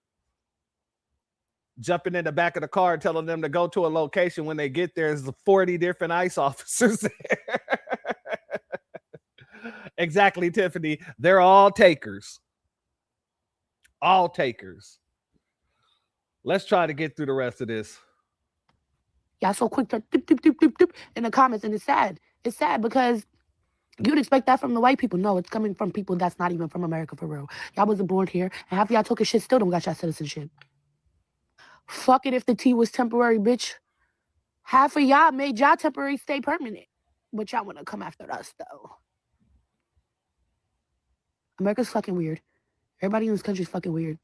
Jumping in the back of the car, telling them to go to a location. When they get there, there's 40 different ICE officers there. Exactly, Tiffany. They're all takers. All takers. Let's try to get through the rest of this. Y'all so quick to dip, dip, dip, dip, dip in the comments, and it's sad. It's sad because you'd expect that from the white people. No, it's coming from people that's not even from America for real. Y'all wasn't born here, and half of y'all talking shit still don't got y'all citizenship. Fuck it if the T was temporary, bitch. Half of y'all made y'all temporary stay permanent. But y'all want to come after us, though. America's fucking weird. Everybody in this country is fucking weird.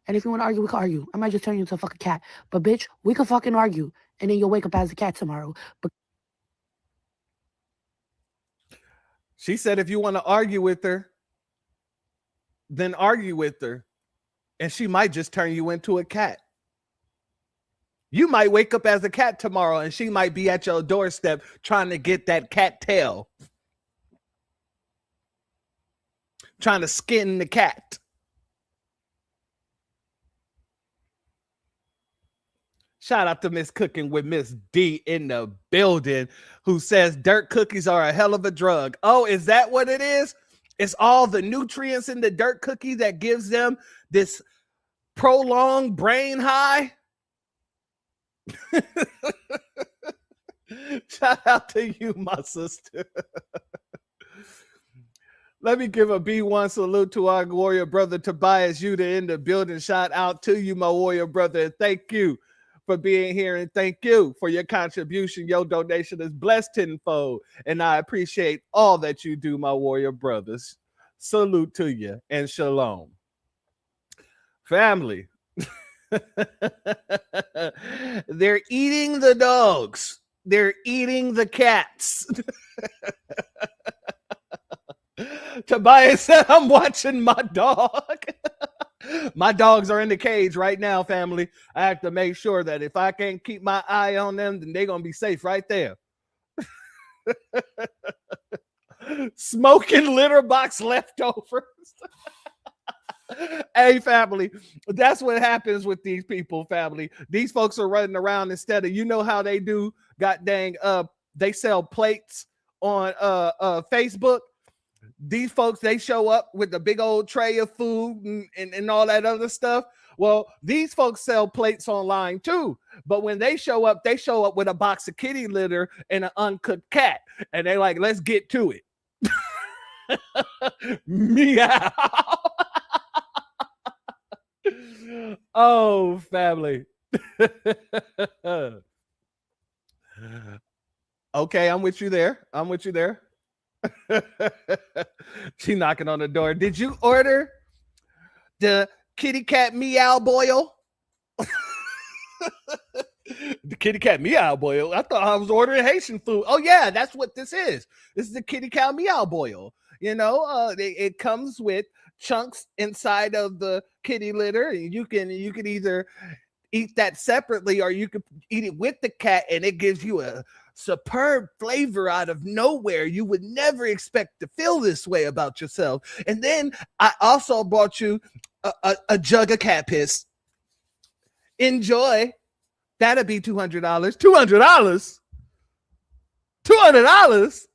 And if you want to argue, we can argue. I might just turn you into a fucking cat. But bitch, we can fucking argue. And then you'll wake up as a cat tomorrow. But she said if you want to argue with her, then argue with her. And she might just turn you into a cat. You might wake up as a cat tomorrow and she might be at your doorstep trying to get that cat tail. trying to skin the cat. Shout out to Miss Cooking with Miss D in the building, who says dirt cookies are a hell of a drug. Oh, is that what it is? It's all the nutrients in the dirt cookie that gives them this prolonged brain high. Shout out to you, my sister. Let me give a B1 salute to our warrior brother Tobias Yuda in the building. Shout out to you, my warrior brother. Thank you for being here, and thank you for your contribution. Your donation is blessed tenfold, and I appreciate all that you do, my warrior brothers. Salute to you and shalom. Family. They're eating the dogs. They're eating the cats. Tobias said, I'm watching my dog. My dogs are in the cage right now, family. I have to make sure that if I can't keep my eye on them, then they're going to be safe right there. Smoking litter box leftovers. Hey, family, that's what happens with these people, family. These folks are running around instead of, you know how they do, god dang, they sell plates on Facebook. These folks, they show up with a big old tray of food and all that other stuff. Well, these folks sell plates online too. But when they show up with a box of kitty litter and an uncooked cat. And they're like, let's get to it. Meow. Oh, family. Okay, I'm with you there. I'm with you there. She knocking on the door. Did you order the kitty cat meow boil? The kitty cat meow boil. I thought I was ordering Haitian food. Oh yeah, that's what this is. This is the kitty cat meow boil. You know, it comes with chunks inside of the kitty litter. You can either eat that separately or you could eat it with the cat, and it gives you a superb flavor out of nowhere. You would never expect to feel this way about yourself. And then I also bought you a jug of cat piss. Enjoy. That'll be $200. $200. $200.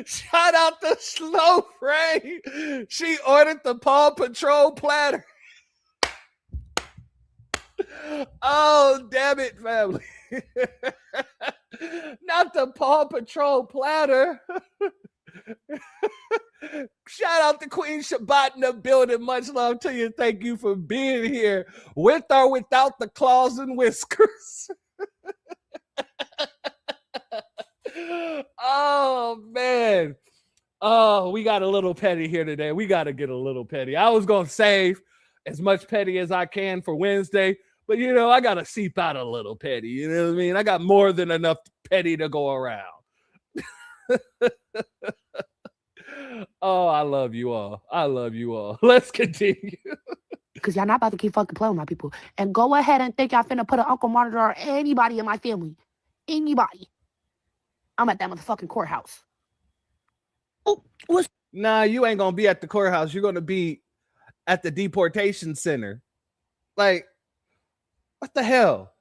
Shout out to Slow Ray. She ordered the Paw Patrol platter. Oh, damn it, family. Not the Paw Patrol platter. Shout out to Queen Shabbat in the building. Much love to you. Thank you for being here with or without the claws and whiskers. Oh, man. Oh, we got a little petty here today. We got to get a little petty. I was going to save as much petty as I can for Wednesday, but, you know, I got to seep out a little petty. You know what I mean? I got more than enough petty to go around. Oh, I love you all. I love you all. Let's continue. Because y'all not about to keep fucking playing with my people. And go ahead and think y'all finna put an Uncle Monitor or anybody in my family. Anybody. I'm at that motherfucking courthouse. Oh, what's... Nah, you ain't gonna be at the courthouse. You're gonna be at the deportation center. Like, what the hell?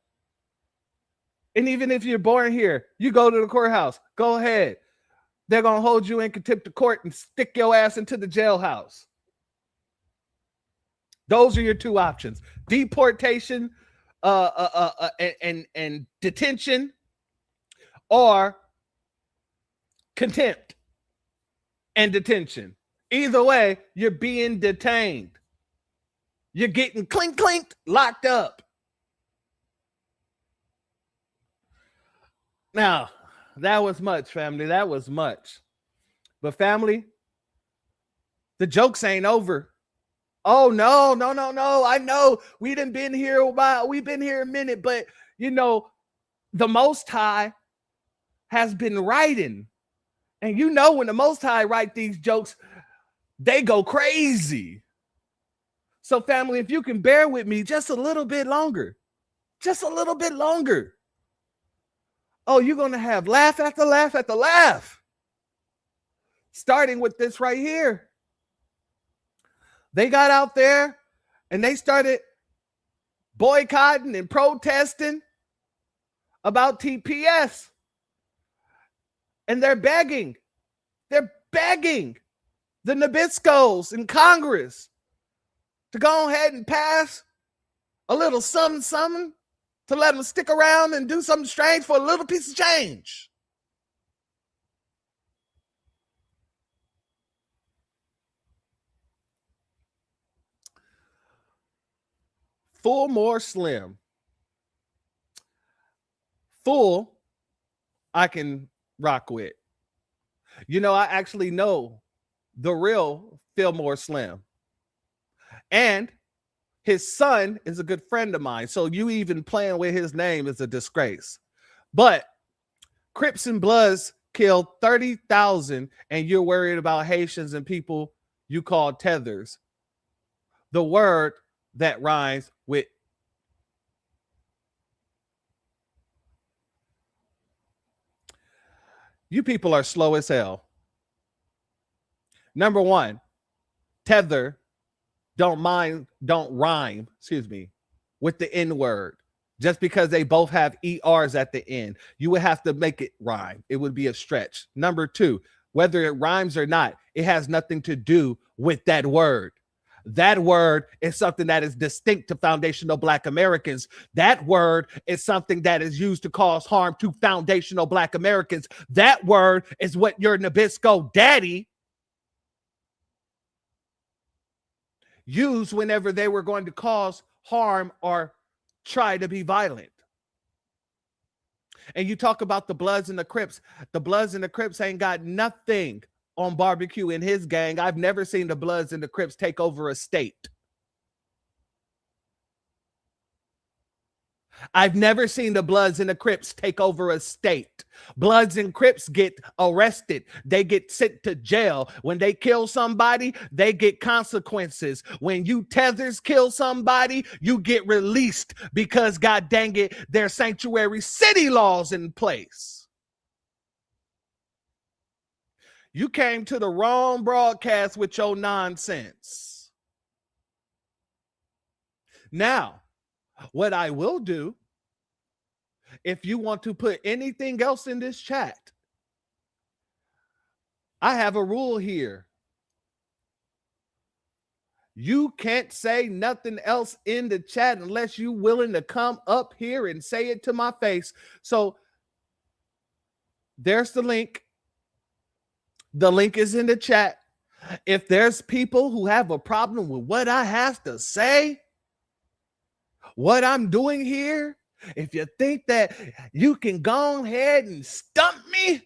And even if you're born here, you go to the courthouse. Go ahead. They're gonna hold you in contempt of court and stick your ass into the jailhouse. Those are your two options: deportation, and detention, or contempt and detention. Either way, you're being detained. You're getting clinked, locked up. Now, that was much, family. That was much. But family, the jokes ain't over. Oh, no. I know we done been here a while. We've been here a minute, but you know, the Most High has been writing. And you know, when the Most High write these jokes, they go crazy. So family, if you can bear with me just a little bit longer, Oh, you're going to have laugh after laugh after laugh. Starting with this right here. They got out there and they started boycotting and protesting about TPS. And they're begging the Nabiscos in Congress to go ahead and pass a little something to let them stick around and do something strange for a little piece of change. Full more slim. Full, I can rock with. You know, I actually know the real Fillmore Slim. And his son is a good friend of mine. So you even playing with his name is a disgrace. But Crips and Bloods killed 30,000 and you're worried about Haitians and people you call tethers. The word that rhymes with you people are slow as hell. Number one, tether don't rhyme, with the N word. Just because they both have ERs at the end, you would have to make it rhyme. It would be a stretch. Number two, whether it rhymes or not, it has nothing to do with that word. That word is something that is distinct to foundational Black Americans. That word is something that is used to cause harm to foundational Black Americans. That word is what your Nabisco daddy used whenever they were going to cause harm or try to be violent. And you talk about the Bloods and the Crips. The Bloods and the Crips ain't got nothing on barbecue in his gang. I've never seen the Bloods and the Crips take over a state. I've never seen the Bloods and the Crips take over a state. Bloods and Crips get arrested. They get sent to jail. When they kill somebody, they get consequences. When you tethers kill somebody, you get released because, God dang it, there's sanctuary city laws in place. You came to the wrong broadcast with your nonsense. Now, what I will do, if you want to put anything else in this chat, I have a rule here. You can't say nothing else in the chat unless you're willing to come up here and say it to my face. So there's the link. The link is in the chat. If there's people who have a problem with what I have to say, what I'm doing here, if you think that you can go ahead and stump me,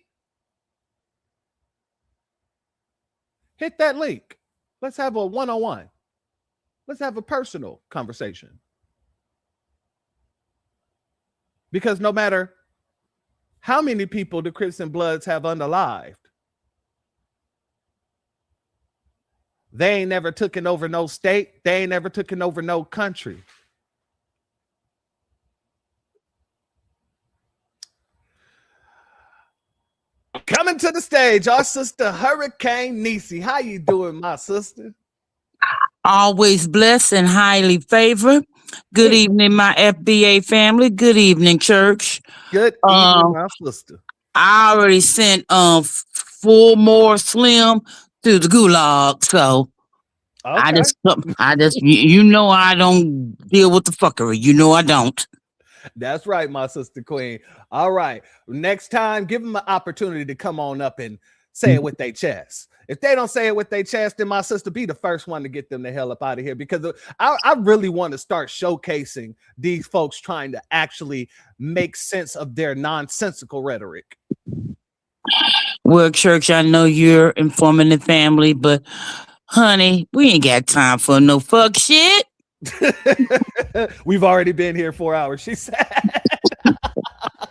hit that link. Let's have a one-on-one. Let's have a personal conversation. Because no matter how many people the Crips and Bloods have unalived, they ain't never taken over no state. They ain't never taken over no country. Coming to the stage, our sister Hurricane Niecy. How you doing, my sister? Always blessed and highly favored. Good evening, my FBA family. Good evening, church. Good evening, my sister. I already sent full more slim to the gulag, so okay. I just you know I don't deal with the fuckery. You know I don't. That's right, my sister queen. All right. Next time, give them an opportunity to come on up and say it with their chest. If they don't say it with their chest, then my sister, be the first one to get them the hell up out of here, because I really want to start showcasing these folks trying to actually make sense of their nonsensical rhetoric. Well, church, I know you're informing the family, but honey, we ain't got time for no fuck shit. We've already been here 4 hours, she said.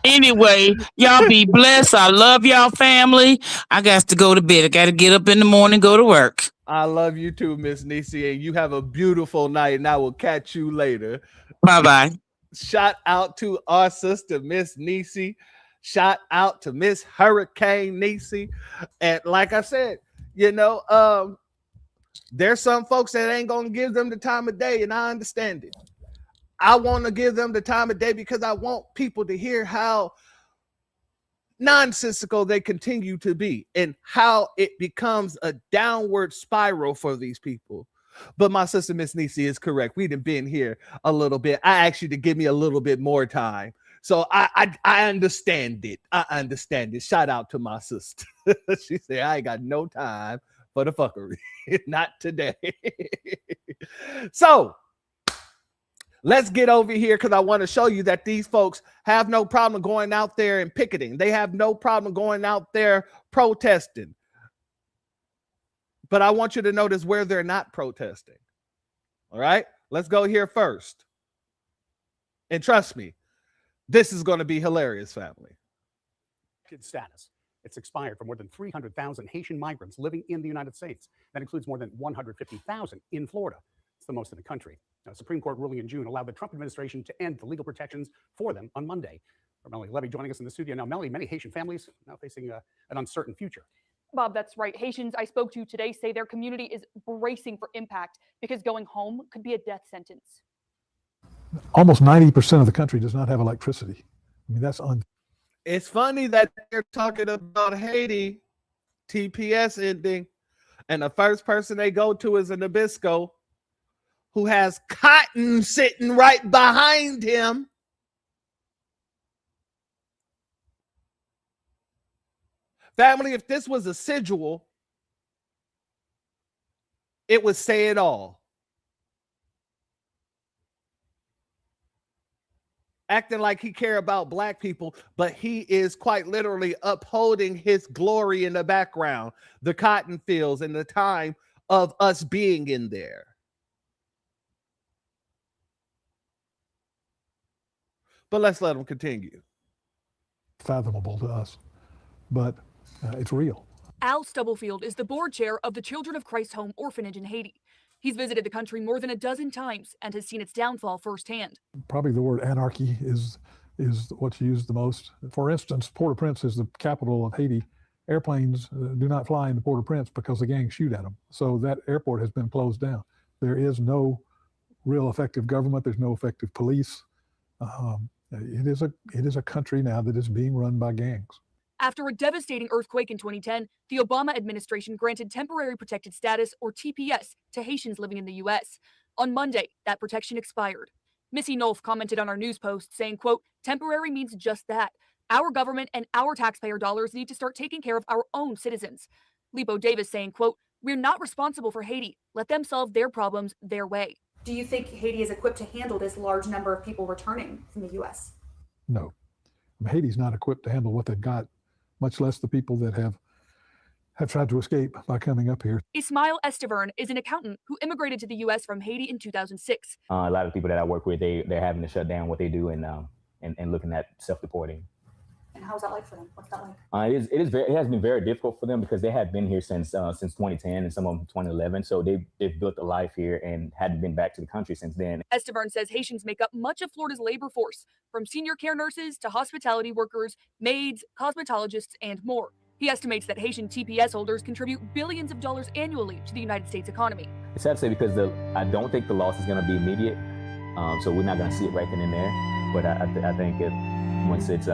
Anyway, y'all be blessed. I love y'all family. I got to go to bed. I got to get up in the morning, go to work. I love you too, Miss Niecy, and you have a beautiful night, and I will catch you later. Bye-bye. Shout out to our sister, Miss Niecy. Shout out to Miss Hurricane Niecy. And like I said, there's some folks that ain't gonna give them the time of day, and I understand it. I want to give them the time of day because I want people to hear how nonsensical they continue to be and how it becomes a downward spiral for these people. But my sister, Miss Niecy, is correct. We've been here a little bit. I asked you to give me a little bit more time. So I understand it. I understand it. Shout out to my sister. She said, I ain't got no time for the fuckery. Not today. So let's get over here because I want to show you that these folks have no problem going out there and picketing. They have no problem going out there protesting. But I want you to notice where they're not protesting. All right, let's go here first. And trust me, this is going to be hilarious, family. Status. It's expired for more than 300,000 Haitian migrants living in the United States. That includes more than 150,000 in Florida. It's the most in the country. Now, a Supreme Court ruling in June allowed the Trump administration to end the legal protections for them on Monday. Melanie Levy joining us in the studio now. Melanie, many Haitian families now facing an uncertain future. Bob, that's right. Haitians I spoke to today say their community is bracing for impact because going home could be a death sentence. Almost 90% of the country does not have electricity. I mean, that's It's funny that they're talking about Haiti, TPS ending, and the first person they go to is a Nabisco who has cotton sitting right behind him. Family, if this was a sigil, it would say it all. Acting like he care about black people, but he is quite literally upholding his glory in the background, the cotton fields and the time of us being in there. But let's let him continue. fathomable to us, but it's real. Al Stubblefield is the board chair of the Children of Christ Home Orphanage in Haiti. He's visited the country more than a dozen times and has seen its downfall firsthand. Probably the word anarchy is what's used the most. For instance, Port-au-Prince is the capital of Haiti. Airplanes do not fly into Port-au-Prince because the gangs shoot at them. So that airport has been closed down. There is no real effective government. There's no effective police. It is a country now that is being run by gangs. After a devastating earthquake in 2010, the Obama administration granted temporary protected status, or TPS, to Haitians living in the U.S. On Monday, that protection expired. Missy Nolf commented on our news post saying, quote, "Temporary means just that. Our government and our taxpayer dollars need to start taking care of our own citizens." Lipo Davis saying, quote, "We're not responsible for Haiti. Let them solve their problems their way." Do you think Haiti is equipped to handle this large number of people returning from the U.S.? No. Haiti's not equipped to handle what they've got, much less the people that have tried to escape by coming up here. Ismail Esteverne is an accountant who immigrated to the U.S. from Haiti in 2006. A lot of people that I work with, they're having to shut down what they do and looking at self-deporting. And how's that like for them? What's that like? It has been very difficult for them because they had been here since 2010 and some of them 2011. So they've built a life here and hadn't been back to the country since then. Esteverne says Haitians make up much of Florida's labor force, from senior care nurses to hospitality workers, maids, cosmetologists, and more. He estimates that Haitian TPS holders contribute billions of dollars annually to the United States economy. It's sad to say because I don't think the loss is going to be immediate. So we're not going to see it right then and there. But I think once it's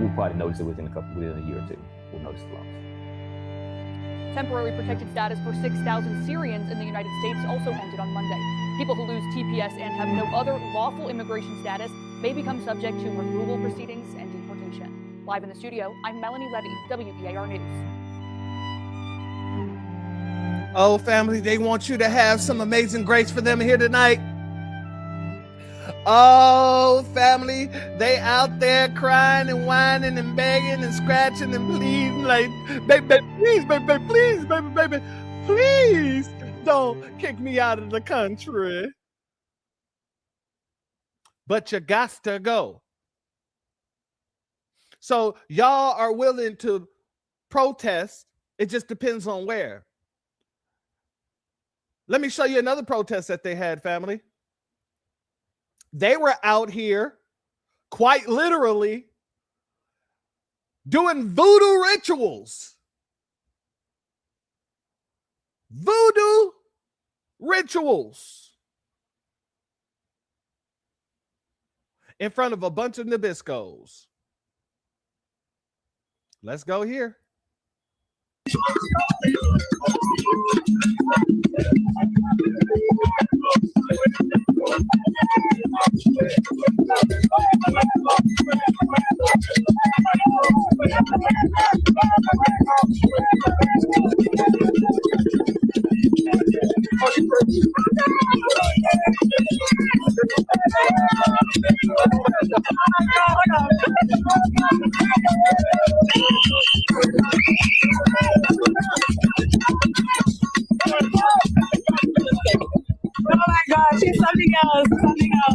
we'll probably notice it within a year or two. We'll notice the loss. Temporary protected status for 6,000 Syrians in the United States also ended on Monday. People who lose TPS and have no other lawful immigration status may become subject to removal proceedings and deportation. Live in the studio, I'm Melanie Levy, WEAR News. Oh, family, they want you to have some amazing grace for them here tonight. Oh, family, they out there crying and whining and begging and scratching and pleading like, baby, please, baby, please, baby, please don't kick me out of the country. But you got to go. So y'all are willing to protest. It just depends on where. Let me show you another protest that they had, family. They were out here quite literally doing voodoo rituals. Voodoo rituals in front of a bunch of Nabiscos. Let's go here. Oh my gosh, she's something else, something else.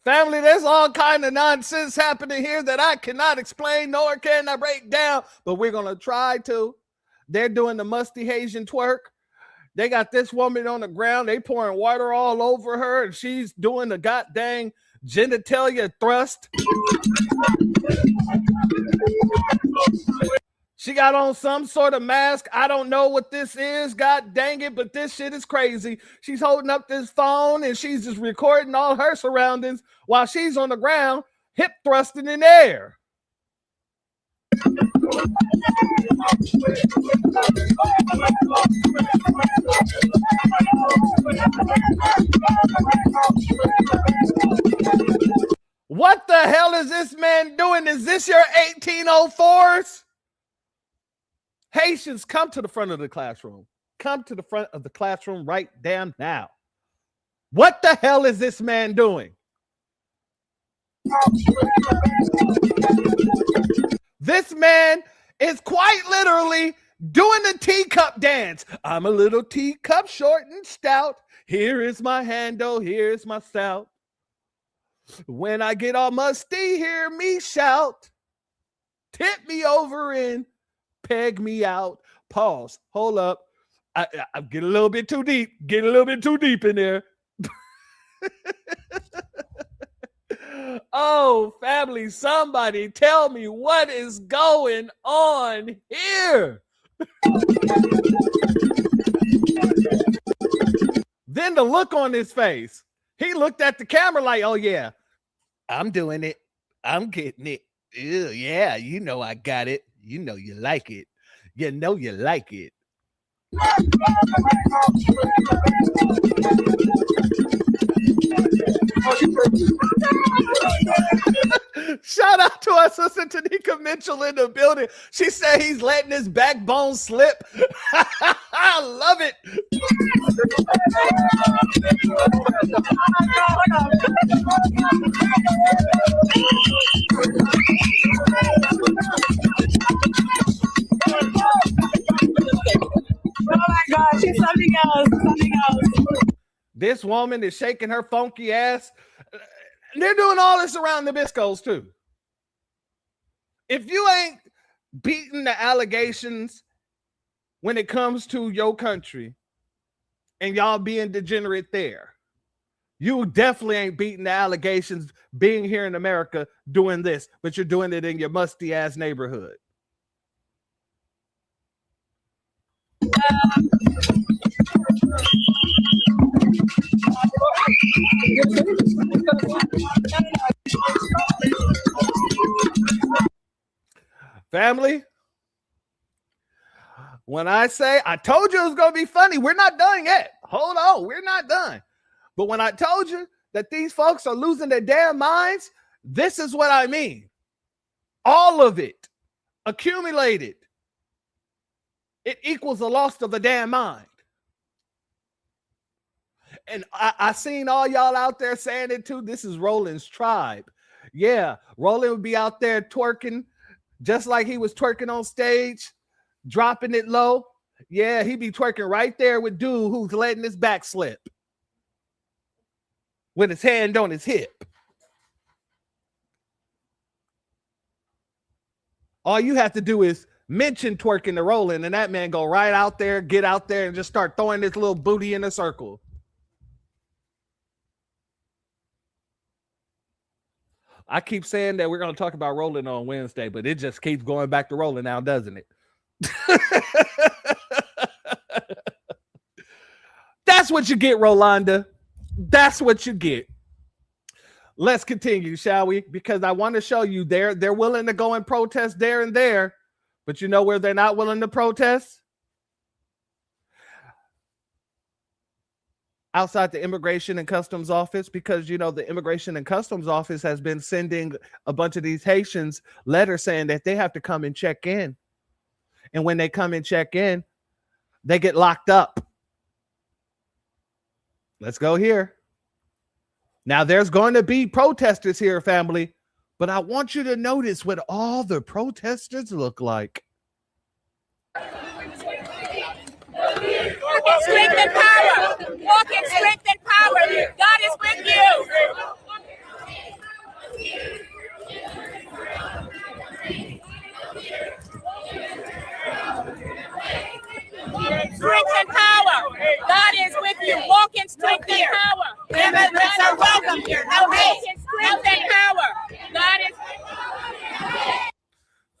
Family, there's all kind of nonsense happening here that I cannot explain nor can I break down, but we're going to try to. They're doing the musty Haitian twerk. They got this woman on the ground. They pouring water all over her, and she's doing the goddamn genitalia thrust. She got on some sort of mask. I don't know what this is. God dang it, but this shit is crazy. She's holding up this phone, and she's just recording all her surroundings while she's on the ground, hip thrusting in air. What the hell is this man doing? Is this your 1804s? Haitians, come to the front of the classroom. Come to the front of the classroom right damn now. What the hell is this man doing? This man is quite literally doing the teacup dance. I'm a little teacup, short and stout. Here is my handle, here's my stout. When I get all musty, hear me shout. Tip me over and peg me out. Pause. Hold up. I get a little bit too deep. Get a little bit too deep in there. Oh, family, somebody tell me what is going on here. Then the look on his face. He looked at the camera like, oh, yeah, I'm doing it. I'm getting it. Ew, yeah, you know I got it. You know you like it. You know you like it. Shout out to our sister Tanika Mitchell in the building. She said he's letting his backbone slip. I love it. Oh my gosh, she's something else, something else. This woman is shaking her funky ass. They're doing all this around the Nabiscos too. If you ain't beating the allegations when it comes to your country and y'all being degenerate there, you definitely ain't beating the allegations being here in America doing this, but you're doing it in your musty ass neighborhood. Family, when I say I told you it was going to be funny, we're not done yet. Hold on, we're not done. But when I told you that these folks are losing their damn minds, this is what I mean. All of it accumulated, it equals the loss of the damn mind. And I seen all y'all out there saying it too. This is Roland's tribe. Yeah, Roland would be out there twerking just like he was twerking on stage, dropping it low. Yeah, he be twerking right there with dude who's letting his back slip with his hand on his hip. All you have to do is mention twerking the rolling, and that man go right out there, get out there, and just start throwing this little booty in a circle. I keep saying that we're going to talk about rolling on Wednesday, but it just keeps going back to rolling now, doesn't it? That's what you get, Rolanda. That's what you get. Let's continue, shall we? Because I want to show you they're willing to go and protest there and there, but you know where they're not willing to protest? Outside the Immigration and Customs Office, because you know the Immigration and Customs Office has been sending a bunch of these Haitians letters saying that they have to come and check in. And when they come and check in, they get locked up. Let's go here. Now, there's going to be protesters here, family, but I want you to notice what all the protesters look like. Strength and power. Walk in strength and power. God is with you. Strength and power. God is with you. Walk in strength and power. Immigrants are welcome here. No hate. Strength and power. God is.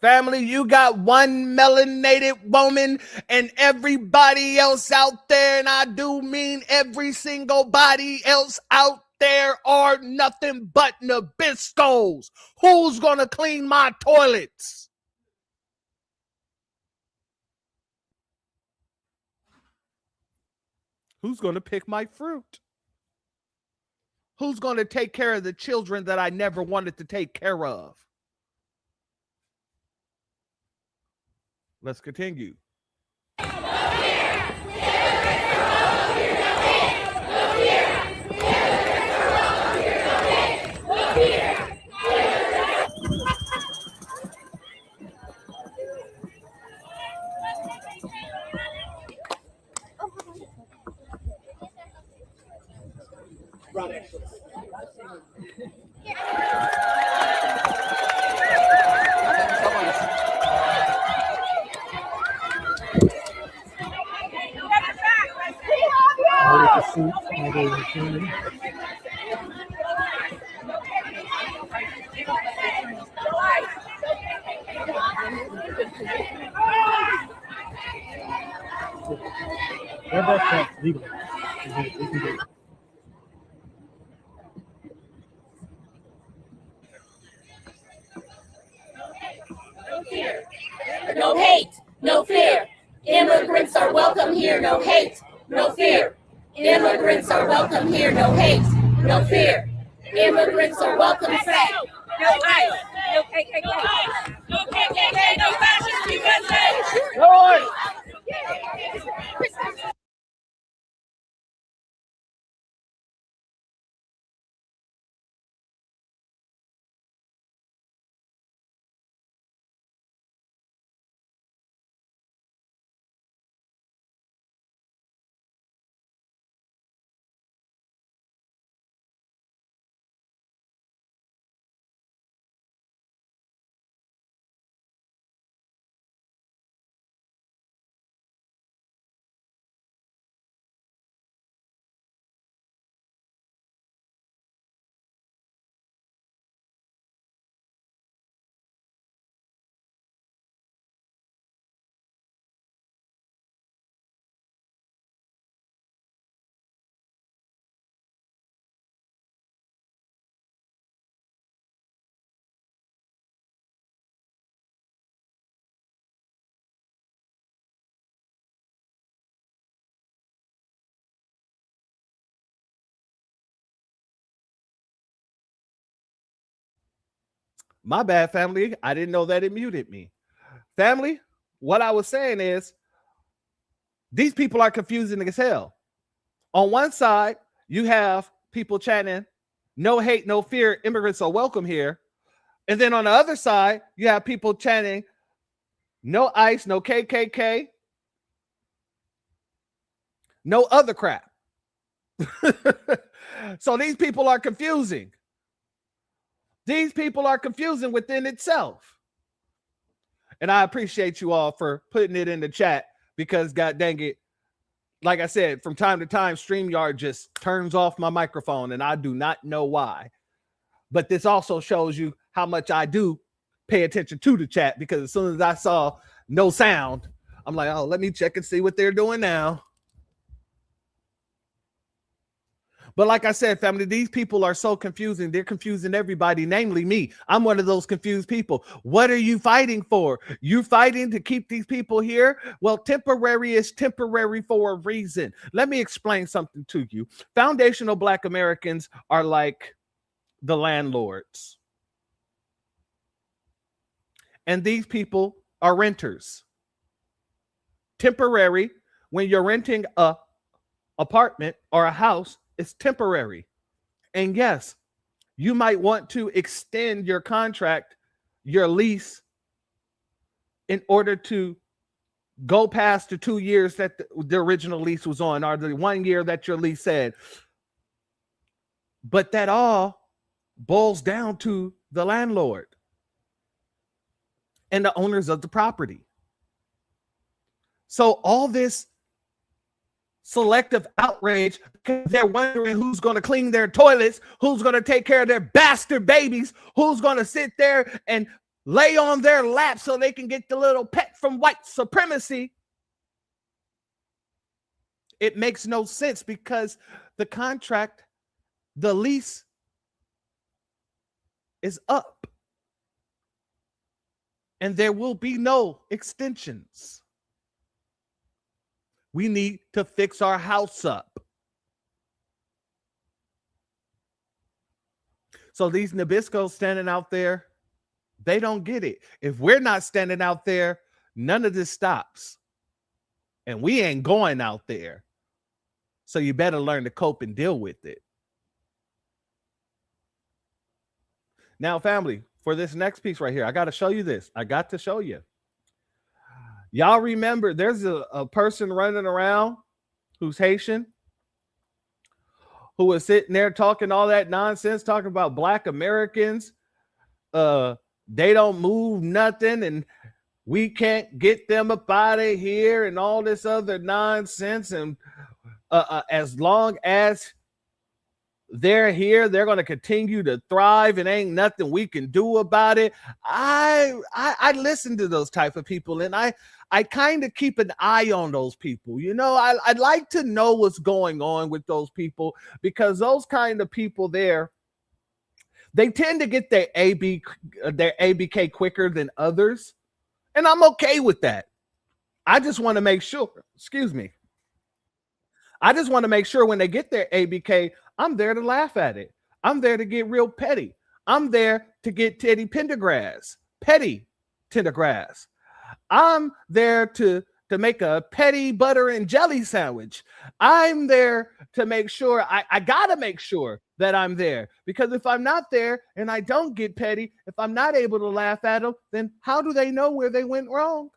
Family, you got one melanated woman and everybody else out there, and I do mean every single body else out there are nothing but Nabiscos. Who's gonna clean my toilets? Who's gonna pick my fruit? Who's gonna take care of the children that I never wanted to take care of? Let's continue. No hate, no fear. Immigrants are welcome here. No hate, no fear. Immigrants are welcome here. No hate, no fear. Immigrants are welcome. No ICE, no KKK, no KKK, no fascist USA. No My bad, family. I didn't know that it muted me. Family, what I was saying is these people are confusing as hell. On one side, you have people chanting, no hate, no fear, immigrants are welcome here. And then on the other side, you have people chanting, no ICE, no KKK, no other crap. So these people are confusing. These people are confusing within itself. And I appreciate you all for putting it in the chat because, God dang it, like I said, from time to time, StreamYard just turns off my microphone and I do not know why. But this also shows you how much I do pay attention to the chat, because as soon as I saw no sound, I'm like, oh, let me check and see what they're doing now. But like I said, family, these people are so confusing. They're confusing everybody, namely me. I'm one of those confused people. What are you fighting for? You fighting to keep these people here? Well, temporary is temporary for a reason. Let me explain something to you. Foundational Black Americans are like the landlords. And these people are renters. Temporary, when you're renting a apartment or a house, it's temporary. And yes, you might want to extend your contract, your lease, in order to go past the 2 years that the original lease was on, or the 1 year that your lease said. But that all boils down to the landlord and the owners of the property. So all this selective outrage, because they're wondering who's going to clean their toilets, who's going to take care of their bastard babies, who's going to sit there and lay on their lap so they can get the little pet from white supremacy. It makes no sense, because the contract, the lease is up and there will be no extensions. We need to fix our house up. So these Nabiscos standing out there, they don't get it. If we're not standing out there, none of this stops. And we ain't going out there. So you better learn to cope and deal with it. Now, family, for this next piece right here, I got to show you this. I got to show you. Y'all remember there's a person running around who's Haitian, who was sitting there talking all that nonsense, talking about Black Americans. They don't move nothing and we can't get them up out of here and all this other nonsense. And as long as they're here, they're going to continue to thrive and ain't nothing we can do about it. I listen to those type of people, and I kind of keep an eye on those people. You know, I'd like to know what's going on with those people, because those kind of people there, they tend to get their ABK quicker than others. And I'm okay with that. I just want to make sure, I just want to make sure when they get their ABK, I'm there to laugh at it. I'm there to get real petty. I'm there to get Teddy Pendergrass, petty Pendergrass. I'm there to make a petty butter and jelly sandwich. I'm there to make sure, I gotta make sure that I'm there, because if I'm not there and I don't get petty, if I'm not able to laugh at them, then how do they know where they went wrong?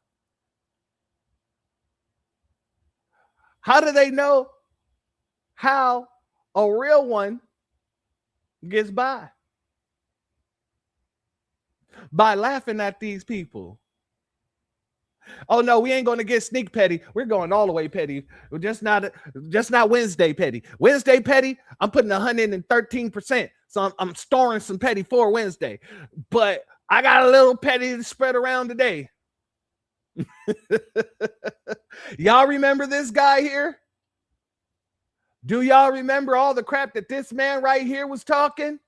How do they know how a real one gets by? By laughing at these people. Oh no, we ain't going to get sneak petty. We're going all the way petty. We're just not Wednesday petty. Wednesday petty, I'm putting 113%. So I'm storing some petty for Wednesday. But I got a little petty to spread around today. Y'all remember this guy here? Do y'all remember all the crap that this man right here was talking?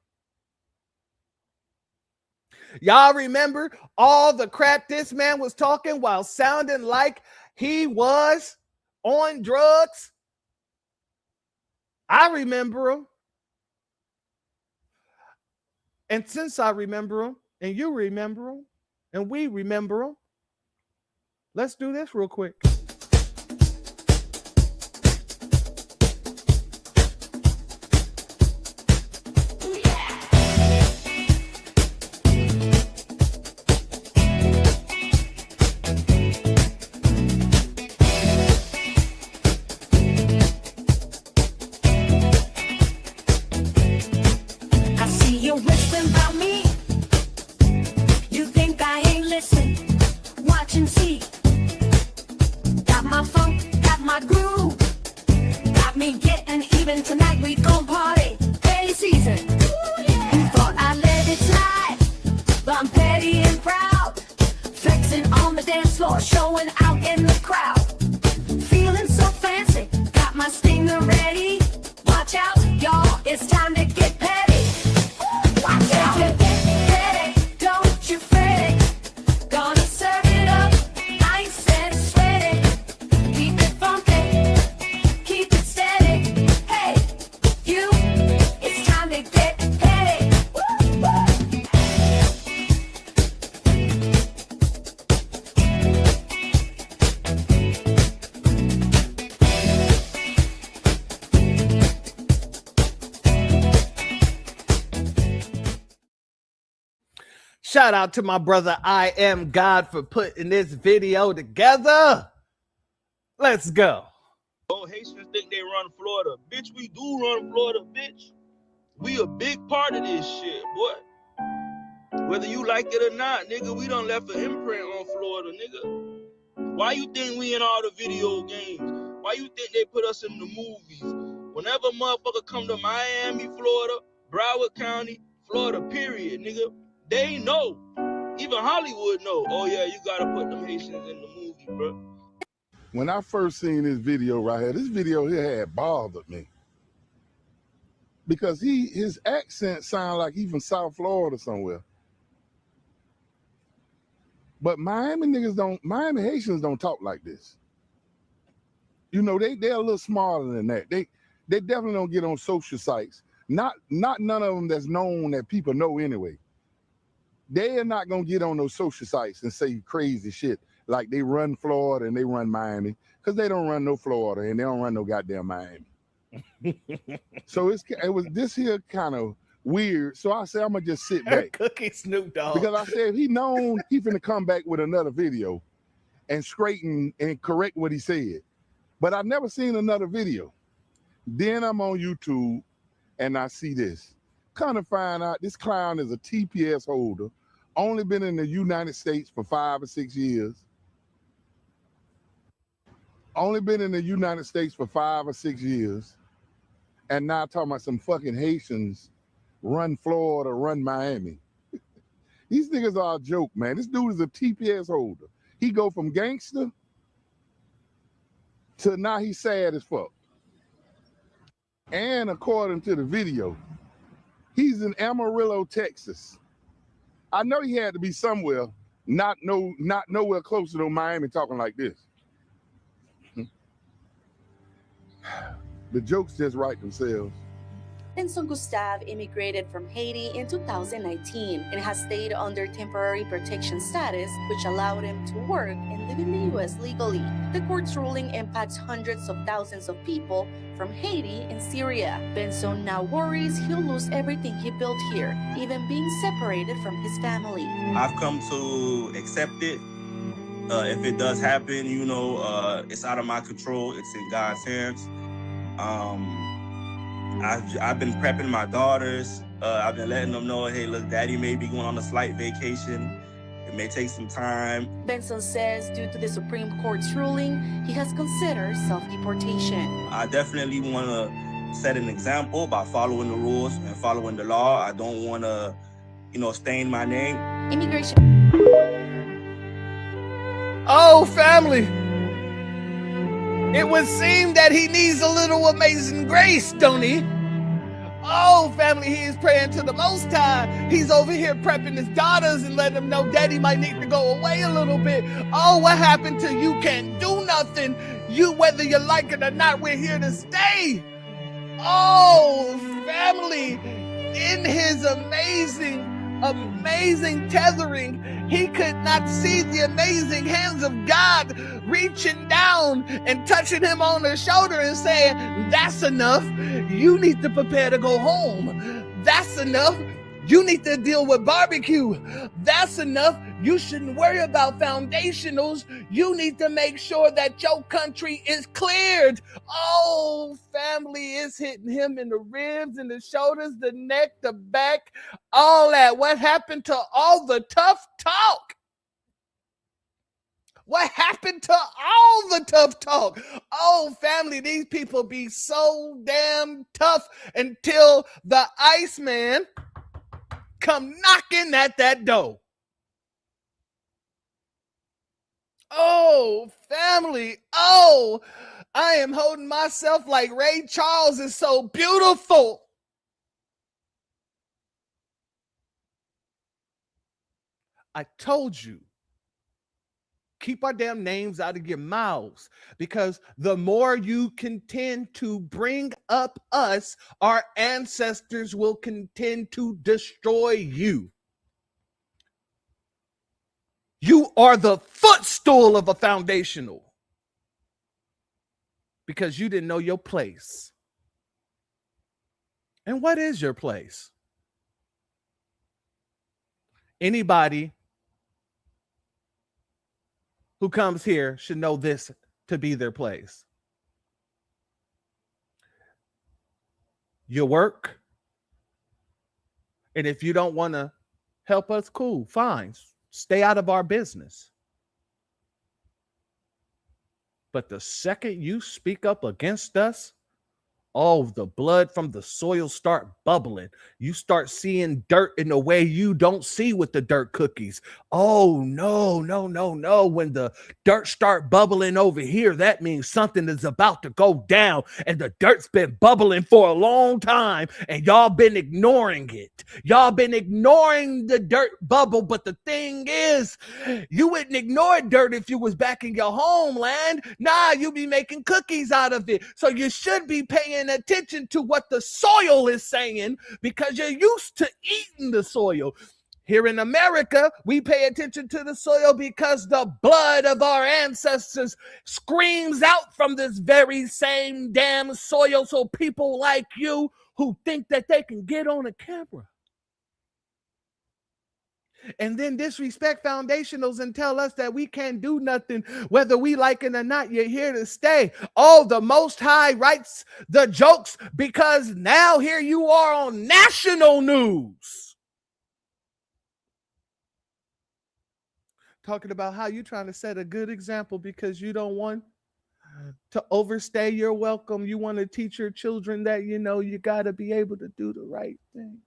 Y'all remember all the crap this man was talking while sounding like he was on drugs? I remember him. And since I remember him, and you remember him, and we remember him, let's do this real quick. whispering about me. You think I ain't listen? Watch and see. Got my funk, got my groove. Got me getting even tonight. We gon' party. Petty season. Thought I let it slide, but I'm petty and proud. Flexing on the dance floor, showing out in the crowd. Feeling so fancy, got my stinger ready. Watch out, y'all, it's time to get petty. Watch out, get petty, don't you fret it. Gonna serve it up, nice and sweaty. Keep it funky, keep it steady. Hey, you, it's time to get petty. Shout out to my brother I Am God for putting this video together. Let's go. Oh, Haitians think they run Florida. Bitch, we do run Florida, bitch. We a big part of this shit, boy. Whether you like it or not, nigga, we done left an imprint on Florida, nigga. Why you think we in all the video games? Why you think they put us in the movies? Whenever motherfucker come to Miami, Florida, Broward County, Florida, period, nigga, they know. Even Hollywood know. Oh yeah, you gotta put them Haitians in the movie, bro. When I first seen this video right here, this video here had bothered me. Because his accent sound like he from South Florida somewhere. But Miami Haitians don't talk like this. You know, they're a little smarter than that. They definitely don't get on social sites. Not none of them that's known that people know anyway. They are not gonna get on those social sites and say crazy shit like they run Florida and they run Miami, because they don't run no Florida and they don't run no goddamn Miami. So it was this here kind of weird. So I said I'm gonna just sit back. Cookie Snoop Dogg. Because I said he known he finna come back with another video and straighten and correct what he said. But I've never seen another video. Then I'm on YouTube and I see this. Kind of find out this clown is a TPS holder, only been in the United States for 5 or 6 years. Only been in the United States for 5 or 6 years. And now talking about some fucking Haitians run Florida, run Miami. These niggas are a joke, man. This dude is a TPS holder. He go from gangster to now he's sad as fuck. And according to the video, he's in Amarillo, Texas. I know he had to be somewhere, not nowhere closer to Miami talking like this. The jokes just write themselves. Benson Gustave immigrated from Haiti in 2019 and has stayed under temporary protection status, which allowed him to work and live in the U.S. legally. The court's ruling impacts hundreds of thousands of people from Haiti and Syria. Benson now worries he'll lose everything he built here, even being separated from his family. I've come to accept it. If it does happen, you know, it's out of my control. It's in God's hands. I've been prepping my daughters. I've been letting them know, hey, look, daddy may be going on a slight vacation. It may take some time. Benson says due to the Supreme Court's ruling, he has considered self-deportation. I definitely want to set an example by following the rules and following the law. I don't want to, you know, stain my name. Immigration. Oh, family. It would seem that he needs a little amazing grace, don't he? Oh, family, he is praying to the Most High. He's over here prepping his daughters and letting them know daddy might need to go away a little bit. Oh, what happened to you can't do nothing? You, whether you like it or not, we're here to stay. Oh, family, in his amazing tethering, he could not see the amazing hands of God reaching down and touching him on the shoulder and saying, that's enough. You need to prepare to go home. That's enough. You need to deal with barbecue. That's enough. You shouldn't worry about foundationals. You need to make sure that your country is cleared. Oh, family is hitting him in the ribs, in the shoulders, the neck, the back, all that. What happened to all the tough talk? What happened to all the tough talk? Oh, family, these people be so damn tough until the Iceman come knocking at that door. Oh, family. Oh, I am holding myself like Ray Charles is so beautiful. I told you. Keep our damn names out of your mouths, because the more you contend to bring up us, our ancestors will contend to destroy you. You are the footstool of a foundational because you didn't know your place. And what is your place? Anybody who comes here should know this to be their place. You work, and if you don't want to help us, cool, fine. Stay out of our business. But the second you speak up against us, oh, the blood from the soil start bubbling. You start seeing dirt in a way you don't see with the dirt cookies. Oh, no. When the dirt start bubbling over here, that means something is about to go down. And the dirt's been bubbling for a long time, and y'all been ignoring it. Y'all been ignoring the dirt bubble. But the thing is, you wouldn't ignore dirt if you was back in your homeland. Nah, you be making cookies out of it. So you should be paying attention to what the soil is saying, because you're used to eating the soil. Here in America, we pay attention to the soil because the blood of our ancestors screams out from this very same damn soil. So people like you who think that they can get on a camera and then disrespect foundationals and tell us that we can't do nothing, whether we like it or not, you're here to stay. Oh, the Most High writes the jokes because now here you are on national news. Talking about how you're trying to set a good example because you don't want to overstay your welcome. You want to teach your children that, you know, you got to be able to do the right thing.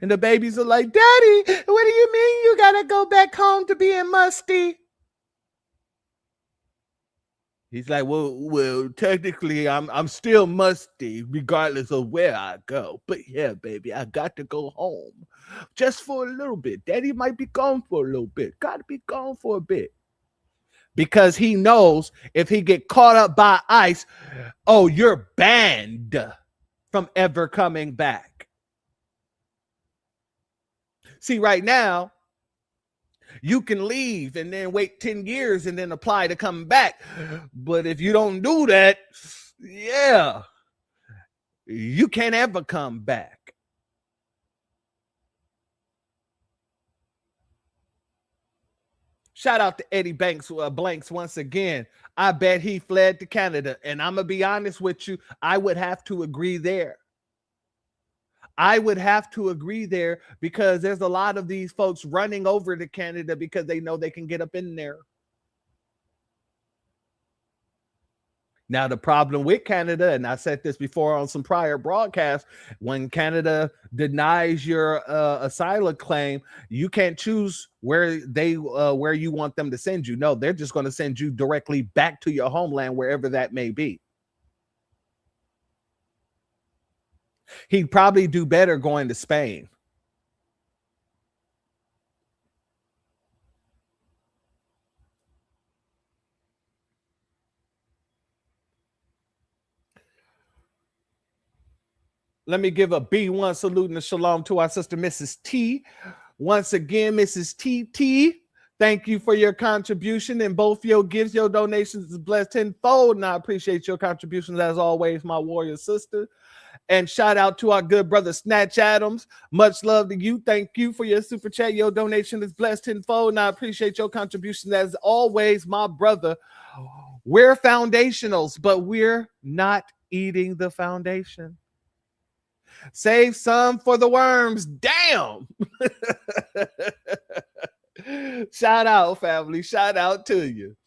And the babies are like, Daddy, what do you mean you got to go back home to being musty? He's like, well, technically, I'm still musty regardless of where I go. But yeah, baby, I got to go home just for a little bit. Daddy might be gone for a little bit. Got to be gone for a bit. Because he knows if he get caught up by ice, oh, you're banned from ever coming back. See, right now, you can leave and then wait 10 years and then apply to come back. But if you don't do that, yeah, you can't ever come back. Shout out to Eddie Blanks once again. I bet he fled to Canada. And I'm going to be honest with you, I would have to agree there. I would have to agree there because there's a lot of these folks running over to Canada because they know they can get up in there. Now, the problem with Canada, and I said this before on some prior broadcasts, when Canada denies your asylum claim, you can't choose where you want them to send you. No, they're just going to send you directly back to your homeland, wherever that may be. He'd probably do better going to Spain. Let me give a B1 salute and a shalom to our sister, Mrs. T. Once again, Mrs. TT, Thank you for your contribution, and both your gifts, your donations is blessed tenfold, and I appreciate your contributions as always, my warrior sister. And shout out to our good brother Snatch Adams. Much love to you. Thank you for your super chat. Your donation is blessed tenfold, and I appreciate your contribution as always, my brother. We're foundationals, but we're not eating the foundation. Save some for the worms. Damn. Shout out, family. Shout out to you.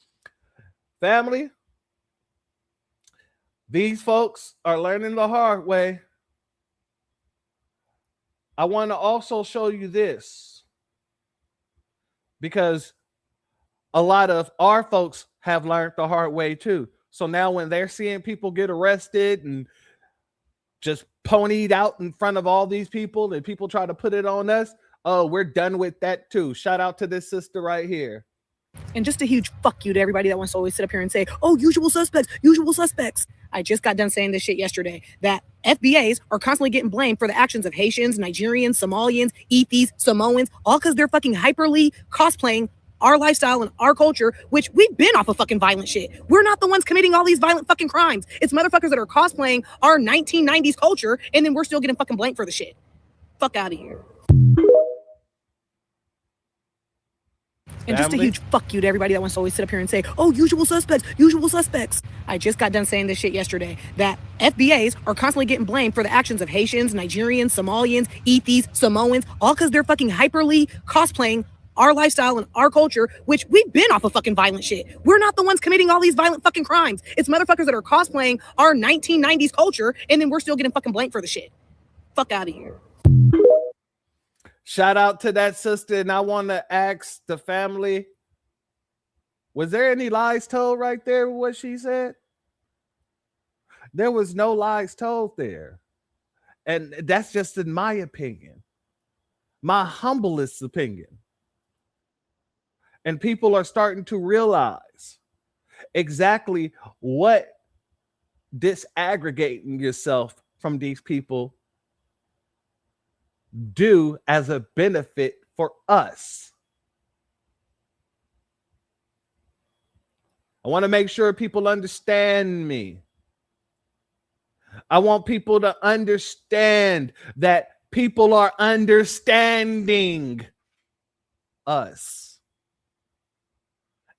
Family, these folks are learning the hard way. I want to also show you this because a lot of our folks have learned the hard way too. So now when they're seeing people get arrested and just ponied out in front of all these people and people try to put it on us, oh, we're done with that too. Shout out to this sister right here. And just a huge fuck you to everybody that wants to always sit up here and say, oh, usual suspects, usual suspects. I just got done saying this shit yesterday, that FBAs are constantly getting blamed for the actions of Haitians, Nigerians, Somalians, Ethis, Samoans, all because they're fucking hyperly cosplaying our lifestyle and our culture, which we've been off of fucking violent shit. We're not the ones committing all these violent fucking crimes. It's motherfuckers that are cosplaying our 1990s culture, and then we're still getting fucking blamed for the shit. Fuck out of here. And just a huge fuck you to everybody that wants to always sit up here and say, oh, usual suspects, usual suspects. I just got done saying this shit yesterday, that FBAs are constantly getting blamed for the actions of Haitians, Nigerians, Somalians, Ethis, Samoans, all because they're fucking hyperly cosplaying our lifestyle and our culture, which we've been off of fucking violent shit. We're not the ones committing all these violent fucking crimes. It's motherfuckers that are cosplaying our 1990s culture, and then we're still getting fucking blamed for the shit. Fuck out of here. Shout out to that sister, and I want to ask the family, was there any lies told right there with what she said? There was no lies told there. And that's just in my opinion, my humblest opinion. And people are starting to realize exactly what disaggregating yourself from these people do as a benefit for us. I want to make sure people understand me. I want people to understand that people are understanding us.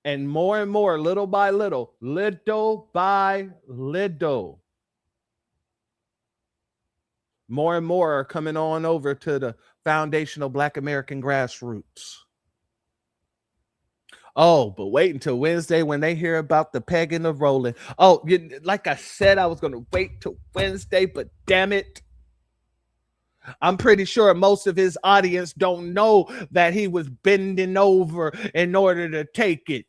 And more, little by little, more and more are coming on over to the foundational Black American grassroots. Oh, but wait until Wednesday when they hear about the pegging of rolling. Oh, like I said, I was going to wait till Wednesday, but damn it. I'm pretty sure most of his audience don't know that he was bending over in order to take it,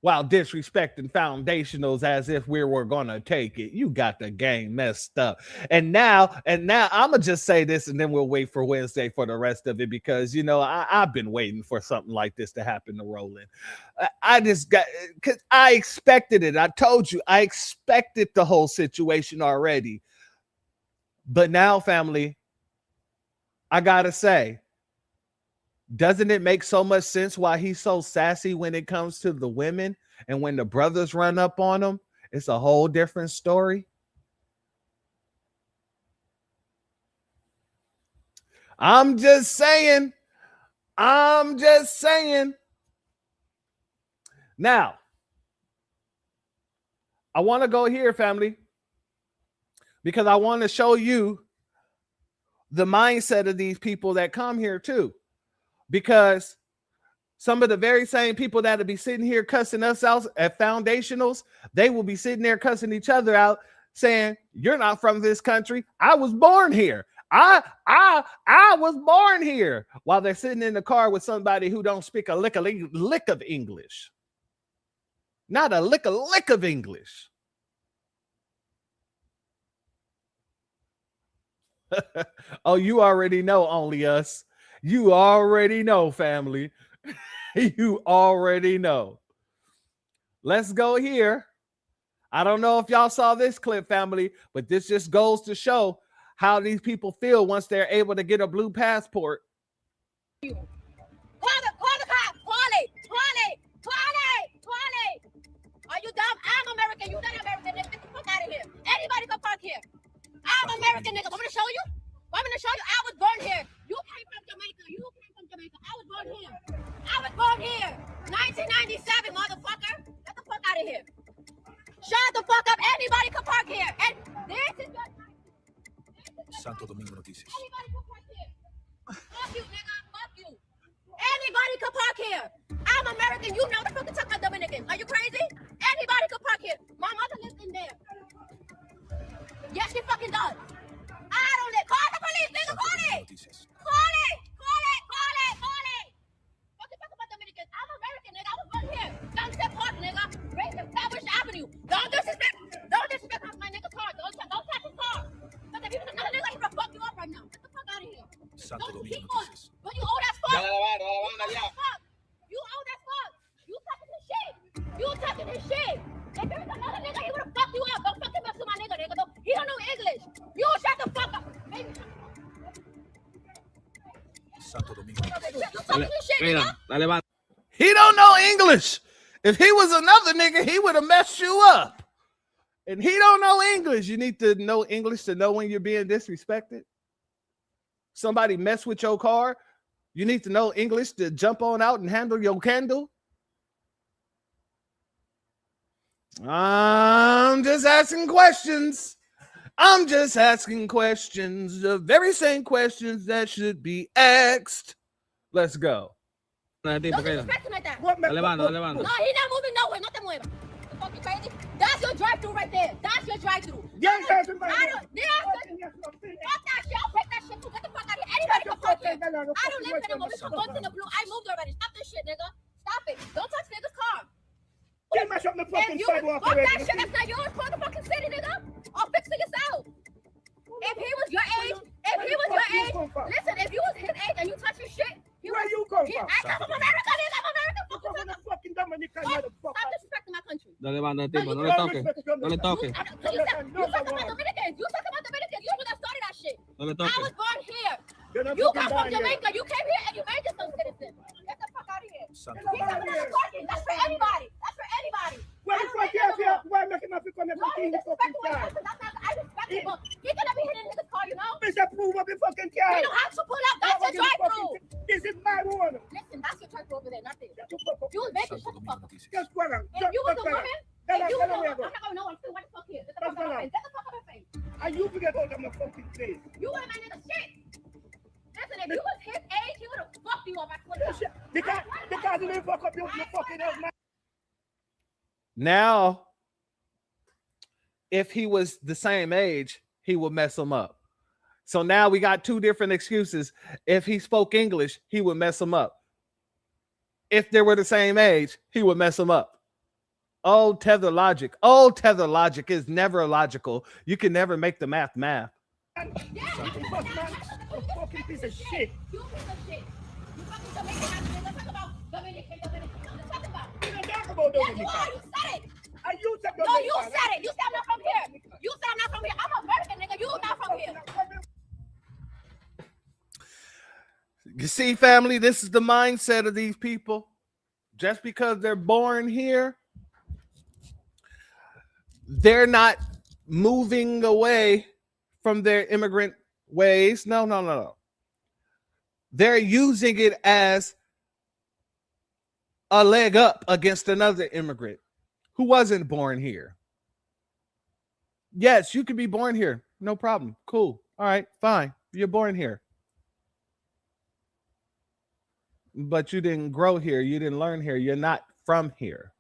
while disrespecting foundationals as if we were gonna take it. You got the game messed up. And now I'ma just say this, and then we'll wait for Wednesday for the rest of it, because I've been waiting for something like this to happen to Roland. Because I expected it. I told you I expected the whole situation already. But now, family, I gotta say, doesn't it make so much sense why he's so sassy when it comes to the women, and when the brothers run up on him, it's a whole different story? I'm just saying. Now, I want to go here, family, because I want to show you the mindset of these people that come here too. Because some of the very same people that will be sitting here cussing us out at foundationals, they will be sitting there cussing each other out, saying, you're not from this country. I was born here. I was born here. While they're sitting in the car with somebody who don't speak a lick of English. Not a lick of English. Oh, you already know, only us. You already know, family. You already know. Let's go here. I don't know if y'all saw this clip, family, but this just goes to show how these people feel once they're able to get a blue passport. Call the cops. Call it. Are you dumb? I'm American. You not American. Nigga, get the fuck out of here. Anybody can park here. I'm American, nigga. Want me to show you? I was born here. You came from Jamaica. I was born here. 1997, motherfucker. Get the fuck out of here. Shut the fuck up. Anybody can park here. And this is your Santo Domingo Noticias. Anybody can park here. Fuck you, nigga. Fuck you. Anybody can park here. I'm American. You know the fuck to talk about Dominican. Are you crazy? Anybody can park here. My mother lives in there. Yes, she fucking does. I don't live. Call the police, nigga. Call it. What the fuck about Dominicans? I'm American, nigga. I was born here. Sunset Park, nigga. Right in Flatbush Avenue. Don't disrespect my nigga's car. Don't touch his car. But if you was another nigga, he would fuck you up right now. Get the fuck out of here. Don't keep on. But you old as fuck. You old as fuck. You talking his shit. If there was another nigga, he would have fucked you up. Don't fucking mess with my nigga. He don't know English. You shut the fuck up. Baby. Santo Domingo. He don't know English. If he was another nigga, he would have messed you up. And he don't know English. You need to know English to know when you're being disrespected. Somebody mess with your car. You need to know English to jump on out and handle your candle. I'm just asking questions. The very same questions that should be asked. Let's go. Don't disrespect him like that. No, he's not moving nowhere. No te muevas. You fucking crazy? That's your drive-thru right there. That's your drive-thru. Fuck that shit. I'll take that shit too. Get the fuck out of here. Anybody can fuck here. I don't live in a movie. Once in the blue. I moved already. Stop this shit, nigga. Stop it. Don't touch nigga's car. Get mash up the fucking sidewalk. Fuck that shit. That's not yours. Call the fucking city, nigga. I'll fix it yourself. If he was your age, listen, if you was his age and you touch his shit, where you come from? I come from America, nigga. I'm American. Fucking Dominican, motherfucker. Stop disrespecting my country. No le toque. You talking about Dominicans. You would have started that shit. No le I toque. was born here. You come from Jamaica. You came here and you made yourself citizen. Get the fuck out of here. That's for anybody. Where the fuck is here? Why make him have to come here from the fucking car? I respect him, but he cannot be hitting niggas' car, you know? Mr. Prove up the fucking car. You don't have to pull up. That's your drive-thru. This is my one. Listen, that's your drive-thru over there, not this. You was making shut the fuck up. Just go around. If you was a woman, I'm not gonna know. I'm still what the fuck here. Get the fuck out of my face. Get the fuck out of my face. And you forget out of my fucking face. You would have made nigga shit. Listen, if you was his age, he would have fucked you up. I swear to God. Because you didn't fuck up your fucking head, man. Now, if he was the same age, he would mess him up. So now we got two different excuses. If he spoke English, he would mess him up. If they were the same age, he would mess him up. Old tether logic. Old tether logic is never logical. You can never make the math. Yeah, a fucking piece of shit. You piece of shit. You fucking Dominican. Let's talk about Dominican. Let's talk about. You don't talk about Dominican. Yes, you are. You said it. And you said No, you said it. You said I'm not from here. You said I'm not from here. I'm American, nigga. You not from here. You see, family, this is the mindset of these people. Just because they're born here, they're not moving away from their immigrant ways. No. They're using it as a leg up against another immigrant who wasn't born here. Yes, you could be born here. No problem. Cool. All right, fine. You're born here. But you didn't grow here. You didn't learn here. You're not from here.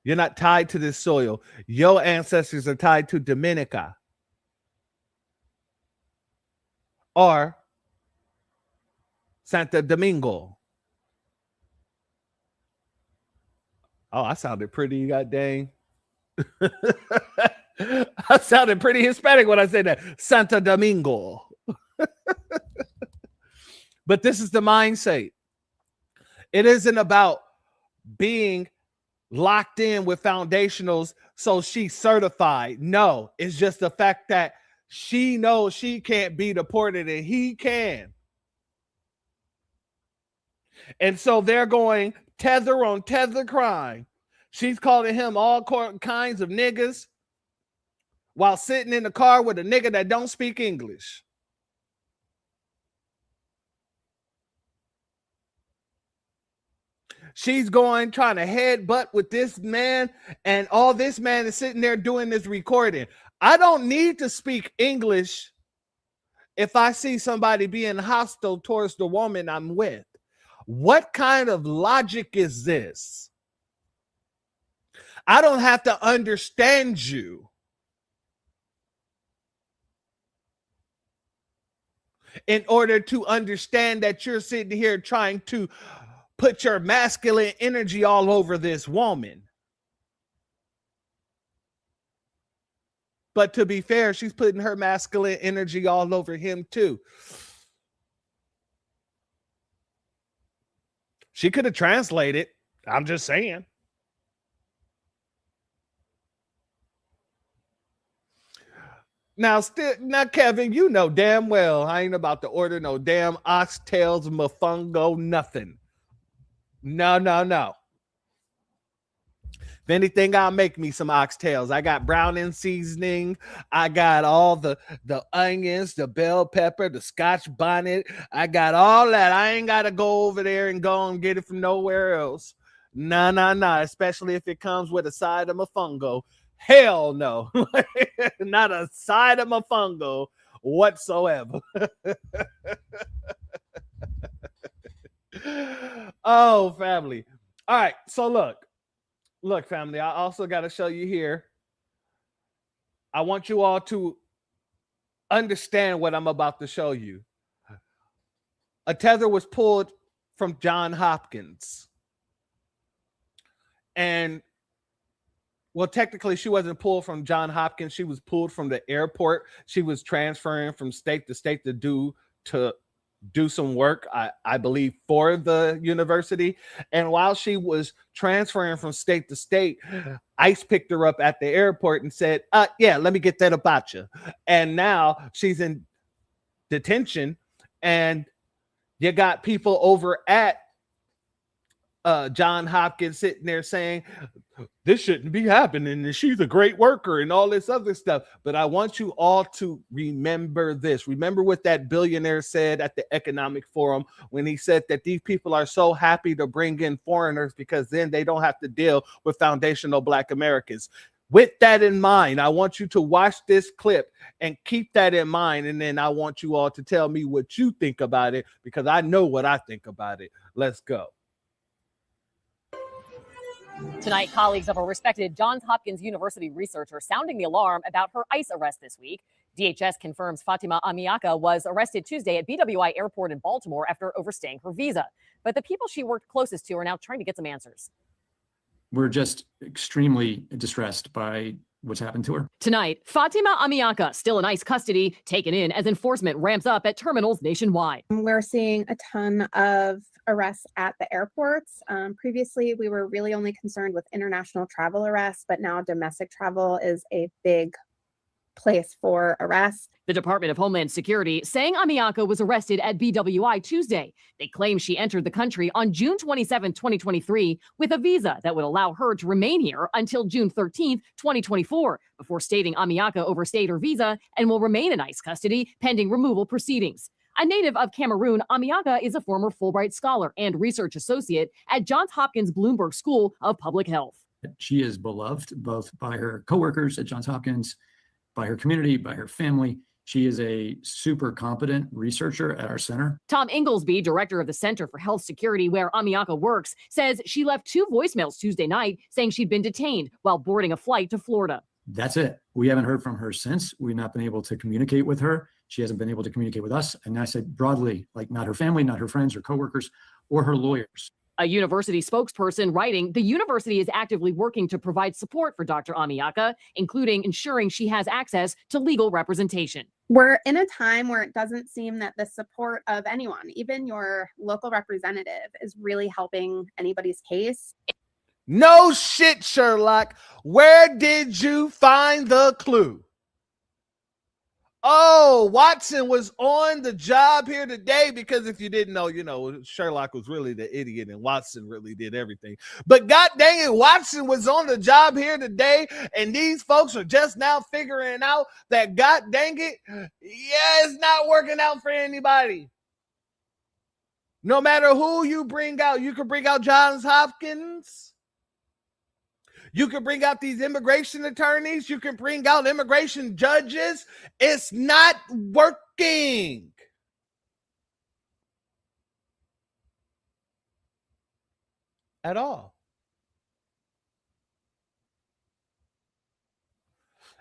You're not tied to this soil. Your ancestors are tied to Dominica or Santo Domingo. Oh, I sounded pretty goddamn. I sounded pretty Hispanic when I said that. Santo Domingo. But this is the mindset. It isn't about being locked in with foundationals so she's certified. No, it's just the fact that she knows she can't be deported and he can. And so they're going tether on tether crime. She's calling him all kinds of niggas while sitting in the car with a nigga that don't speak English. She's going trying to headbutt with this man, and all this man is sitting there doing this recording. I don't need to speak English if I see somebody being hostile towards the woman I'm with. What kind of logic is this? I don't have to understand you in order to understand that you're sitting here trying to put your masculine energy all over this woman. But to be fair, she's putting her masculine energy all over him too. She could have translated. I'm just saying. Now, Kevin, you know damn well I ain't about to order no damn oxtails, mofongo, nothing. No. If anything, I'll make me some oxtails. I got browning seasoning. I got all the onions, the bell pepper, the Scotch bonnet. I got all that. I ain't got to go over there and go and get it from nowhere else. No. Especially if it comes with a side of mofongo. Hell no. Not a side of mofongo whatsoever. Oh, family. All right. So look, family, I also got to show you here. I want you all to understand what I'm about to show you. A tether was pulled from Johns Hopkins. And, well, technically, she wasn't pulled from Johns Hopkins. She was pulled from the airport. She was transferring from state to state to do some work, I believe, for the university. And while she was transferring from state to state, ICE picked her up at the airport and said, yeah, let me get that about you. And now she's in detention, and you got people over at Johns Hopkins sitting there saying, this shouldn't be happening, and she's a great worker and all this other stuff. But I want you all to remember this. Remember what that billionaire said at the Economic Forum when he said that these people are so happy to bring in foreigners because then they don't have to deal with foundational Black Americans. With that in mind, I want you to watch this clip and keep that in mind. And then I want you all to tell me what you think about it, because I know what I think about it. Let's go. Tonight, colleagues of a respected Johns Hopkins University researcher sounding the alarm about her ICE arrest this week. DHS confirms Fatima Amiaka was arrested Tuesday at BWI Airport in Baltimore after overstaying her visa. But the people she worked closest to are now trying to get some answers. We're just extremely distressed by what's happened to her. Tonight, Fatima Amiaka, still in ICE custody, taken in as enforcement ramps up at terminals nationwide. We're seeing a ton of arrests at the airports. Previously, we were really only concerned with international travel arrests, but now domestic travel is a big place for arrest. The Department of Homeland Security saying Amiaka was arrested at BWI Tuesday. They claim she entered the country on June 27, 2023, with a visa that would allow her to remain here until June 13, 2024, before stating Amiaka overstayed her visa and will remain in ICE custody pending removal proceedings. A native of Cameroon, Amiaka is a former Fulbright scholar and research associate at Johns Hopkins Bloomberg School of Public Health. She is beloved both by her coworkers at Johns Hopkins, by her community, by her family. She is a super competent researcher at our center. Tom Inglesby, director of the Center for Health Security, where Amiaka works, says she left 2 voicemails Tuesday night saying she'd been detained while boarding a flight to Florida. That's it. We haven't heard from her since. We've not been able to communicate with her. She hasn't been able to communicate with us. And I said broadly, like not her family, not her friends or coworkers, or her lawyers. A university spokesperson writing, the university is actively working to provide support for Dr. Amiaka, including ensuring she has access to legal representation. We're in a time where it doesn't seem that the support of anyone, even your local representative, is really helping anybody's case. No shit, Sherlock. Where did you find the clue? Oh, Watson was on the job here today, because if you didn't know, Sherlock was really the idiot and Watson really did everything. But god dang it, Watson was on the job here today, and these folks are just now figuring out that god dang it, it's not working out for anybody. No matter who you bring out, you can bring out Johns Hopkins. You can bring out these immigration attorneys. You can bring out immigration judges. It's not working. At all.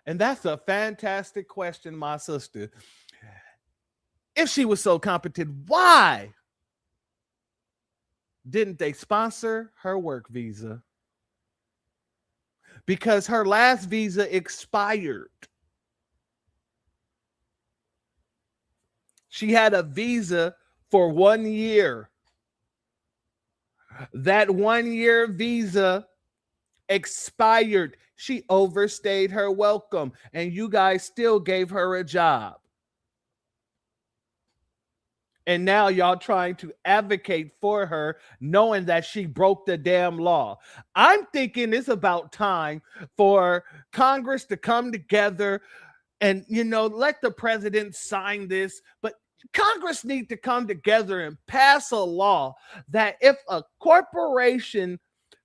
And that's a fantastic question, my sister. If she was so competent, why didn't they sponsor her work visa? Because her last visa expired. She had a visa for 1 year. That 1 year visa expired. She overstayed her welcome, and you guys still gave her a job. And now y'all trying to advocate for her, knowing that she broke the damn law. I'm thinking it's about time for Congress to come together and, let the president sign this. But Congress needs to come together and pass a law that if a corporation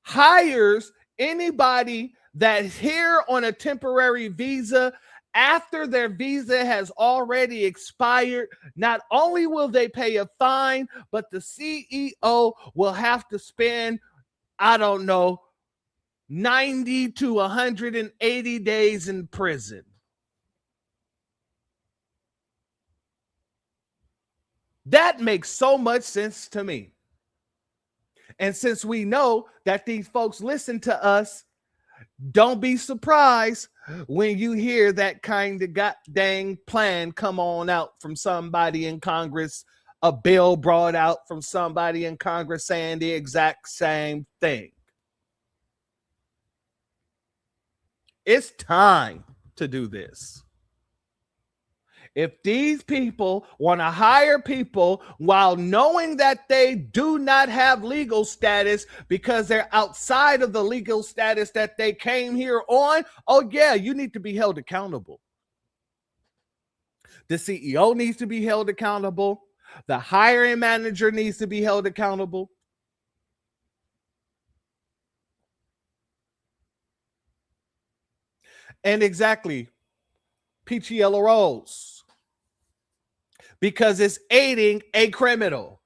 hires anybody that's here on a temporary visa, after their visa has already expired, not only will they pay a fine, but the CEO will have to spend, 90 to 180 days in prison. That makes so much sense to me. And since we know that these folks listen to us, don't be surprised when you hear that kind of goddamn plan come on out from somebody in Congress, a bill brought out from somebody in Congress saying the exact same thing. It's time to do this. If these people want to hire people while knowing that they do not have legal status because they're outside of the legal status that they came here on, oh yeah, you need to be held accountable. The CEO needs to be held accountable. The hiring manager needs to be held accountable. And exactly, Peachy Yellow Rose. Because it's aiding a criminal.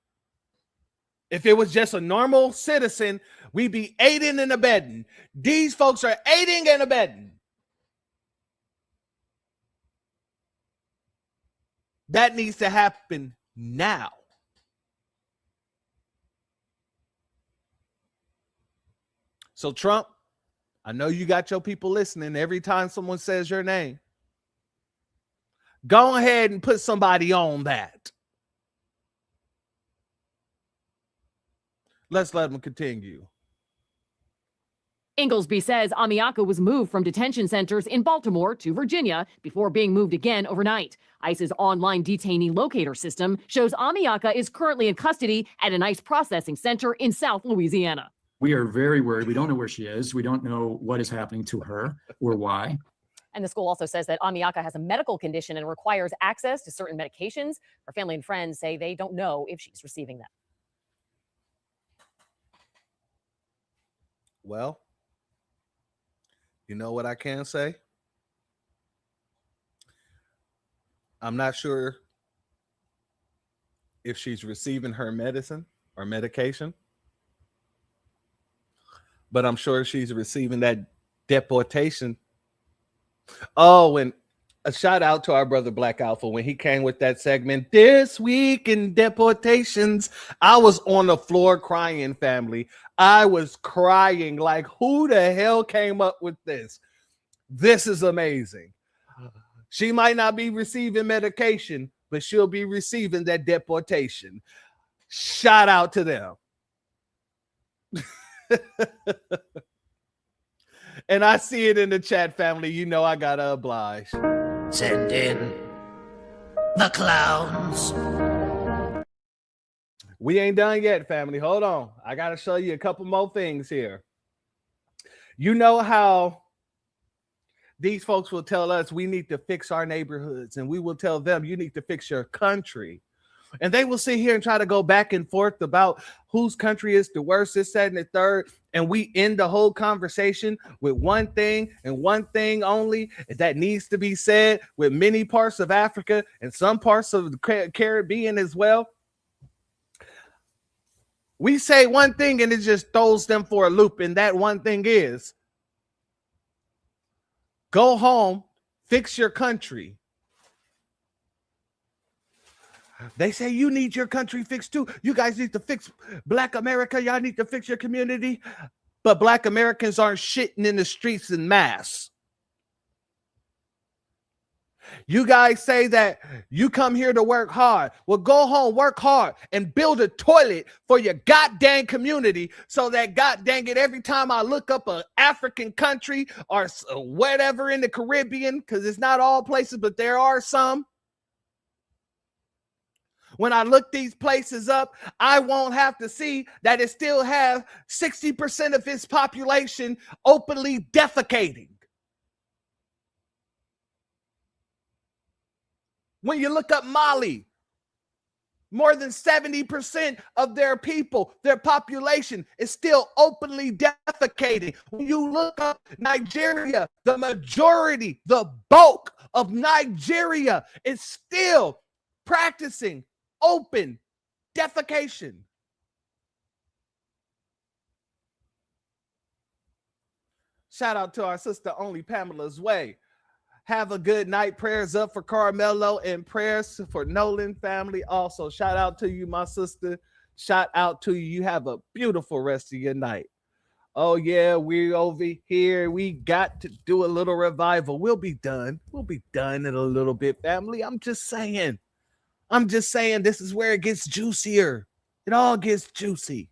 If it was just a normal citizen, we'd be aiding and abetting. These folks are aiding and abetting. That needs to happen now. So Trump, I know you got your people listening every time someone says your name. Go ahead and put somebody on that. Let's let them continue. Inglesby says Amiaka was moved from detention centers in Baltimore to Virginia before being moved again overnight. ICE's online detainee locator system shows Amiaka is currently in custody at an ICE processing center in South Louisiana. We are very worried. We don't know where she is. We don't know what is happening to her or why. And the school also says that Amiaka has a medical condition and requires access to certain medications. Her family and friends say they don't know if she's receiving them. Well, you know what I can say? I'm not sure if she's receiving her medicine or medication, but I'm sure she's receiving that deportation. Oh, and a shout out to our brother Black Alpha when he came with that segment, This Week in Deportations. I was on the floor crying, family. I was crying like, who the hell came up with this? This is amazing. She might not be receiving medication, but she'll be receiving that deportation. Shout out to them. And I see it in the chat, family. You know I gotta oblige. Send in The clowns. We ain't done yet, family. Hold on. I got to show you a couple more things here. You know how these folks will tell us we need to fix our neighborhoods, and we will tell them you need to fix your country. And they will sit here and try to go back and forth about whose country is the worst, this, that, and the third. And we end the whole conversation with one thing and one thing only that needs to be said with many parts of Africa and some parts of the Caribbean as well. We say one thing and it just throws them for a loop. And that one thing is go home, fix your country. They say you need your country fixed too. You guys need to fix Black America. Y'all need to fix your community. But Black Americans aren't shitting in the streets in mass. You guys say that you come here to work hard. Well, go home, work hard, and build a toilet for your goddamn community so that, goddamn it, every time I look up an African country or whatever in the Caribbean, because it's not all places, but there are some. When I look these places up, I won't have to see that it still have 60% of its population openly defecating. When you look up Mali, more than 70% of their people, their population is still openly defecating. When you look up Nigeria, the majority, the bulk of Nigeria is still practicing open defecation. Shout out to our sister Only Pamela's Way. Have a good night. Prayers up for Carmelo and prayers for Nolan family. Also, shout out to you, my sister. Shout out to you. You have a beautiful rest of your night. Oh, yeah, we're over here. We got to do a little revival. We'll be done. We'll be done in a little bit, family. I'm just saying this is where it gets juicier. It all gets juicy.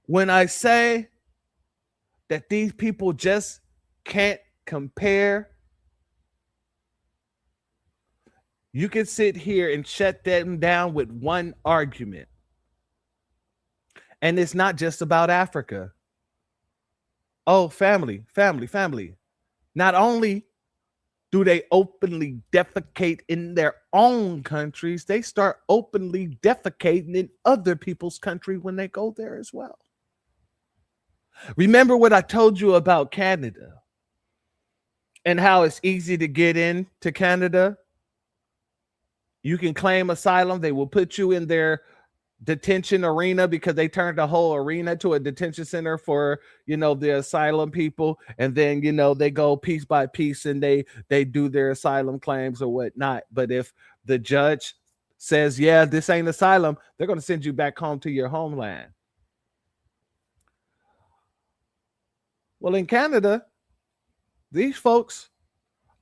When I say that these people just can't compare, you can sit here and shut them down with one argument. And it's not just about Africa. Oh, family. Not only do they openly defecate in their own countries, they start openly defecating in other people's country when they go there as well. Remember what I told you about Canada and how it's easy to get into Canada? You can claim asylum. They will put you in their detention arena because they turned the whole arena to a detention center for, the asylum people. And then, they go piece by piece and they do their asylum claims or whatnot. But if the judge says, yeah, this ain't asylum, they're going to send you back home to your homeland. Well, in Canada, these folks,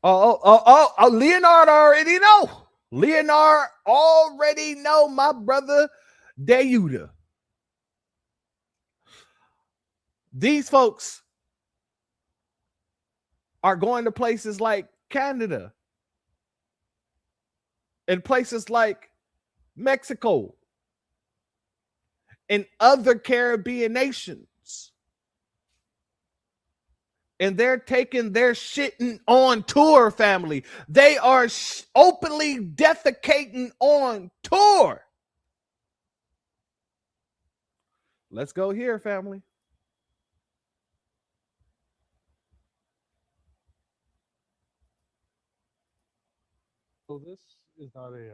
Leonard already know. Leonard already know, my brother Deyuda. These folks are going to places like Canada and places like Mexico and other Caribbean nations. And they're taking their shitting on tour, family. They are openly defecating on tour. Let's go here, family. So this is not AI.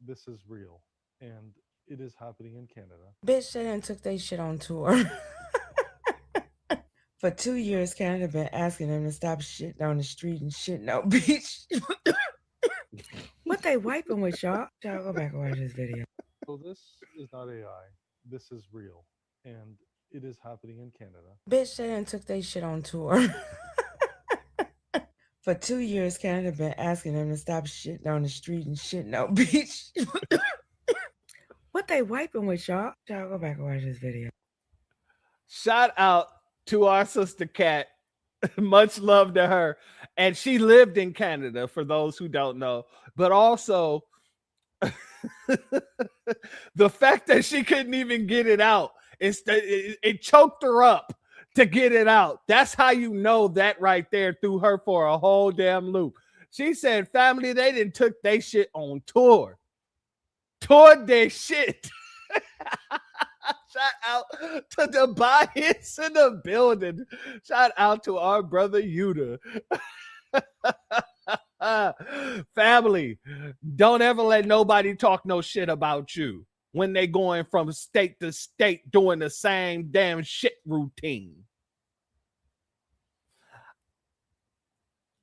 This is real. And it is happening in Canada. Bitch, they done took their shit on tour. For 2 years, Canada been asking them to stop shitting on the street and shitting out beach. What they wiping with, y'all? Y'all go back and watch this video. So this is not AI. This is real. And it is happening in Canada. Bitch, they done took their shit on tour. For 2 years, Canada been asking them to stop shitting on the street and shitting out beach. What they wiping with, y'all? Y'all go back and watch this video. Shout out to our sister Kat Much love to her. And she lived in Canada, for those who don't know. But also, the fact that she couldn't even get it out, it choked her up to get it out. That's how you know that right there threw her for a whole damn loop. She said, family, they didn't took their shit on tour. Toured their shit. Shout out to the bias in the building. Shout out to our brother Yuta. Family, don't ever let nobody talk no shit about you when they going from state to state doing the same damn shit routine.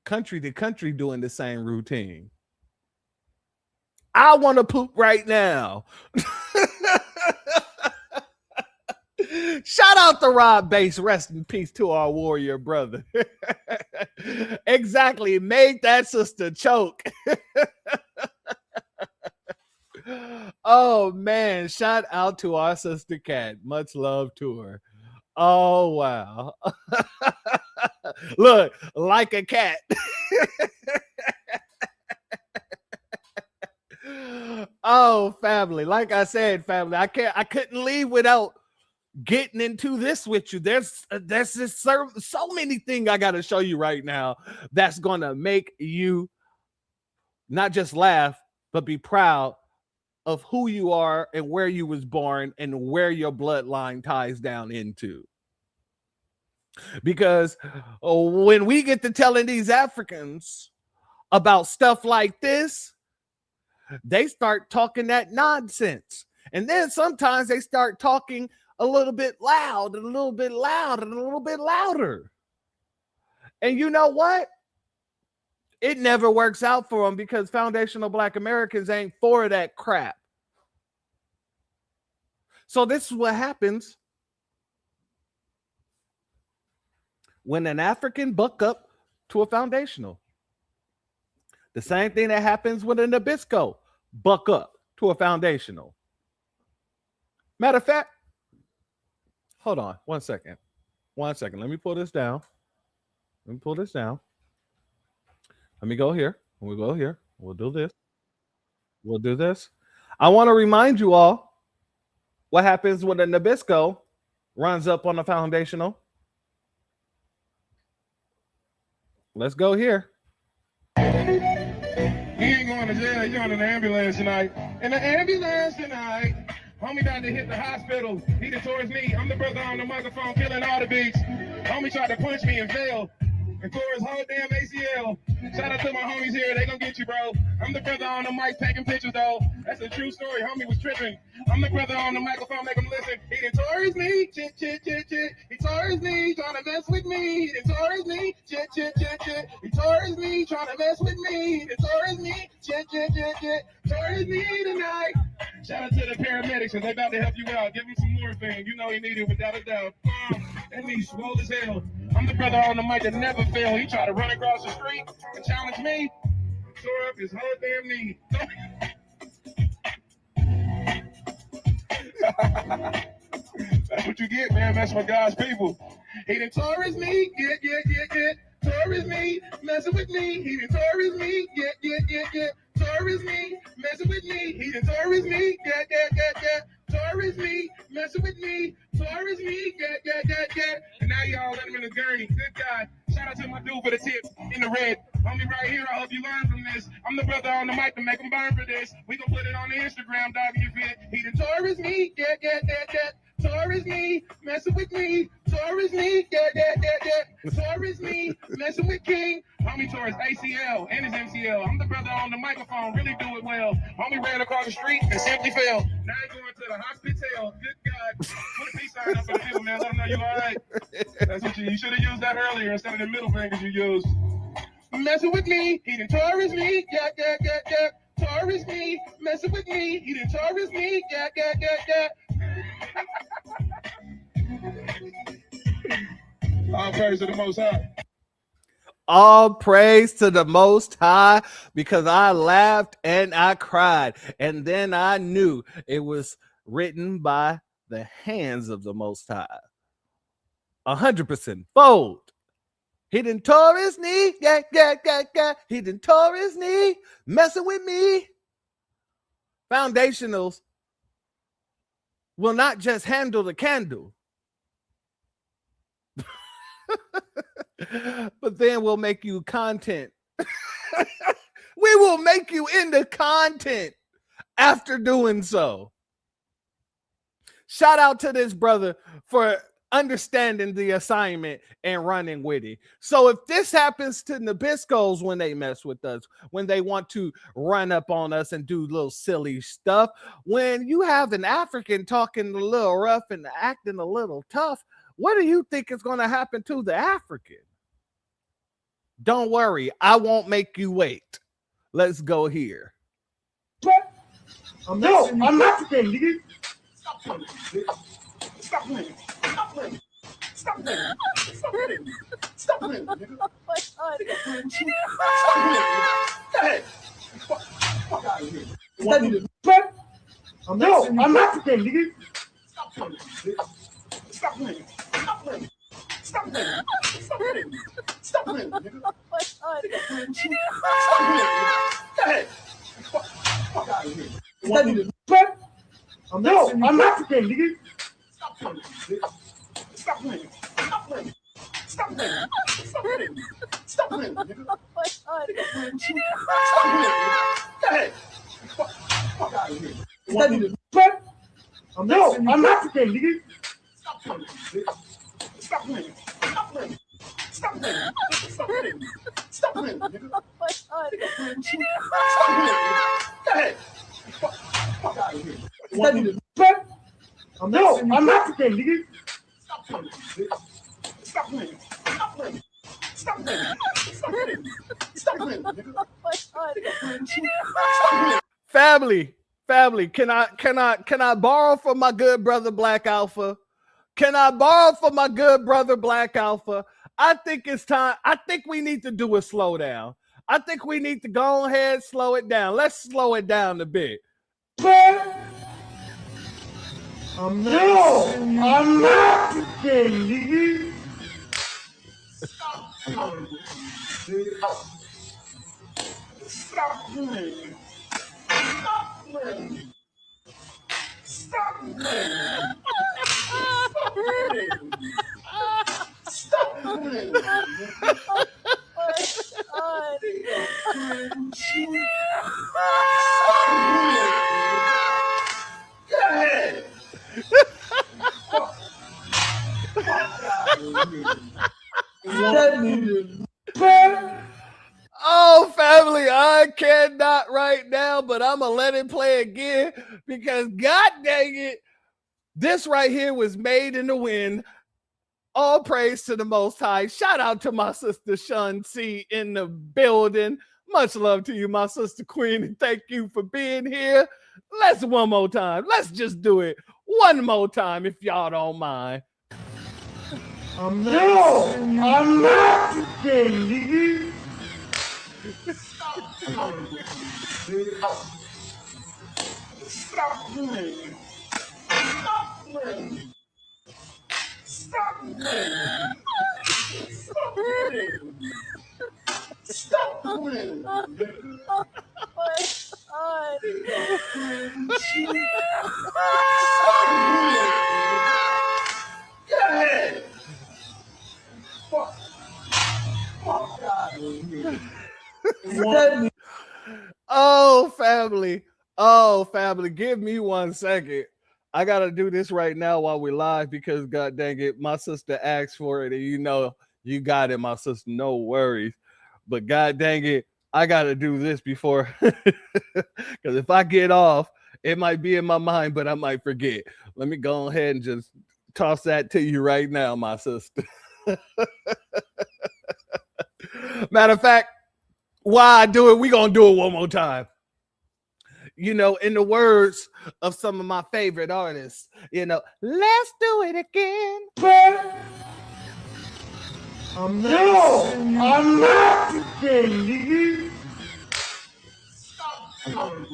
Country to country doing the same routine. I want to poop right now. Shout out to Rob Bass. Rest in peace to our warrior brother. Exactly. Made that sister choke. Oh, man. Shout out to our sister Cat. Much love to her. Oh, wow. Look, like a cat. Oh, family. Like I said, family, I couldn't leave without getting into this with you. There's just so many things I got to show you right now that's going to make you not just laugh, but be proud of who you are and where you was born and where your bloodline ties down into. Because when we get to telling these Africans about stuff like this, they start talking that nonsense. And then sometimes they start talking a little bit loud and a little bit loud and a little bit louder. And you know what? It never works out for them because foundational Black Americans ain't for that crap. So this is what happens when an African buck up to a foundational. The same thing that happens when a Nabisco buck up to a foundational. Matter of fact, hold on 1 second. 1 second. Let me pull this down. Let me go here. We'll go here. We'll do this. We'll do this. I want to remind you all what happens when a Nabisco runs up on a foundational. Let's go here. He ain't going to jail. He's going in the ambulance tonight. In the ambulance tonight. Homie about to hit the hospital. He done tore his knee. I'm the brother on the microphone killing all the beats. Homie tried to punch me and failed. And tore his whole damn ACL. Shout out to my homies here. They gonna get you, bro. I'm the brother on the mic taking pictures, though. That's a true story. Homie was tripping. I'm the brother on the microphone. Make him listen. He done tore his knee. Chit, chit, chit, chit. He tore his knee trying to mess with me. He done tore his knee. Chit, chit, chit, chit. He tore his knee trying to mess with me. He done tore his knee. Chit, chit, chit, chit. Tore his knee tonight. Shout out to the paramedics, and they about to help you out. Give him some morphine. You know he needed without a doubt. That knee swole as hell. I'm the brother on the mic that never fail. He tried to run across the street and challenge me. Tore up his whole damn knee. That's what you get, man. That's my God's people. He done tore his knee. Get. Tore his knee. Messing with me. He done tore his knee. Get. Tore his knee. Messing with me. He done tore his knee. Get. Tore his knee. Messing with me. Tore his knee. Get. And now y'all let him in the gurney. Good God. Shout out to my dude for the tip in the red. Homie right here, I hope you learn from this. I'm the brother on the mic to make him burn for this. We gon' put it on the Instagram, dog, if you fit. He done tore his knee, get. Tore his knee, messing with me. Tore his knee, get. Tore his knee, messing with King. Homie tore his ACL and his MCL. I'm the brother on the microphone, really do it well. Homie ran across the street and simply fell. Now he's going to the hospital. Good God. Put a peace sign up for the people, man. Let them know you all right. That's what you should have used that earlier instead of the middle fingers you used. Messing with me, he done tore his knee, get. Tore his knee, messing with me, he done tore his knee, get. All praise to the Most High. All praise to the Most High, because I laughed and I cried. And then I knew it was written by the hands of the Most High. 100% fold. He done tore his knee. Yeah. He done tore his knee. Messing with me. Foundationals will not just handle the candle, but then we'll make you content. We will make you into content after doing so. Shout out to this brother for understanding the assignment and running with it. So if this happens to Nabiscos when they mess with us, when they want to run up on us and do little silly stuff, when you have an African talking a little rough and acting a little tough, what do you think is going to happen to the African? Don't worry, I won't make you wait. Let's go here. I'm African, nigga. Stop playing. Stop playing. Stop playing. Stop playing. Stop playing. Stop playing, nigga. Oh my God. Go ahead. Fuck out of here. You want me to prep? I'm African, nigga. Stop playing. Stop playing. Stop playing. Stop playing. Stop playing. Stop playing, nigga. Oh my God. Stop playing. Go ahead. Fuck out of here. You want me to prep? I'm African, nigga. Stop playing. Stop playing. Stop playing. Stop playing. Stop playing. Stop playing, nigga. Oh my God. Stop playing. Go ahead. Fuck out of here. You want me to prep? I'm African, nigga. Stop playing. Stop playing. Stop playing. Stop playing. Stop playing. Stop playing, nigga. Oh my God. Stop playing. Go ahead. Fuck out of here. You want me to prep? I'm African, nigga. Stop playing. Stop playing. Stop playing. Stop playing. Stop playing. Stop playing, nigga. Oh my God. Stop playing. Family, can I borrow from my good brother Black Alpha? Can I borrow from my good brother Black Alpha? I think it's time. I think we need to do a slowdown. I think we need to go ahead, slow it down. Let's slow it down a bit. I'm African, nigga. Stop playing. Stop playing. Stop playing. Stop playing. Stop playing. Go ahead. Oh, family, I cannot right now, but I'm going to let it play again because God dang it, this right here was made in the wind. All praise to the Most High. Shout out to my sister Shun C in the building. Much love to you, my sister Queen, and thank you for being here. Let's one more time. Let's just do it one more time if y'all don't mind. I'm African, nigga. Stop playing. Stop playing. Stop playing. Stop playing. Stop playing. Oh my God. Go ahead. Fuck out of here. Oh, family, give me 1 second. I gotta do this right now while we're live because God dang it, my sister asked for it, and you know you got it, my sister. No worries. But God dang it, I gotta do this before because if I get off, it might be in my mind, but I might forget. Let me go ahead and just toss that to you right now, my sister. Matter of fact, while I do it, we're gonna do it one more time. You know, in the words of some of my favorite artists, you know, let's do it again. I'm African, nigga. Stop playing.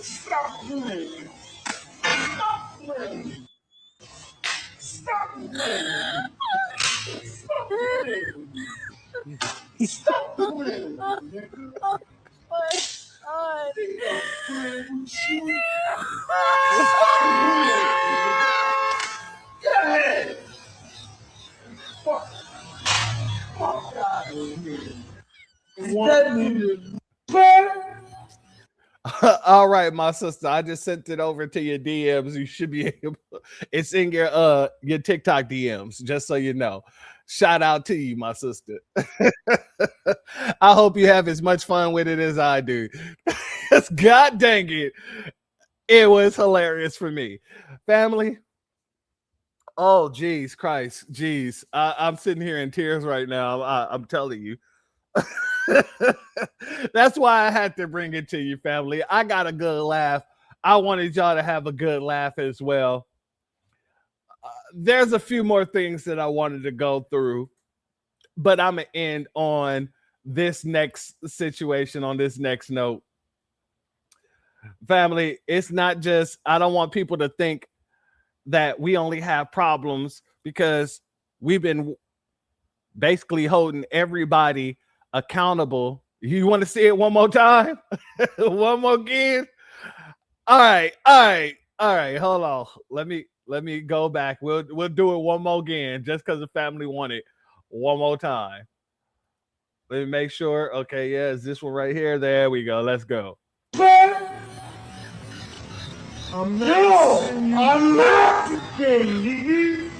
Stop playing. Stop playing. Stop playing. Stop doing it. God. All right, my sister. I just sent it over to your DMs. You should be able. It's in your TikTok DMs, just so you know. Shout out to you, my sister. I hope you have as much fun with it as I do. God dang it. It was hilarious for me. Family. Oh, geez, Christ. Geez. I'm sitting here in tears right now. I'm telling you. That's why I had to bring it to you, family. I got a good laugh. I wanted y'all to have a good laugh as well. There's a few more things that I wanted to go through, but I'm going to end on this next situation, on this next note. Family, it's not just, I don't want people to think that we only have problems because we've been basically holding everybody accountable. You want to see it one more time? One more again? All right. Hold on. Let me go back. We'll do it one more again just because the family want it one more time. Let me make sure. Okay, yeah, is this one right here? There we go. Let's go. I'm Mexican.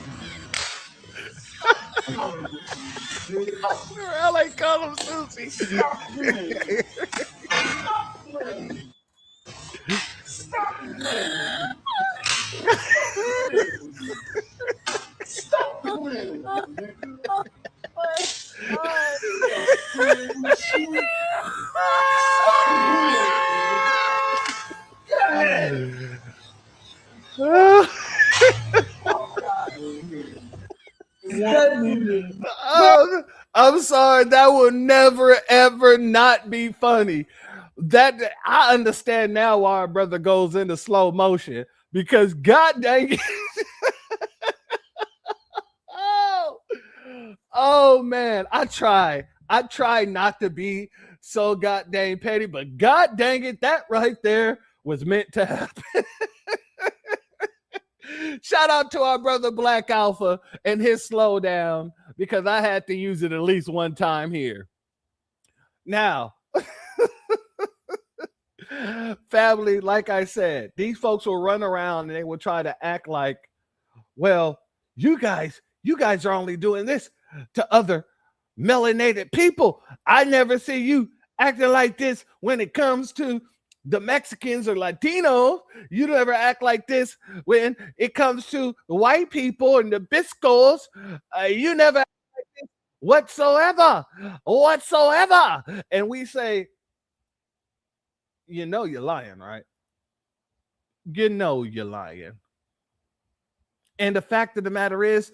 I like call him Susie. Stop playing. Stop playing. Stop playing. I'm sorry. That will never, ever not be funny. That I understand now why our brother goes into slow motion because God dang it. Oh man, I try not to be so goddamn petty, but God dang it, that right there was meant to happen. Shout out to our brother Black Alpha and his slowdown because I had to use it at least one time here. Now, family, like I said, these folks will run around and they will try to act like, well, you guys are only doing this to other melanated people. I never see you acting like this when it comes to the Mexicans or Latinos. You never act like this when it comes to white people and the Biscos. You never act like this whatsoever. And we say, you know you're lying, right? You know you're lying. And the fact of the matter is,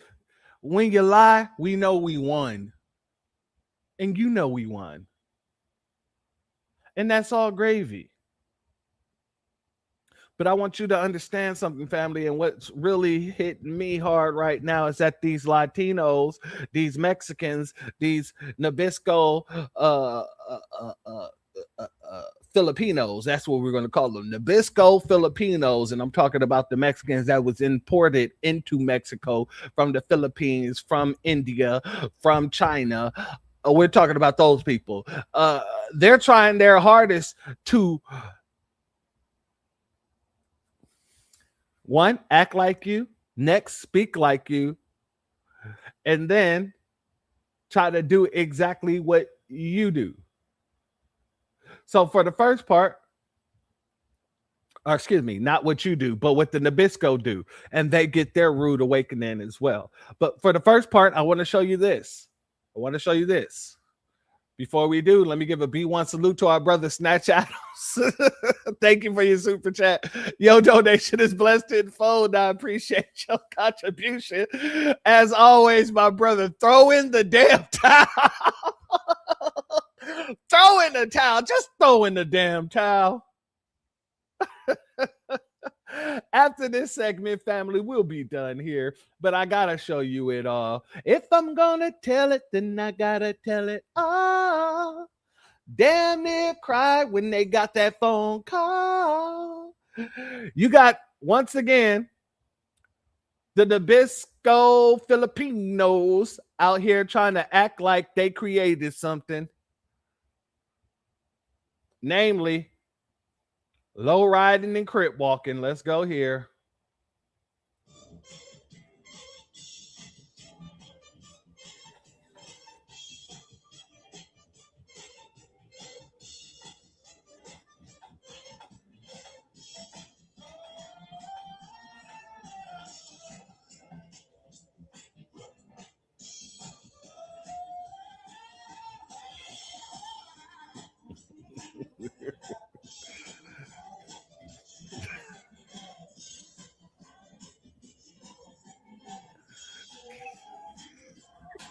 when you lie, we know we won. And you know we won. And that's all gravy. But I want you to understand something, family, and what's really hitting me hard right now is that these Latinos, these Mexicans, these Nabisco Filipinos, that's what we're going to call them, Nabisco Filipinos, and I'm talking about the Mexicans that was imported into Mexico from the Philippines, from India, from China. We're talking about those people. They're trying their hardest to one, act like you, next, speak like you, and then try to do exactly what you do. So for the first part, or excuse me, not what you do, but what the Nabisco do, and they get their rude awakening as well. But for the first part, I want to show you this. Before we do, let me give a B1 salute to our brother Snatch Adams. Thank you for your super chat. Your donation is blessed tenfold. I appreciate your contribution. As always, my brother, throw in the damn towel. Throw in the towel. Just throw in the damn towel. After this segment, family, we'll be done here. But I gotta show you it all. If I'm gonna tell it, then I gotta tell it all. Damn near cried when they got that phone call. You got, once again, the Nabisco Filipinos out here trying to act like they created something. Namely, low riding and crip walking. Let's go here.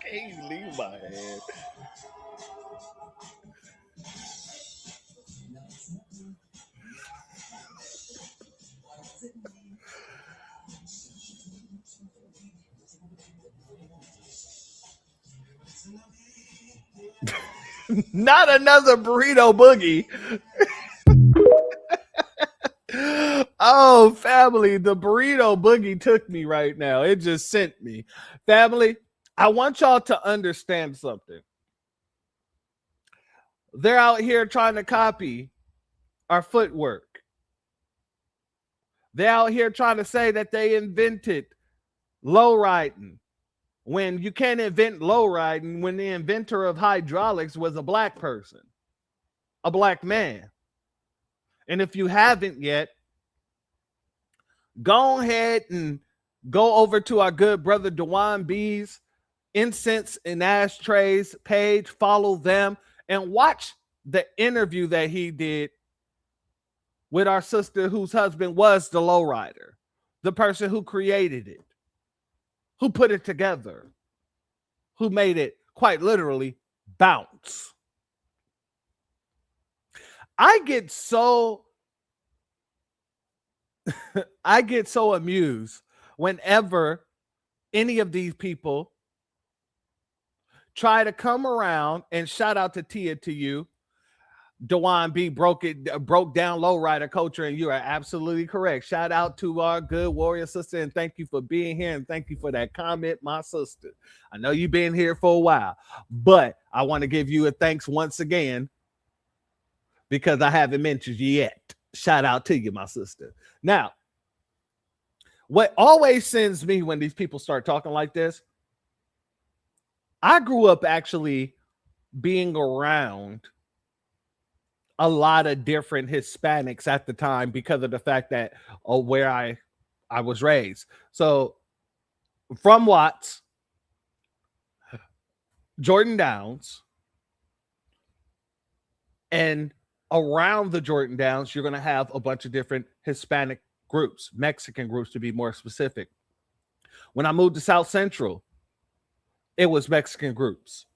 Can't even leave my hand. Not another burrito boogie. Oh, family, the burrito boogie took me right now. It just sent me. Family, I want y'all to understand something. They're out here trying to copy our footwork. They're out here trying to say that they invented low riding when you can't invent low riding when the inventor of hydraulics was a black person, a black man. And if you haven't yet, go ahead and go over to our good brother Dewan B's Incense and Ashtrays page, follow them, and watch the interview that he did with our sister whose husband was the lowrider, the person who created it, who put it together, who made it quite literally bounce. I get so amused whenever any of these people try to come around, and shout out to Tia, to you. Dewan B broke down lowrider culture, and you are absolutely correct. Shout out to our good warrior sister, and thank you for being here, and thank you for that comment, my sister. I know you've been here for a while, but I want to give you a thanks once again because I haven't mentioned you yet. Shout out to you, my sister. Now, what always sends me when these people start talking like this, I grew up actually being around a lot of different Hispanics at the time because of the fact that where I was raised. So from Watts, Jordan Downs, and around the Jordan Downs, you're going to have a bunch of different Hispanic groups, Mexican groups to be more specific. When I moved to South Central, it was Mexican groups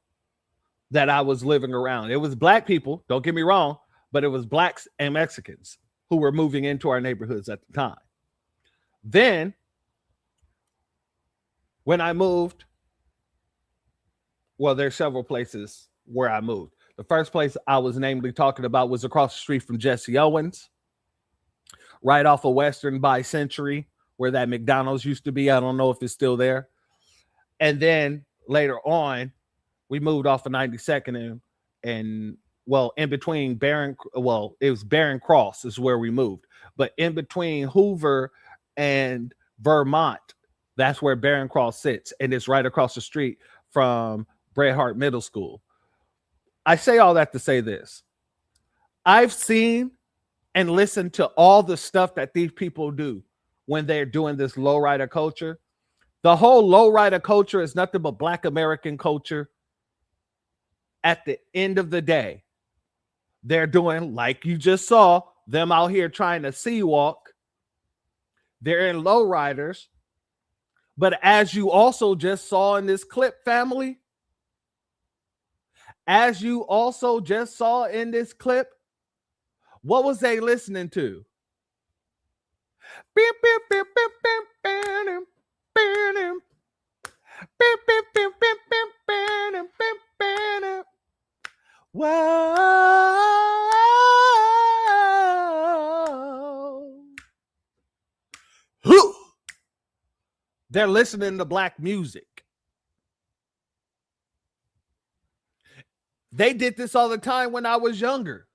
that I was living around. It was black people, don't get me wrong, but it was blacks and Mexicans who were moving into our neighborhoods at the time. Then, when I moved, well, there's several places where I moved. The first place I was namely talking about was across the street from Jesse Owens, right off of Western by Century, where that McDonald's used to be. I don't know if it's still there. And then later on, we moved off of 92nd and well, in between it was Barron Cross is where we moved. But in between Hoover and Vermont, that's where Barron Cross sits. And it's right across the street from Bret Hart Middle School. I say all that to say this. I've seen and listened to all the stuff that these people do when they're doing this lowrider culture. The whole lowrider culture is nothing but Black American culture. At the end of the day, they're doing, like you just saw, them out here trying to sea walk. They're in lowriders. But as you also just saw in this clip, family, as you also just saw in this clip, what was they listening to? Whoa. They're listening to black music. They did this all the time when I was younger.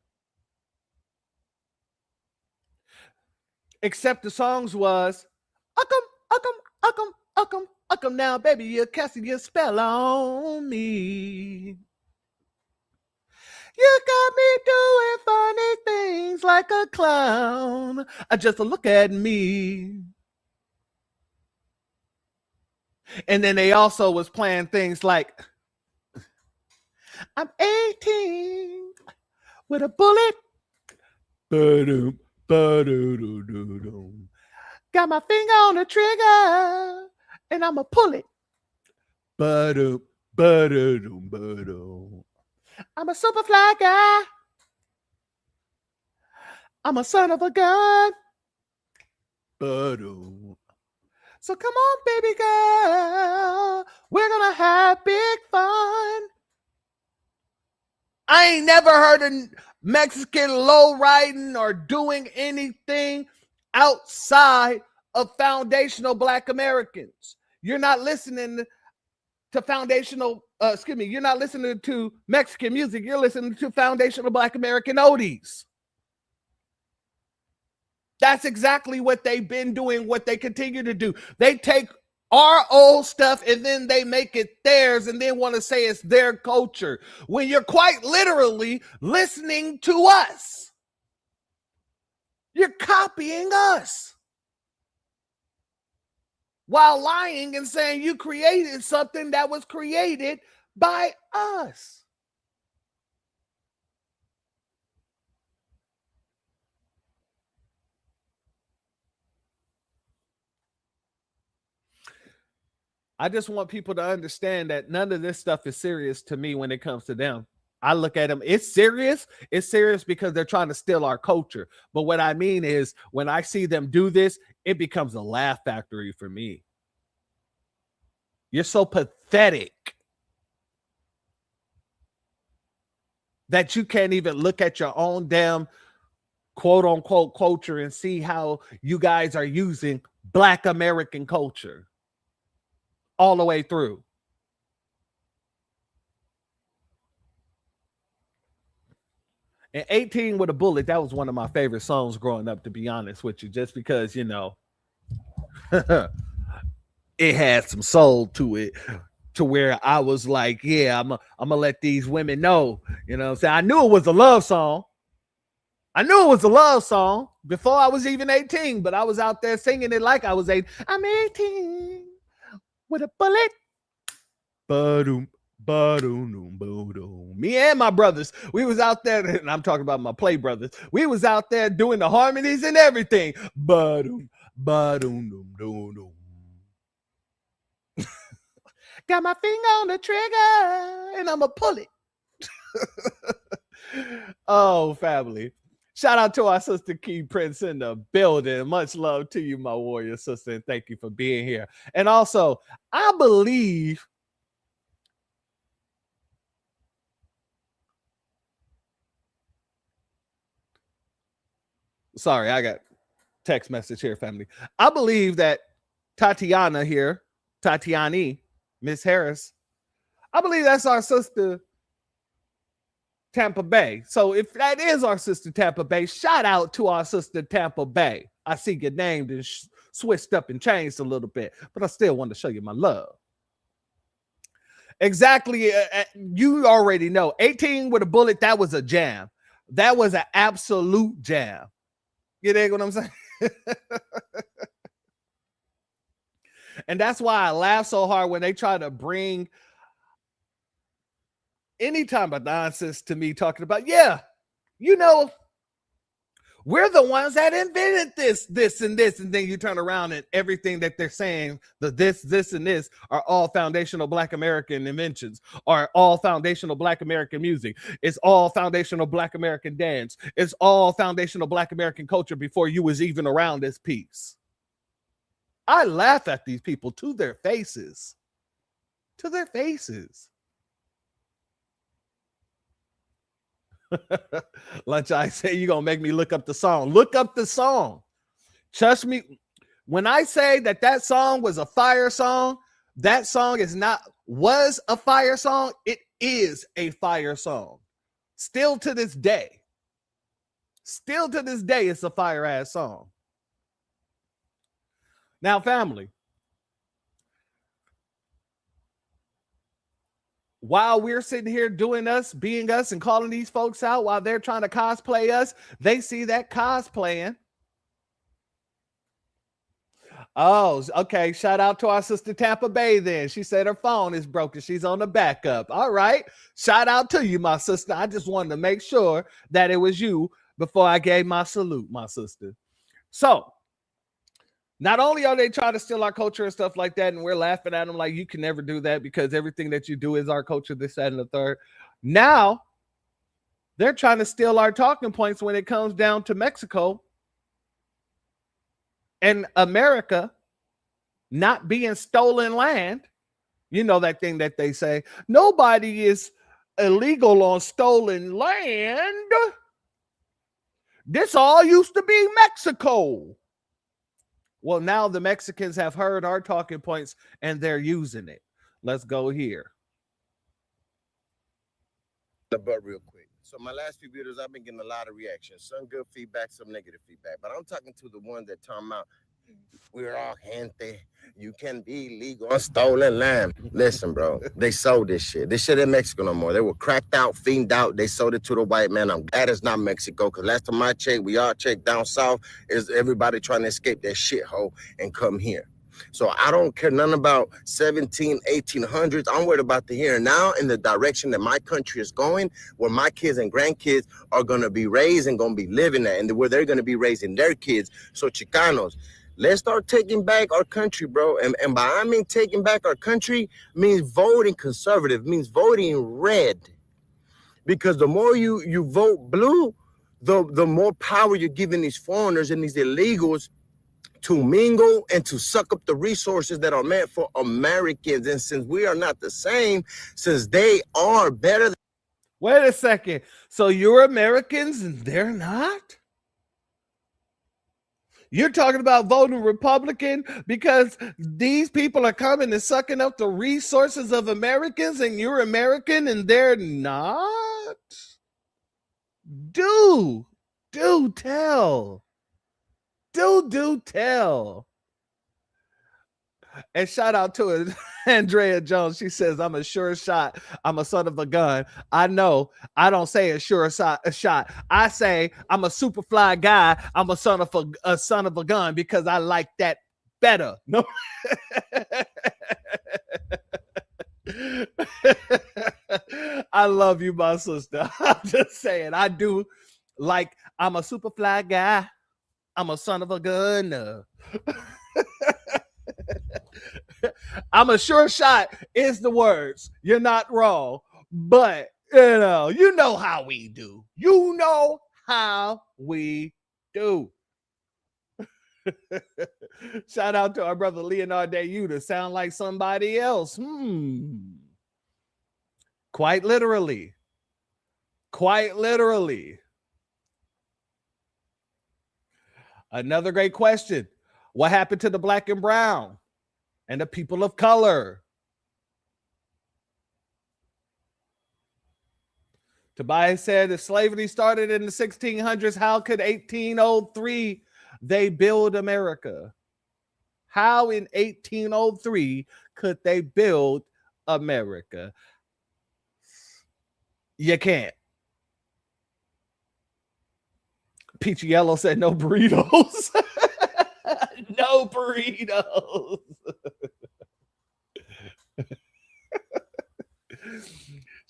Except the songs was, come now, baby, you're casting your spell on me. You got me doing funny things like a clown. Just look at me. And then they also was playing things like, I'm 18 with a bullet. Ba-dum, ba-do-do-do-do. Got my finger on the trigger and I'ma pull it. Ba-dum, ba-do-dum, ba-dum. I'm a super fly guy. I'm a son of a gun. Ba-dum. So come on, baby girl. We're gonna have big fun. I ain't never heard a Mexican low riding or doing anything outside of foundational Black Americans. You're not listening to you're not listening to Mexican music. You're listening to foundational Black American oldies. That's exactly what they've been doing, what they continue to do. They take our old stuff and then they make it theirs and then want to say it's their culture when you're quite literally listening to us. You're copying us while lying and saying you created something that was created by us. I just want people to understand that none of this stuff is serious to me when it comes to them. I look at them, it's serious. It's serious because they're trying to steal our culture. But what I mean is when I see them do this, it becomes a laugh factory for me. You're so pathetic that you can't even look at your own damn quote unquote culture and see how you guys are using Black American culture all the way through. And 18 with a Bullet, that was one of my favorite songs growing up, to be honest with you, just because, you know, it had some soul to it, to where I was like, yeah, I'm gonna let these women know, you know what I'm saying? I knew it was a love song. I knew it was a love song before I was even 18, but I was out there singing it like I was 8. I'm 18 with a bullet. Ba-doom, ba-doom, ba-doom. Me and my brothers, we was out there, and I'm talking about my play brothers. We was out there doing the harmonies and everything. Ba-doom, ba-doom, doom, doom, doom. Got my finger on the trigger, and I'ma pull it. Oh, family. Shout out to our sister Key Prince in the building. Much love to you, my warrior sister, and thank you for being here. And also, I believe sorry, I got text message here, family. I believe that Tatiana here, Tatiani, Miss Harris, I believe that's our sister Tampa Bay. So if that is our sister Tampa Bay, shout out to our sister Tampa Bay. I see your name and switched up and changed a little bit, but I still want to show you my love. Exactly. You already know. 18 with a Bullet, that was a jam. That was an absolute jam. You dig what I'm saying? And that's why I laugh so hard when they try to bring any type of nonsense to me talking about, yeah, you know, We're the ones that invented this, and this, and then you turn around and everything that they're saying, the this, and this are all foundational Black American inventions, are all foundational Black American music. It's all foundational Black American dance. It's all foundational Black American culture before you was even around this piece. I laugh at these people to their faces. To their faces. Lunch, I say you're gonna make me look up the song. Look up the song. Trust me, when I say that song was a fire song, that song was a fire song. It is a fire song. Still to this day. Still to this day, it's a fire ass song. Now, family, while we're sitting here doing us, being us, and calling these folks out while they're trying to cosplay us, they see that cosplaying. Oh, okay. Shout out to our sister Tampa Bay then. She said her phone is broken. She's on the backup. All right. Shout out to you, my sister. I just wanted to make sure that it was you before I gave my salute, my sister. So, not only are they trying to steal our culture and stuff like that, and we're laughing at them like you can never do that because everything that you do is our culture, this, that, and the third. Now, they're trying to steal our talking points when it comes down to Mexico and America not being stolen land. You know that thing that they say, nobody is illegal on stolen land. This all used to be Mexico. Well, now the Mexicans have heard our talking points and they're using it. Let's go here. But real quick. So my last few videos, I've been getting a lot of reactions. Some good feedback, some negative feedback. But I'm talking to the one that talking about, we're all gente. You can be legal on stolen land. Listen, bro, they sold this shit. This shit ain't Mexico no more. They were cracked out, fiended out. They sold it to the white man. I'm glad it's not Mexico, because last time I checked, we all checked down south, is everybody trying to escape that shithole and come here. So I don't care nothing about 1800s. I'm worried about the here and now and the direction that my country is going, where my kids and grandkids are going to be raised and going to be living at, and where they're going to be raising their kids. So Chicanos, let's start taking back our country, bro. And by I mean taking back our country means voting conservative, means voting red. Because the more you vote blue, the more power you're giving these foreigners and these illegals to mingle and to suck up the resources that are meant for Americans. And since we are not the same, since they are better. Wait a second. So you're Americans and they're not? You're talking about voting Republican because these people are coming and sucking up the resources of Americans and you're American and they're not? Do tell. Do tell. And shout out to it, Andrea Jones. She says, I'm a sure shot. I'm a son of a gun. I know. I don't say a sure shot. I say I'm a super fly guy. I'm a son of a gun because I like that better. No. I love you, my sister. I'm just saying, I do like I'm a super fly guy. I'm a son of a gun. I'm a sure shot is the words. You're not wrong. But, you know how we do. You know how we do. Shout out to our brother Leonardo Dayu to sound like somebody else. Quite literally. Quite literally. Another great question. What happened to the black and brown and the people of color? Tobias said, if slavery started in the 1600s, how could 1803 they build America? How in 1803 could they build America? You can't. Peachy Yellow said no burritos. No burritos.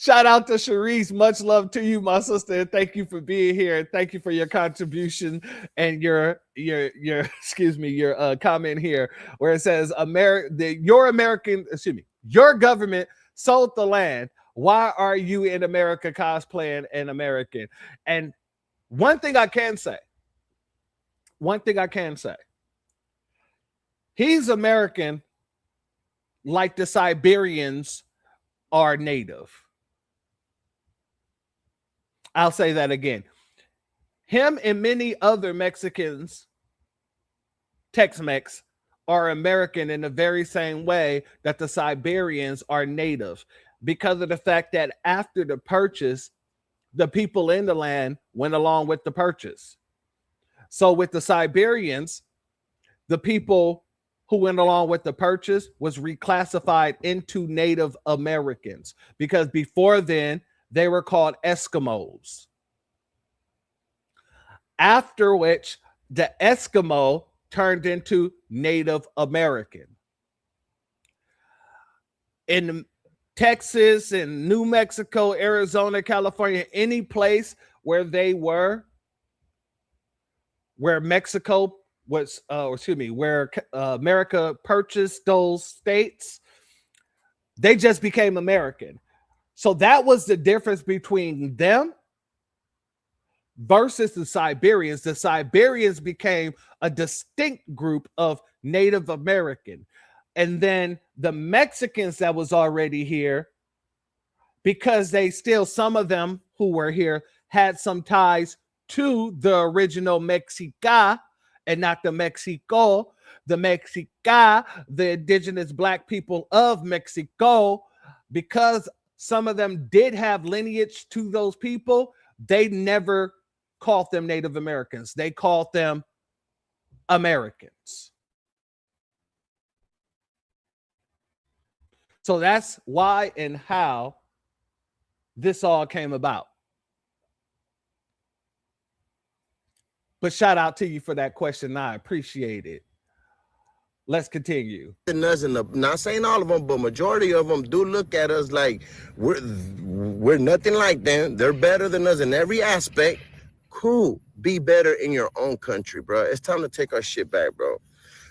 Shout out to Sharice. Much love to you, my sister. And thank you for being here. And thank you for your contribution and your excuse me, your comment here where it says your government sold the land. Why are you in America cosplaying an American? And one thing I can say, he's American like the Siberians are native. I'll say that again. Him and many other Mexicans, Tex-Mex, are American in the very same way that the Siberians are native, because of the fact that after the purchase, the people in the land went along with the purchase. So with the Siberians, the people who went along with the purchase was reclassified into Native Americans, because before then, they were called Eskimos. After which, the Eskimo turned into Native American. In Texas and New Mexico, Arizona, California, any place where Mexico was, where America purchased those states, they just became American. So that was the difference between them versus the Siberians. The Siberians became a distinct group of Native American. And then the Mexicans that was already here, because some of them who were here had some ties to the original Mexica and not the Mexico. The Mexica, the indigenous black people of Mexico, because some of them did have lineage to those people, they never called them Native Americans. They called them Americans. So that's why and how this all came about. But shout out to you for that question. I appreciate it. Let's continue. Not saying all of them, but majority of them do look at us like we're nothing like them. They're better than us in every aspect. Cool. Be better in your own country, bro. It's time to take our shit back, bro.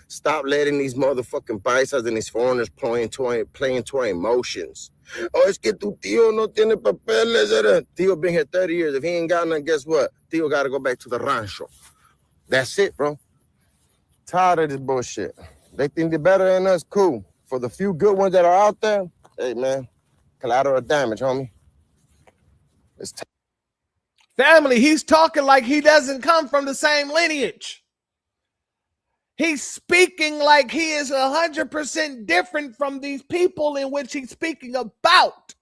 Stop letting these motherfucking paisas and these foreigners playing to our emotions. Oh, es que tu tío no tiene papeles. Tío been here 30 years. If he ain't got none, guess what? Tío got to go back to the rancho. That's it, bro. Tired of this bullshit. They think they're better than us, cool. For the few good ones that are out there, hey, man, collateral damage, homie. Family, he's talking like he doesn't come from the same lineage. He's speaking like he is 100% different from these people in which he's speaking about.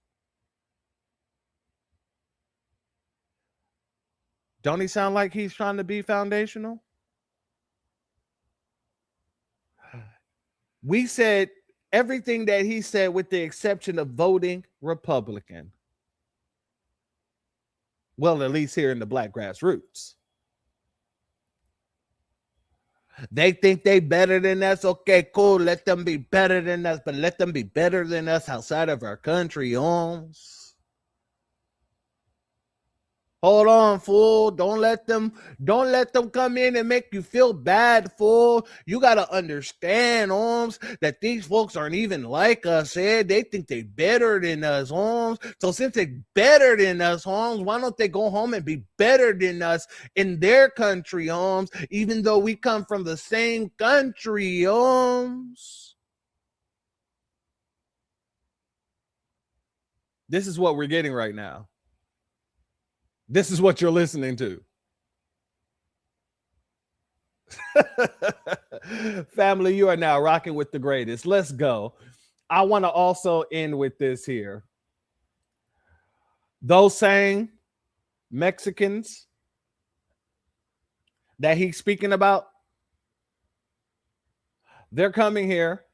Don't he sound like he's trying to be foundational? We said everything that he said with the exception of voting Republican. Well, at least here in the black grassroots. They think they better than us. Okay, cool. Let them be better than us, but let them be better than us outside of our country, homes. Hold on, fool. Don't let them come in and make you feel bad, fool. You gotta understand, Holmes, that these folks aren't even like us, eh? They think they better than us, Holmes. So since they're better than us, Holmes, why don't they go home and be better than us in their country, Holmes, even though we come from the same country, Holmes? This is what we're getting right now. This is what you're listening to. Family, you are now rocking with the greatest. Let's go. I want to also end with this here. Those same Mexicans that he's speaking about, they're coming here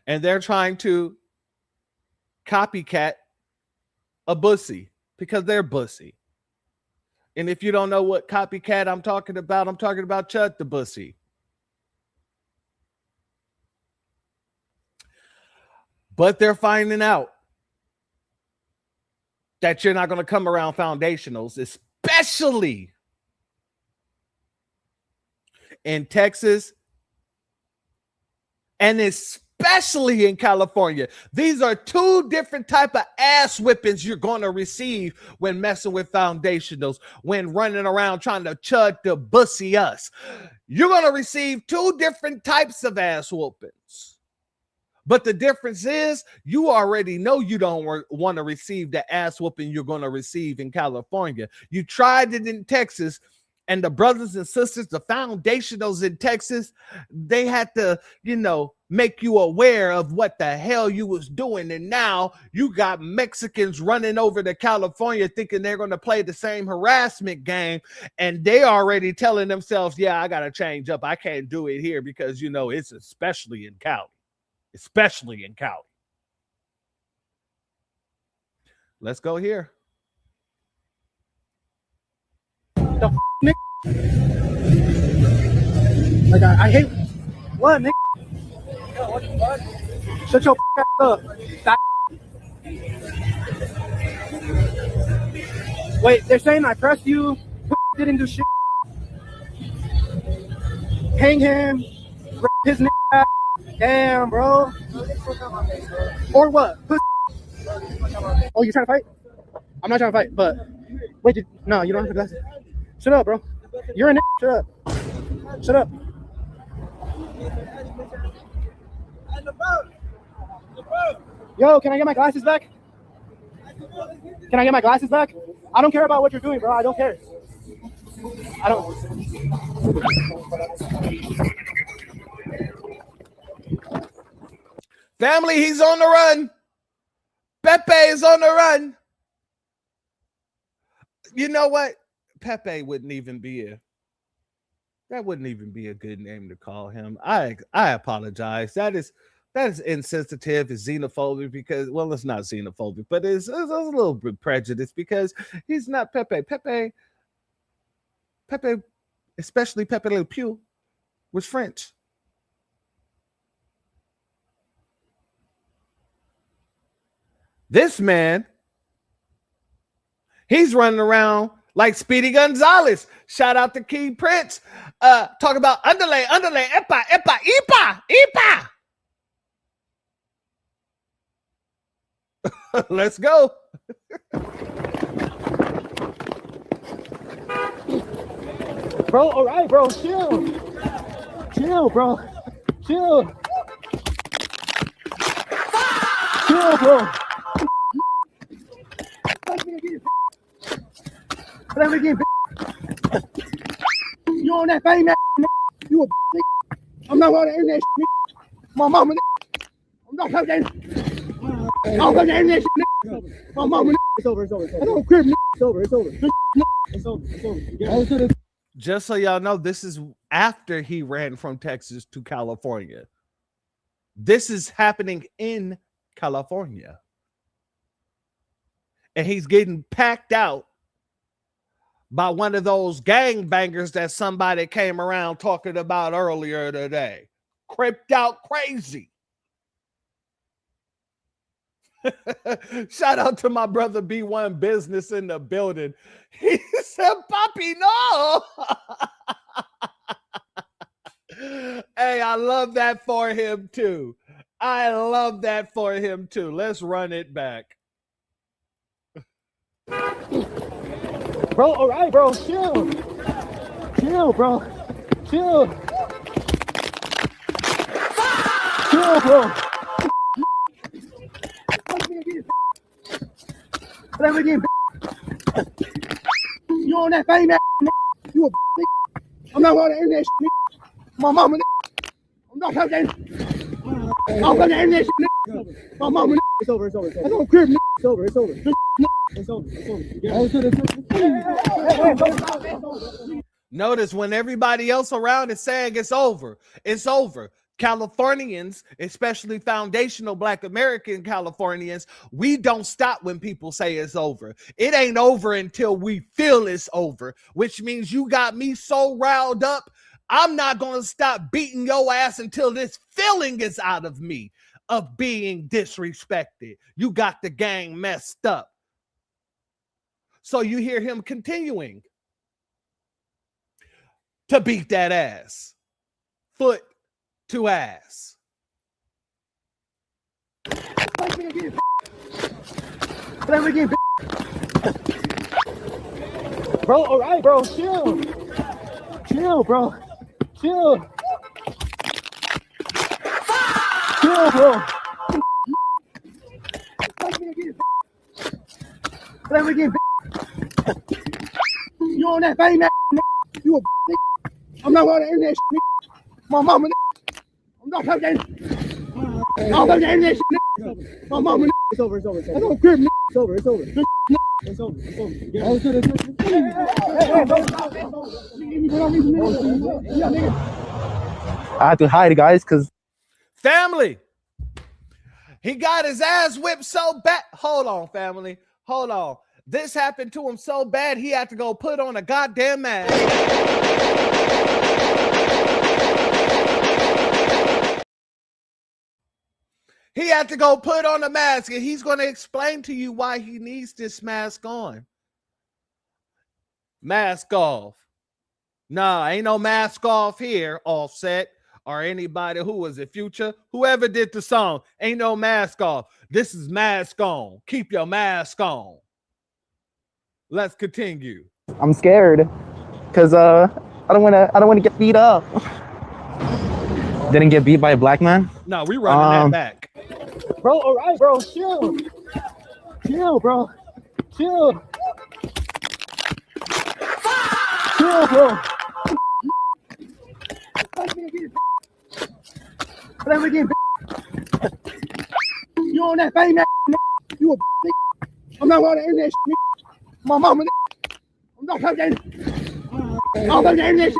and they're trying to copycat a bussy. Because they're bussy. And if you don't know what copycat I'm talking about Chud the Bussy. But they're finding out that you're not going to come around foundationals, especially in Texas and especially in California. These are two different type of ass whippings you're going to receive when messing with foundationals, when running around trying to chud to bussy us. You're going to receive two different types of ass whoopings. But the difference is you already know you don't want to receive the ass whooping you're going to receive in California. You tried it in Texas, and the brothers and sisters, the foundationals in Texas, they had to, make you aware of what the hell you was doing. And now you got Mexicans running over to California thinking they're going to play the same harassment game. And they already telling themselves, yeah, I got to change up. I can't do it here because, it's especially in Cali. Especially in Cali. Let's go here. The nigga. Like I hate what nigga. Shut your ass up. Wait, they're saying I pressed you. Didn't do shit. Hang him. His nigga ass. Damn, bro. Or what? Oh, you trying to fight? I'm not trying to fight, but wait, no, you don't have to glasses. Shut up, bro. You're a nigga. Shut up. Shut up. Yo, can I get my glasses back? Can I get my glasses back? I don't care about what you're doing, bro. I don't care. I don't. Family, he's on the run. Pepe is on the run. You know what? Pepe wouldn't even be a good name to call him. I apologize. That is insensitive, it's xenophobic because, well, it's not xenophobic, but it's a little bit prejudice because he's not Pepe. Pepe, especially Pepe Le Pew, was French. This man, he's running around like Speedy Gonzalez. Shout out to King Prince. Talk about underlay, epa, ipa. Let's go. Bro, all right, bro. Chill, bro. Chill, bro. You on that fame ass? You a I'm not on the internet. My mama. I'm not on that. I'm on the internet. My mama. It's over. I don't care. It's over. It's over. Just so y'all know, this is after he ran from Texas to California. This is happening in California. And he's getting packed out by one of those gangbangers that somebody came around talking about earlier today. Cripped out crazy. Shout out to my brother B1 Business in the building. He said, Papi, no. Hey, I love that for him too. Let's run it back. Bro, all right, bro. Chill, bro. Chill, bro. You on that fame ass? You a I'm not on the internet. My mama. I'm not on the internet. My mama. It's over. I don't care. It's over. Notice when everybody else around is saying it's over. Californians, especially foundational Black American Californians, we don't stop when people say it's over. It ain't over until we feel it's over, which means you got me so riled up, I'm not going to stop beating your ass until this feeling is out of me of being disrespected. You got the gang messed up. So you hear him continuing to beat that ass, foot to ass. Bro, all right, bro, chill. Chill, bro. Chill. Chill, bro. You on that fame ass? You a I'm not on the internet. My mama. I'm not on that. I'm not on the internet. My mama. It's over. It's over. I don't crib. It's over. It's over. It's over. It's over. I had to hide, guys, because family. He got his ass whipped so bad. Hold on, family. Hold on. This happened to him so bad he had to go put on a goddamn mask. He had to go put on a mask, and he's going to explain to you why he needs this mask on. Mask off. Nah, ain't no mask off here, Offset, or anybody who was it, Future, whoever did the song. Ain't no mask off. This is mask on. Keep your mask on. Let's continue. I'm scared because I don't want to get beat up. Didn't get beat by a black man? No, we running that back. Bro, all right, bro, chill. Chill, bro. Chill. Chill, bro. You on that fame ass? You a I'm not on the internet. My mama. I'm not on that. I'm on the internet.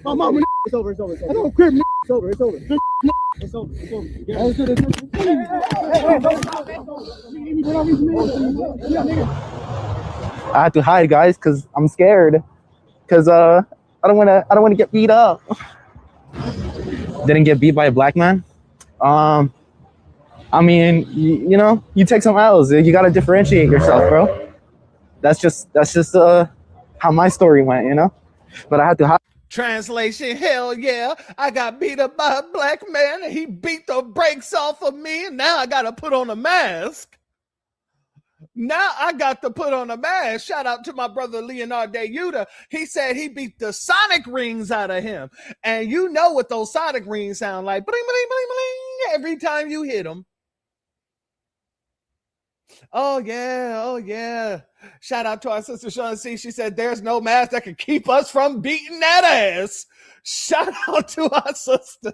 My mama. It's over. It's over. I don't crib. It's over. It's over. It's over. It's over. I had to hide, guys, because I'm scared. Because I don't want to get beat up. Didn't get beat by a black man. I mean, you know, you take some L's. You gotta differentiate yourself, bro. That's just how my story went, you know. But I had to hide. Translation, hell yeah, I got beat up by a black man and he beat the brakes off of me, and now I gotta put on a mask. Now I got to put on a mask. Shout out to my brother Leonardo Yuta. He said he beat the sonic rings out of him. And you know what those sonic rings sound like. Bling, bling, bling, bling, every time you hit them. Oh, yeah. Oh, yeah. Shout out to our sister Shauna C. She said, there's no mask that can keep us from beating that ass. Shout out to our sister,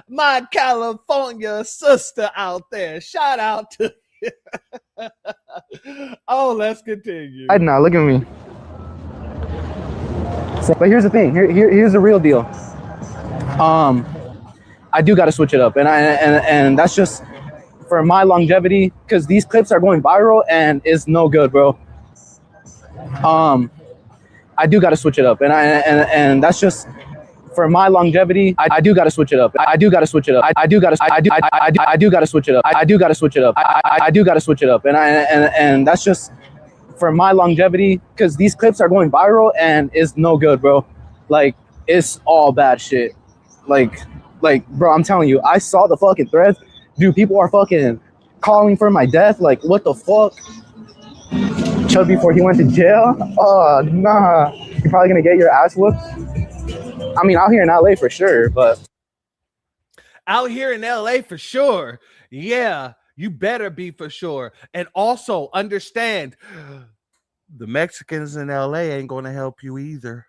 my California sister out there. Shout out to oh, let's continue. Now, look at me. So, but here's the thing. Here's the real deal. I do got to switch it up, and that's just for my longevity, because these clips are going viral and it's no good, bro. I do got to switch it up, and that's just for my longevity. I do got to switch it up. I do got to switch it up. I do got to switch it up. I do got to switch it up. I do got to switch it up, and that's just for my longevity, because these clips are going viral and it's no good, bro. Like, it's all bad shit. Like, bro, I'm telling you, I saw the fucking threads. Dude, people are fucking calling for my death. Like, what the fuck? Chub before he went to jail? Oh, nah. You're probably gonna get your ass whooped. I mean, out here in LA for sure, but out here in LA for sure. Yeah, you better be for sure. And also understand, the Mexicans in LA ain't gonna help you either.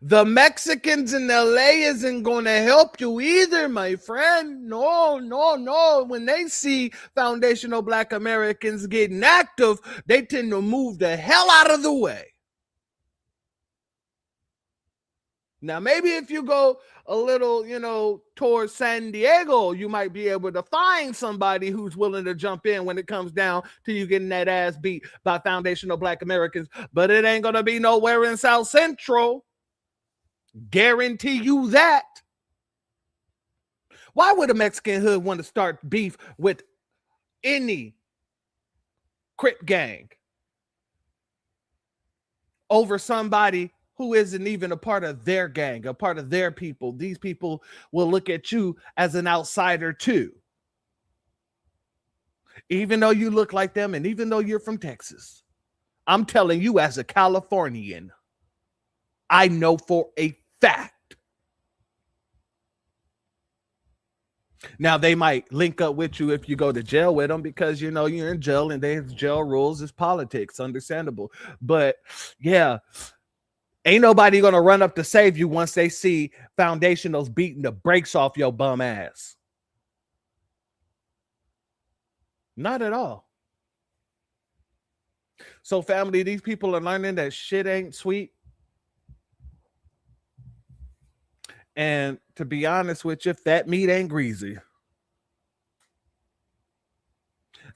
The Mexicans in LA isn't going to help you either, my friend. No. When they see foundational Black Americans getting active, they tend to move the hell out of the way. Now, maybe if you go a little, towards San Diego, you might be able to find somebody who's willing to jump in when it comes down to you getting that ass beat by foundational Black Americans. But it ain't going to be nowhere in South Central. Guarantee you that. Why would a Mexican hood want to start beef with any Crip gang over somebody who isn't even a part of their gang, a part of their people. These people will look at you as an outsider too. Even though you look like them and even though you're from Texas, I'm telling you as a Californian, I know for a fact. Now, they might link up with you if you go to jail with them because, you know, you're in jail and there's jail rules. It's politics, understandable. But yeah, ain't nobody going to run up to save you once they see Foundationals beating the brakes off your bum ass. Not at all. So, family, these people are learning that shit ain't sweet. And to be honest with you, if that meat ain't greasy,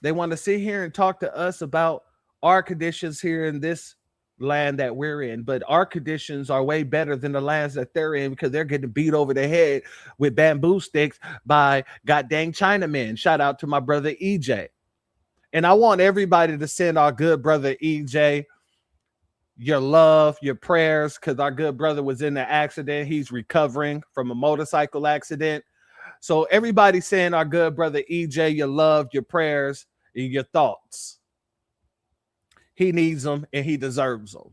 they want to sit here and talk to us about our conditions here in this land that we're in. But our conditions are way better than the lands that they're in because they're getting beat over the head with bamboo sticks by goddamn Chinamen. Shout out to my brother EJ. And I want everybody to send our good brother EJ your love, your prayers, because our good brother was in the accident. He's recovering from a motorcycle accident. So everybody send our good brother EJ your love, your prayers, and your thoughts. He needs them and he deserves them.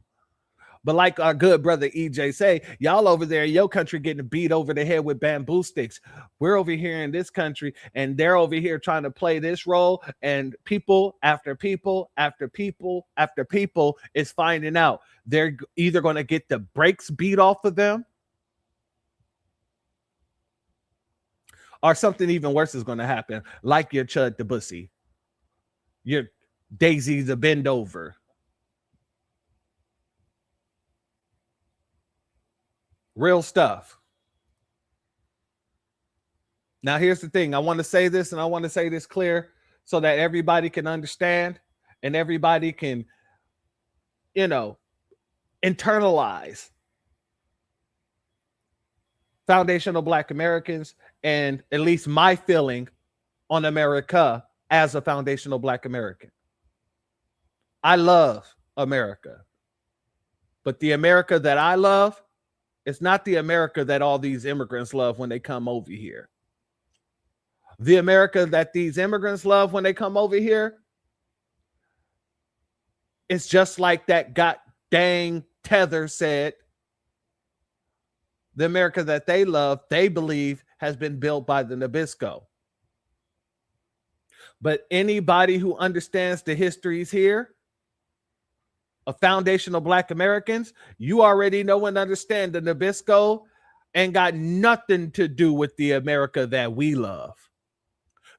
But like our good brother EJ say, y'all over there in your country getting beat over the head with bamboo sticks. We're over here in this country and they're over here trying to play this role, and people after people after people after people is finding out they're either going to get the brakes beat off of them or something even worse is going to happen, like your Chud the Bussy, your Daisy the Bend Over. Real stuff. Now, here's the thing. I want to say this, and I want to say this clear so that everybody can understand and everybody can, you know, internalize foundational Black Americans and at least my feeling on America as a foundational Black American. I love America, but the America that I love, it's not the America that all these immigrants love when they come over here. The America that these immigrants love when they come over here, it's just like that god dang Tether said. The America that they love, they believe has been built by the Nabisco. But anybody who understands the histories here of foundational Black Americans, you already know and understand the Nabisco ain't got nothing to do with the America that we love.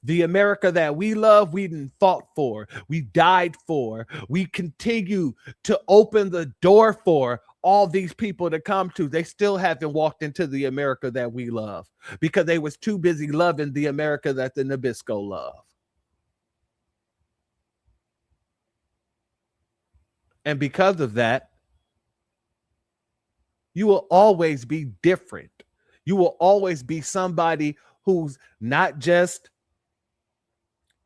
The America that we love, we didn't fought for, we died for, we continue to open the door for all these people to come to. They still haven't walked into the America that we love because they was too busy loving the America that the Nabisco love. And because of that, you will always be different. You will always be somebody who's not just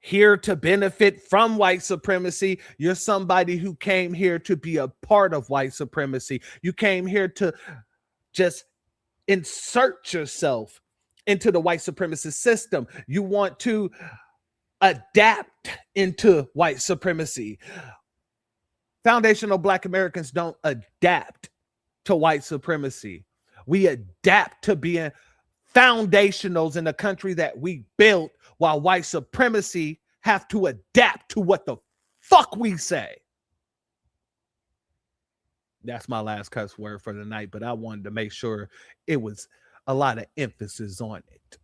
here to benefit from white supremacy. You're somebody who came here to be a part of white supremacy. You came here to just insert yourself into the white supremacist system. You want to adapt into white supremacy. Foundational Black Americans don't adapt to white supremacy. We adapt to being foundationals in the country that we built, while white supremacy have to adapt to what the fuck we say. That's my last cuss word for the night, but I wanted to make sure it was a lot of emphasis on it.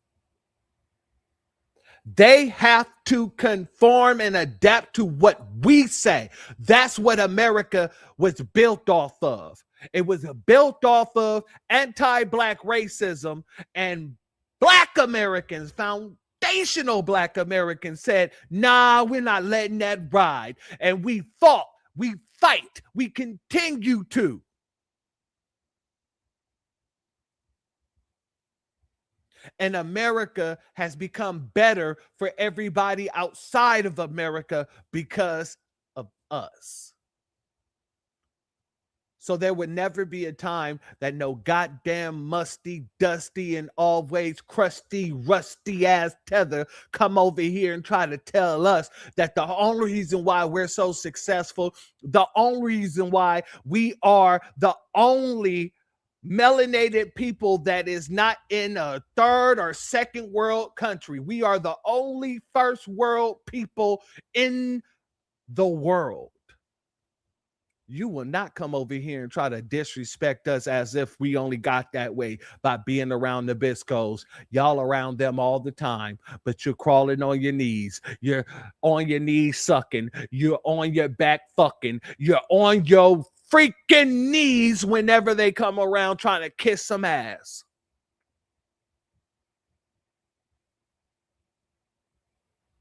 They have to conform and adapt to what we say. That's what America was built off of. It was built off of anti-Black racism, and Black Americans, foundational Black Americans said, nah, we're not letting that ride. And we fought, we fight, we continue to. And America has become better for everybody outside of America because of us. So there would never be a time that no goddamn musty, dusty, and always crusty, rusty ass tether come over here and try to tell us that the only reason why we're so successful, the only reason why we are the only melanated people that is not in a third or second world country. We are the only first world people in the world. You will not come over here and try to disrespect us as if we only got that way by being around Nabiscos. Y'all around them all the time, but you're crawling on your knees. You're on your knees sucking. You're on your back fucking. You're on your freaking knees whenever they come around trying to kiss some ass.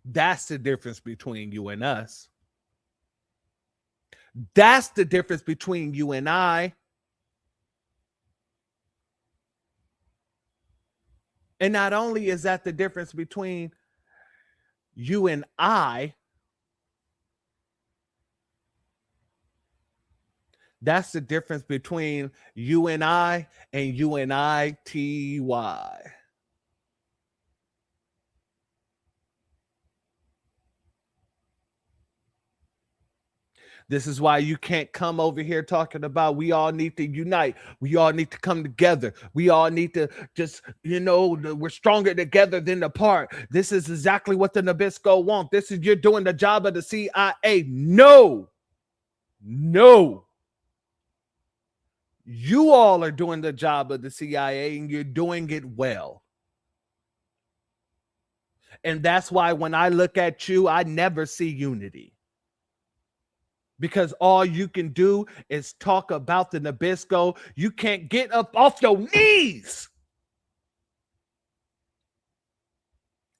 That's the difference between you and us. That's the difference between you and I. And not only is that the difference between you and I, that's the difference between you and I and UNITY. This is why you can't come over here talking about we all need to unite. We all need to come together. We all need to just, we're stronger together than apart. This is exactly what the Nabisco want. This is, you're doing the job of the CIA. No. You all are doing the job of the CIA and you're doing it well. And that's why when I look at you, I never see unity. Because all you can do is talk about the Nabisco. You can't get up off your knees.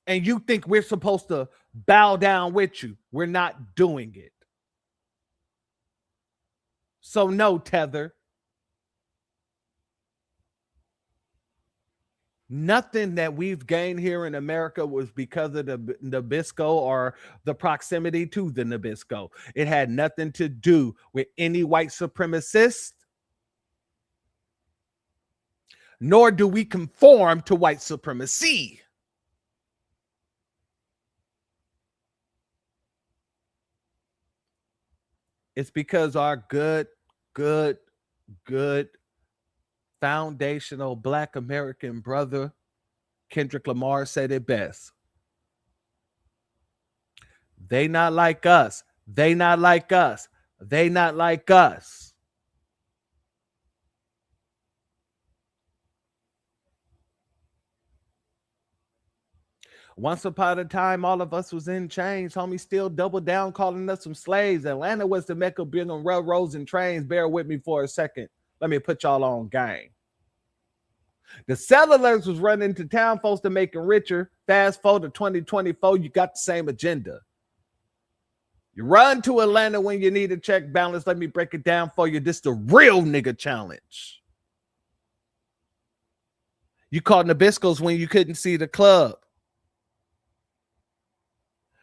And you think we're supposed to bow down with you. We're not doing it. So no, Tether. Nothing that we've gained here in America was because of the Nabisco or the proximity to the Nabisco. It had nothing to do with any white supremacist, nor do we conform to white supremacy. It's because our good foundational Black American brother, Kendrick Lamar, said it best. They not like us. They not like us. They not like us. Once upon a time, all of us was in chains. Homie still doubled down calling us some slaves. Atlanta was the Mecca building railroads and trains. Bear with me for a second. Let me put y'all on game. The settlers was running into town folks to make them richer. Fast forward to 2024, you got the same agenda. You run to Atlanta when you need a check balance. Let me break it down for you. This is the real nigga challenge. You called Nabiscos when you couldn't see the club.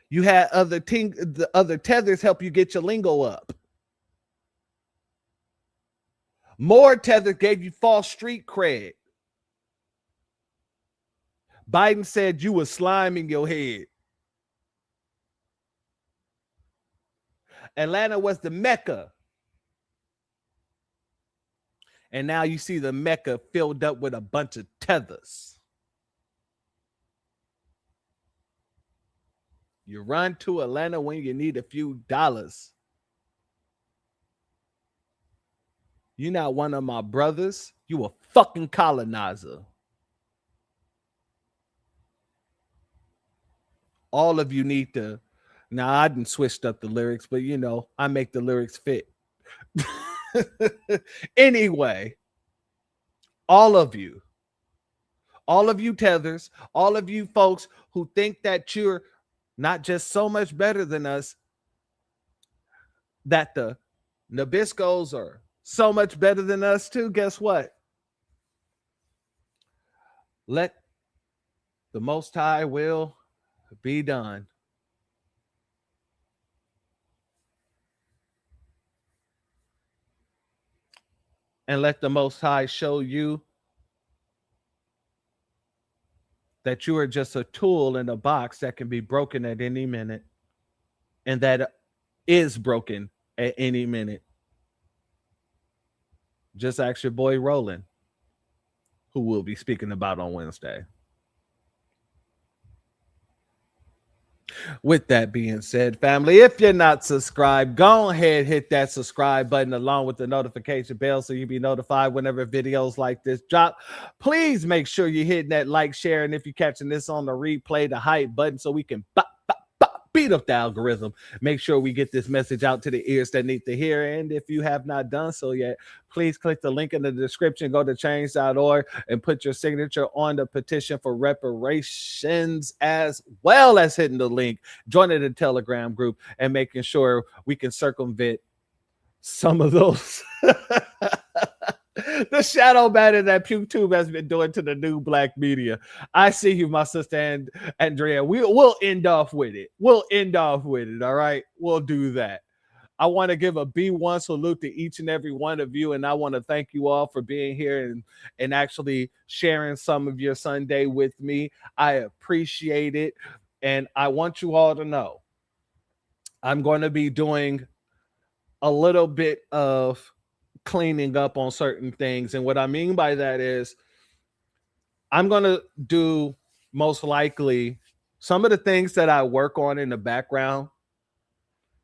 You had the other tethers help you get your lingo up. More tethers gave you false street cred. Biden said you were slime in your head. Atlanta was the Mecca. And now you see the Mecca filled up with a bunch of tethers. You run to Atlanta when you need a few dollars. You're not one of my brothers. You a fucking colonizer. All of you need to. Now, I didn't switched up the lyrics, but I make the lyrics fit. Anyway, all of you tethers, all of you folks who think that you're not just so much better than us, that the Nabiscos are so much better than us too, guess what? Let the Most High will be done. And let the Most High show you that you are just a tool in a box that can be broken at any minute, and that is broken at any minute. Just ask your boy Roland, who we'll be speaking about on Wednesday. With that being said, family, if you're not subscribed, go ahead, hit that subscribe button along with the notification bell so you'll be notified whenever videos like this drop. Please make sure you're hitting that like, share, and if you're catching this on the replay, the hype button so we can beat up the algorithm. Make sure we get this message out to the ears that need to hear. And if you have not done so yet, please click the link in the description, go to change.org and put your signature on the petition for reparations, as well as hitting the link, joining the Telegram group, and making sure we can circumvent some of those the shadow banning that PewTube has been doing to the new black media. I see you, my sister and Andrea. We'll end off with it. We'll end off with it. All right. We'll do that. I want to give a B1 salute to each and every one of you. And I want to thank you all for being here and actually sharing some of your Sunday with me. I appreciate it. And I want you all to know I'm going to be doing a little bit of cleaning up on certain things. And what I mean by that is I'm going to do most likely some of the things that I work on in the background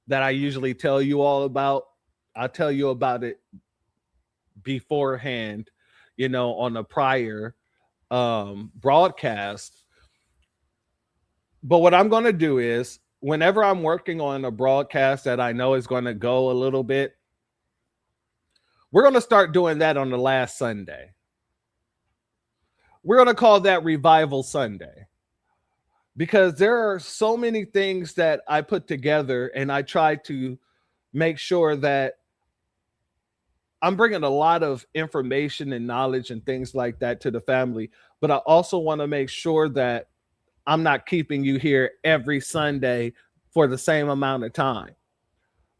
that I usually tell you all about. I'll tell you about it beforehand, you know, on a prior broadcast. But what I'm going to do is whenever I'm working on a broadcast that I know is going to go a little bit, we're going to start doing that on the last Sunday. We're going to call that Revival Sunday, because there are so many things that I put together and I try to make sure that I'm bringing a lot of information and knowledge and things like that to the family. But I also want to make sure that I'm not keeping you here every Sunday for the same amount of time.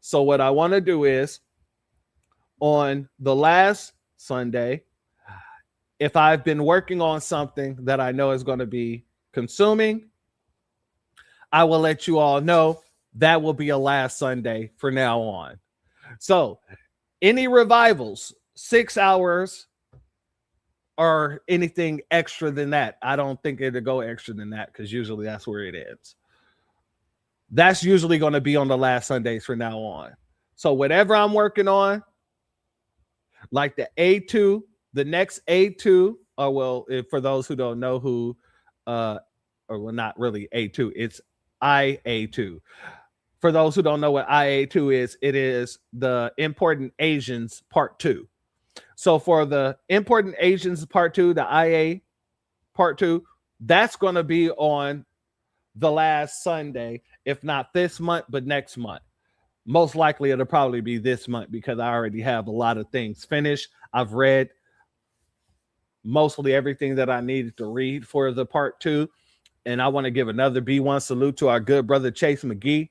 So what I want to do is, on the last Sunday, if I've been working on something that I know is going to be consuming, I will let you all know that will be a last Sunday for now on. So any revivals, 6 hours or anything extra than that, I don't think it'll go extra than that, because usually that's where it ends. That's usually going to be on the last Sundays for now on. So whatever I'm working on, like the A2, the next A2, or well, for those who don't know who, or well, not really A2, it's IA2. For those who don't know what IA2 is, it is the Important Asians Part 2. So for the Important Asians Part 2, the IA Part 2, that's going to be on the last Sunday, if not this month, but next month. Most likely it'll probably be this month, because I already have a lot of things finished. I've read mostly everything that I needed to read for the Part 2. And I want to give another B1 salute to our good brother Chase McGee,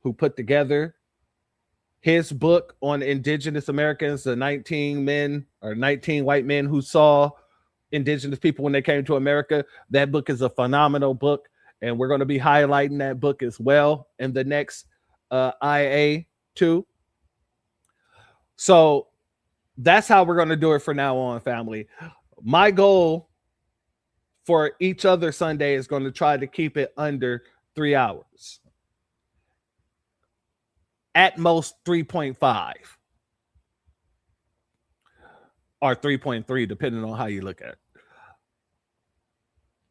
who put together his book on Indigenous Americans, the 19 white men who saw Indigenous people when they came to America. That book is a phenomenal book, and we're going to be highlighting that book as well in the next IA2. So that's how we're going to do it for now on, family. My goal for each other Sunday is going to try to keep it under 3 hours. At most 3.5 or 3.3, depending on how you look at it.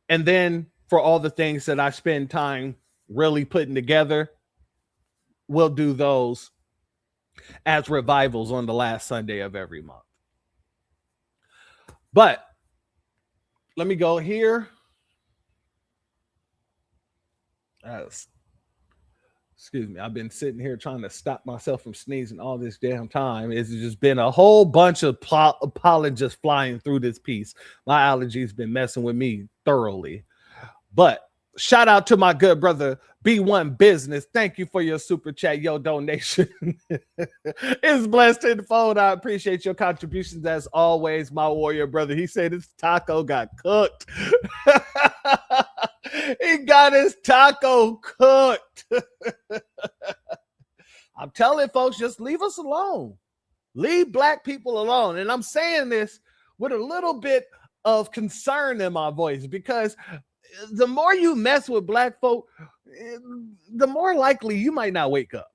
And then for all the things that I spend time really putting together, we'll do those as revivals on the last Sunday of every month. But let me go here. Excuse me. I've been sitting here trying to stop myself from sneezing all this damn time. It's just been a whole bunch of pollen just flying through this piece. My allergies been messing with me thoroughly. But shout out to my good brother B1 Business. Thank you for your super chat, your donation. It's blessed tenfold. I appreciate your contributions as always, my warrior brother. He said his taco got cooked. He got his taco cooked. I'm telling folks, just leave us alone. Leave black people alone. And I'm saying this with a little bit of concern in my voice, because the more you mess with black folk, the more likely you might not wake up.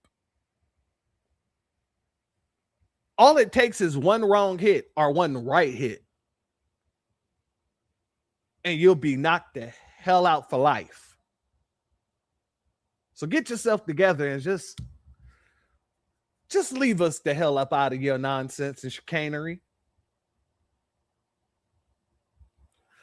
All it takes is one wrong hit or one right hit, and you'll be knocked the hell out for life. So get yourself together and just leave us the hell up out of your nonsense and chicanery.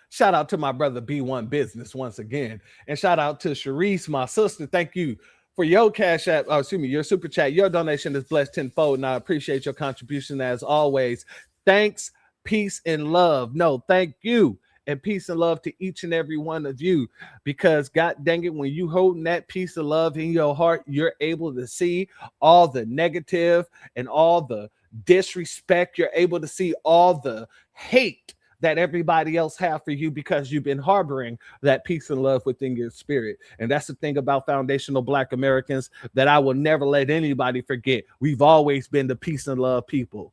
Shout out to my brother B1 Business once again. And shout out to Sharice, my sister. Thank you for your Cash App. Oh, excuse me, your super chat. Your donation is blessed tenfold, and I appreciate your contribution as always. Thanks, peace, and love. No, thank you. And peace and love to each and every one of you, because God dang it, when you holding that peace of love in your heart, you're able to see all the negative and all the disrespect. You're able to see all the hate that everybody else have for you, because you've been harboring that peace and love within your spirit. And that's the thing about foundational Black Americans that I will never let anybody forget. We've always been the peace and love people.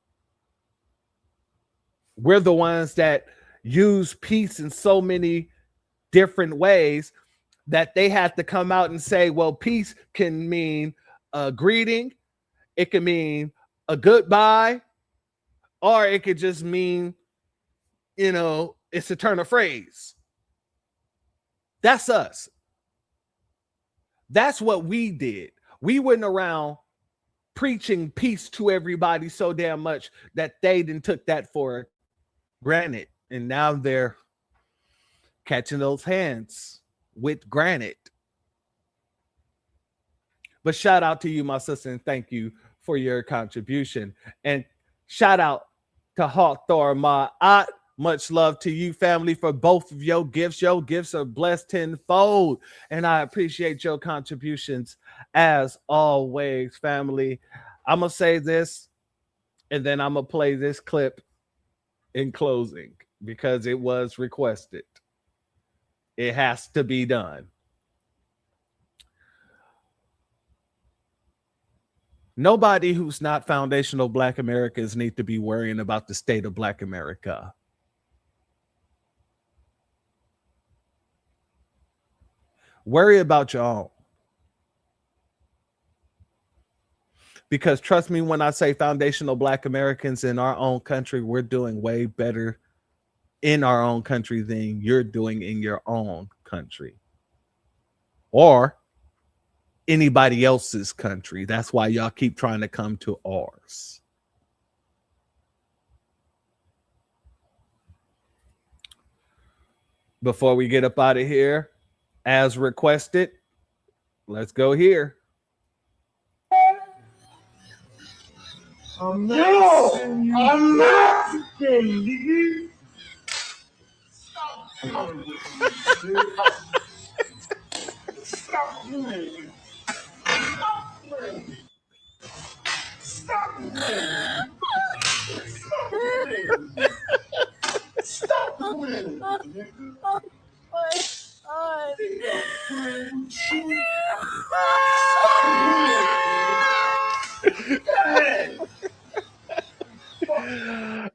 We're the ones that use peace in so many different ways that they have to come out and say, well, peace can mean a greeting, it can mean a goodbye, or it could just mean, you know, it's a turn of phrase. That's us. That's what we did. We went around preaching peace to everybody so damn much that they didn't took that for granted. And now they're catching those hands with granite. But shout out to you, my sister, and thank you for your contribution. And shout out to Hawthorne, my aunt. Much love to you, family, for both of your gifts. Your gifts are blessed tenfold, and I appreciate your contributions as always, family. I'm going to say this, and then I'm going to play this clip in closing because it was requested. It has to be done. Nobody who's not foundational Black Americans need to be worrying about the state of Black America. Worry about your own. Because trust me when I say foundational Black Americans in our own country, we're doing way better in our own country than you're doing in your own country or anybody else's country. That's why y'all keep trying to come to ours. Before we get up out of here, as requested, let's go here. I'm Mexican. I'm Mexican. Stop. Stop. Stop. Stop.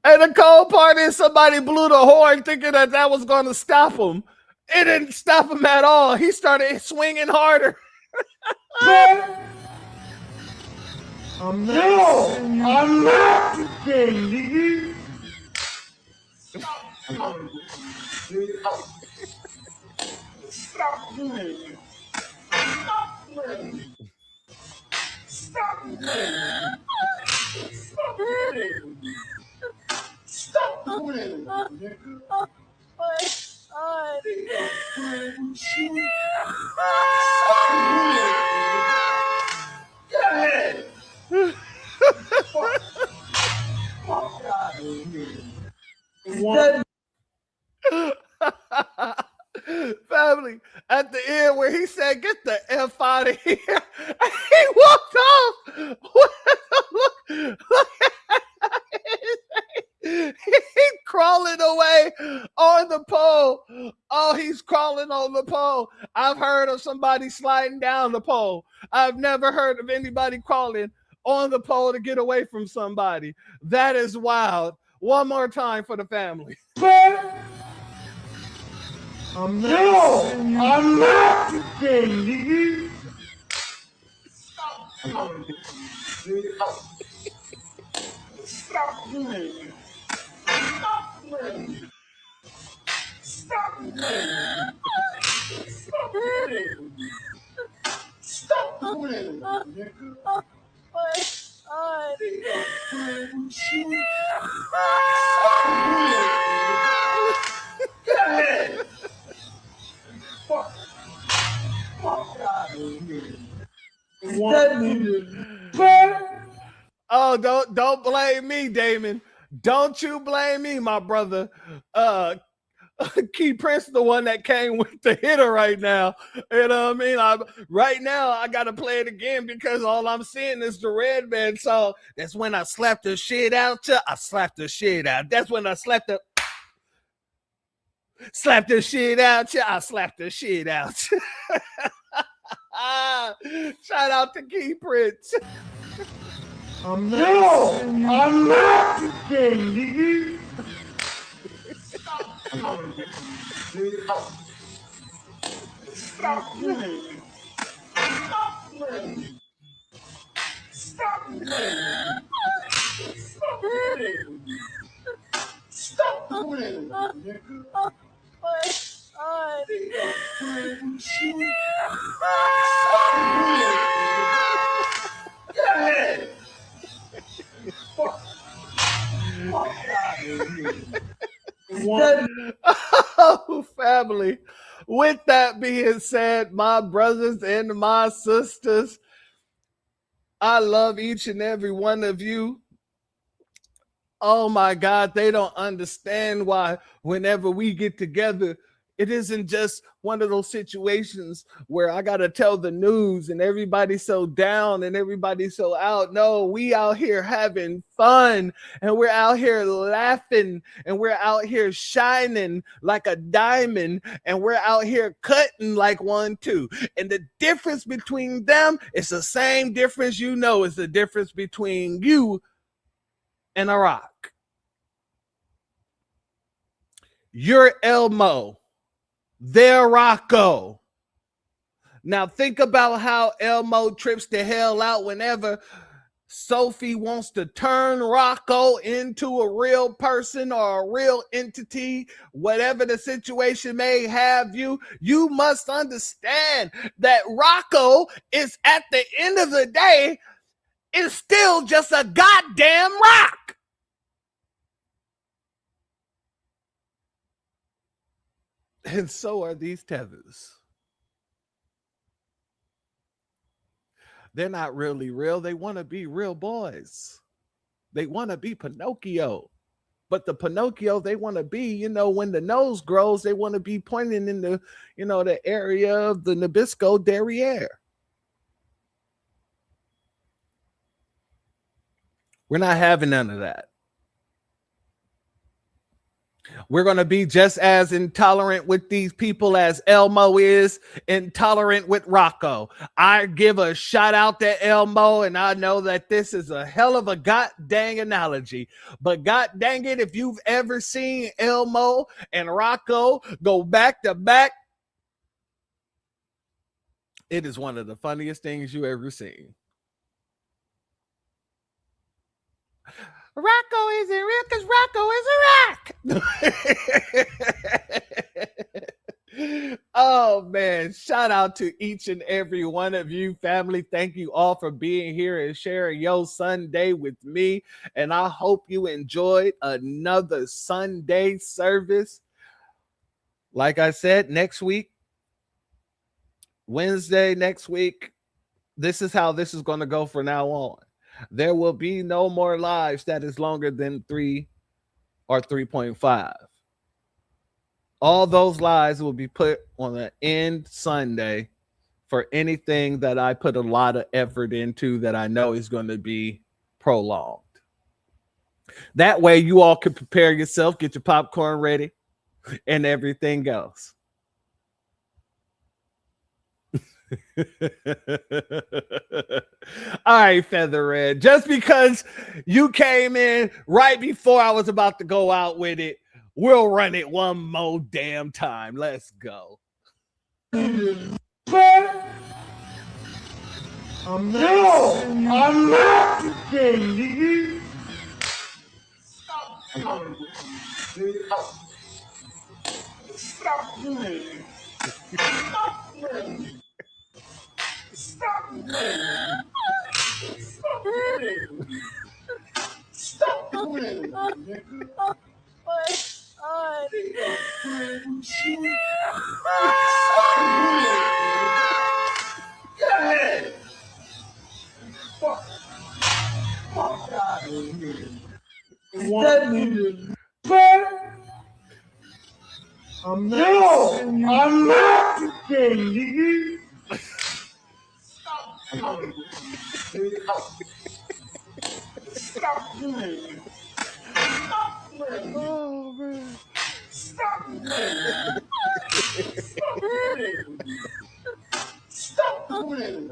And the cold part is somebody blew the horn thinking that that was going to stop him. It didn't stop him at all. He started swinging harder. I'm Mexican. I'm Mexican. Stop. Stop. Stop. Stop. Family, He walked off. Look he's crawling away on the pole. Oh, he's crawling on the pole. I've heard of somebody sliding down the pole. I've never heard of anybody crawling on the pole to get away from somebody. That is wild. One more time for the family. I'm not kidding. Stop playing. Stop playing. Stop playing. Stop playing. Stop playing. Nigga. Oh, don't blame me, Damon. Don't you blame me, my brother. Key Prince, the one that came with the hitter right now. You know what I mean? Right now, I got to play it again because all I'm seeing is the Red Man song. That's when I slapped the shit out you. I slapped the shit out. That's when I slapped the shit out you. I slapped the shit out you. Shout out to Key Prince. I'm not kidding. Stop playing. Stop playing. Stop playing. Stop playing. Stop playing. Nigga. Oh, family. With that being said, my brothers and my sisters, I love each and every one of you. Oh my God, they don't understand why whenever we get together, it isn't just one of those situations where I got to tell the news and everybody's so down and everybody's so out. No, we out here having fun and we're out here laughing and we're out here shining like a diamond and we're out here cutting like one too. And the difference between them is the same difference, you know, is the difference between you and a rock. You're Elmo. They're Rocco. Now think about how Elmo trips the hell out whenever Sophie wants to turn Rocco into a real person or a real entity, whatever the situation may have you. You must understand that Rocco is, at the end of the day, is still just a goddamn rock. And so are these tethers. They're not really real. They want to be real boys. They want to be Pinocchio. But the Pinocchio they want to be, you know, when the nose grows, they want to be pointing in the, you know, the area of the Nabisco derriere. We're not having none of that. We're going to be just as intolerant with these people as Elmo is intolerant with Rocco. I give a shout out to Elmo, and I know that this is a hell of a god dang analogy. But god dang it, if you've ever seen Elmo and Rocco go back to back, it is one of the funniest things you ever seen. Rocco isn't real because Rocco is a rock. Oh, man. Shout out to each and every one of you, family. Thank you all for being here and sharing your Sunday with me. And I hope you enjoyed another Sunday service. Like I said, next week, Wednesday next week, this is how this is going to go from now on. There will be no more lives that is longer than 3 or 3.5. All those lives will be put on the end Sunday for anything that I put a lot of effort into that I know is going to be prolonged. That way you all can prepare yourself, get your popcorn ready, and everything else. All right, Feather Red. Just because you came in right before I was about to go out with it, we'll run it one more damn time. Let's go. I'm not kidding. Stop doing it. Stop doing it. Stop doing it. Stop doing it. I'm not kidding. Stop doing it. Oh man. Stop doing it. Stop doing it.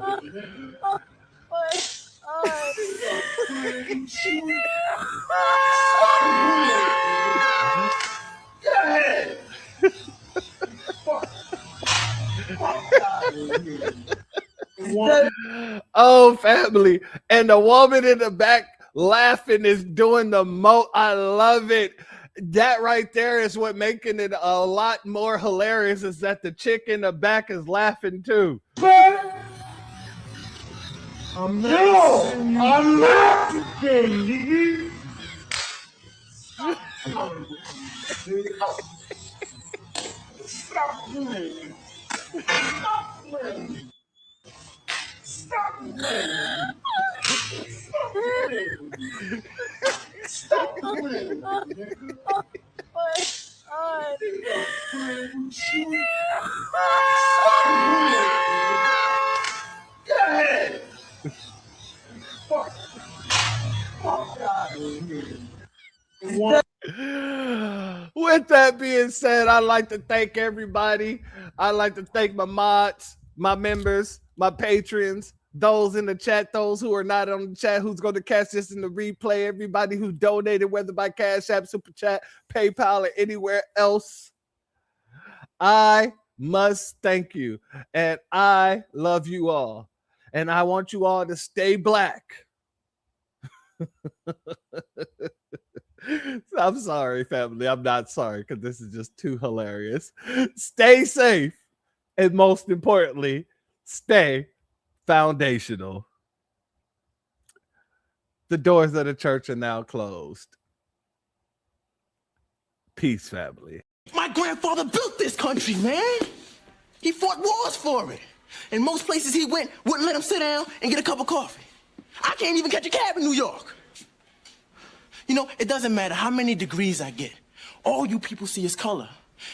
Oh, family. And the woman in the back laughing is doing the most. I love it. That right there is what making it a lot more hilarious, is that the chick in the back is laughing too. I'm not kidding. Stop doing it. Stop doing it. Stop doing it. With that being said, I'd like to thank everybody. I'd like to thank my mods, my members, my patrons, those in the chat, those who are not on the chat, who's going to catch this in the replay, everybody who donated, whether by Cash App, Super Chat, PayPal, or anywhere else. I must thank you, and I love you all, and I want you all to stay black. I'm sorry, family. I'm not sorry, because this is just too hilarious. Stay safe, and most importantly, stay foundational. The doors of the church are now closed. Peace, family. My grandfather built this country, man. He fought wars for it. And most places he went wouldn't let him sit down and get a cup of coffee. I can't even catch a cab in New York. You know, it doesn't matter how many degrees I get. All you people see is color.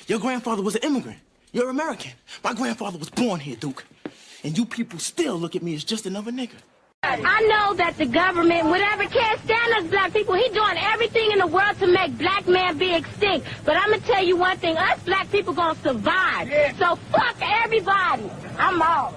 Your grandfather was an immigrant. You're American. My grandfather was born here, Duke. And you people still look at me as just another nigga. I know that the government, whatever, can't stand us black people. He's doing everything in the world to make black man be extinct. But I'm going to tell you one thing. Us black people going to survive. So fuck everybody. I'm off.